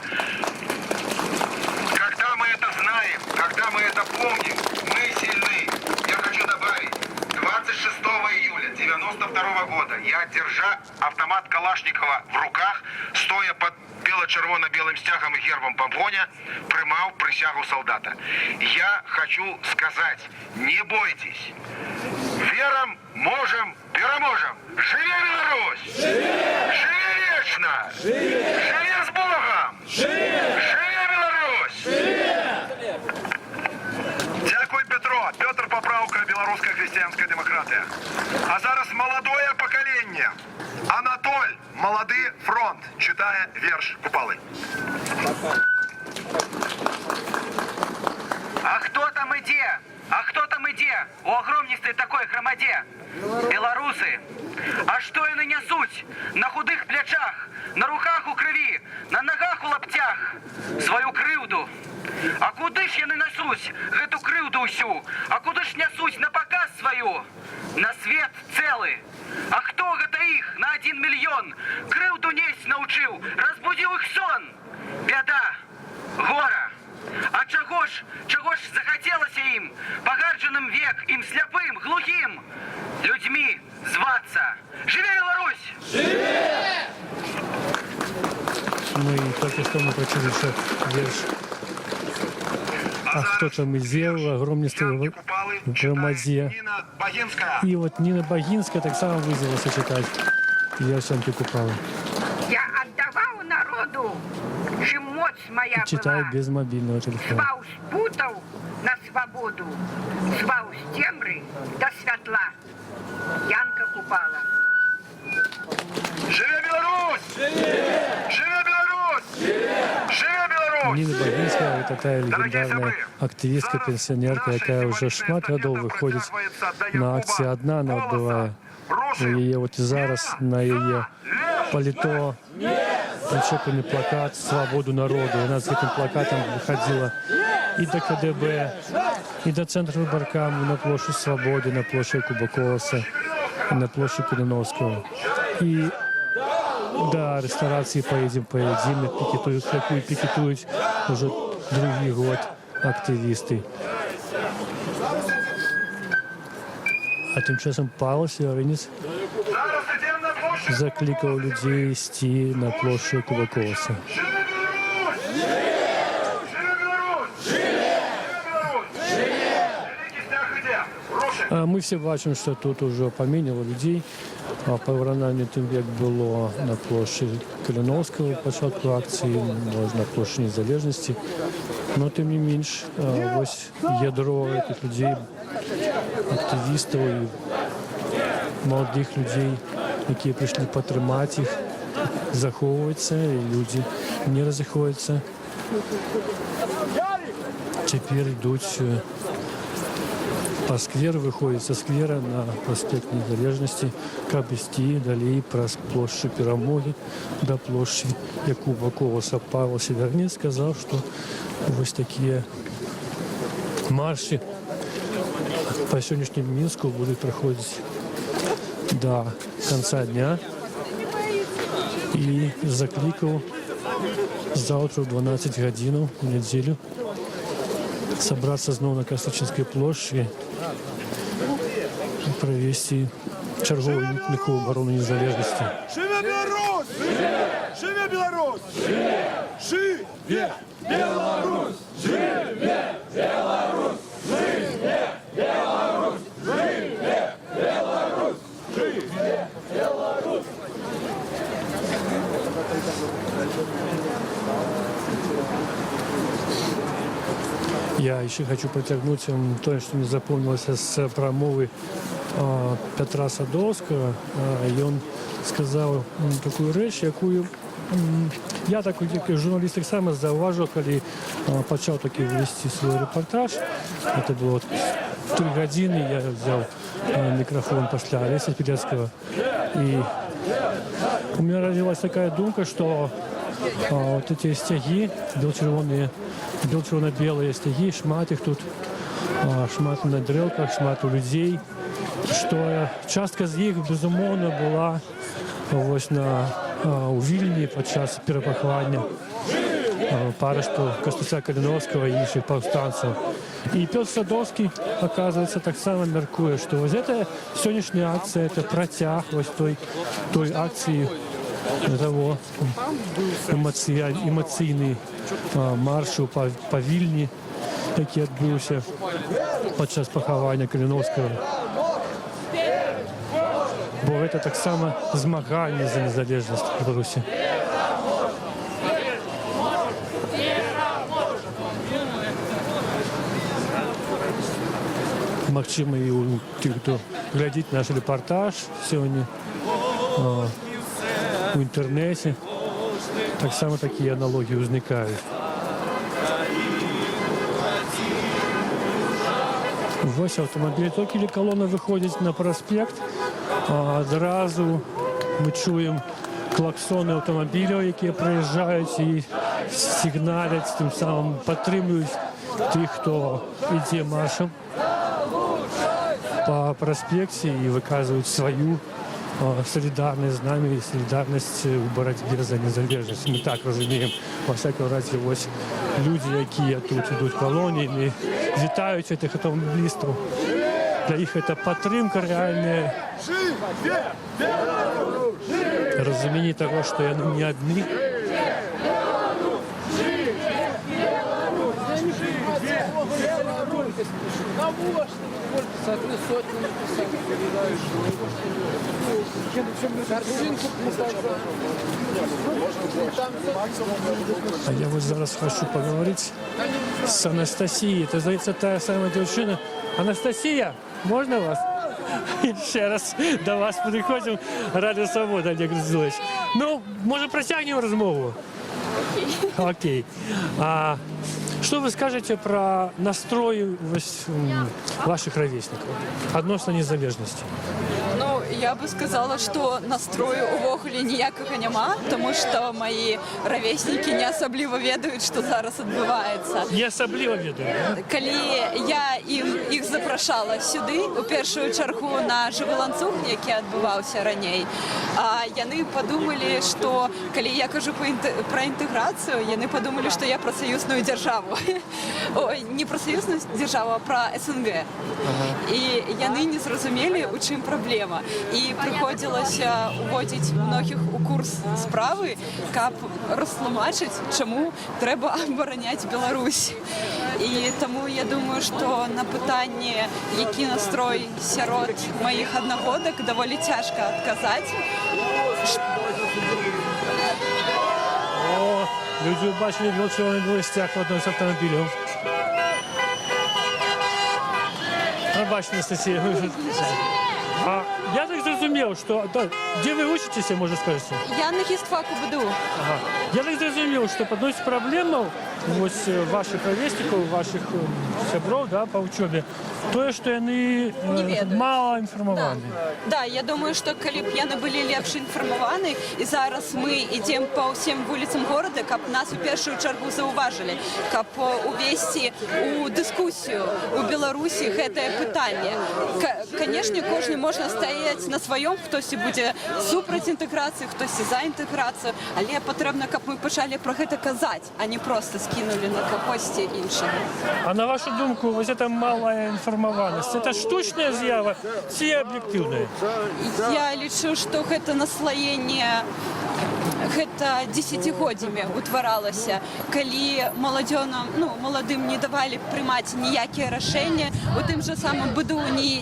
Когда мы это знаем, когда мы это помним, мы сильны. Я хочу добавить, 26 июля 92 года я, держа автомат Калашникова в руках, стоя под бело-червоно-белым стягом и гербом погоня, приймав присягу солдата. Я хочу сказать, не бойтесь. Вером, можем, переможем. Живи Беларусь! Живи вечно! Живи с Богом! Живи Беларусь! Дякую, Петро. Петр Поправка, белоруська християнська демократія. А зараз молодое покоління. Анатоль, молодий фронт, читає вірш Купали. А кто там иде? А кто там иде? У огромнистой такой громаде. Белорусы. А что и несуть? На худых плечах, на руках у крови, на ногах у лаптях. Свою кривду. А куды ж яны несусь, гэту крыўду ўсю? А куды ж несусь на показ свою? На свет целы. А хто гэта іх на 1 мільён? Крыўду несць научыў, разбудзіў іх сон. Бяда, гора. А чаго ж захацелася ім, пагарджаным век, ім сляпым, глухім, людзьмі звацца. Жыве Беларусь! Жыве! Ну и только что мы почули, что верш «А кто там идел, огромнейшей громаде». И вот Нина Богинская так само вызвалась читать верш Янки Купалы. Я отдавал народу, чим моць моя Читаю была. без мобильного телефона. Зваў з путаў на свободу, зваў з цемры до святла. Янка Купала. Живе Беларусь! Живе Беларусь! Живе Беларусь! Нина Богинская – это та легендарная активистка, пенсионерка, якая уже шмат гадоў выходит на акции одна, она отбывая. І от і зараз на її паліто причеплений плакат «Свободу народу». Вона з цим плакатом виходила і до КДБ, і до центру виборкам, на площадь Свободы, на площадь Кубакоса, на площадь Калиновского. И до ресторации «Поедем, пикетуют уже другий год активісти. А тим часом Павло Северинець закликав людей йти на площу Кубакоса. Мы все бачимо, що тут уже поміняло людей. А порівнянні тим, як було на площі Калиновського початку акції, може на площі Незалежності. Но тим не менш, ось ядро цих людей, активістів і молодих людей, які прийшли підтримати їх, заховуються, і люди не розходяться. Тепер йдуть по скверу, выходит со сквера на проспект Незалежности, как идти далее про площадь Перемоги до площади Якуба Колоса. Павел Северинець сказал, что вот такие марши по сегодняшнему Минску будут проходить до конца дня. И закликал завтра в 12 годин в неделю собраться снова на Косачинской площади и провести черговую мітингову оборону незалежності. Живе Беларусь! Живе Беларусь! Живе Беларусь! Живе Беларусь! Живе Беларусь! Живе Беларусь! Живе Беларусь! Я еще хочу протягнуть то, что мне запомнилось с промовы Петра Садовского. И он сказал такую речь, якую я так як журналіст так само зауважив, коли почав таки вести свій репортаж. Це було 3 години, я взяв микрофон після Олеся Пілецького. І у меня родилась такая думка, что вот эти стяги, бело-червоно-белые стяги, шмат их тут, шмат на дрелках, шмат у людей, что частка з них, безумовно, була ось у Вільні під час перепоховання парашку Костуся Калиновського і інших повстанців. І Петр Садовський, оказывается, так само міркує, що ось ця сьогоднішня акція, це протяг ось той акції, того емоційний маршу по Вільні, який відбувся під час поховання Калиновського. Бо це так само змагання за незалежність Білорусі. Магчыма і у тих, хто глядить наш репортаж сьогодні у інтернеті, так само такі аналогії виникають. Ось автомобіль, тільки колона виходить на проспект, одразу ми чуємо клаксони автомобілів, які приїжджають і сигналять, тим самим підтримують тих, хто йде маршем по проспекте и выказывают свою солидарность з нами, солидарность у боротьбі за незалежність. Ми так розуміємо. Во всякому разі, ось люди, які тут йдуть в колоні, і вітають цих автомобілістів. Для них це підтримка реальна. Розуміння того, що вони не одні. А я вот зараз хочу поговорить с Анастасией. Это, здається, та сама дівчина. Анастасия, можно вас? Ще раз до вас приходимо. Радіо Свобода, Олег Грозилович. Ну, може, протягнемо розмову? Окей. Что вы скажете про настрой ваших ровесников относно незалежности? Ну, я бы сказала, что настрою увогуле ніякого нема, тому що мої ровесники не особливо ведають, що зараз відбувається. Не особливо ведають? Коли я їх запрошала сюди, у першу чергу на живий ланцюг, який відбувався раніше, вони подумали, що коли я кажу про інтеграцію, вони подумали, що я про союзну державу. Ой, не про союзну державу, а про СНГ. І вони не зрозуміли, у чим проблема. І приходилося уводити многих у курс справи, як розтлумачити, чому треба обороняти Білорусь. І тому я думаю, що на питанні, який настрой сирот моїх одногодок, доволі тяжко відказати. О, люди бачили біло-червоний стяг в одному з автомобілів. Бачите, Анастасія, я так зрозумів, що... Да, де ви учитеся, може скажете? Я на хістфаку БДУ. Ага. Я так зрозумів, що одну з проблем ось ваших ровесників, ваших сябров, да, по учебі, то, що вони мало інформовані. Да, я думаю, що коли б яны були лепш інформовані, і зараз ми йдемо по всім вулицям города, каб нас у першу чергу зауважили, каб увести у дискусію у Білорусі це питання. Звісно, кожен може стояти на своєму, хтось буде супроти інтеграції, хтось за інтеграцію, але потрібно, каб ми почали про це казати, а не просто скинули на капості іншого. А на вашу думку, ось ця мала інформованість, це штучна з'ява чи об'єктивна? Я лічу, що це наслоєння гэта десятигоддзямі утваралася, калі маладым не давалі прымаць ніякія рашэнні, у тым жа самым БДУ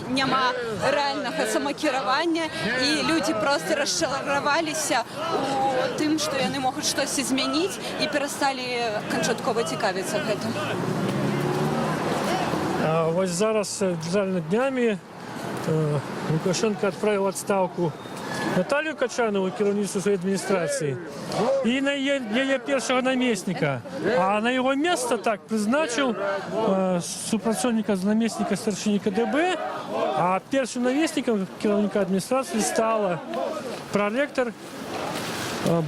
няма рэальнага самакіравання, і людзі проста расчараваліся у тым, што яны могуць штосьці змяніць і перасталі канчаткова цікавіцца гэтым. Вось зараз буквально днямі Лукашенко адправіў адстаўку Наталію Качанову, керівництво своєї адміністрації, і на її першого намісника. А на його місце так призначив супрацовника намісника старшинника ДБ, а першим намісником керівника адміністрації стала проректор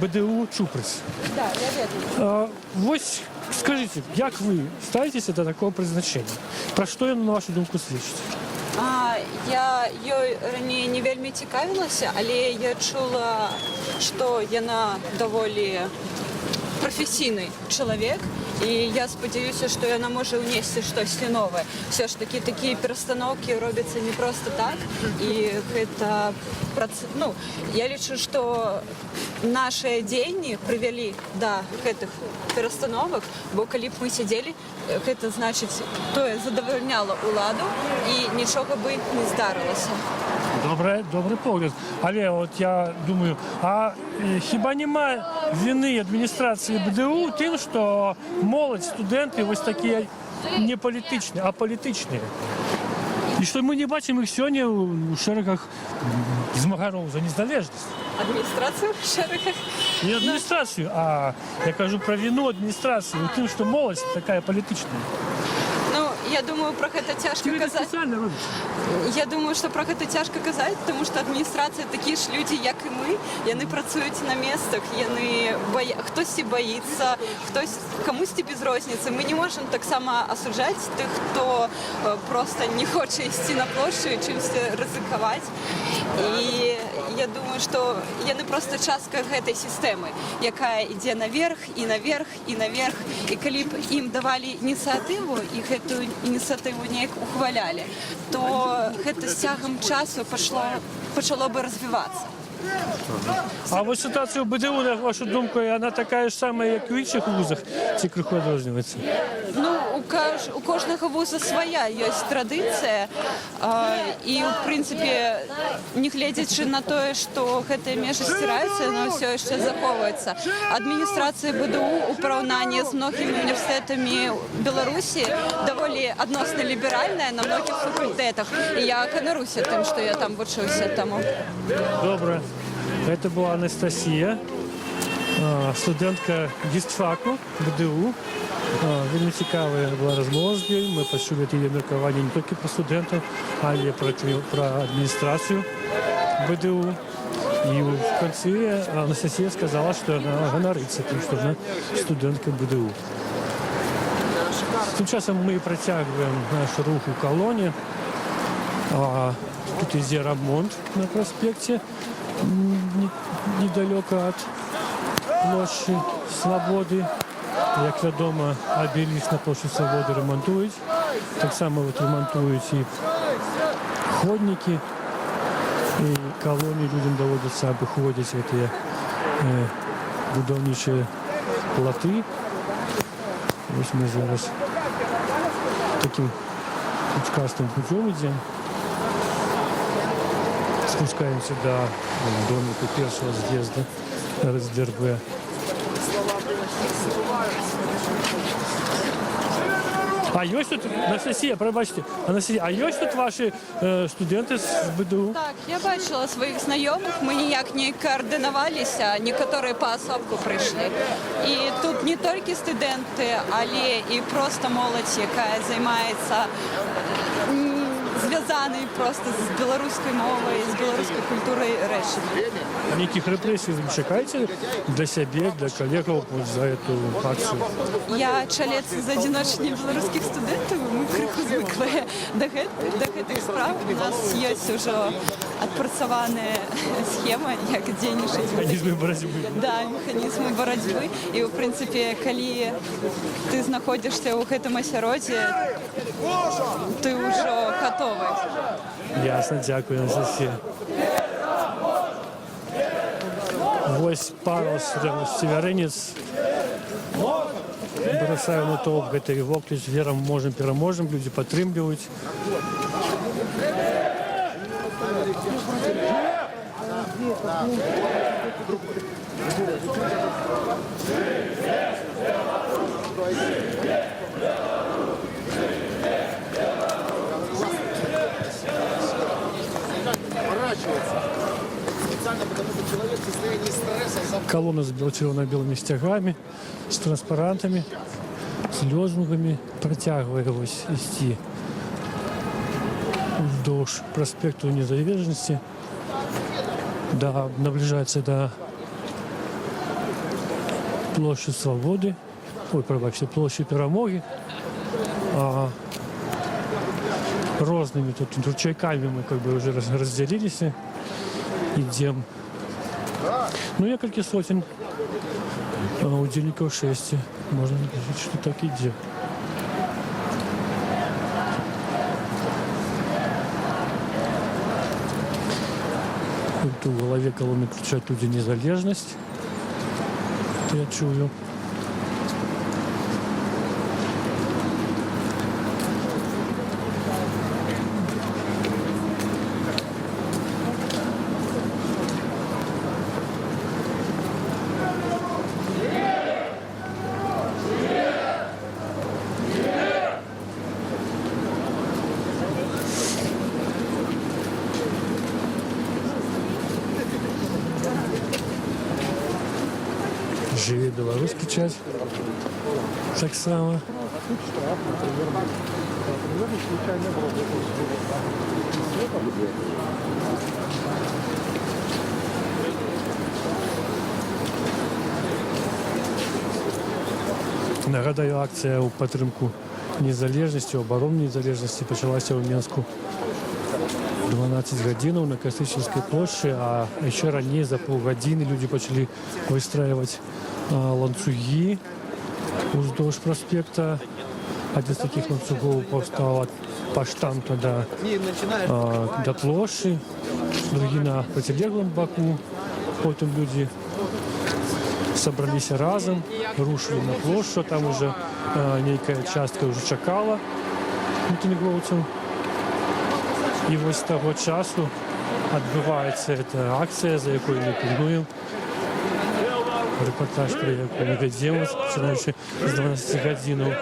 БДУ Чуприс. Ось скажіть, як ви ставитеся до такого призначення? Про що він, на вашу думку, свідчить? Я ёй раней не вельмі цікавілася, але я чула, што яна даволі прафесійны чалавек, і я спадзяюся, што яна можа ўнесці штосьці новае. Все ж такі такія перастаноўкі робяцца не проста так, і гэта я лічу, што нашыя дзеянні прывялі да гэтых перастановак, бо калі б мы сядзелі, гэта значыць, тое задавальняла ўладу і нічога бы не здарылася. Добрый погляд. Але от я думаю, а хіба нема вины адміністрації БДУ тим, що молодь, студенти ось такі не політичні, а політичні? І що ми не бачимо їх сьогодні у шерегах змагарів за незалежність? Адміністрацію в шерегах? Не адміністрацію, а я кажу про вину адміністрації, тим, що молодь така політична. Я думаю, про гэта цяжка казаць. Я думаю, што пра гэта цяжка казаць, тому што адміністрацыя такія ж людзі, як і мы. Яны працуюць на месцах, хтосьці баіцца, камусьці без розніцы. Мы не можам таксама асуджаць тых, хто проста не хоча ісці на плошчу і чымсьці рызыкаваць. І я думаю, што яны проста частка гэтай сістэмы, якая ідзе наверх і наверх і наверх. І калі б ім давалі ініцыятыву і гэтую ініцыятыву неяк ухвалялі, то гэта з цягам часу пачало бы развівацца. А вот ситуація в БДУ, на вашу думку, вона така ж сама, як у інших вузах, ці криху відрізняється? У кожного вуза своя ёсць традыцыя, і, в прынцыпе, не гледзячы на тое, што гэтыя межы сціраюцца, яно ўсё яшчэ захоўваецца. Адміністрацыя БДУ у параўнанні з многімі універсітэтамі Беларусі даволі адносна ліберальная на многіх факультэтах. І я ганаруся тым, што я там вучыўся таму. Добре. Это была Анастасия, студентка гістфаку БДУ. Вельмі цікавая була розмова з нею. Ми почули її міркування не тільки про студентів, але й про адміністрацію БДУ. І в кінці Анастасія сказала, що вона ганориться тим, що вона студентка БДУ. Тим часом ми протягуємо наш рух у колоні. Тут іде ремонт на проспекті, недалеко від площі Свободи. Як відомо, обеліск на площі Свободи ремонтують. Так само ремонтують і ходники, і колонії людям доводиться обходити ці будівничі плоти. Ось ми зараз таким пучкастым путем идем. Спускаемся до домика первого съезда РСДРБ. А ёсць тут, Анастасія, пробачте, Анастасія, а ёсць тут ваші студенти з БДУ? Так, я бачила своїх знайомих, ми ніяк не координувалися, некоторі поособку прийшли. І тут не тільки студенти, але і просто молодь, яка займається зв'язаний просто з білоруською мовою, з білоруською культурою речення. Ніяких репресій ви чекаєте для себе, для колегів за цю акцію? Я чалец з одиночні білоруських студентів, ми криху звикли до гэтых справ. У нас є вже відпрацьована схема, як дзейнічаць. Механізми боротьби. Да, механізми боротьби. І, в принципі, коли ти знаходишся у гэтым асяроддзі, ти вже готовий. Ясно, дякую, Анастасія. Ось парус Северинець. Бросаю на то, гэтый вокліч, верам можем, пераможем, люди падтрымліваюць. Колонна с червоно-белыми стягами, с транспарантами, с лозунгами, протягиваясь идти вдолж проспекту Незалежности, наближается до площади Свободы, площади Перемоги. Разными тут ручейками мы как бы уже разделились, идем. Ну, некалькі сотен удзельнікаў шэсці. Можна сказаць, што так ідзе. Тут у голове колонны кричат люди «Незалежность». Это я чую. Жыве беларускі час. Так само. Нагадаю, акція у підтримку незалежності, оборони незалежності почалася у Мінську 12 годин на Кострической площади, а еще ранее за полгодины люди начали выстраивать ланцюги вздолж проспекта. Один из таких ланцюгов повстал от Поштамта до площади, другие на противоположном боку. Потом люди собрались разом, рушили на площадь, там уже некая частка уже чекала мітингоўцаў. І ось з того часу відбувається ця акція, за якою ми пильнуємо. Репортаж, про яку ми ведемо, починаючи з 12 годин.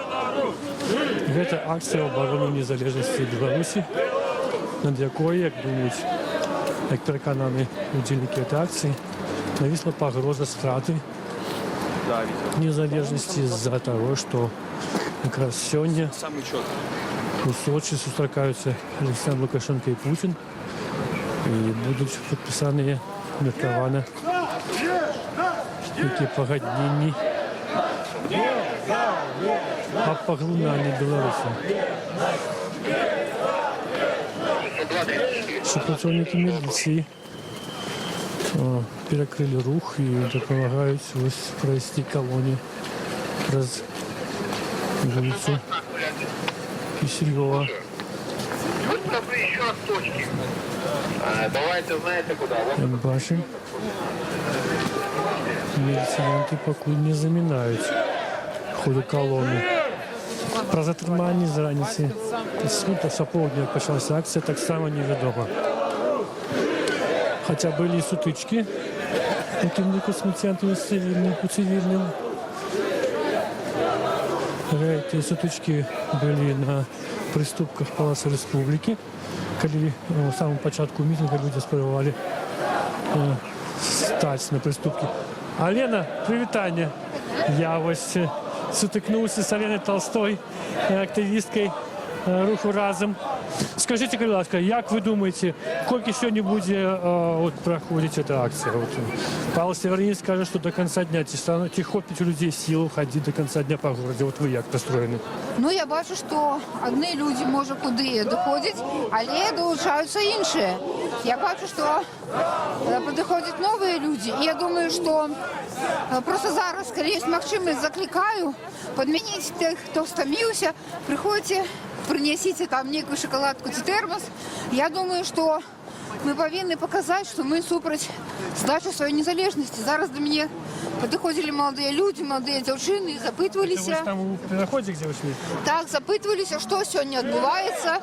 Це акція оборони незалежності Білорусі, над якою, як думають, як переконані удільники цієї акції, нависла погроза страти незалежності з-за того, що якраз сьогодні у Сочи зустрічаються Олександр Лукашенко і Путін, і будуть підписані мірковані такі погодненні о поглинанні Білорусі. Супротивники міліції перекрили рух і допомагають ось пройти колоні через вулицю Кисельова. Бачимо. Міліціянти поки не замінають ходу колони. Про затримання з раніці з пополудня почалася акція, так само невідомо. Хоча були і сутички у керівнику з міліціянтами у цивільному. Эти сутички были на приступках Палаца Республики, когда в самом початку митинга люди спробовали стать на приступки. Алена, привітання. Я ось сутикнувся з Оленою Толстой, активісткою руху «Разом». Скажіть, будь ласка, як ви думаєте, скільки сьогодні буде проходити ця акція? Павел Северинец каже, що до кінця дня ті хопить у людей силу ходити до кінця дня по городу. От ви як настроєні? Ну, я бачу, що одні люди, може, куди доходять, але долучаються інші. Я бачу, що підходять нові люди. І я думаю, що просто зараз, коли є можливість, закликаю, підмініть тих, хто стомився, приходьте, принесите там некую шоколадку чи термос. Я думаю, що ми повинні показати, що ми супроть здачі своєї незалежності. Зараз до мене підходили молоді люди, молоді дівчини і запитувалися. Ви там у переході, де ви йшли? Так, запитувалися, що сьогодні відбувається.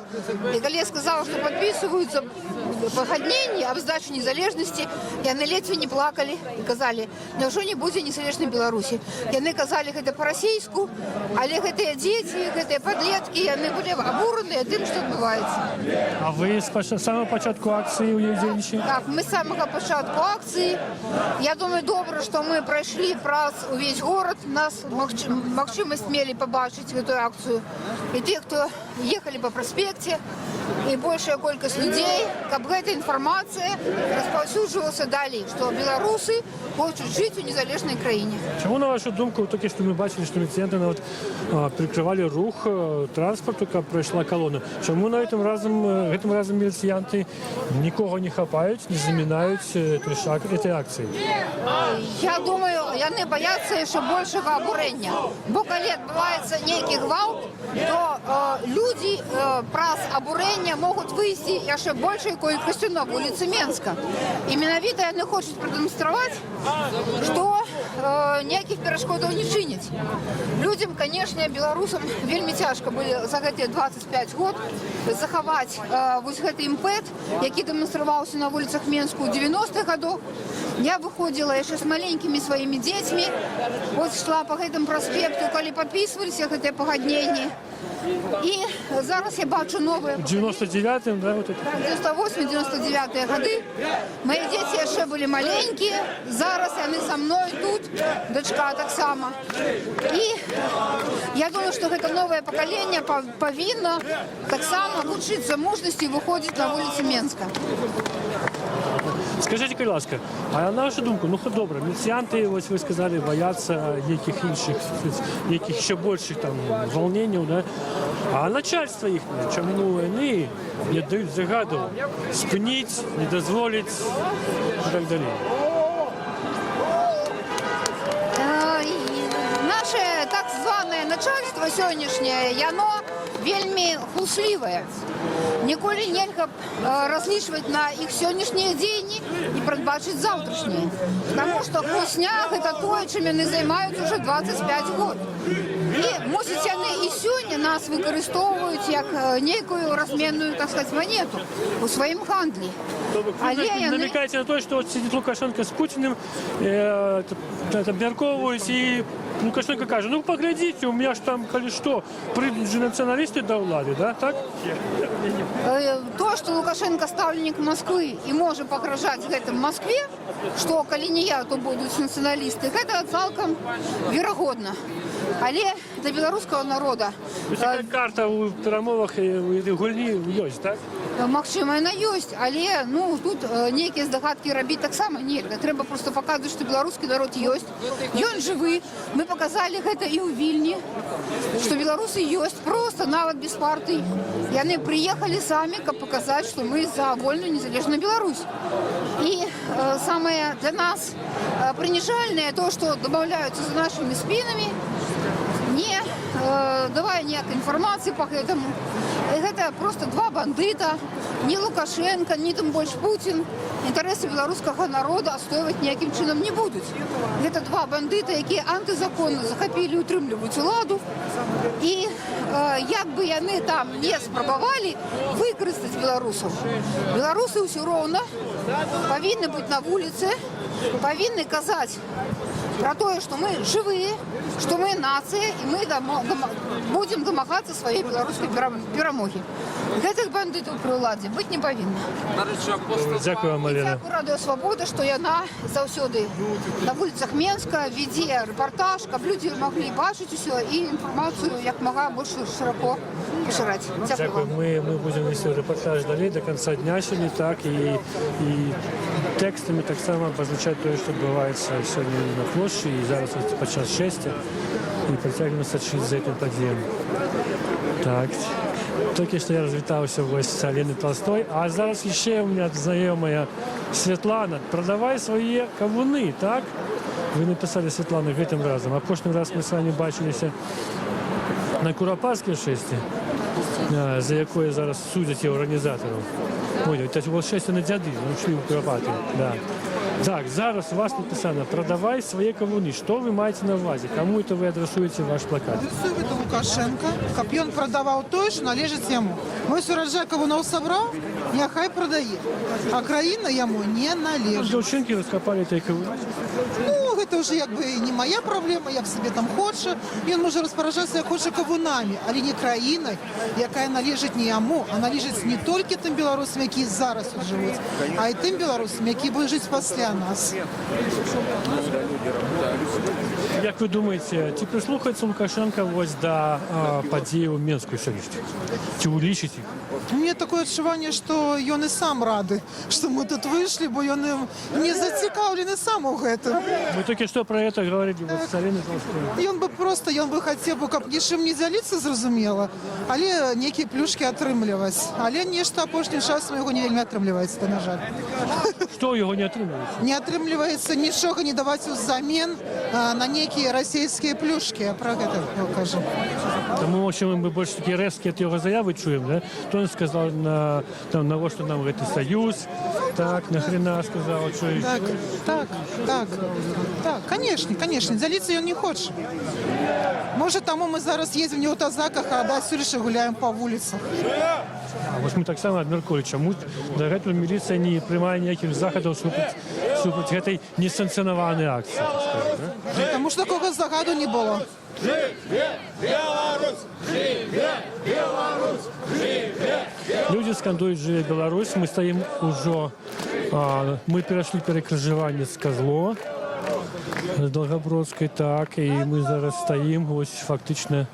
І коли я сказала, що підписуються пагадненні аб здачу незалежнасці яны ледзьве не плакалі і казалі, няўжо не будзе незалежнай Беларусі. Яны казалі гэта па-расейску, але гэтыя дзеці, гэтыя падлеткі, яны былі абураныя тым, што адбываецца. А ви з самого початку акції удзельнічаєте? Так, мы з самага пачатку акцыі. Я думаю, добра, што мы прайшлі праз увесь горад, нас магчымасць мелі пабачыць гэтую акцыю. І тых, хто ехалі па праспекце, і большая колькасць людзей, каб гэта інфармацыя распаўсюджвалася далей, што беларусы хочуць жыць у незалежнай краіне. Чому, на вашу думку, тільки що ми бачили, що міліціянти прикривали рух транспорту, яка пройшла колона. Чому на гэтым разом міліціянти нікого не хапають, не замінають этой акції? Я думаю, яны баяцца яшчэ большага абурэння. Бо калі адбываецца нейкі гвалт, то людзі праз абурэння могуць выйсці яшчэ большай колькасцю на вуліцы Менска. І менавіта яны хочуць прадэманстраваць, што ніякіх перашкодаў не чыняць. Людзям, канешне, беларусам вельмі цяжка былі за гэтыя 25 год захаваць вось гэты імпэт, які дэманстраваўся на вуліцах Менску ў 90-х гадоў. Я выходзіла яшчэ з маленькімі сваімі дзецьмі, вось шла па гэтым праспекту, калі падпісваліся гэтыя пагадненні. І зараз я бачу новыя. 99-м, да, вот это? 98-99 гады. Мае дзеці яшчэ былі маленькія, зараз яны са мной тут, дачка таксама. І я думаю, што гэта новае пакаленне павінна таксама вучыцца мужнасці выходзіць на вуліцы Менска. Скажіть, будь ласка, а на вашу думку, ну добре, міліціянти, ось ви сказали, бояться яких інших, яких ще більших там волнень, да? А начальство їхнє, чому вони не дають загаду спиніть, не дозволить і так далі? Наше так зване начальство сённяшняе, яно вельмі хуслівае. Ніколі нельга разлічваць на іх сённяшнія дзеянні і прадбачыць заўтрашнія. Таму што хлусня – гэта тое, чым яны займаюць уже 25 год. І, мусіць, яны і сёння нас выкарыстоўваюць як нейкую разменную, так сказать, монету у сваім гандлі. Але яны... намекаете на то, что вот сидит Лукашенко с Путиным, обмерковываясь, и Лукашенко каже, ну поглядите, у меня ж там, коли что, придут же националисты до влады, да, так? То, что Лукашенко ставленник Москвы и может погрожать гэтым Москве, что калі не я, то будут националисты, гэта цалкам верагодна. Але для беларускага народа... Такая карта у перамовах і у гульні ёсць, так? Магчыма, яна ёсць, але ну, тут нейкія здагадкі рабіць таксама нельга. Трэба проста паказваць, што беларускі народ ёсць. Ён жывы. Мы паказалі гэта і ў Вільні, што беларусы ёсць проста нават без партый. Яны прыехалі самі, каб паказаць, што мы за вольную незалежную Беларусь. І самае для нас прыніжальнае то, што дамаўляюцца за нашымі спінамі, не давая ніякай інфармацыі па гэтаму. Гэта просто два бандыта, ні Лукашенко, ні тым больш Путін. Інтарэсы беларускага народа адстойваць ніякім чынам не будуць. Гэта два бандыта, якія антызаконна захапілі, утрымліваюць уладу. І як бы яны там не спрабавалі выкарыстаць беларусаў. Беларусы ўсё роўна павінны быць на вуліцы, павінны казаць про тое, што мы жывыя, што мы нацыя, і мы будзем дамагацца сваёй беларускай перамогі. Гэтых бандытаў пры ўладзе быць не павінна. Дзякую вам, Алена. Дзякую Радыё Свабода, што яна заўсёды на вуліцах Менска вядзе рэпартаж, каб людзі маглі бачыць усё і інфармацыю як мага больш шыроко пашыраць. Дзякую вам. Мы будем вести репортаж далей до конца дня сьогодні, так, і текстами так само обозначать то, що відбувається сьогодні на площі, і зараз під час шестя, і притягнемося за цим подіям. Так, тільки що я розвітався ось з Аленою Толстой, а зараз ще у мене знайома Світлана. Продавай свої кавуни, так? Ви написали, Світлана, этим разом. А прошлый раз ми з вами бачилися на Куропатській шесті, за якою зараз судять організаторів. Понял, это было шествие на дяды, мы ушли в Куропаты, да. Так, зараз у вас написано «Продавай свои кавуны». Что вы маете на увазі? Кому это вы адресуете ваш плакат? Адресую до Лукашенка, каб ён прадаваў тое, що належыць яму. Вось ураджай кавуноў сабраў, няхай прадае. А краіна яму не належыць. Дзяўчынкі раскапалі этой кавуны. Ну, гэта ўжо як бы не моя праблема, як сабе там хоча. Ён можа распараджацца як хоча кавунамі, але не краінай, якая належыць не яму, а належыць не толькі тым беларусам, які зараз тут жывуць, а і тым беларусам, які будуць жыць пасля нас. Як ви думаєте, ці прислухається Лукашенко ось до подій у Мінську сьогодні? Ці улічить їх? У меня такое адчуванне, што ён і сам рады, што мы тут выйшлі, бо ён не зацікаўлены сам у гэтым. Мы только что про это говорили вот с Алиной Толстой. Ён бы хацеў бы, каб нічым не дзяліцца, зразумела, але нейкія плюшкі атрымліваць. Але нешта апошнім часам яго не вельмі атрымліваецца, на жаль. Што яго не атрымліваецца? Не атрымліваецца нічога не даваць узамен на нейкія расійскія плюшкі, я пра гэта кажу. Тому, в общем, мы больше такие резкие от его заявы чуем, да? То он сказал на что нам это союз, так, нахрена сказал, что еще. Так, конечно, дзяліцца ён не хоча. Можа, таму мы зараз едзем не ў тазаках, а дасюль гуляем па вуліцах. А вось мы таксама абмяркуем, чаму дагэтуль міліцыя не прымае ніякіх захадаў супраць гэтай несанкцыянаванай акцыі. Таму што такога загаду не было. Люди скандують «Живе Беларусь». Мы стоим уже, мы перешли перекрыжевание с Козло, з Долгобродской, так, и мы зараз стоим ось фактично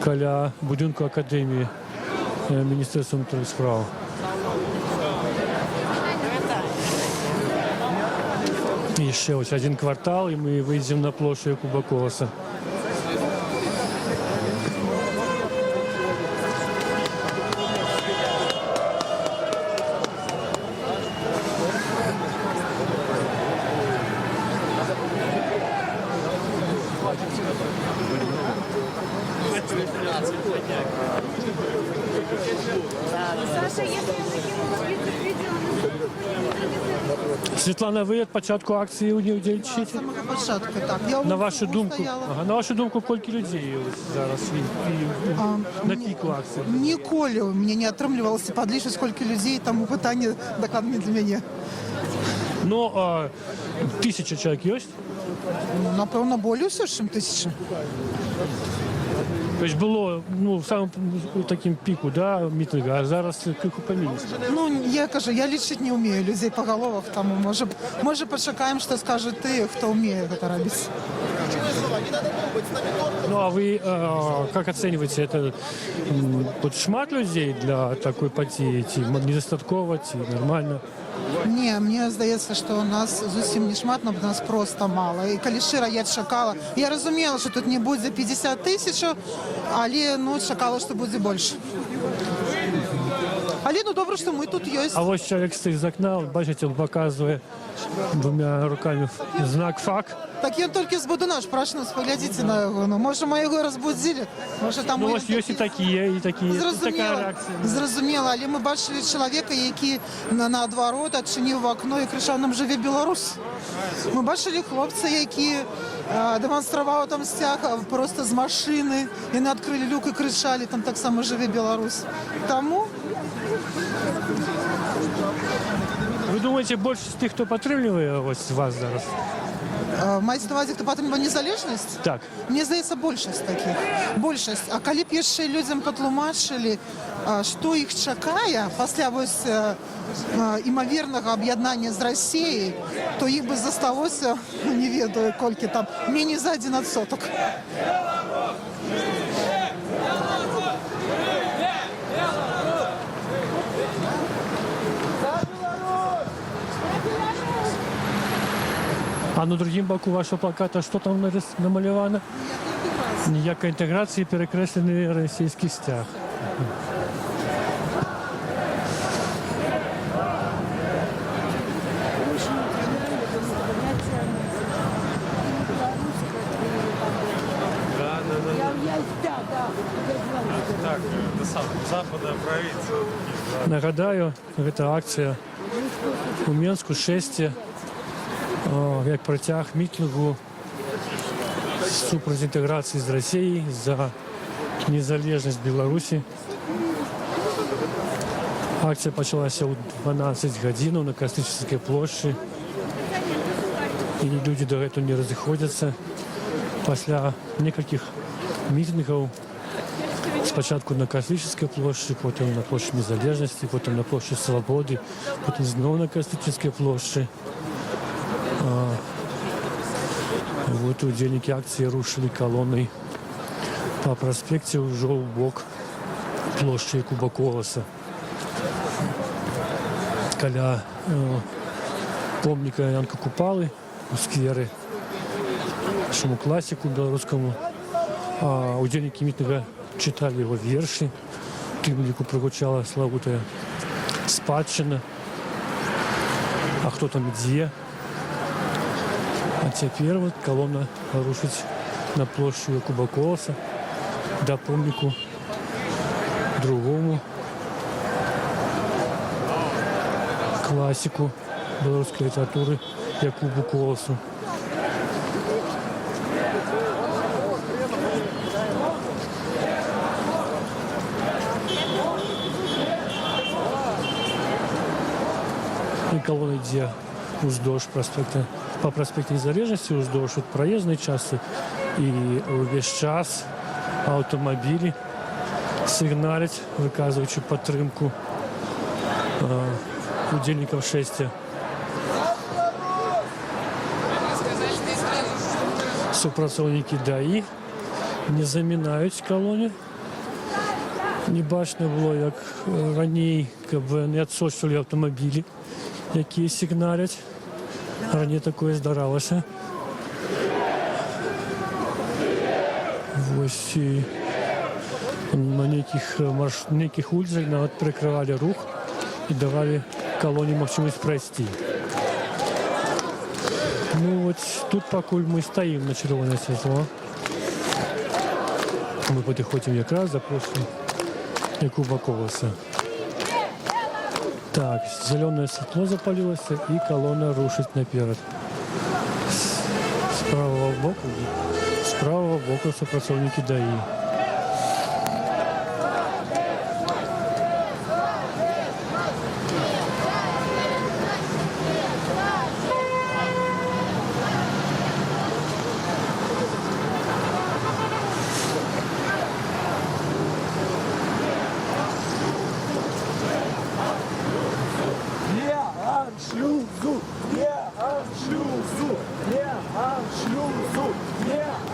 каля будинку Академії Міністерства внутрішніх справ. І ще ось один квартал, і ми вийдемо на площу Кубакоса. Світлана, ви від початку акції удільчите? З самого початку, так. На вашу думку, кілька людей зараз на піку акції? Ніколи у мене не атрымлівалася падлічыць, скільки людей, тому питання докладно не для мене. Ну, 1000 чоловік є? Напевно, більше, ніж 1000. Тобто було, в самому такому піку, да, мітинга, а зараз криху помінилося. Я кажу, я лічити не вмію людей по головах, тому може почекаємо, що скажуть ті, хто вміє це робити. Ну, а вы как оцениваете это? Шмат людей для такой події? Недостатково, нормально? Ні, мені здається, що у нас зовсім не шмат, але нас просто мало. І коли щиро я чекала, я розуміла, що тут не буде 50 тисяч, але чекала, що буде більше. Але добре, що ми тут є. А ось чоловік стоїть з окна, бачите, він показує двома руками знак «ФАК». Так ён толькі з Будуна ж прачнуўся, паглядзіце на яго. Можа, мы яго разбудзілі? Можа, там ось ёсць і такія. Такая рэакцыя. Зразумела, але мы бачылі чалавека, які наадварот адчыніў акно і крычаў «Нам жыве Беларусь». Мы бачылі хлопца, які дэманстраваў там сцяг проста з машыны. Яны адкрылі люк і крычалі, там таксама «Жыве Беларусь». Таму... Вы думаете, большасць тых, хто падтрымлівае вас зараз? Маеце на увазі, хто падтрымлівае незалежнасць? Так. Мне здаецца, большасць такіх. Большасць. А калі б яшчэ людзям патлумачылі, што іх чакае пасля вось імавернага аб'яднання з Расіяй, то іх бы засталося, не ведаю, колькі там, меней за 1%. А на другім боку вашого плаката що там намальовано? Ніяка інтеграція, перекреслений російський стяг. Так, це саме западна провінція. Нагадаю, гэта акція у Мінську, Шесте, як протяг мітингу супраць інтэграцыі з Расіяй за незалежнасць Беларусі. Акція пачалася ў 12 гадзінаў на Кастрычніцкай плошчы. І людзі дагэтуль не разыходзяцца. Пасля некалькіх мітынгаў спачатку на Кастрычніцкай плошчы, потым на плошчы Незалежнасці, потым на плошчы Свабоды, потым зноў на Кастрычніцкай плошчы. Вот удзельнікі акцыі рушылі калонай па праспекце ўжо ў бок плошчы Якуба Коласа. Каля помніка Янка Купалы у скверы нашаму класіку беларускаму. Удзельнікі мітынга чыталі яго вершы. У тым ліку прагучала славутая спадчына. А хто там ідзе? А цяпер вот калона рушыць на плошчу Якуба Коласа да помніку другому класіку беларускай літаратуры Якубу Коласу. І калона ідзе уздоўж праспекта, па праспекце Незалежнасці, уздоўж ад праезнай частцы, і ўвесь час аўтамабілі сігналяць, выказваючы падтрымку удзельнікаў шэсця. Супрацоўнікі ДАІ не замінаюць калоне. Не бачна было, як раней, каб не адсочвалі аўтамабілі, якія сігналяць. Раней такое здаралася. Вось на нейкіх вуліцах нават прыкрывалі рух і давалі калоне магчымасць прайсці. Ну вот тут пакуль мы стаім на чырвонае святло. Мы падыходзім якраз за плошчу Якуба Коласа. Так, зеленое святло запалілася і калона рушыць наперад. З правого боку супрацоўнікі ДАІ.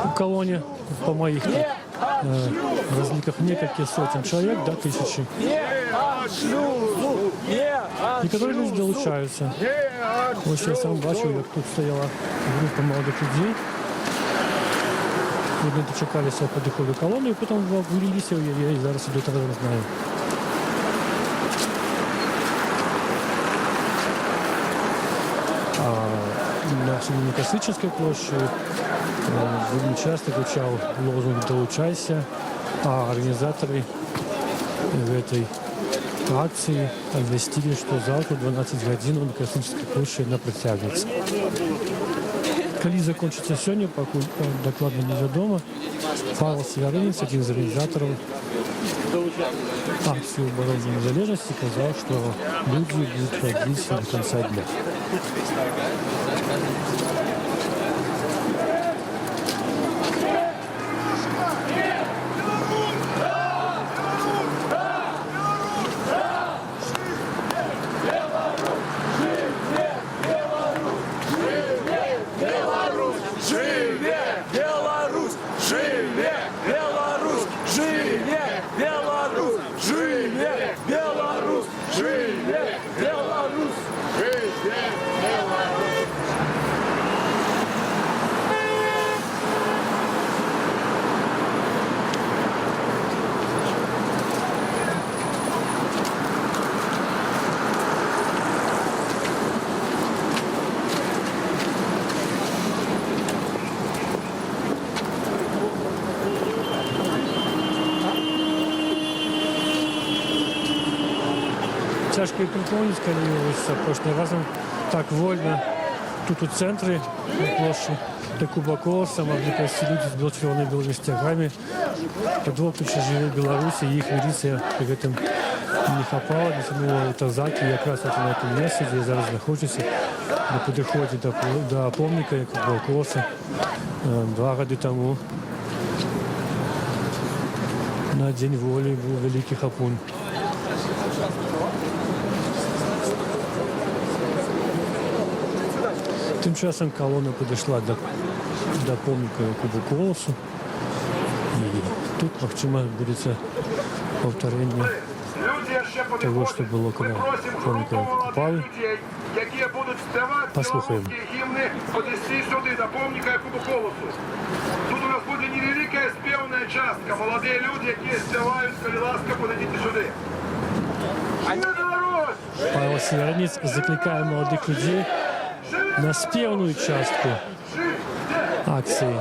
У колоне, по моих разликах, некалькі сотен человек, до 1000. Некоторые люди долучаются. Вот я сам бачу, як тут стояла группа молодых людей. Вони дочекалися підходу колони, і потім влилися в її, і зараз ідуть роззнаю. На Семене Косычинской площади очень часто звучал лозунг «Долучайся», а организаторы этой акции обвестили, что завтра 12 годин на Косычинской площади она протягивается. Коли закончится сегодня, пока докладно неведомо, Павел Северинец, один из организаторов акции обороны незалежности, сказал, что люди будут ходить до конца дня. Тяжко и припомнить, коли ось прошлым разом так вольно тут у центрі площі таку Колоса могли пройти люди з біло-червоними стягами. Подвоплюючи живе Білорусі, їх міліція гэтым не хапала, не тянула у Тазаки. Якраз от на цьому місці, де я зараз знаходжуся, на підході до помника Колоса 2 роки тому. На День волі був великий хапун. Тим часом колона підійшла до помника Якубу Колосу. І тут, можливо, буде повторення того, що було коли помника окупали. Послухаємо. Гімни поднести сюди до помника Якубу Колосу. Тут у нас буде невелика співна частка. Молоді люди, які співають, коли ласка, подійдіть сюди. Павел Северинець закликає молодих людей на співну частку акції.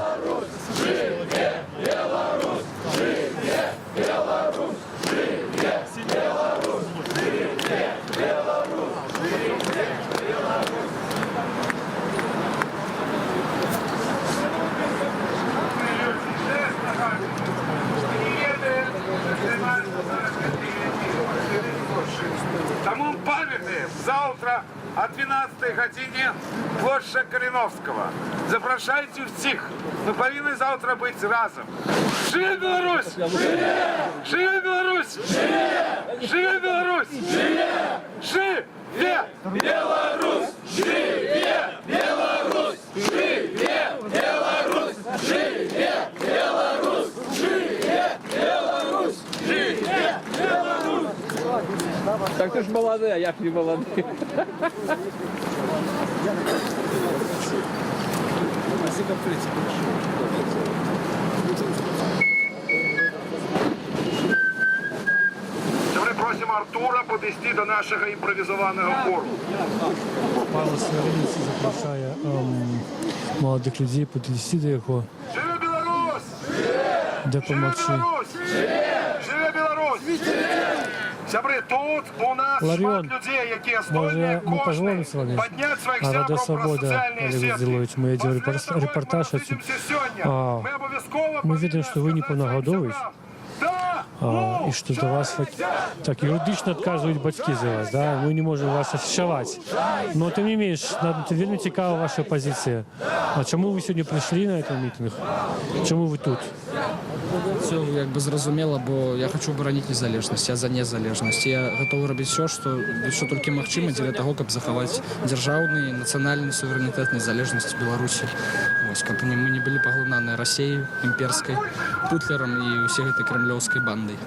Тому пам'ятаємо, завтра о 12 годині площа Калиновського. Запрошайте всіх. Ми повинні завтра бути разом. Живе Білорусь! Живе Білорусь! Живе Білорусь! Живе Білорусь! Живе Білорусь! Живе Білорусь! Живе Білорусь! Живе Білорусь! Живе Білорусь! Так ти ж молодий, а як не молодий. Ми просимо Артура підійти до нашого імпровізованого хору. Павел Северинець запрошує молодих людей підійти до його. Живе Білорусь! Допомогти. Живе Білорусь! Сябри, тут у нас Ларіон, людей, які може, ми поговоримо кожний з вами? підняти своїх Радіо сябрів про Свобода, соціальні Олег сітки. Зілович, мы делали репортаж отсюда. Мы видим, что вы не повногодовый, и что до вас так юридично отказывают батьки за вас, да? Мы не можем вас афишовать. Но тем не менее, вельми цікава ваша позиція. А чому ви сьогодні прийшли на цей мітинг? Чому ви тут? Все якби зрозуміло, бо я хочу оборонити незалежність, я за незалежність. Я готовий робити все, що тільки можливо для того, щоб заховати державний, національний суверенітет, незалежність Білорусі. Ось, щоб ми не були поглинені Росією, імперською, Путлером і усією цією кремлівською бандою.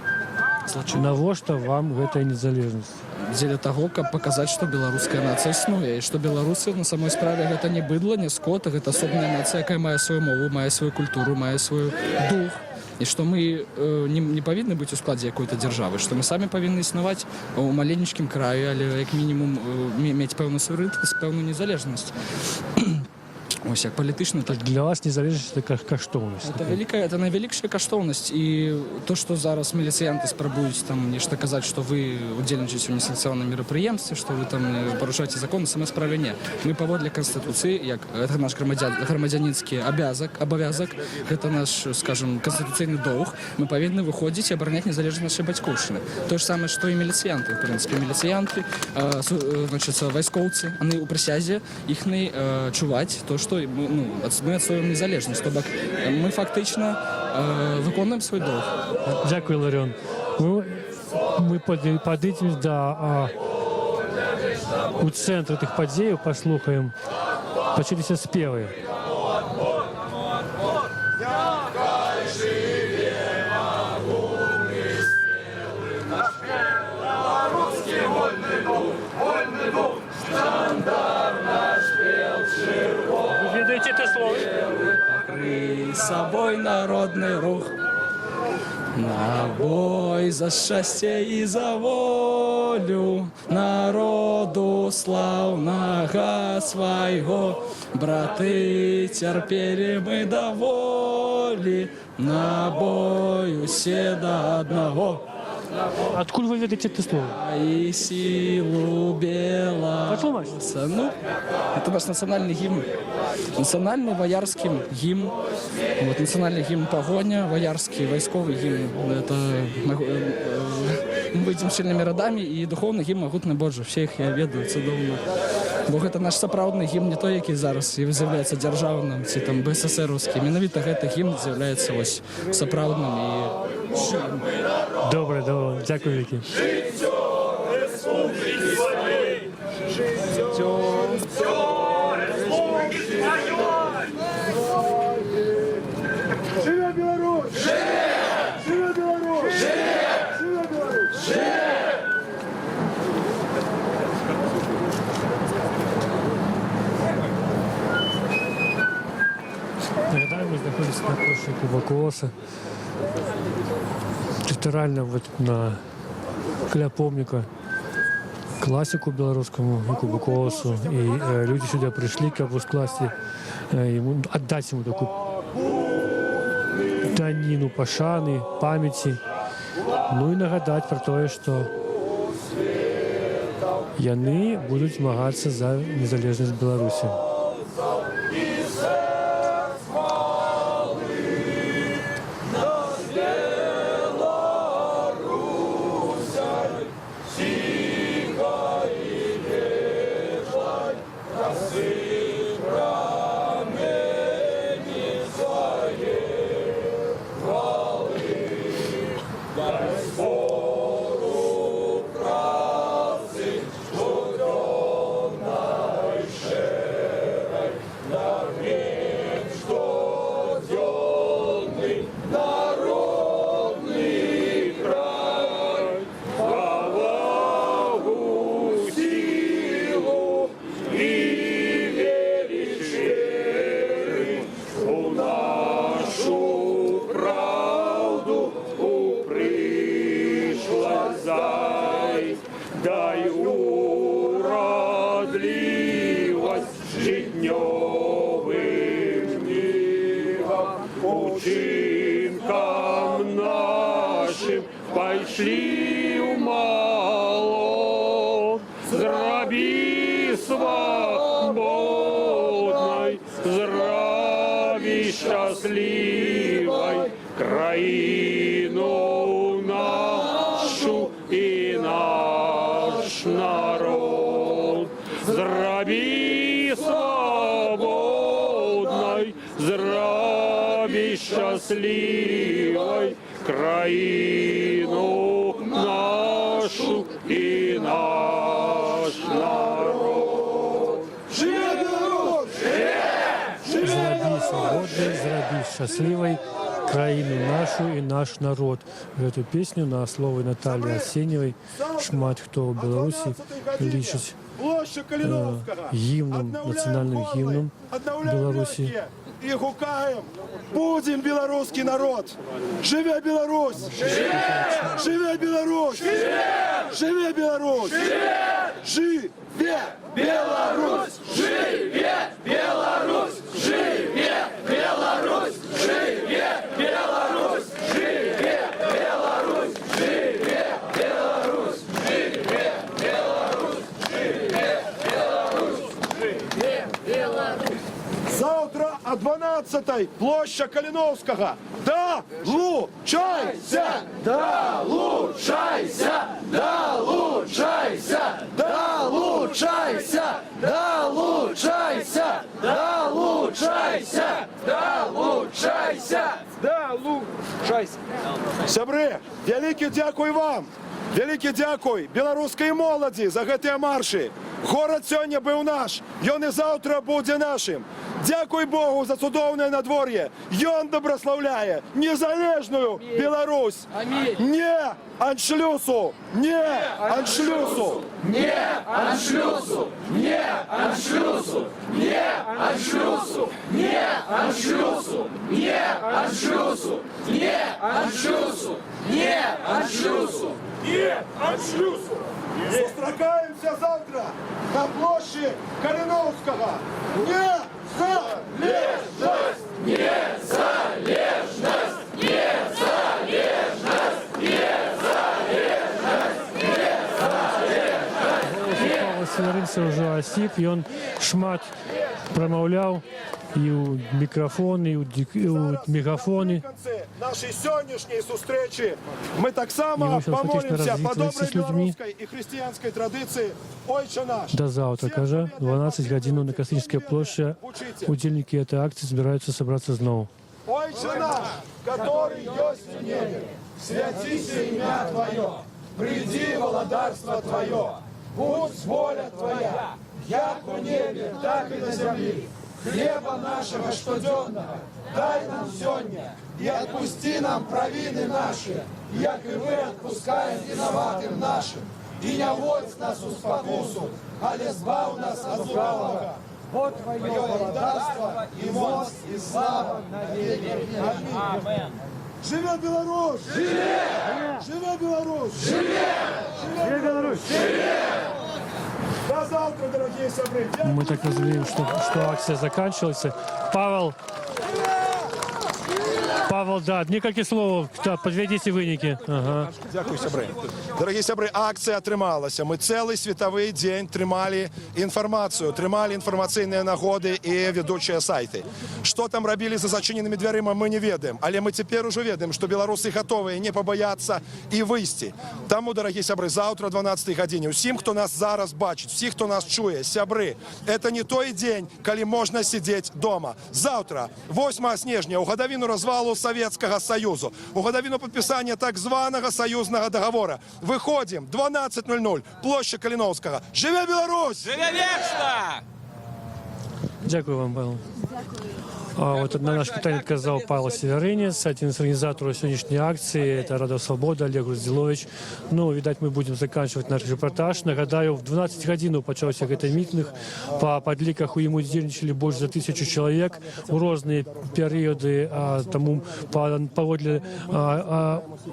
Навошта вам гэта незалежнасць? Для того, каб показаць, што беларуская нацыя існуе і што беларусы на самой справе гэта не быдла, не скот, гэта асобная нацыя, якая мае сваю мову, мае сваю культуру, мае свой дух. І што мы не павінны быць у складзе якой-то дзяржавы, што мы самі павінны існаваць у маленечкім краі, але як мінімум мець пэўны суверэнітэт, пэўную незалежнасць. Ось як палітычна, так для вас незалежнасць это каштоўнасць. Это найвялікшая каштоўнасць, і то, што зараз міліцыянты спрабуюць там нешта казаць, што вы удзельнічаеце ў несанкцыянаваным мерапрыемстве, што вы там парушаеце закон, на самой справе не. Мы паводле канстытуцыі, як гэта наш грамадзянінскі абавязак, гэта наш, скажем, канстытуцыйны доўг, мы павінны выходзіць і абараняць незалежнасць нашай бацькоўшчыны. То ж самае, што і міліцыянты, в прынцыпе, міліцыянты, значит, вайскоўцы, яны ў прысязе іхны чуваць то, што мы адстаём незалежнасць, то бок мы фактычна выконуем свой долг. Дякую, Ларіон. Мы падыдзем у цэнтру тых падзеяў, паслухаем. Пачаліся спевы. Ведаеце те слово? Покрый собой народный рух, на бой за счастье и за волю народу славного своего. Браты, терпели мы до воли, на бой усе до одного. Откуль вы ведаете это слово? И силу белоруса. Ну, это наш национальный гимн. Национальный воярский гимн. Вот, национальный гимн погоня, воярский, войсковый гимн. Это мы будем сильными родами, и духовный гимн могутный Боже. Все их я ведаю, цудовно. Бог это наш сапраўдны гімн, не той, який зараз з'являється державним, ці там БССРовський. Менавіта гэты гімн з'являється ось сапраўдным і Добре, добре. Дякую, Вікі. Живе Білорусь! Живе Білорусь! Живе Білорусь! Нагадаем, мы находимся на площади Кубокооса. Литерально вот каля помника классику белорусскому и Кубокоосу. И люди сюда пришли, как бы скласти, ему, отдать ему такую данину пашаны, памяти. Ну и нагадать про то, что яны будут змагаться за незалежность Беларуси. Дай уродливость житнёвым дням, учинкам нашим пошли умало, зраби свободной, зраби счастливой краину нашу и наш народ. Зраби свободной, зраби счастливой краину нашу и наш народ. Живе Беларусь! Зраби свободной, зраби счастливой краину нашу и наш народ. Эту песню на слово Натальи Арсеньевой шмат хто в Беларуси лічить гімном, національним гімном Беларуси. И гукаем, будем белорусский народ. Живе Беларусь! Живе Беларусь! Живе Беларусь! Живе Беларусь! Живе Беларусь! Живе Беларусь! Живе Беларусь! Живе Беларусь! Живе Беларусь! Живе Беларусь! Живе Беларусь! Живе Беларусь! Завтра о 12-й площадь Калиновского. Долучайся! Долучайся! Долучайся! Долучайся! Долучайся! Долучайся! Долучайся! Долучайся! Сябры, великий дякуй вам! Великий дякуй беларускай моладзі за гэтыя маршы. Горад сёння быў наш, ён і заўтра будзе нашым. Дякуй Богу за цудоўнае надвор'е. Ён добраслаўляе незалежную Беларусь. Не аншлюсу! Не аншлюсу! Не аншлюсу! Не аншлюсу! Не аншлюсу! Не аншлюсу! Не аншлюсу! Не аншлюсу! Не аншлюсу! Не аншлюсу! Зустракаемся завтра на площади Калиновского. Незалежность! Незалежность! Незалежность! Незалежность! асіб, ён шмат прамаўляў і ў мікрафон, і ў мегафоны. Нашей сённяшняй сустрэчы мы таксама помолимся по доброй белорусской и христианской традиции «Ойче наш». До завтра, кажа, 12 гадзінаў на Кастрычнай плошчы. Удзельнікі этой акцыі збіраюцца сабрацца зноў. Ойче наш, который есть в небе, святится имя Твое, приди володарство Твое, будь воля Твоя, як в небе, так и на земле. Хлеба нашего штоденного дай нам сегодня, и отпусти нам провины наши, як и мы отпускаем виноватым нашим. И не вводь нас в спокусу, але избав нас от лукавого. Вот Твое владарство и моц и слава на веки. Аминь. Живе Беларусь! Живе! Живе Беларусь! Живе! Живе Беларусь! Живе! До завтра, дорогие собры! Мы так разумеем, что акция заканчивается. Павел, да, некалькі слов, подведите вынікі. Ага. Дякую, сябры. Дорогие сябры, акция атрымалася. Мы целый световый день трымали информацию, трымали информационные нагоды и ведущие сайты. Что там робили за зачиненными дверыма, мы не ведаем. Але мы теперь уже ведаем, что белорусы готовы не побояться и выйти. Тому, дорогие сябры, завтра 12 гадзіне. Усім, кто нас зараз бачит, всіх, кто нас чуе, сябры, это не той день, коли можно сидеть дома. Завтра, 8 снежня, у годовину развалу Советского Союзу, у годовину подписания так званого союзного договора. Выходим, 12:00, площадь Калиновского. Живе Беларусь! Живе вечно! Дякую вам, Павел. Вот на наше питание отказал Павел Северинец, один из организаторов сегодняшней акции. Это Рада Свобода, Олег Груздзілович. Ну, видать, мы будем заканчивать наш репортаж. Нагадаю, в 12 гадзінаў пачаўся гэты мітынг. Па падліках у ім удзельнічалі больш за 1000 чалавек у розныя перыяды. Таму паводле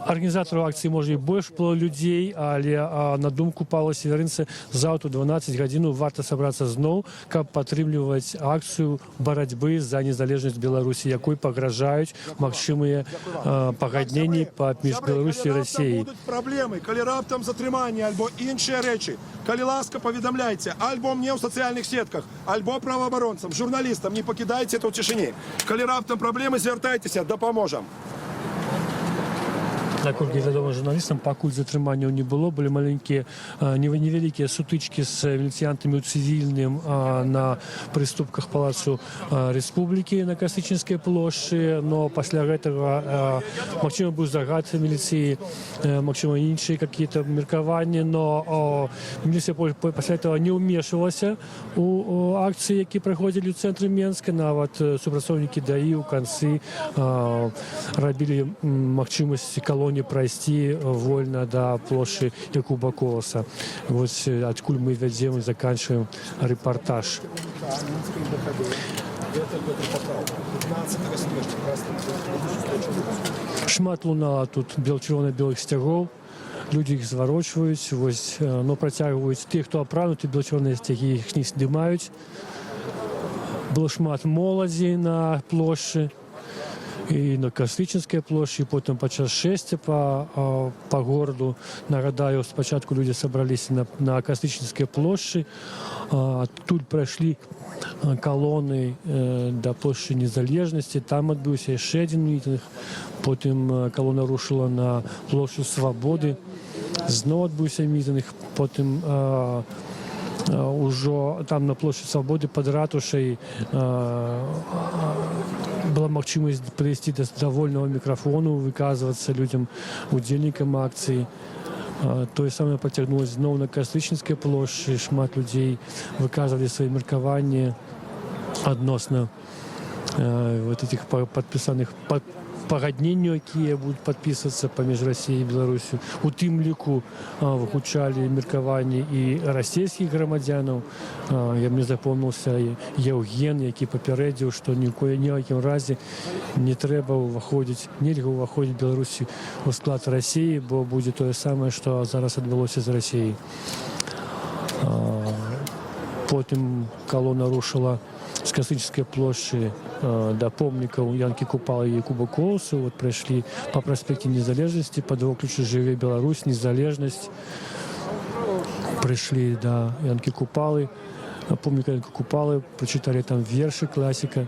арганізатараў акцыі можа і больш было людзей, але на думку Павла Северинца заўтра 12 гадзінаў варта сабрацца зноў, каб падтрымліваць акцыю барацьбы за незалежнасць Беларусі, якой пагражаюць магчымыя пагадненні паміж Беларусі і Расіяй. Будуть проблемы, коли раптом затримання або інші речі, коли ласка повідомляйте, альбо мне в соціальних сетках, альбо правооборонцам, журналістам, не покидайте это в тишині. Коли раптом проблеми, звертайтеся, допоможем. Наколькі вядома журналістам, пакуль затрыманняў не было, былі маленькія, невялікія сутычкі з міліцыянтамі ў цывільным на прыступках Палацу Рэспублікі на Кастрычніцкай плошчы, но пасля гэтага магчыма быў загад міліцыі, магчыма іншыя какие-то меркаванні, но міліцыя пасля этого не ўмешвалася у акцыі, які праходзілі ў цэнтры Менска, нават супрацоўнікі ДАІ ў канцы рабілі магчымасць калоніі пройти вольно до площади Якуба Колоса. Вот откуда мы ведем и заканчиваем репортаж. Шмат лунала тут чырвона-белых сцягоў. Людзі іх зварочваюць, вось, но працягваюць тых, хто апрануты, бело-чырвоныя сцягі іх не здымаюць. Было шмат моладзі на плошчы. І на Кастрычніцкай плошчы, і потым падчас шэсця па гораду. Нагадаю, спачатку людзі сабраліся на Кастрычніцкай плошчы, тут прайшлі калоны да плошчы Незалежнасці, там адбыўся яшчэ адзін мітынг, потым калона рушыла на плошчу Свабоды, зноў адбыўся мітынг, потым ужо там на площади Свободы под ратушай была магчымасць прыйсці да вольного мікрафону, выказвацца людзям, удзельнікам акцыі. Тое самае пацягнулася зноў на Кастрычніцкай плошчы. Шмат людзей выказвалі свае меркаванні адносна вот этих падпісаных пагадненняў, якія будуць падпісвацца паміж Расіяй і Беларусю. У тым ліку выкучалі меркаванні і расійскіх грамадзянаў. Мне запомніўся Еўген, які папярэдзіў, што ні ў якім разе не трэба ўваходзіць, нельга ўваходзіць Беларусі ў склад Расіі, бо будзе тое самае, што зараз адбылося з Расіяй. Потым калона рушыла з Кастрычніцкай плошчы да помнікаў Янкі Купалы і Якуба Колоса. Вот прайшлі па праспекце Незалежнасці, пад воклічы «Жыве Беларусь, незалежнасць». Прыйшлі да Янкі Купалы. помнік Купалы, прочитали там верши классика.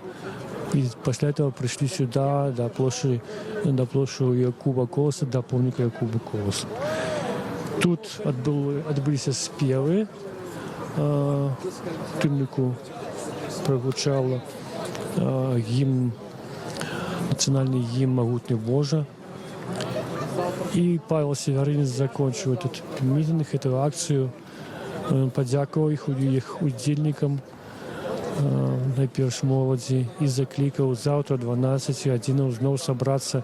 И после этого пришли сюда, до площади Якуба Колоса, до помника Якуба Колоса. Тут отбылись спевы. Тымнику прозвучал гимн, национальный гимн «Могутный Боже». И Павел Северинец закончил этот митинг, эту акцию. Он подякував их удельникам, найперш моладзі, і закликав завтра 12 гадзінаў зноў сабрацца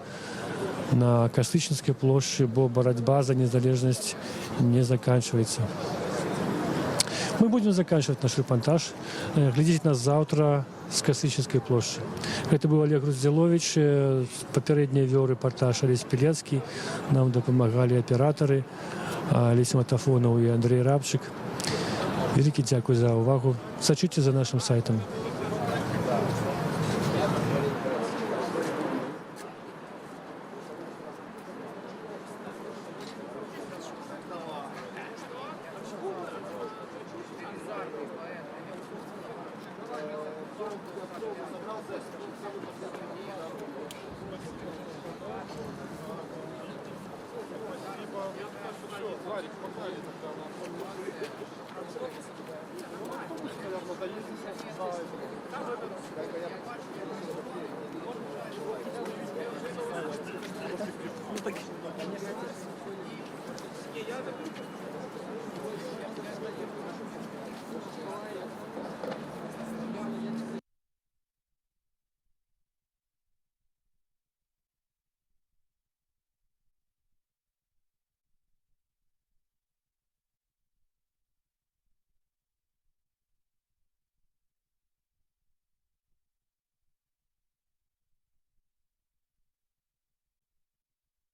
на Кастычніцкай плошчы, бо барацьба за незалежнасць не заканчивается. Мы будем заканчивать наш репортаж. Глядите нас завтра с Кастычніцкай плошчы. Это был Олег Груздзялович. Попередний вел репортаж Олесь Пелецкий. Нам допомагали операторы Олесь Матафонов и Андрей Рабчик. Велике дякую за увагу. Сачуйте за нашим сайтом. Наверное, доедем.